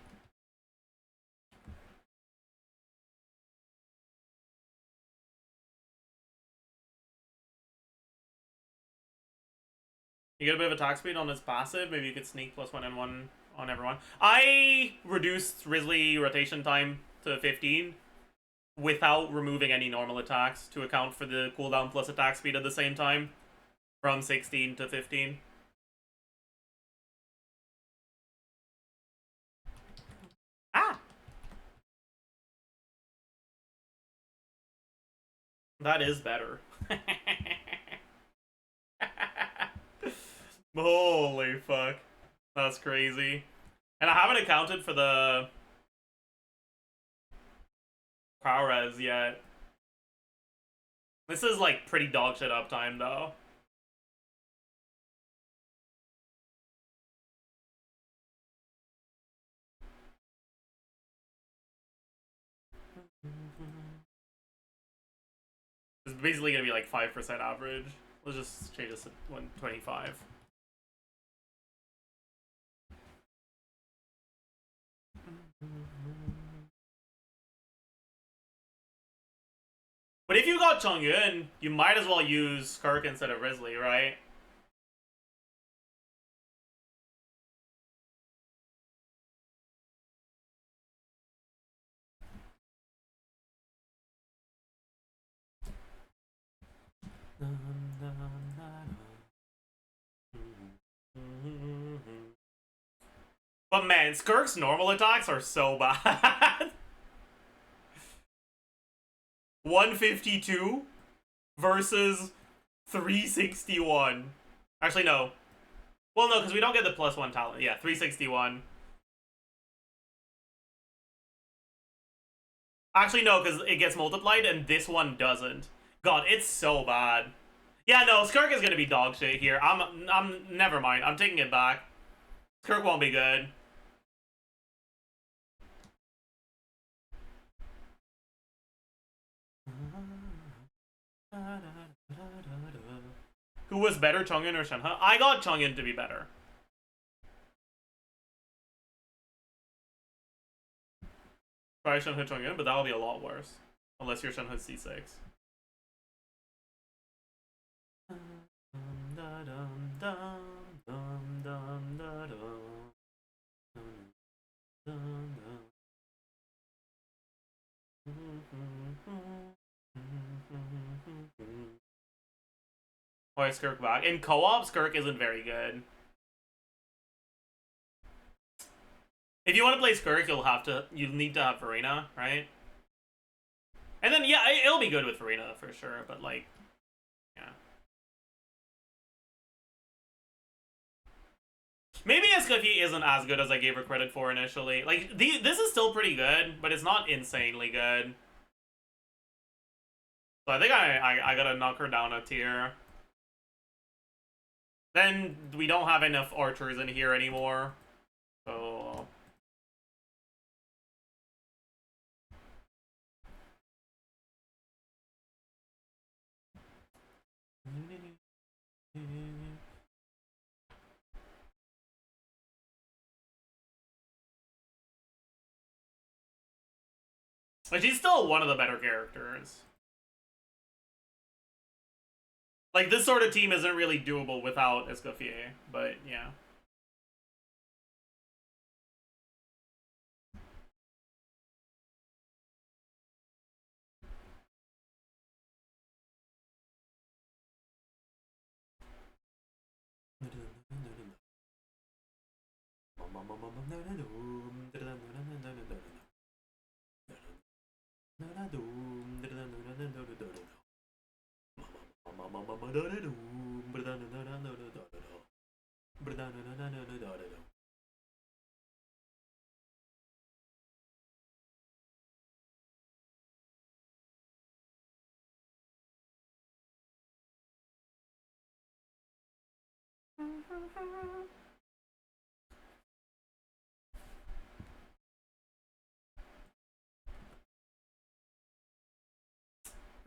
You get a bit of attack speed on this passive. Maybe you could sneak +1 and 1 on everyone. I reduced Risley rotation time to 15 without removing any normal attacks to account for the cooldown plus attack speed at the same time. From 16 to 15. Ah! That is better. Holy fuck. That's crazy. And I haven't accounted for the power res yet. This is like pretty dog shit uptime though. It's basically gonna be like 5% average. Let's just change this to 125. But if you got Chongyun, you might as well use SKIRK instead of Risley, right? But man, SKIRK's normal attacks are so bad. 152 versus 361. Actually, no. Well, no, because we don't get the +1 talent. Yeah, 361. Actually, no, because it gets multiplied, and this one doesn't. God, it's so bad. Yeah, no, SKIRK is gonna be dog shit here. Never mind. I'm taking it back. SKIRK won't be good. Who was better, Chongyun or Shenhe? I got Chongyun to be better. Try Shenhe Chongyun, but that'll be a lot worse. Unless you're Shenhe C6. Why is Skirk back? In co-op, Skirk isn't very good. If you want to play Skirk, you'll need to have Farina, right? And then, yeah, it'll be good with Farina for sure, but like, yeah. Maybe SKIRK isn't as good as I gave her credit for initially. Like, this is still pretty good, but it's not insanely good. So I think I gotta knock her down a tier. Then we don't have enough archers in here anymore. So... But she's still one of the better characters. Like, this sort of team isn't really doable without Escoffier, but yeah.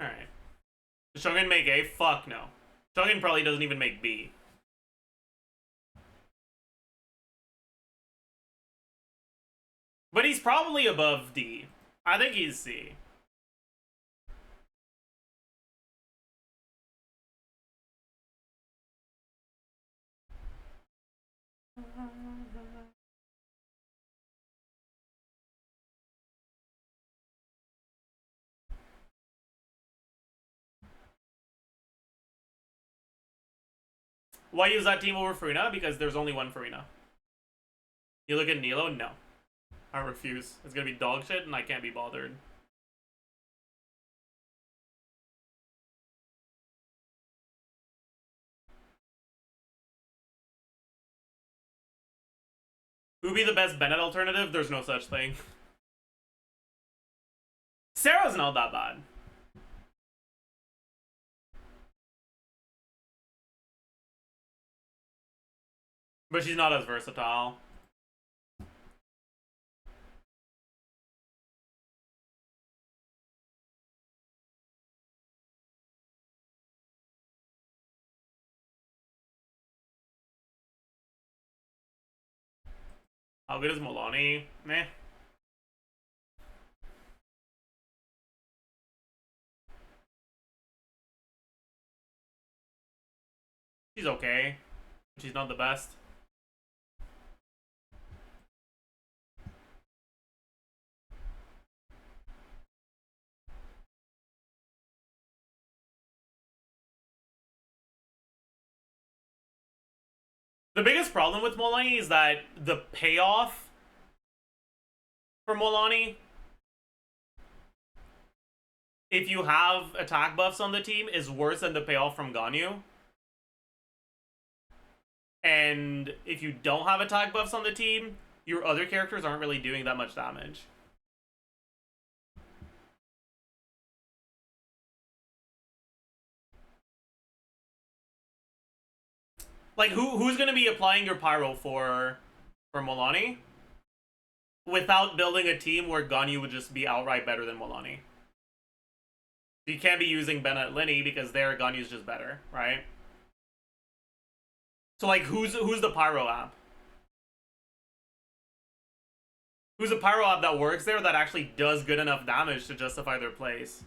Alright. Does Shogun make A? Fuck no. Shogun probably doesn't even make B. But he's probably above D. I think he's C. Why use that team over Farina? Because there's only one Farina. You look at Nilo? No. I refuse. It's gonna be dog shit and I can't be bothered. Who would be the best Bennett alternative? There's no such thing. Sarah's not that bad. But she's not as versatile. How good is Molani? Meh. She's okay. She's not the best. The biggest problem with Molani is that the payoff for Molani, if you have attack buffs on the team, is worse than the payoff from Ganyu. And if you don't have attack buffs on the team, your other characters aren't really doing that much damage. Like, who's gonna be applying your pyro for Molani without building a team where Ganyu would just be outright better than Molani? You can't be using Bennett Linny because there Ganyu's just better, right? So like, who's the pyro app? Who's a pyro app that works there that actually does good enough damage to justify their place?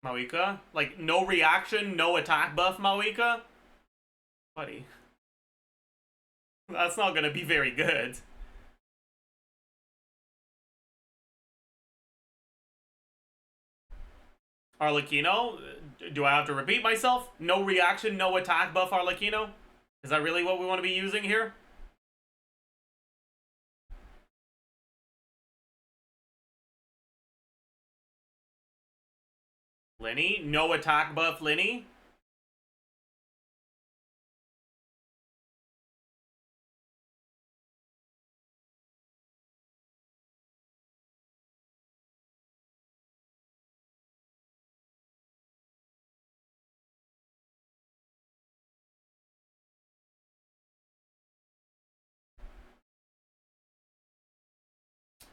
Mawika? Like, no reaction, no attack buff Mawika? Buddy. That's not gonna be very good. Arlecchino? Do I have to repeat myself? No reaction, no attack buff Arlecchino? Is that really what we want to be using here? Linny? No attack buff Linny?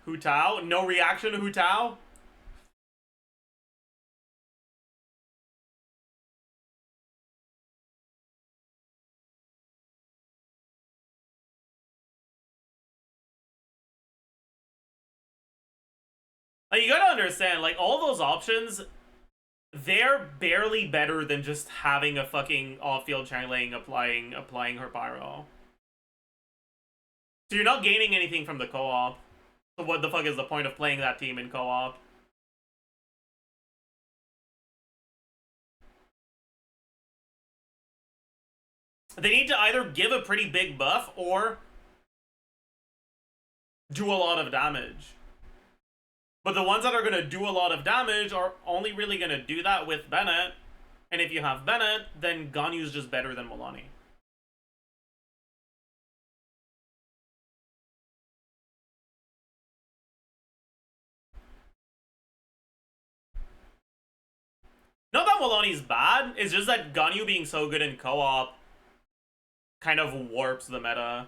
Hu Tao? No reaction Hu Tao? Like, you gotta understand, like, all those options, they're barely better than just having a fucking off-field Changeling applying her pyro. So you're not gaining anything from the co-op. So what the fuck is the point of playing that team in co-op? They need to either give a pretty big buff or do a lot of damage. But the ones that are going to do a lot of damage are only really going to do that with Bennett. And if you have Bennett, then Ganyu's just better than Milani. Not that Milani's bad, it's just that Ganyu being so good in co-op kind of warps the meta.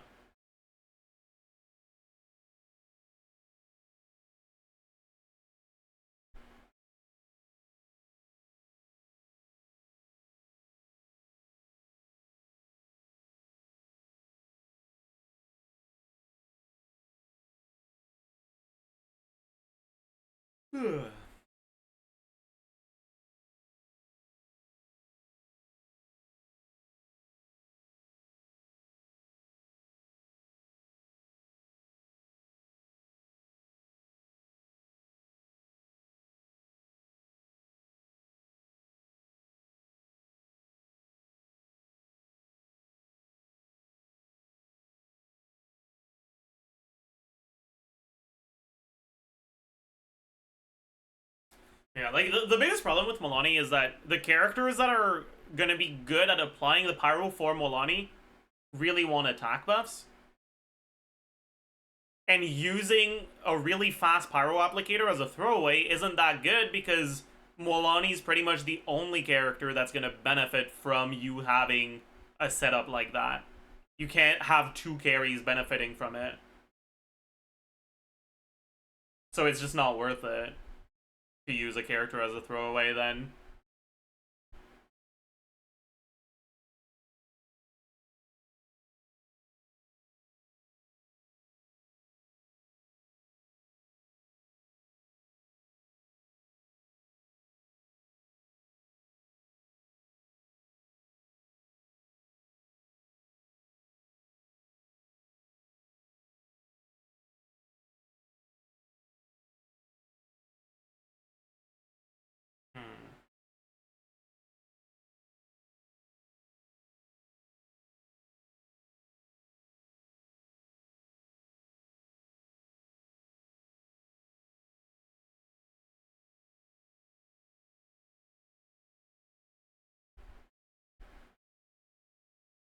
Yeah, like, the biggest problem with Milani is that the characters that are gonna be good at applying the pyro for Milani really want attack buffs. And using a really fast pyro applicator as a throwaway isn't that good because Milani's pretty much the only character that's gonna benefit from you having a setup like that. You can't have two carries benefiting from it. So it's just not worth it to use a character as a throwaway then.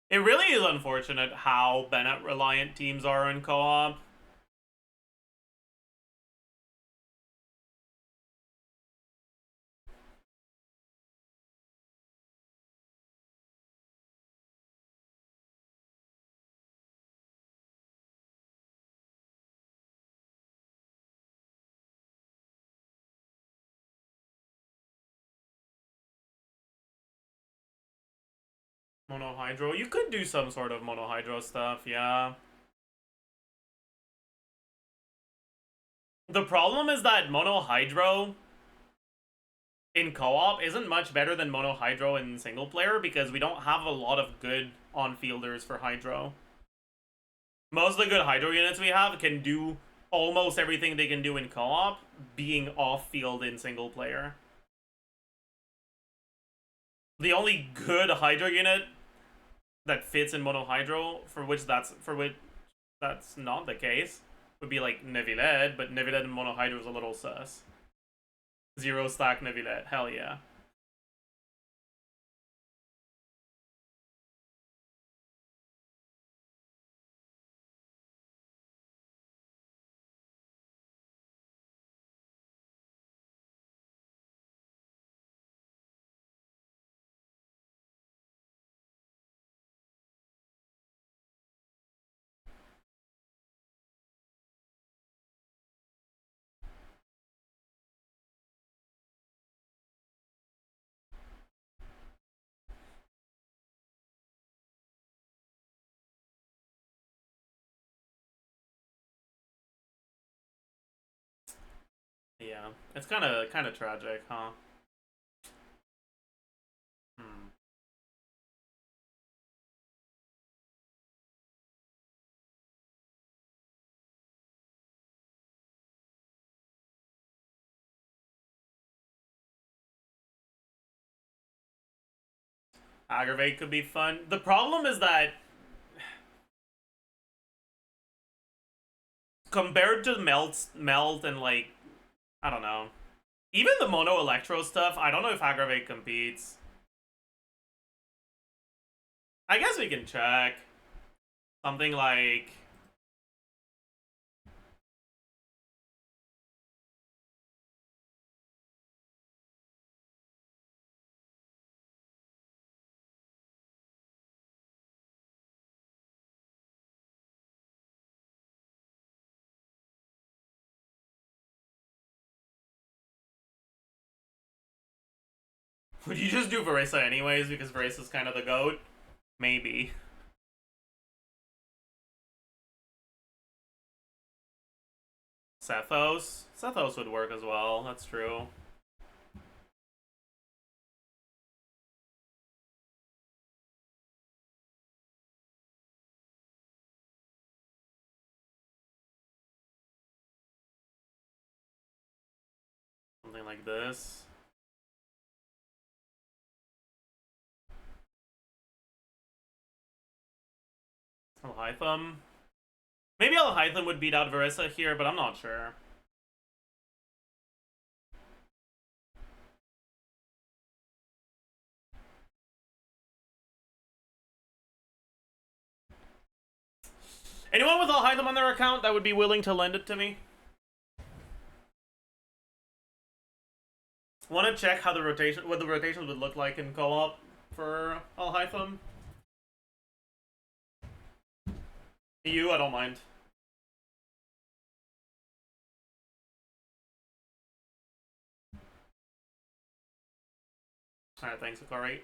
It really is unfortunate how Bennett-reliant teams are in co-op. Monohydro. You could do some sort of monohydro stuff, yeah. The problem is that monohydro in co-op isn't much better than monohydro in single player because we don't have a lot of good on-fielders for hydro. Most of the good hydro units we have can do almost everything they can do in co-op, being off-field in single player. The only good Hydro unit that fits in Mono Hydro, for which that's not the case, would be like Neviled, but Neviled and Mono Hydro is a little sus. 0 stack Neviled, hell yeah. Yeah, it's kind of tragic, huh? Hmm. Aggravate could be fun. The problem is that compared to melt and like, I don't know, even the Mono Electro stuff, I don't know if Aggravate competes. I guess we can check. Something like... Would you just do Veresa anyways, because Veresa's kind of the GOAT? Maybe. Sethos? Sethos would work as well, that's true. Something like this. Alhaitham? Maybe Alhaitham would beat out Veresa here, but I'm not sure. Anyone with Alhaitham on their account that would be willing to lend it to me? Want to check how what the rotations would look like in co-op for Alhaitham? I don't mind. Alright, thanks, Akari.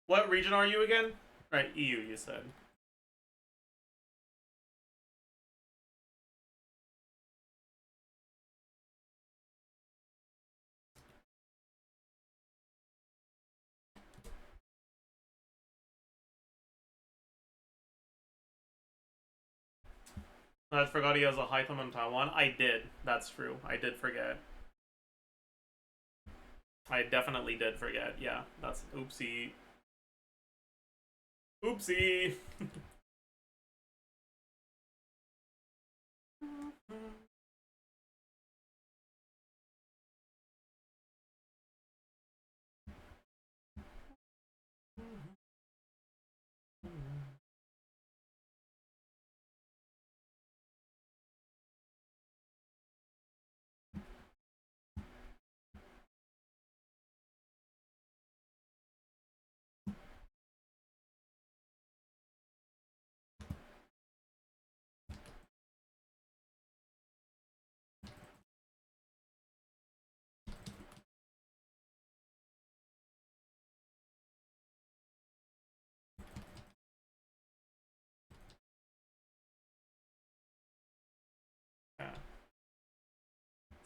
What region are you again? Right, EU, you said. I forgot he has a Hytham in Taiwan. I did. That's true. I did forget. I definitely did forget. Yeah, that's oopsie. Oopsie.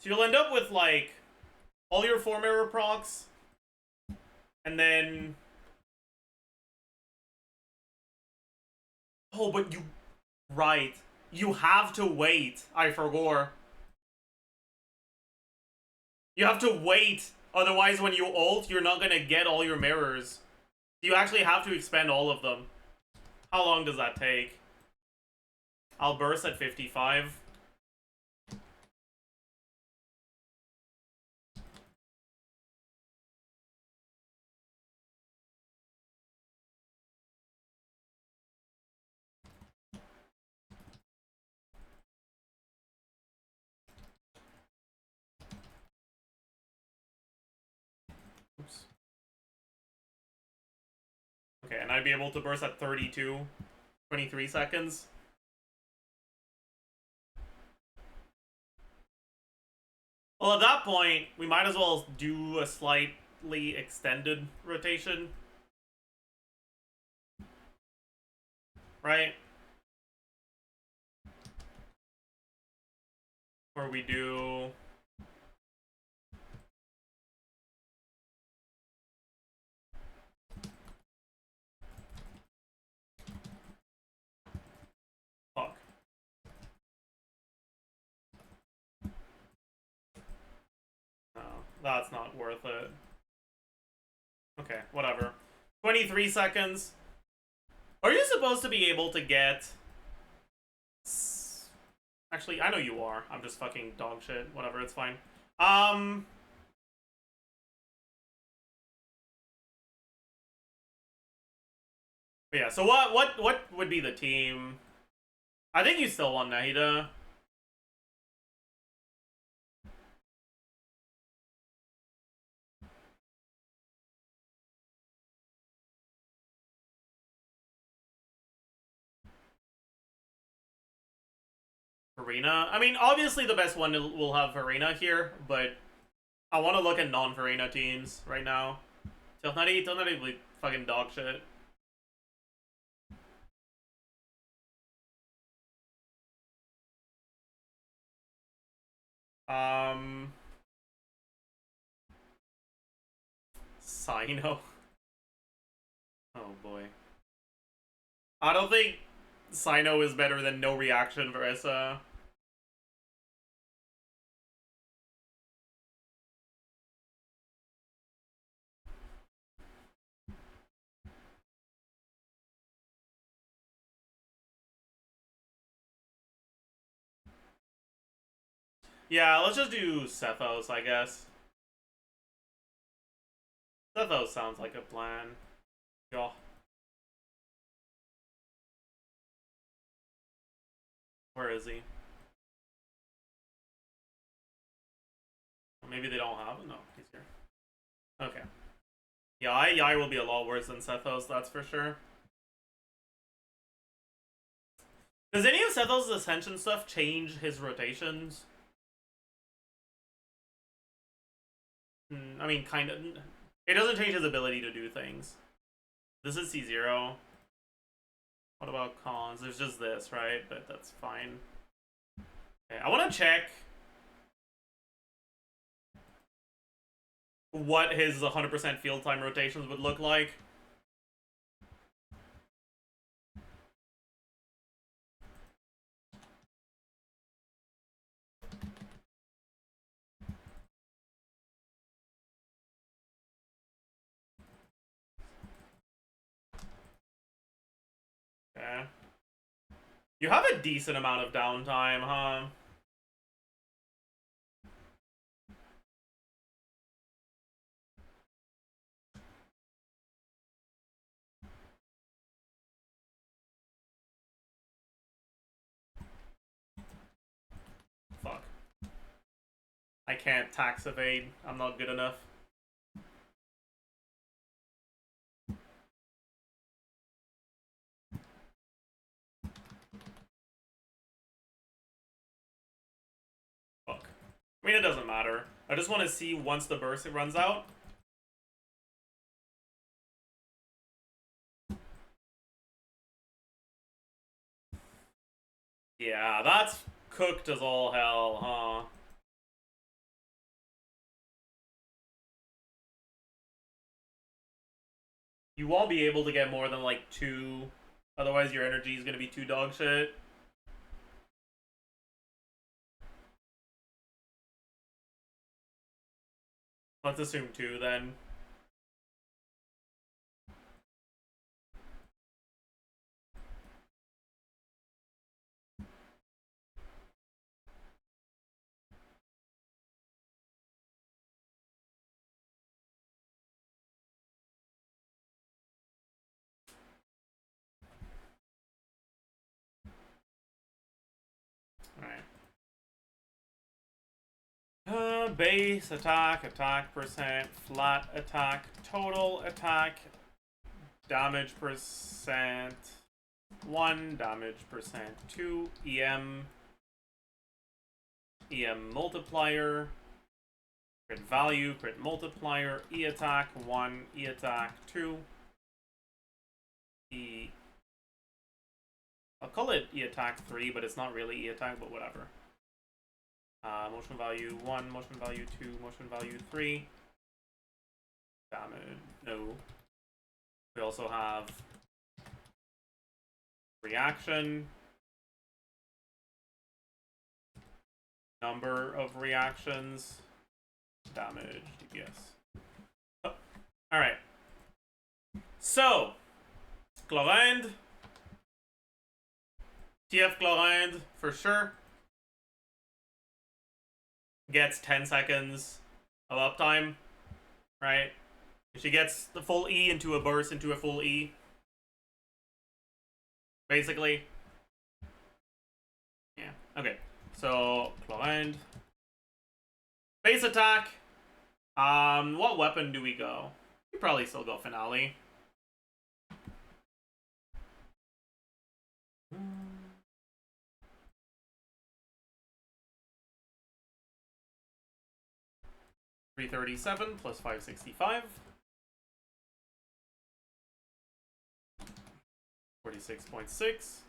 So you'll end up with, like, all your 4 mirror procs, and then... Oh, but you... Right. You have to wait. I forgot. You have to wait. Otherwise, when you ult, you're not gonna get all your mirrors. You actually have to expend all of them. How long does that take? I'll burst at 55. Oops. Okay, and I'd be able to burst at 32, 23 seconds. Well, at that point, we might as well do a slightly extended rotation. Right? Where we do... Fuck. No, that's not worth it. Okay, whatever. 23 seconds. Are you supposed to be able to get... Actually, I know you are. I'm just fucking dog shit. Whatever, it's fine. But yeah, so what would be the team? I think you still want Nahida. Farina. I mean, obviously the best one will have Farina here, but I want to look at non-Farina teams right now. Tonari like fucking dog shit. Sino. Oh boy. I don't think Sino is better than no reaction Versa. Yeah, let's just do Sethos, I guess. Sethos sounds like a plan. Yeah. Where is he? Maybe they don't have him? No, he's here. Okay. Yeah, Yai will be a lot worse than Sethos, that's for sure. Does any of Sethos' Ascension stuff change his rotations? I mean, kind of. It doesn't change his ability to do things. This is C0. What about cons? There's just this, right? But that's fine. Okay, I want to check what his 100% field time rotations would look like. Okay. You have a decent amount of downtime, huh? Fuck. I can't tax evade. I'm not good enough. Fuck. I mean, it doesn't matter. I just want to see once the burst runs out. Yeah, that's cooked as all hell, huh? You won't be able to get more than like 2. Otherwise, your energy is going to be 2 dog shit. Let's assume 2 then. Base attack, attack percent, flat attack, total attack, damage percent, 1, damage percent 2, EM multiplier, crit value, crit multiplier, E attack 1, E attack 2, I'll call it E attack 3, but it's not really E attack, but whatever. Motion value 1, motion value 2, motion value 3. Damage, no. We also have reaction. Number of reactions. Damage, DPS. Oh, alright. So, Chlorinde. TF Chlorinde, for sure. Gets 10 seconds of uptime, right? She gets the full E into a burst into a full E. Basically. Yeah, okay. So, Chlorinde. Base attack. What weapon do we go? We probably still go Finale. 337 plus 565. 46.6.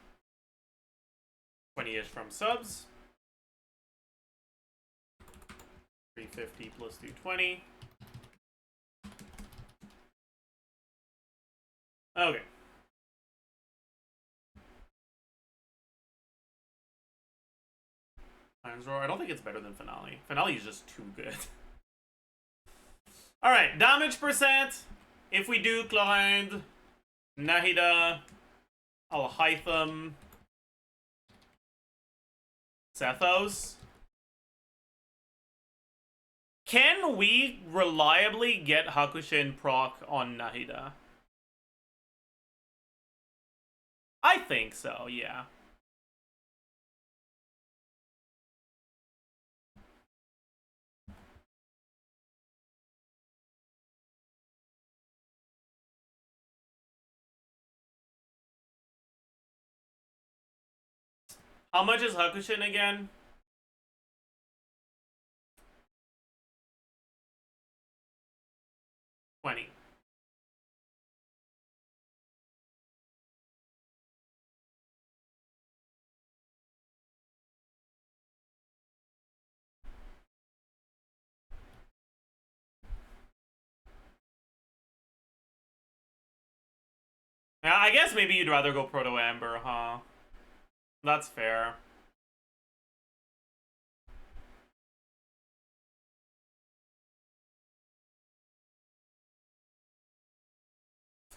20-ish from subs. 350 plus 220. Okay. Lion's Roar. I don't think it's better than Finale. Finale is just too good. Alright, damage percent. If we do Chlorinde, Nahida, Alhaitham, Sethos. Can we reliably get Hakushin proc on Nahida? I think so, yeah. How much is Hakushin again? $20. Yeah, I guess maybe you'd rather go Proto Amber, huh? That's fair.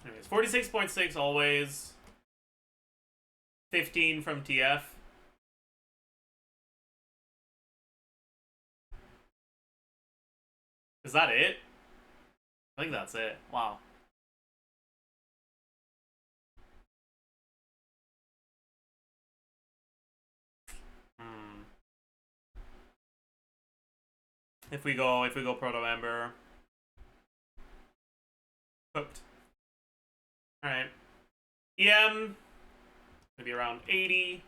Anyways, 46.6 always. 15 from TF. Is that it? I think that's it. Wow. If we go Proto Ember. Cooked. Alright. EM. Maybe around 80.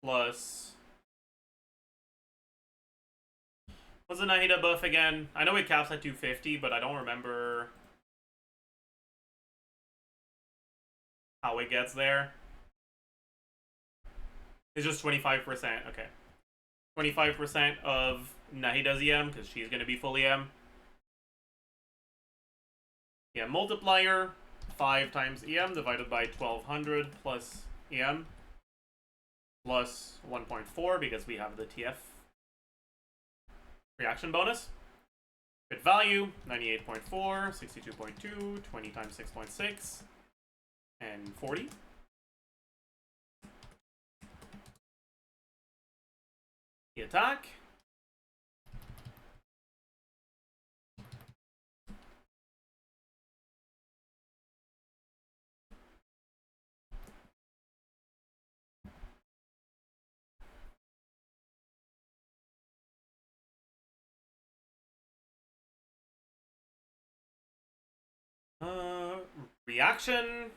Plus. What's the Nahida buff again? I know it caps at 250, but I don't remember how it gets there. It's just 25%. Okay. 25% of Nahida's EM, because she's going to be full EM. EM multiplier, 5 times EM divided by 1200 plus EM plus 1.4 because we have the TF reaction bonus. Bit value, 98.4, 62.2, 20 times 6.6, and 40. The attack. Reaction.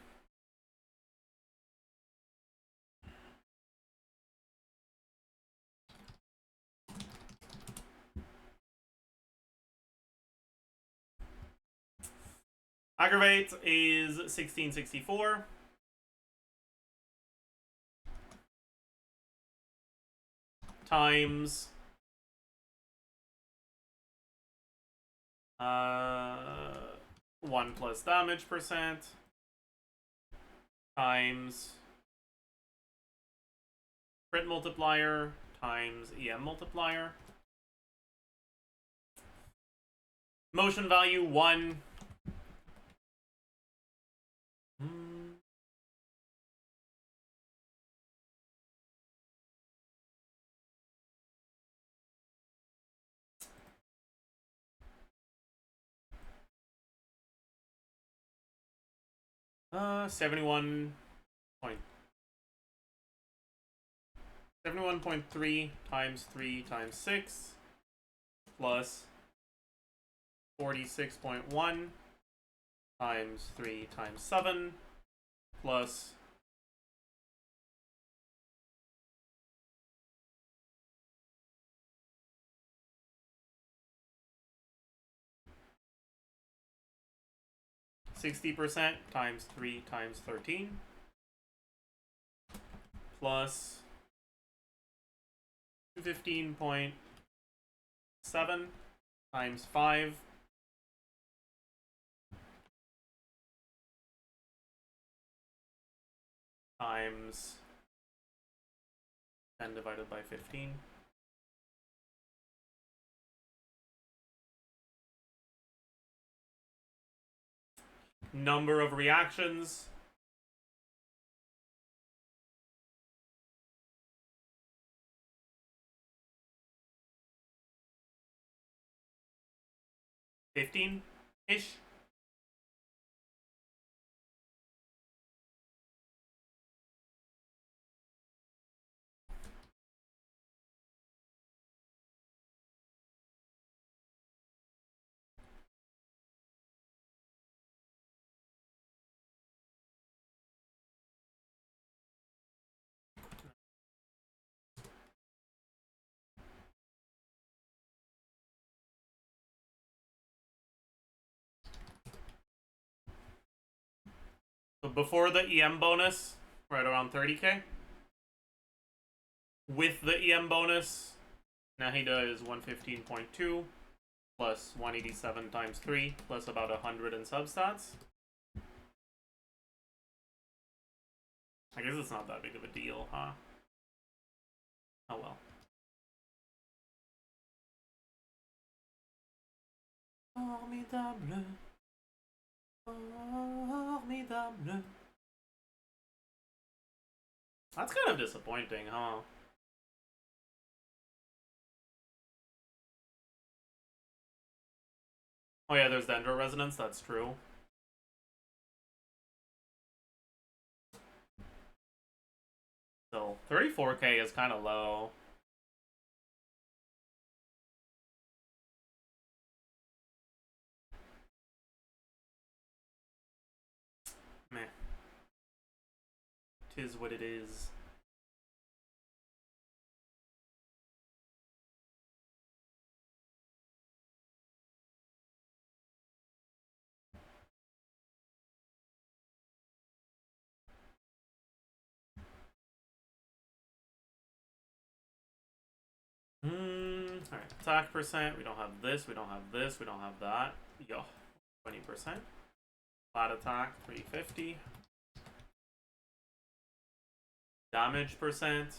Aggravate is 1664. Times 1 plus damage percent times crit multiplier times EM multiplier. Motion value 1. 71.3 times 3 times 6 plus 46.1 times 3 times 7 plus 60% times 3 times 13 plus 15.7 times 5 times 10 divided by 15. Number of reactions. $15-ish. So before the EM bonus, right around 30k. With the EM bonus, Nahida is 115.2 plus 187 times 3 plus about 100 in substats. I guess it's not that big of a deal, huh? Oh well. Formidable. Formidable. That's kind of disappointing, huh? Oh yeah, there's Dendro Resonance, that's true. Still, 34k is kind of low. Meh. 'Tis what it is. Alright, attack percent. We don't have this, we don't have this, we don't have that. Yo, 20%. Flat attack, 350. Damage percent.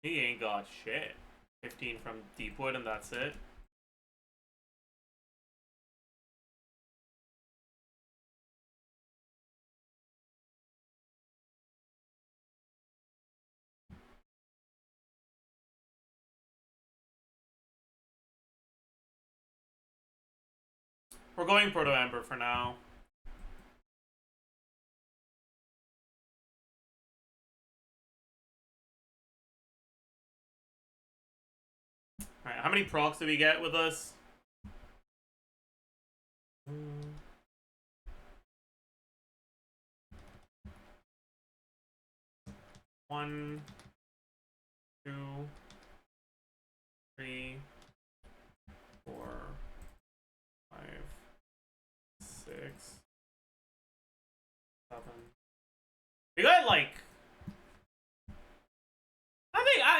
He ain't got shit. 15 from Deepwood and that's it. We're going Proto Ember for now. Alright, how many procs do we get with us? One, 2, 3, 4, 5, 6, 7. We got like,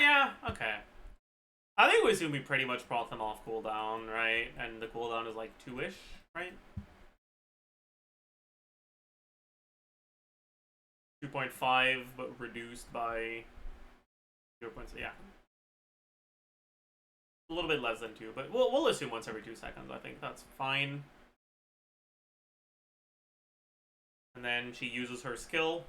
yeah, okay. I think we assume we pretty much proc them off cooldown, right? And the cooldown is like 2-ish, right? 2.5, but reduced by 0. Yeah. A little bit less than 2, but we'll assume once every 2 seconds. I think that's fine. And then she uses her skill.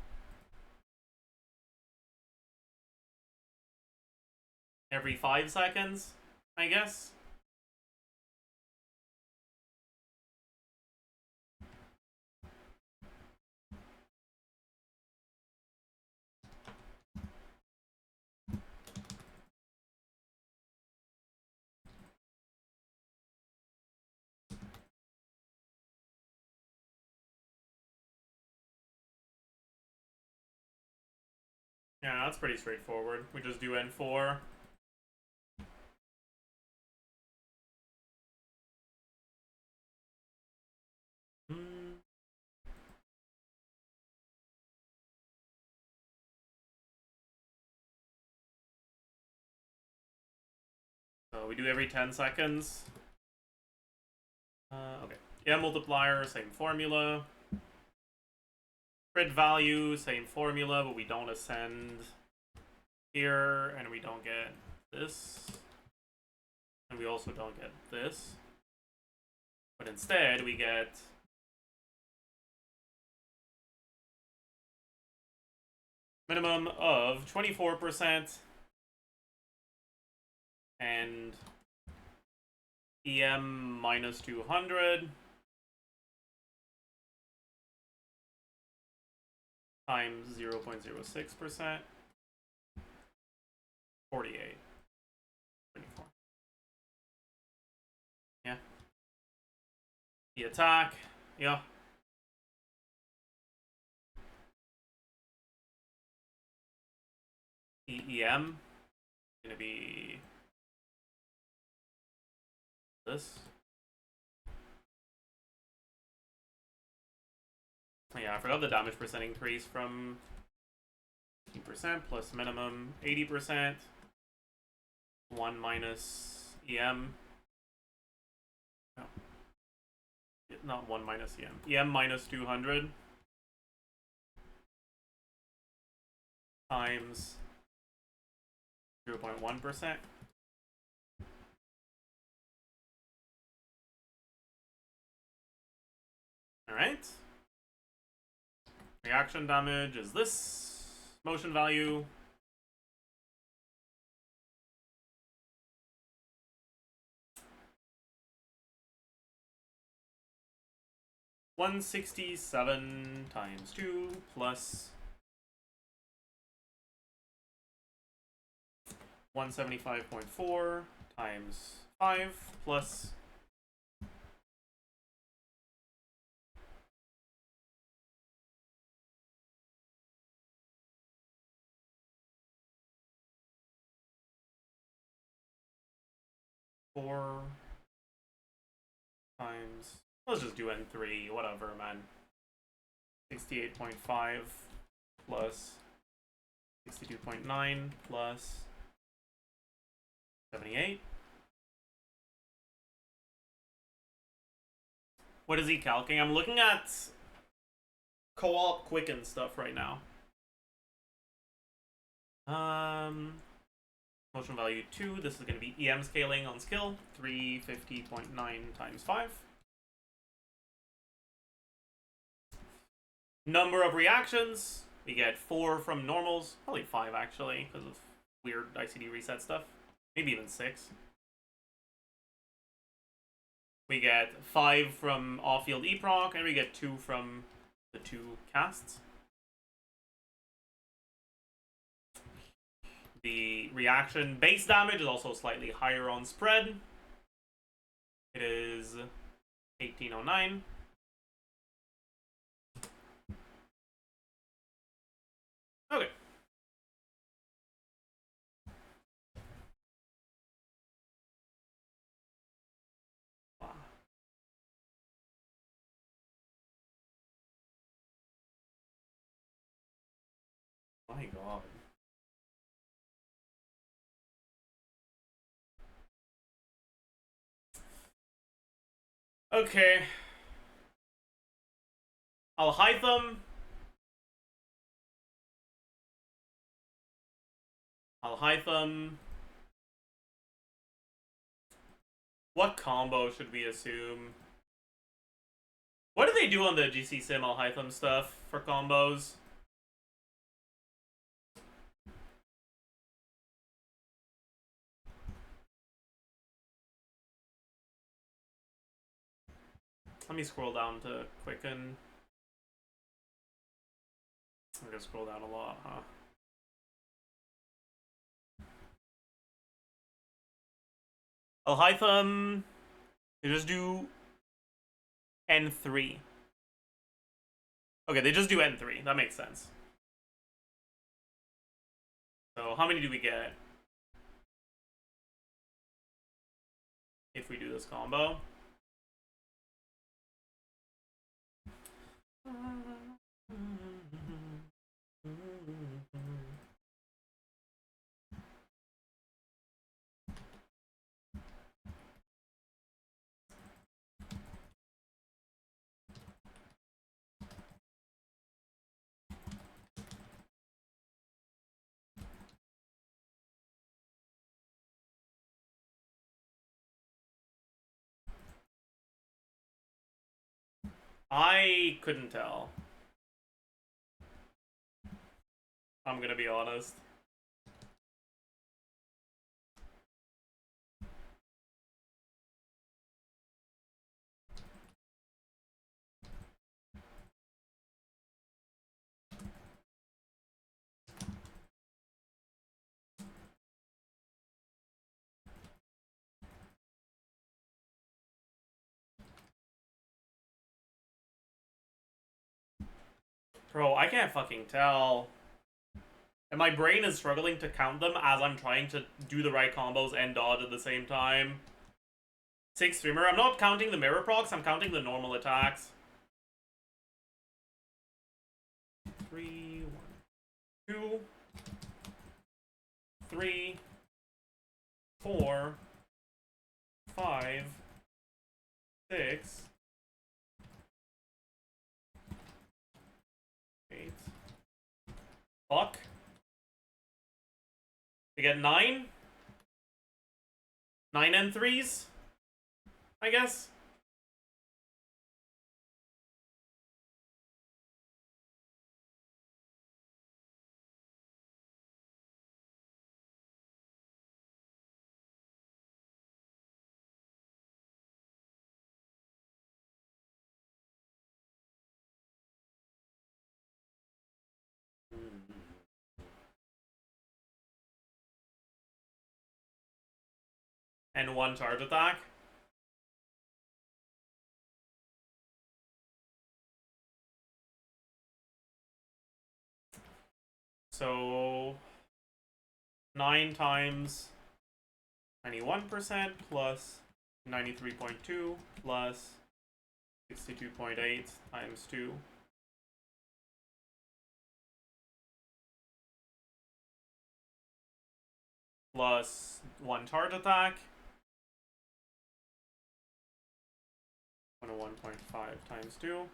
Every 5 seconds, I guess. Yeah, that's pretty straightforward. We just do N4. So we do every 10 seconds. Okay. Yeah, multiplier, same formula. Crit value, same formula, but we don't ascend here, and we don't get this. And we also don't get this. But instead, we get minimum of 24% and EM minus 200 times 0.06%, 48. 24. Yeah. The attack, yeah. The EM gonna be this. Oh yeah, I forgot the damage percent increase from 15% plus minimum 80%. 1 minus EM. No. Not 1 minus EM. EM minus 200 times 0.1%. Alright. Reaction damage is this. Motion value. $167 times 2 plus 175.4 times 5 plus 4 times, let's just do N3, whatever, man. 68.5 plus 62.9 plus 78. What is he calcing? I'm looking at co-op Quicken stuff right now. Motion value 2. This is going to be EM scaling on skill. 350.9 times 5. Number of reactions. We get 4 from normals. Probably 5 actually, because of weird ICD reset stuff. Maybe even 6. We get 5 from off-field eproc, and we get 2 from the 2 casts. The reaction base damage is also slightly higher on spread. It is 1809. Okay. Wow. My god. Okay. I'll hide them. What combo should we assume? What do they do on the GC Sim Alhaitham stuff for combos? Let me scroll down to Quicken. I'm gonna scroll down a lot, huh? Alhaitham, they just do N3. Okay, they just do N3. That makes sense. So how many do we get if we do this combo? I couldn't tell. I'm gonna be honest. Bro, I can't fucking tell. And my brain is struggling to count them as I'm trying to do the right combos and dodge at the same time. 6 streamer. I'm not counting the mirror procs, I'm counting the normal attacks. 3, 1, 2, 3, 4, 5, 6, 8. Fuck. We get 9? 9 and 3s? I guess? And 1 charge attack. So 9 times 91% plus 93.2 plus 62.8 times 2. Plus 1 charge attack. 1 1.5 times 2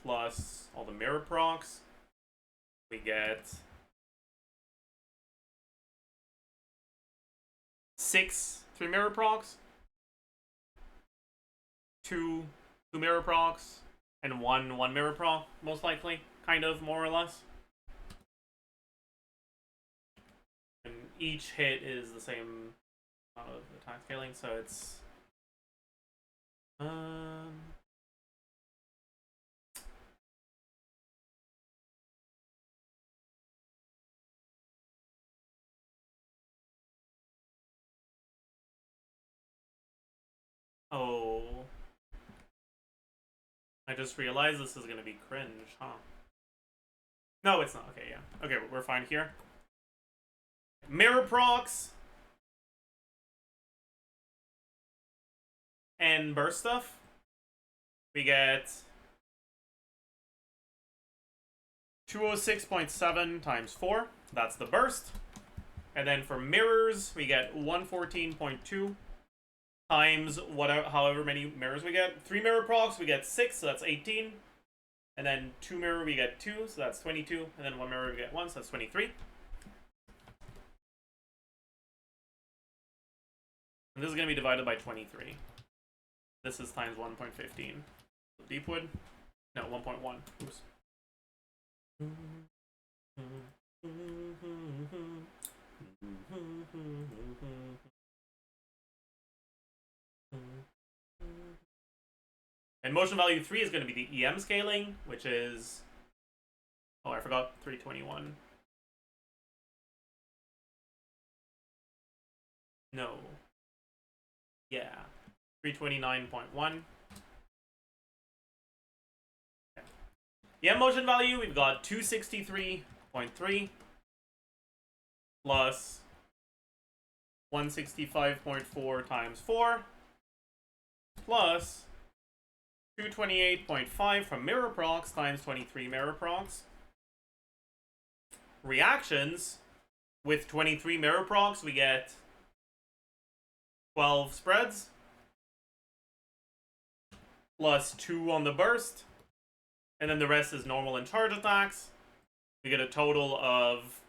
plus all the mirror procs. We get 6 3 mirror procs, 2 mirror procs, and 1 mirror proc, most likely, kind of, more or less. And each hit is the same amount of attack scaling, so it's oh, I just realized this is gonna be cringe, huh? No, it's not. Okay, yeah. Okay, we're fine here. Mirror procs and burst stuff. We get 206.7 times 4. That's the burst. And then for mirrors, we get 114.2 times whatever, however many mirrors we get. 3 mirror procs, we get 6, so that's 18. And then 2 mirror, we get 2, so that's 22. And then 1 mirror, we get 1, so that's 23. And this is going to be divided by 23. This is times 1.15. Deepwood? No, 1.1. Oops. And motion value 3 is going to be the EM scaling, which is... Oh, I forgot 321. No. Yeah. 329.1. Okay. EM motion value, we've got 263.3 plus 165.4 times 4 plus 228.5 from mirror procs times 23 mirror procs. Reactions, with 23 mirror procs, we get 12 spreads plus 2 on the burst, and then the rest is normal and charge attacks. We get a total of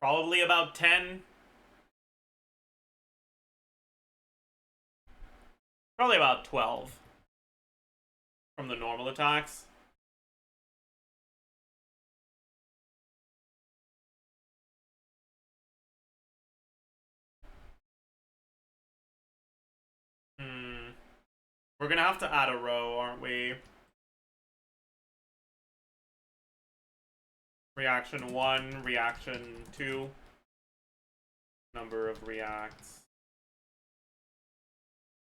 probably about 10. Probably about 12 from the normal attacks. We're gonna have to add a row, aren't we? Reaction 1, reaction 2. Number of reacts.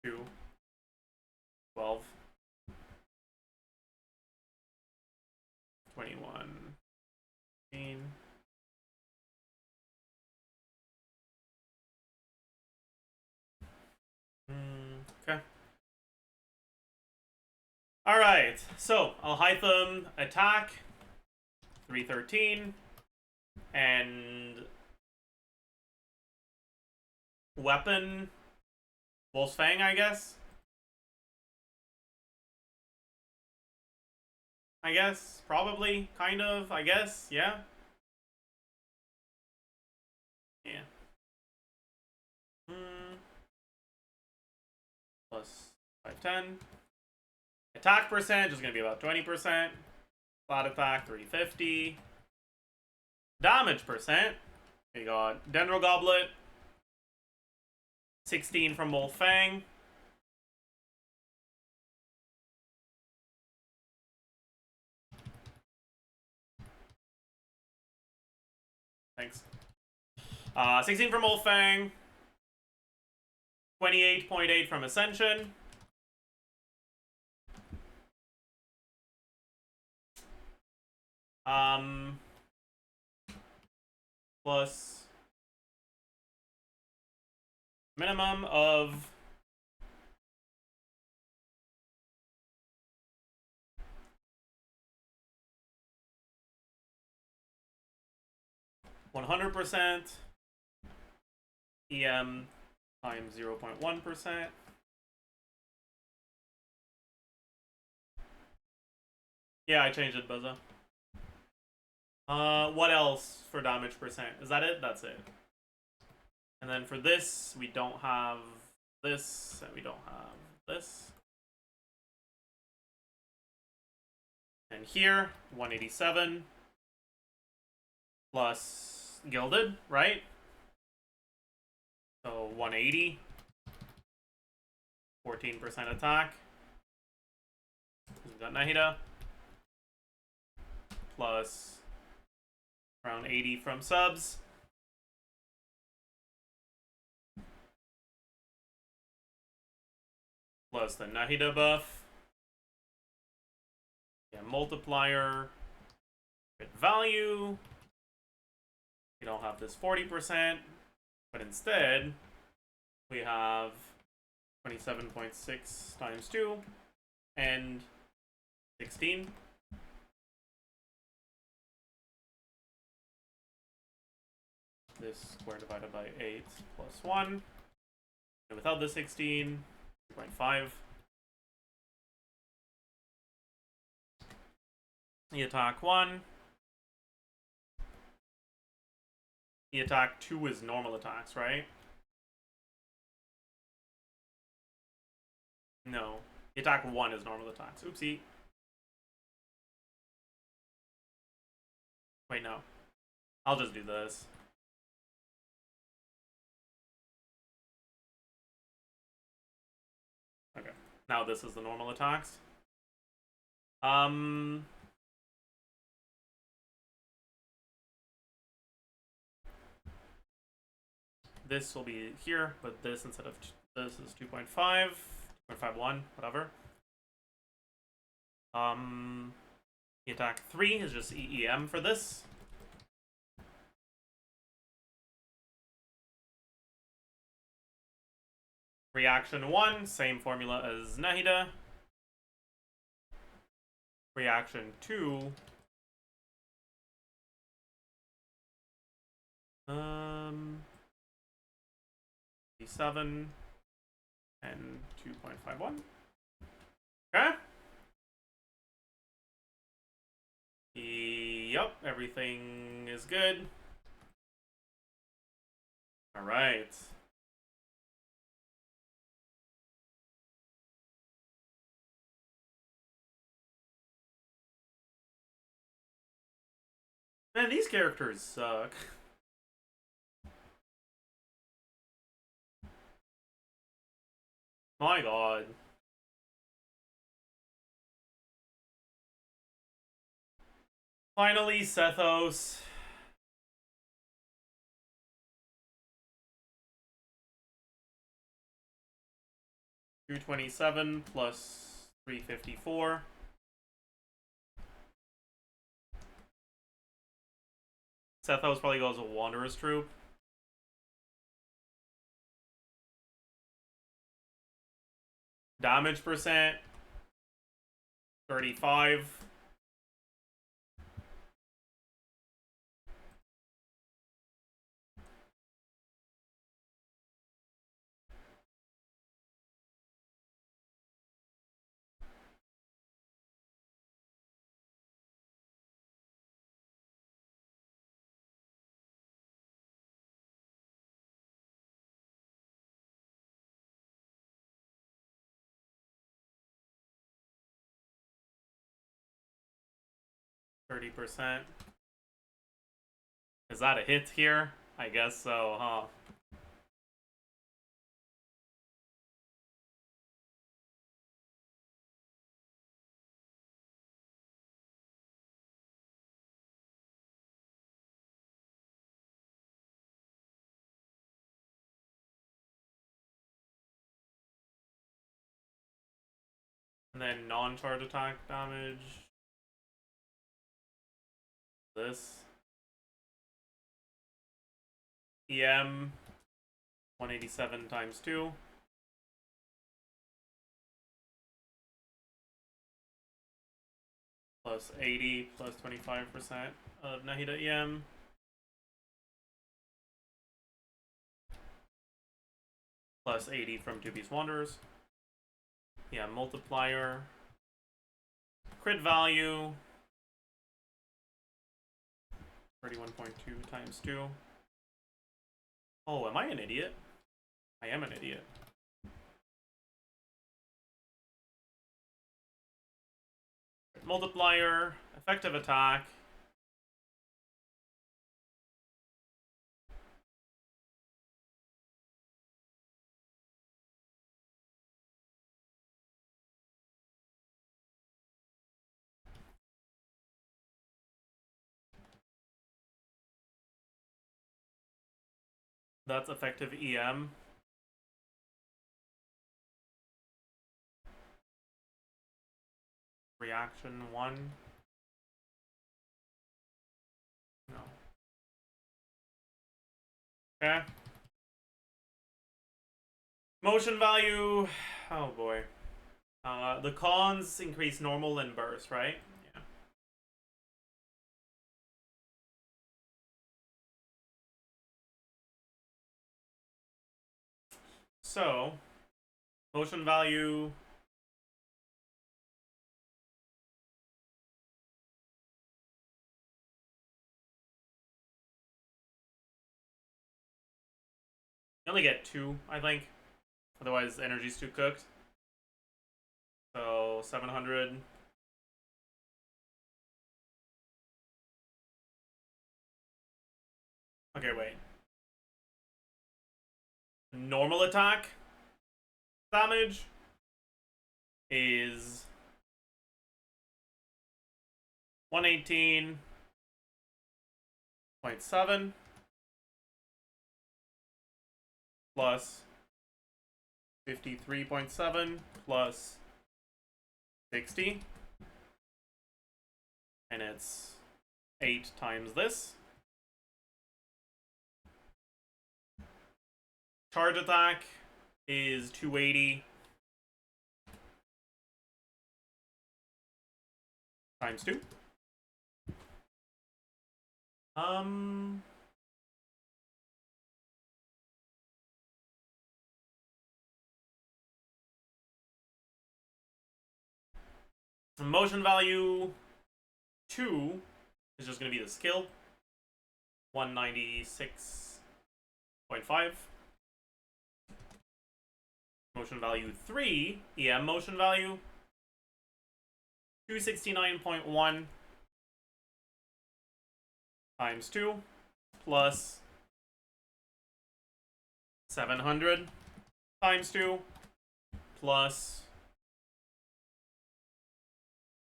2. 12. 21. 15. Okay. Alright, so Alhaitham attack 313 and weapon Wolf's Fang, I guess. Probably, kind of, I guess, yeah. Yeah. Plus 510. Attack percentage is going to be about 20%. Flat attack, 350. Damage percent. We got Dendro Goblet. 16 from Wolf Fang. Thanks. 16 from Wolf Fang. 28.8 from Ascension. Plus minimum of 100% EM times 0.1%. Yeah, I changed it, Buzza. What else for damage percent? Is that it? That's it. And then for this, we don't have this, and we don't have this. And here, 187 plus gilded, right? So 180, 14% attack. We've got Nahida. Plus around 80 from subs. Plus the Nahida buff. Yeah, multiplier. Good value. We don't have this 40%, but instead we have 27.6 times 2 and 16. This square divided by 8 plus 1. And without the 16, 2.5. The attack 1. The attack 2 is normal attacks, right? No. The attack 1 is normal attacks. Oopsie. Wait, no. I'll just do this. Okay. Now this is the normal attacks. This will be here, but this instead of this is 2.5, 2.51, whatever. The attack 3 is just EEM for this. Reaction 1, same formula as Nahida. Reaction 2. 7 and 2.51. Okay. Yep, everything is good. All right. Man, these characters suck. My god. Finally, Sethos. $227 plus 354. Sethos probably goes a Wanderer's Troop. Damage percent 35. %. Is that a hit here? I guess so, huh? And then non-charge attack damage. This. EM 187 times 2. Plus 80 plus 25% of Nahida EM. plus 80 from Two-Piece Wanderers. Yeah, multiplier. Crit value. 31.2 times 2. Oh, am I an idiot? I am an idiot. Multiplier. Effective attack. That's effective EM. Reaction 1. No. Okay. Motion value. Oh boy. The cons increase normal and burst, right? Yeah. So, motion value. You only get 2, I think. Otherwise, energy's too cooked. So, 700. Okay, wait. Normal attack damage is 118.7 plus 53.7 plus 60. And it's 8 times this. Charge attack is 280 times 2. Motion value 2 is just going to be the skill. 196.5. Motion value 3, EM motion value 269.1 times 2 plus 700 times 2 plus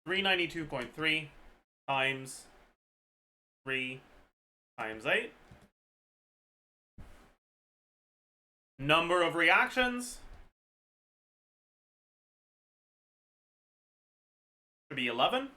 392.3 times 3 times 8. Number of reactions should be 11.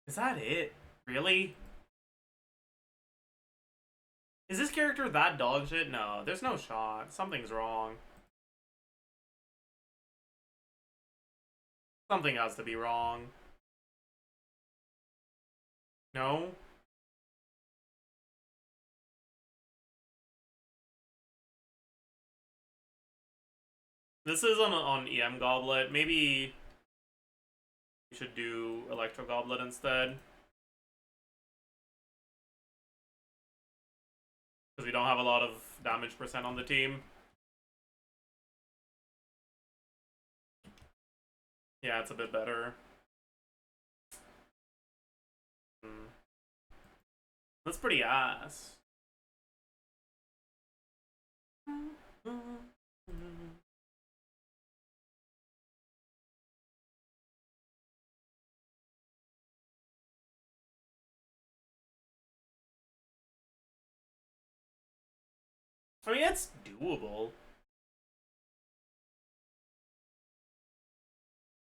Is that it? Really? Is this character that dog shit? No, there's no shot. Something's wrong. Something has to be wrong. No? This is on EM Goblet. Maybe we should do Electro Goblet instead. Because we don't have a lot of damage percent on the team. Yeah, it's a bit better. That's pretty ass. I mean, it's doable.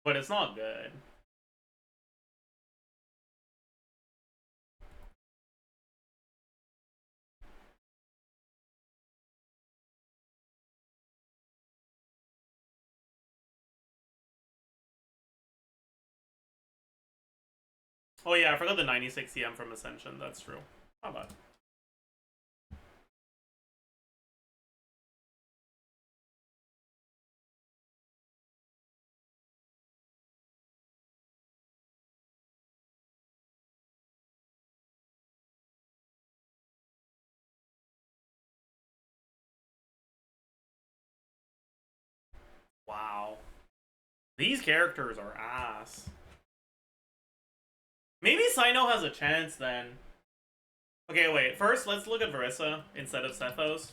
But it's not good. Oh yeah, I forgot the 96 EM from Ascension. That's true. How about? Wow. These characters are ass. Maybe Sino has a chance then. Okay, wait. First, let's look at Verissa instead of Sethos.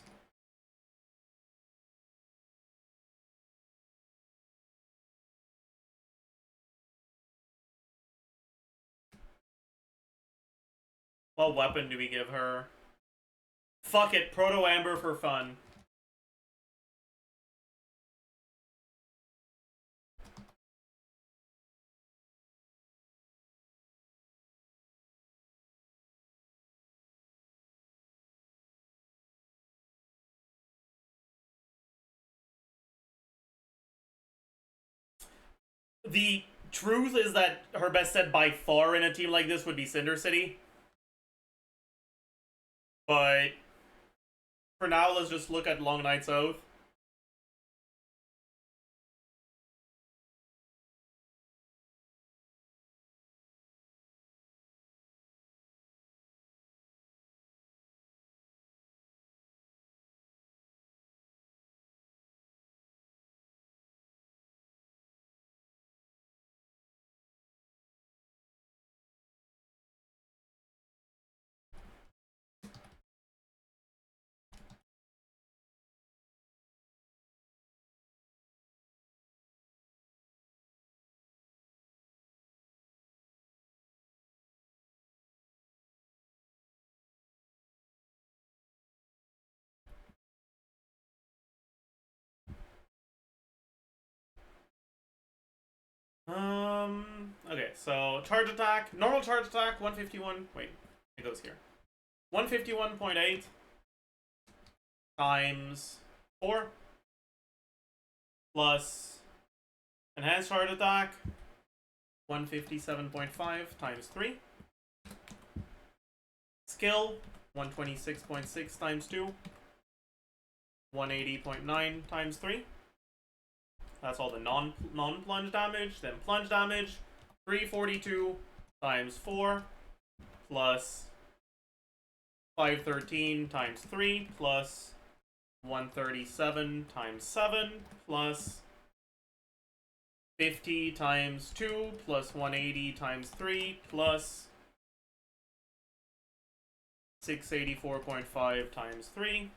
What weapon do we give her? Fuck it, Proto Amber for fun. The truth is that her best set by far in a team like this would be Cinder City. But for now, let's just look at Long Night's Oath. Okay, so charge attack, normal charge attack, 151. Wait, it goes here. 151.8 times 4 plus enhanced charge attack, 157.5 times 3. Skill, 126.6 times 2. 180.9 times 3. That's all the non-plunge damage. Then plunge damage, 342 times 4 plus 513 times 3 plus 137 times 7 plus 50 times 2 plus 180 times 3 plus 684.5 times 3.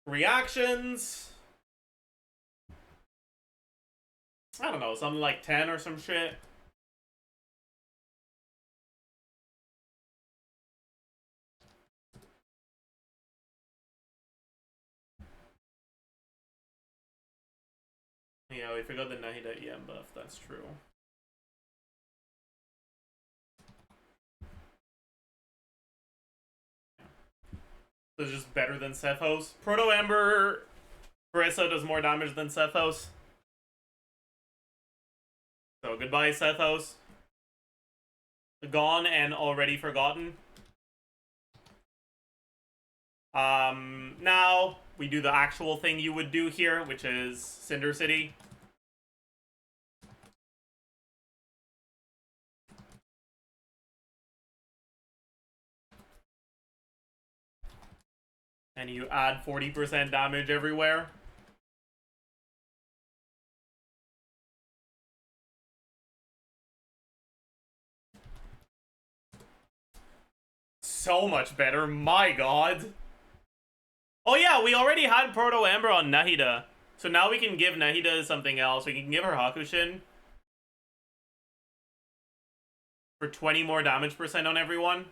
Reactions. I don't know, something like 10 or some shit. Yeah, we forgot the Nahida EM buff, that's true. So it's just better than Sethos. Proto Amber Verissa does more damage than Sethos. So goodbye, Sethos. Gone and already forgotten. Now we do the actual thing you would do here, which is Cinder City. And you add 40% damage everywhere. So much better, my god. Oh yeah, we already had Proto Amber on Nahida. So now we can give Nahida something else. We can give her Hakushin. For 20 more damage percent on everyone.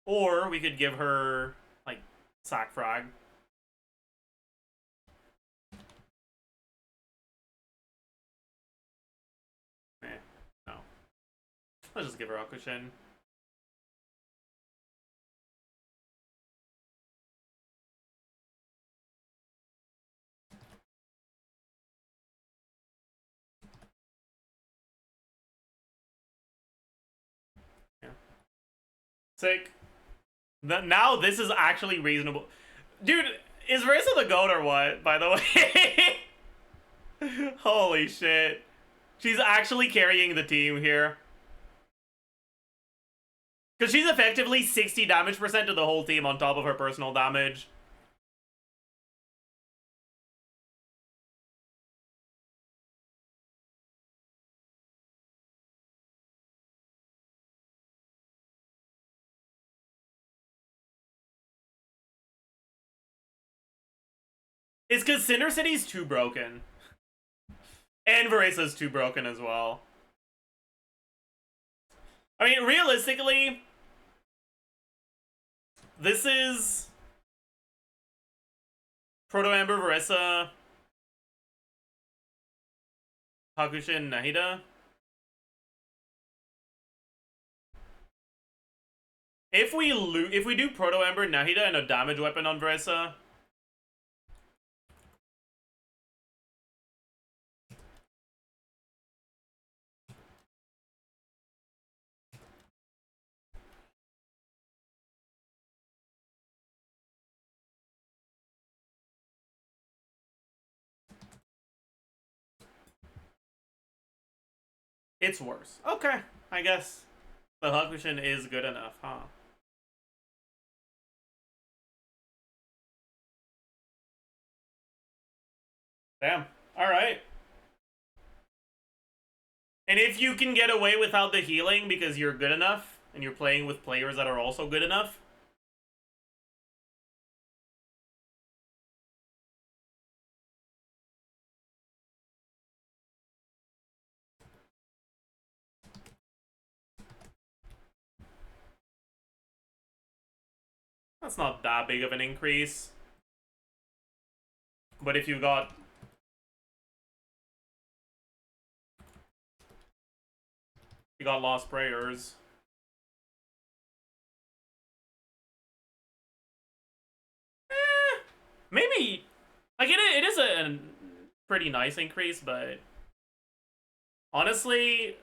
Or we could give her, like, sack frag. No. Let's just give her Akushin. Yeah. Sick. Now this is actually reasonable. Dude, is Marissa the GOAT or what, by the way? Holy shit. She's actually carrying the team here. Because she's effectively 60 damage percent to the whole team on top of her personal damage. It's because Cinder City's too broken. And Veresa's too broken as well. I mean, realistically, this is Proto Amber, Veresa, Hakushin, Nahida. If we do Proto Amber, Nahida, and a damage weapon on Veresa, it's worse. Okay, I guess the Hakushin is good enough, huh? Damn. Alright. And if you can get away without the healing because you're good enough, and you're playing with players that are also good enough, that's not that big of an increase. But if you got... You got Lost Prayers. Maybe... Like, it is a pretty nice increase, but... Honestly,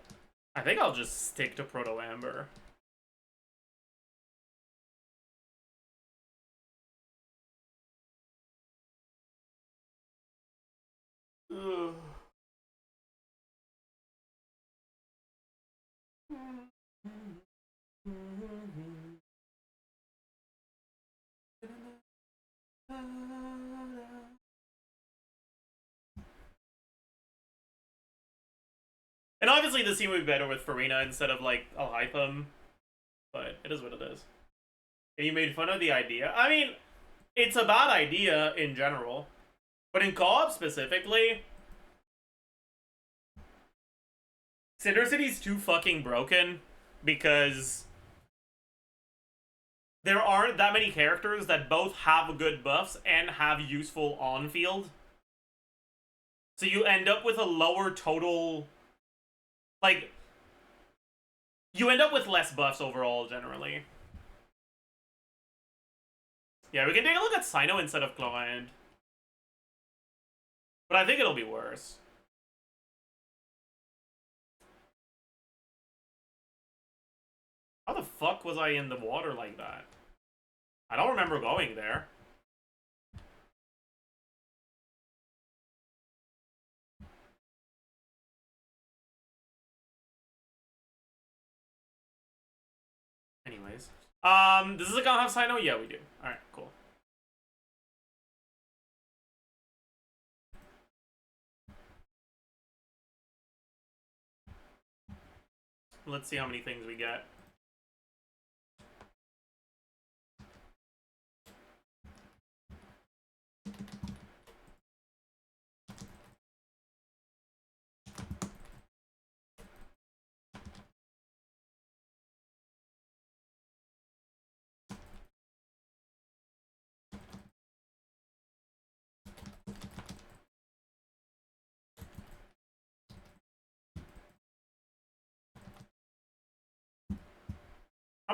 I think I'll just stick to Proto Amber. Ugh. And obviously this team would be better with Farina instead of, like, Alhaitham. But it is what it is. And you made fun of the idea. I mean, it's a bad idea in general. But in co-op specifically, Cinder City's too fucking broken because there aren't that many characters that both have good buffs and have useful on-field. So you end up with a lower total... Like, you end up with less buffs overall, generally. Yeah, we can take a look at Sino instead of Chlorine. But I think it'll be worse. How the fuck was I in the water like that? I don't remember going there. Anyways. Does this account have Sino? Yeah, we do. Alright, cool. Let's see how many things we get.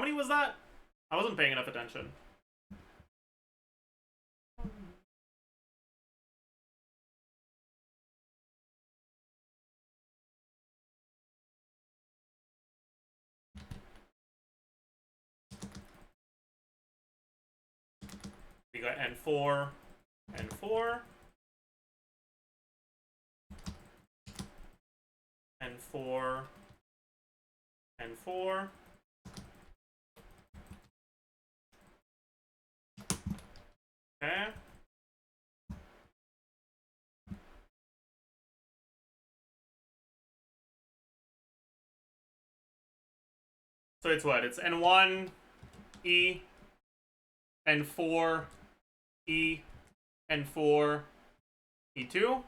many was that? I wasn't paying enough attention. We got N4, N4, N4, N4. Okay. So it's what? It's N1, E, N4, E, N4, E2,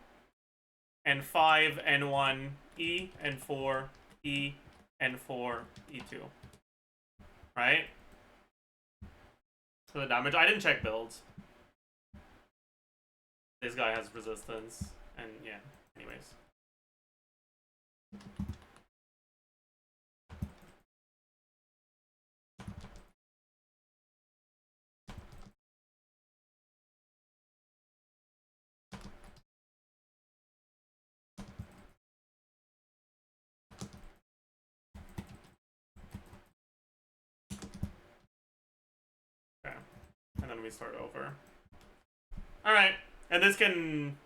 N5, N1, E, N4, E, N4, E2. Right? For the damage. I didn't check builds. This guy has resistance. And yeah, anyways. Okay. And then we start over. Alright. And this can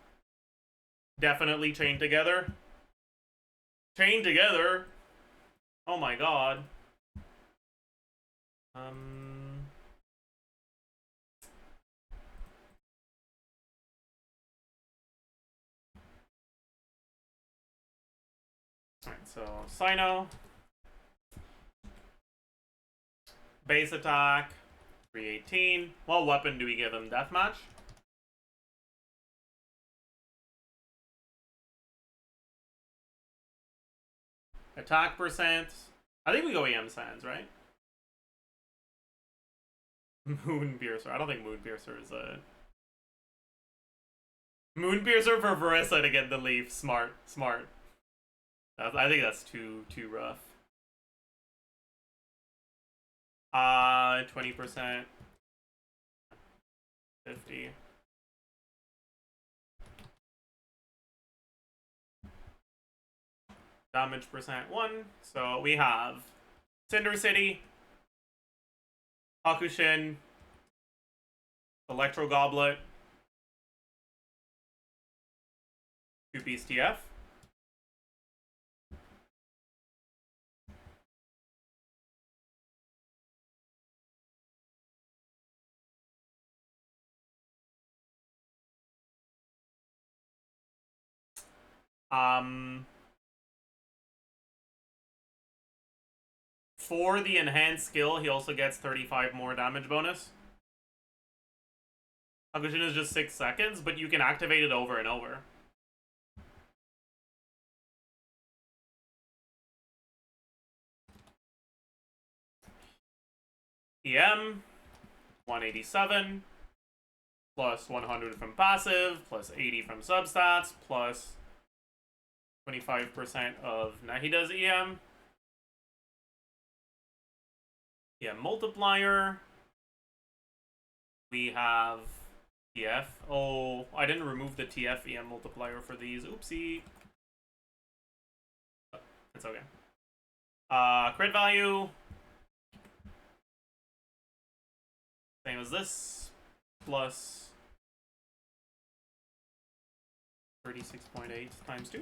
definitely chain together. Chain together? Oh my god. Alright, so Sino. Base attack. 318. What weapon do we give him? Deathmatch? Attack percent. I think we go EM Sands, right? Moonpiercer. I don't think Moonpiercer is a... Moonpiercer for Verissa to get the leaf. Smart. Smart. I think that's too rough. 20%. 50. Damage percent 1. So we have Cinder City, Hakushin, Electro Goblet, 2-piece TF. For the enhanced skill, he also gets 35 more damage bonus. Hakushin is just 6 seconds, but you can activate it over and over. EM, 187, plus 100 from passive, plus 80 from substats, plus 25% of Nahida's EM. Yeah, multiplier. We have TF. Oh, I didn't remove the TF EM multiplier for these. Oopsie. It's okay. Crit value. Same as this. Plus 36.8 times 2.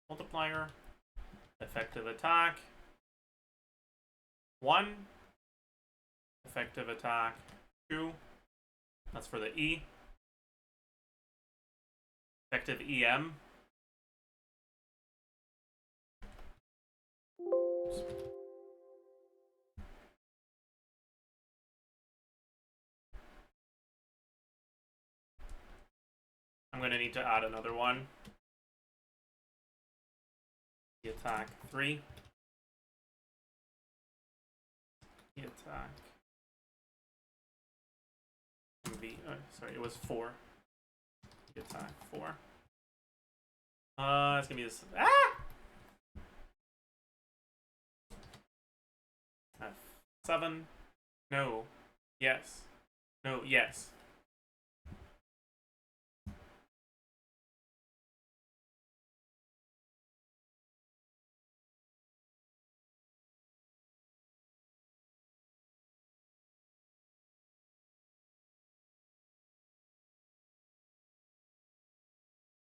Multiplier. Effective attack. 1. Effective attack. 2. That's for the E. Effective EM. Oops. I'm gonna need to add another one. The attack 3. The attack. Sorry, it was 4. The attack 4. It's gonna be this. Ah! 7. No. Yes. No. Yes.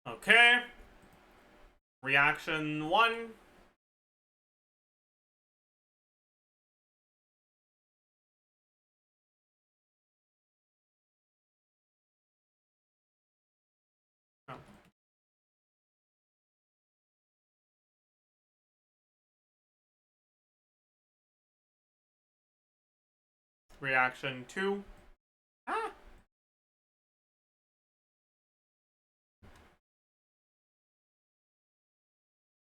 Okay. Reaction 1. Oh. Reaction 2. Ah!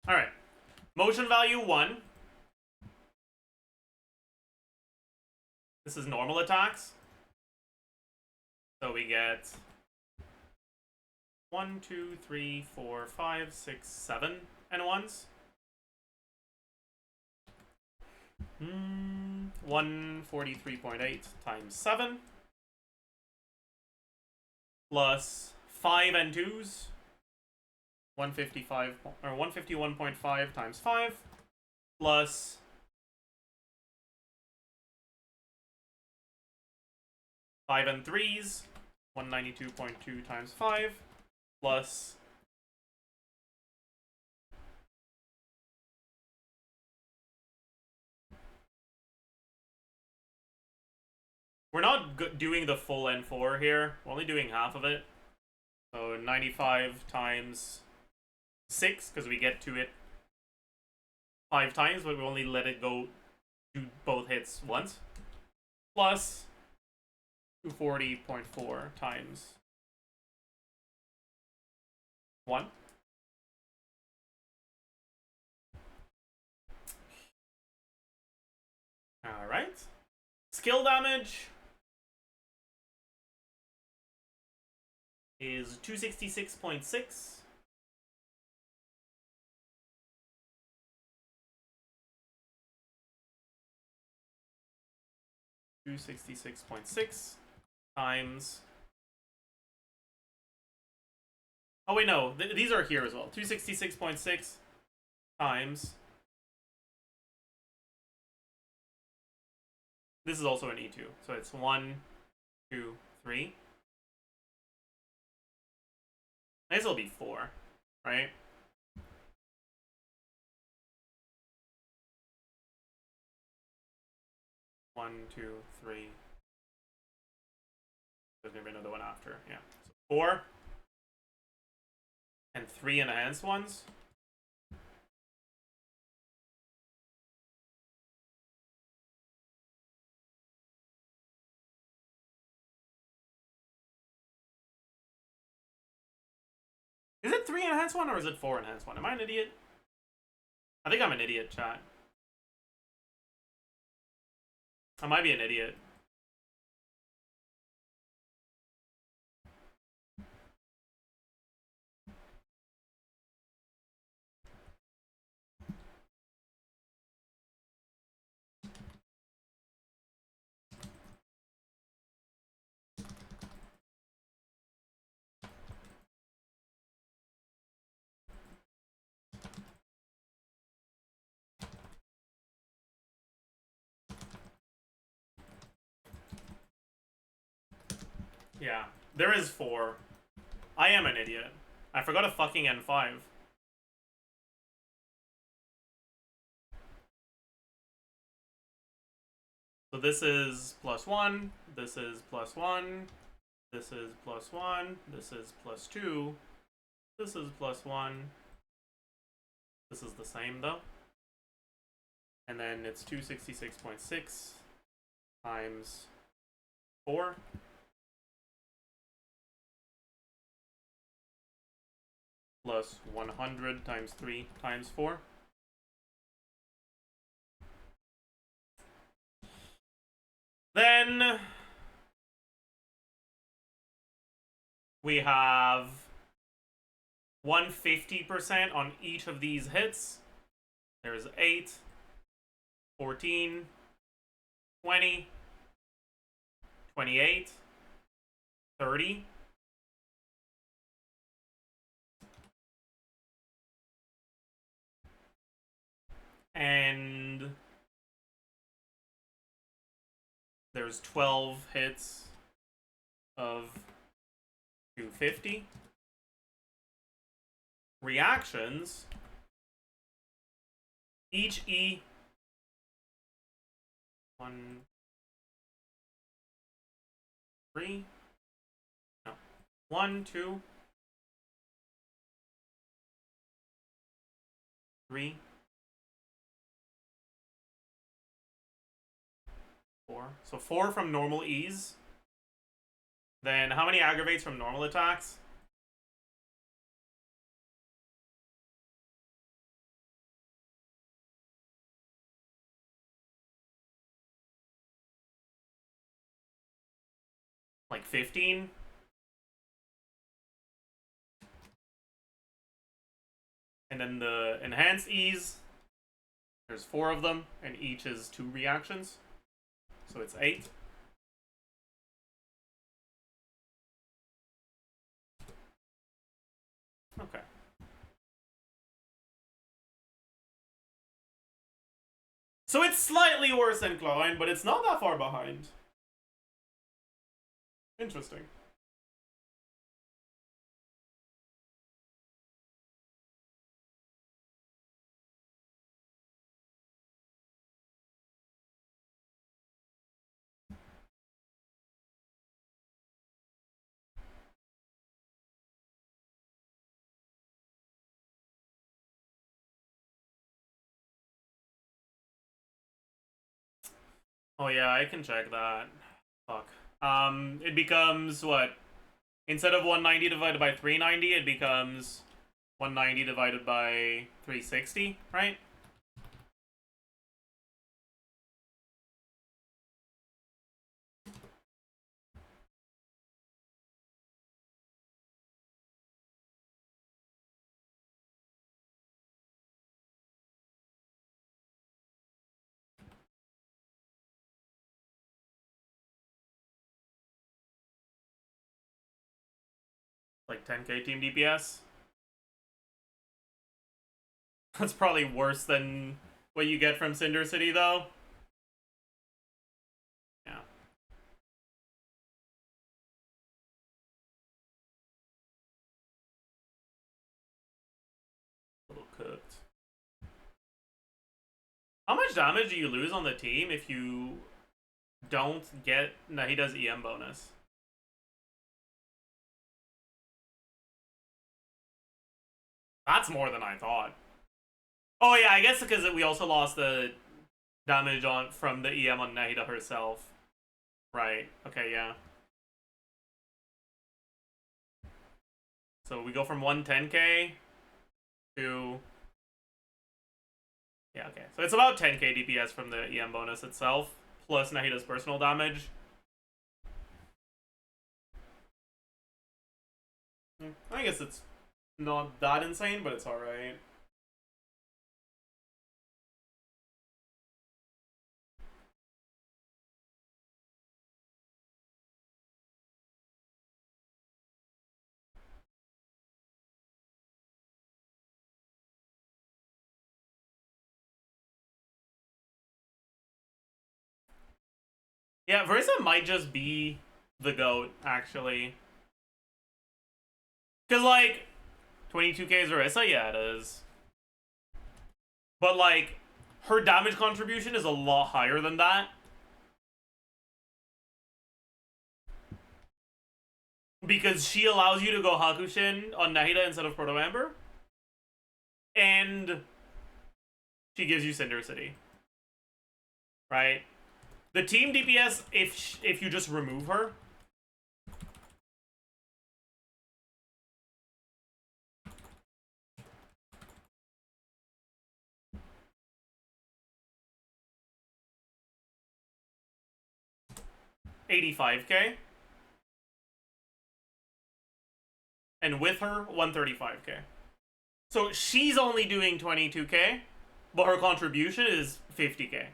Alright. Motion value 1. This is normal attacks. So we get 1, 2, 3, 4, 5, 6, 7 and 1s. 143.8 times 7 plus 5 and 2s. 155 or 151.5 times 5 plus 5 and 3s. 192.2 times 5 plus we're not doing the full N4 here. We're only doing half of it. So 95 times 6, because we get to it 5 times, but we only let it go do both hits once. Plus 240.4 times 1. Alright. Skill damage is 266.6. Times. Oh wait, no, these are here as well. 266.6 times. This is also an E2, so it's 1, 2, 3. I guess it'll be 4, right? One, 2, 3. There's gonna be another one after, yeah. So 4 and 3 enhanced ones. Is it 3 enhanced one or is it 4 enhanced one? Am I an idiot? I think I'm an idiot, chat. I might be an idiot. Yeah, there is 4. I am an idiot. I forgot a fucking N5. So this is +1, this is +1, this is +1, this is +2, this is +1. This is the same though. And then it's 266.6 times 4. Plus 100 times 3 times 4. Then we have 150% on each of these hits. There's 8, 14, 20, 28, 30. And there's 12 hits of 250. Reactions. Each E. 1, 3. No. 1, 2. 3. 4. So 4 from normal E's. Then how many aggravates from normal attacks? Like 15? And then the enhanced E's, there's 4 of them, and each is 2 reactions. So it's 8. Okay. So it's slightly worse than Klein, but it's not that far behind. Interesting. Oh yeah, I can check that. Fuck. It becomes what? Instead of 190 divided by 390, it becomes 190 divided by 360, right? Like 10k team DPS. That's probably worse than what you get from Cinder City, though. Yeah. A little cooked. How much damage do you lose on the team if you don't get Nahida's EM bonus? That's more than I thought. Oh yeah, I guess because we also lost the damage on from the EM on Nahida herself. Right. Okay, yeah. So we go from 110k to... Yeah, okay. So it's about 10k DPS from the EM bonus itself, plus Nahida's personal damage. I guess it's not that insane, but it's alright. Yeah, Versa might just be the GOAT, actually. Because, like, 22k is Versa? Yeah, it is. But, like, her damage contribution is a lot higher than that. Because she allows you to go Hakushin on Nahida instead of Proto Amber. And she gives you Cinder City. Right? The team DPS, if you just remove her, $85k. And with her, 135k. So she's only doing 22k, but her contribution is 50k.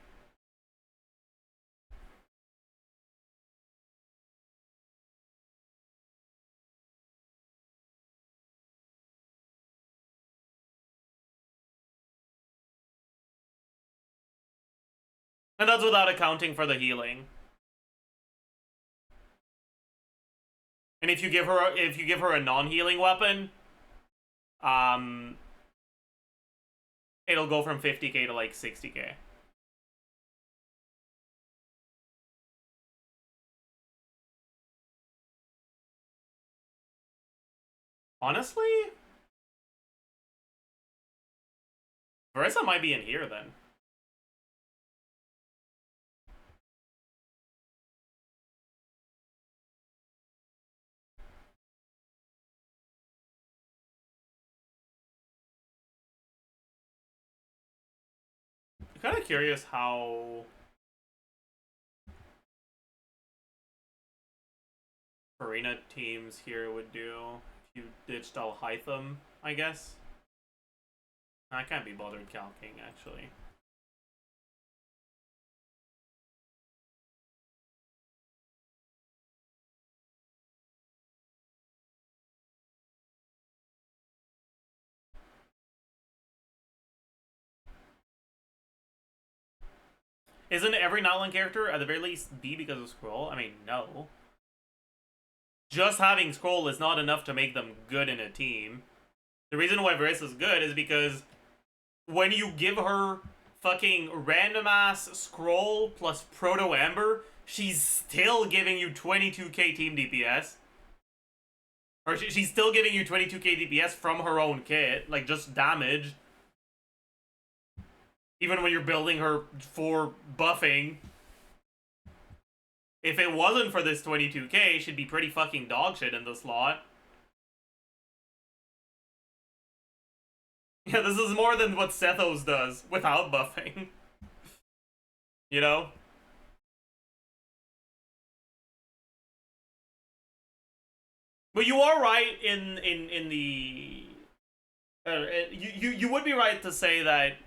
And that's without accounting for the healing. And if you give her a non-healing weapon, it'll go from 50k to like 60k. Honestly, Marissa might be in here then. I'm kind of curious how arena teams here would do if you ditched Alhaitham, I guess. I can't be bothered calcing, actually. Isn't every Nightland character at the very least B because of Scroll? I mean, no. Just having Scroll is not enough to make them good in a team. The reason why Varissa's good is because when you give her fucking random ass Scroll plus Proto Amber, she's still giving you 22k team DPS. Or she's still giving you 22k DPS from her own kit, like just damage. Even when you're building her for buffing. If it wasn't for this 22k, she'd be pretty fucking dogshit in the slot. Yeah, this is more than what Sethos does without buffing. You know? But you are right in the... you would be right to say that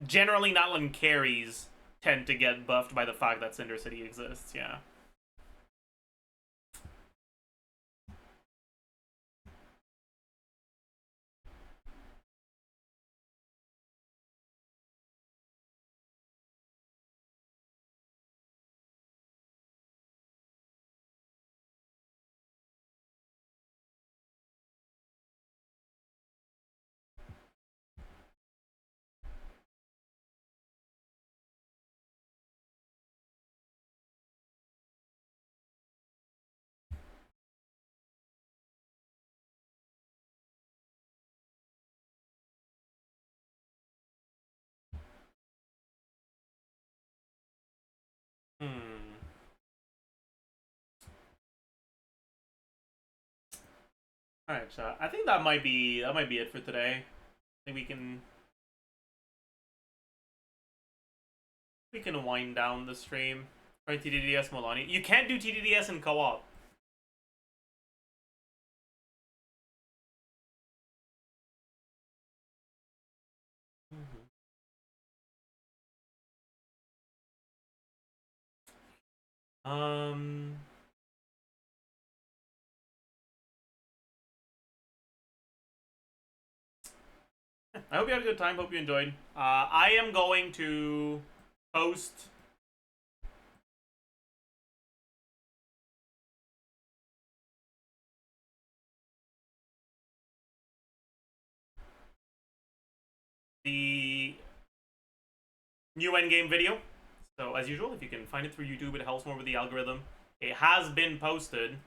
generally Nightland carries tend to get buffed by the fact that Cinder City exists, yeah. Alright, chat. I think that might be it for today. I think we can wind down the stream. Right, TDDS Molani. You can't do TDDS in co-op. I hope you had a good time. Hope you enjoyed. I am going to post the new endgame video. So as usual, if you can find it through YouTube, it helps more with the algorithm. It has been posted.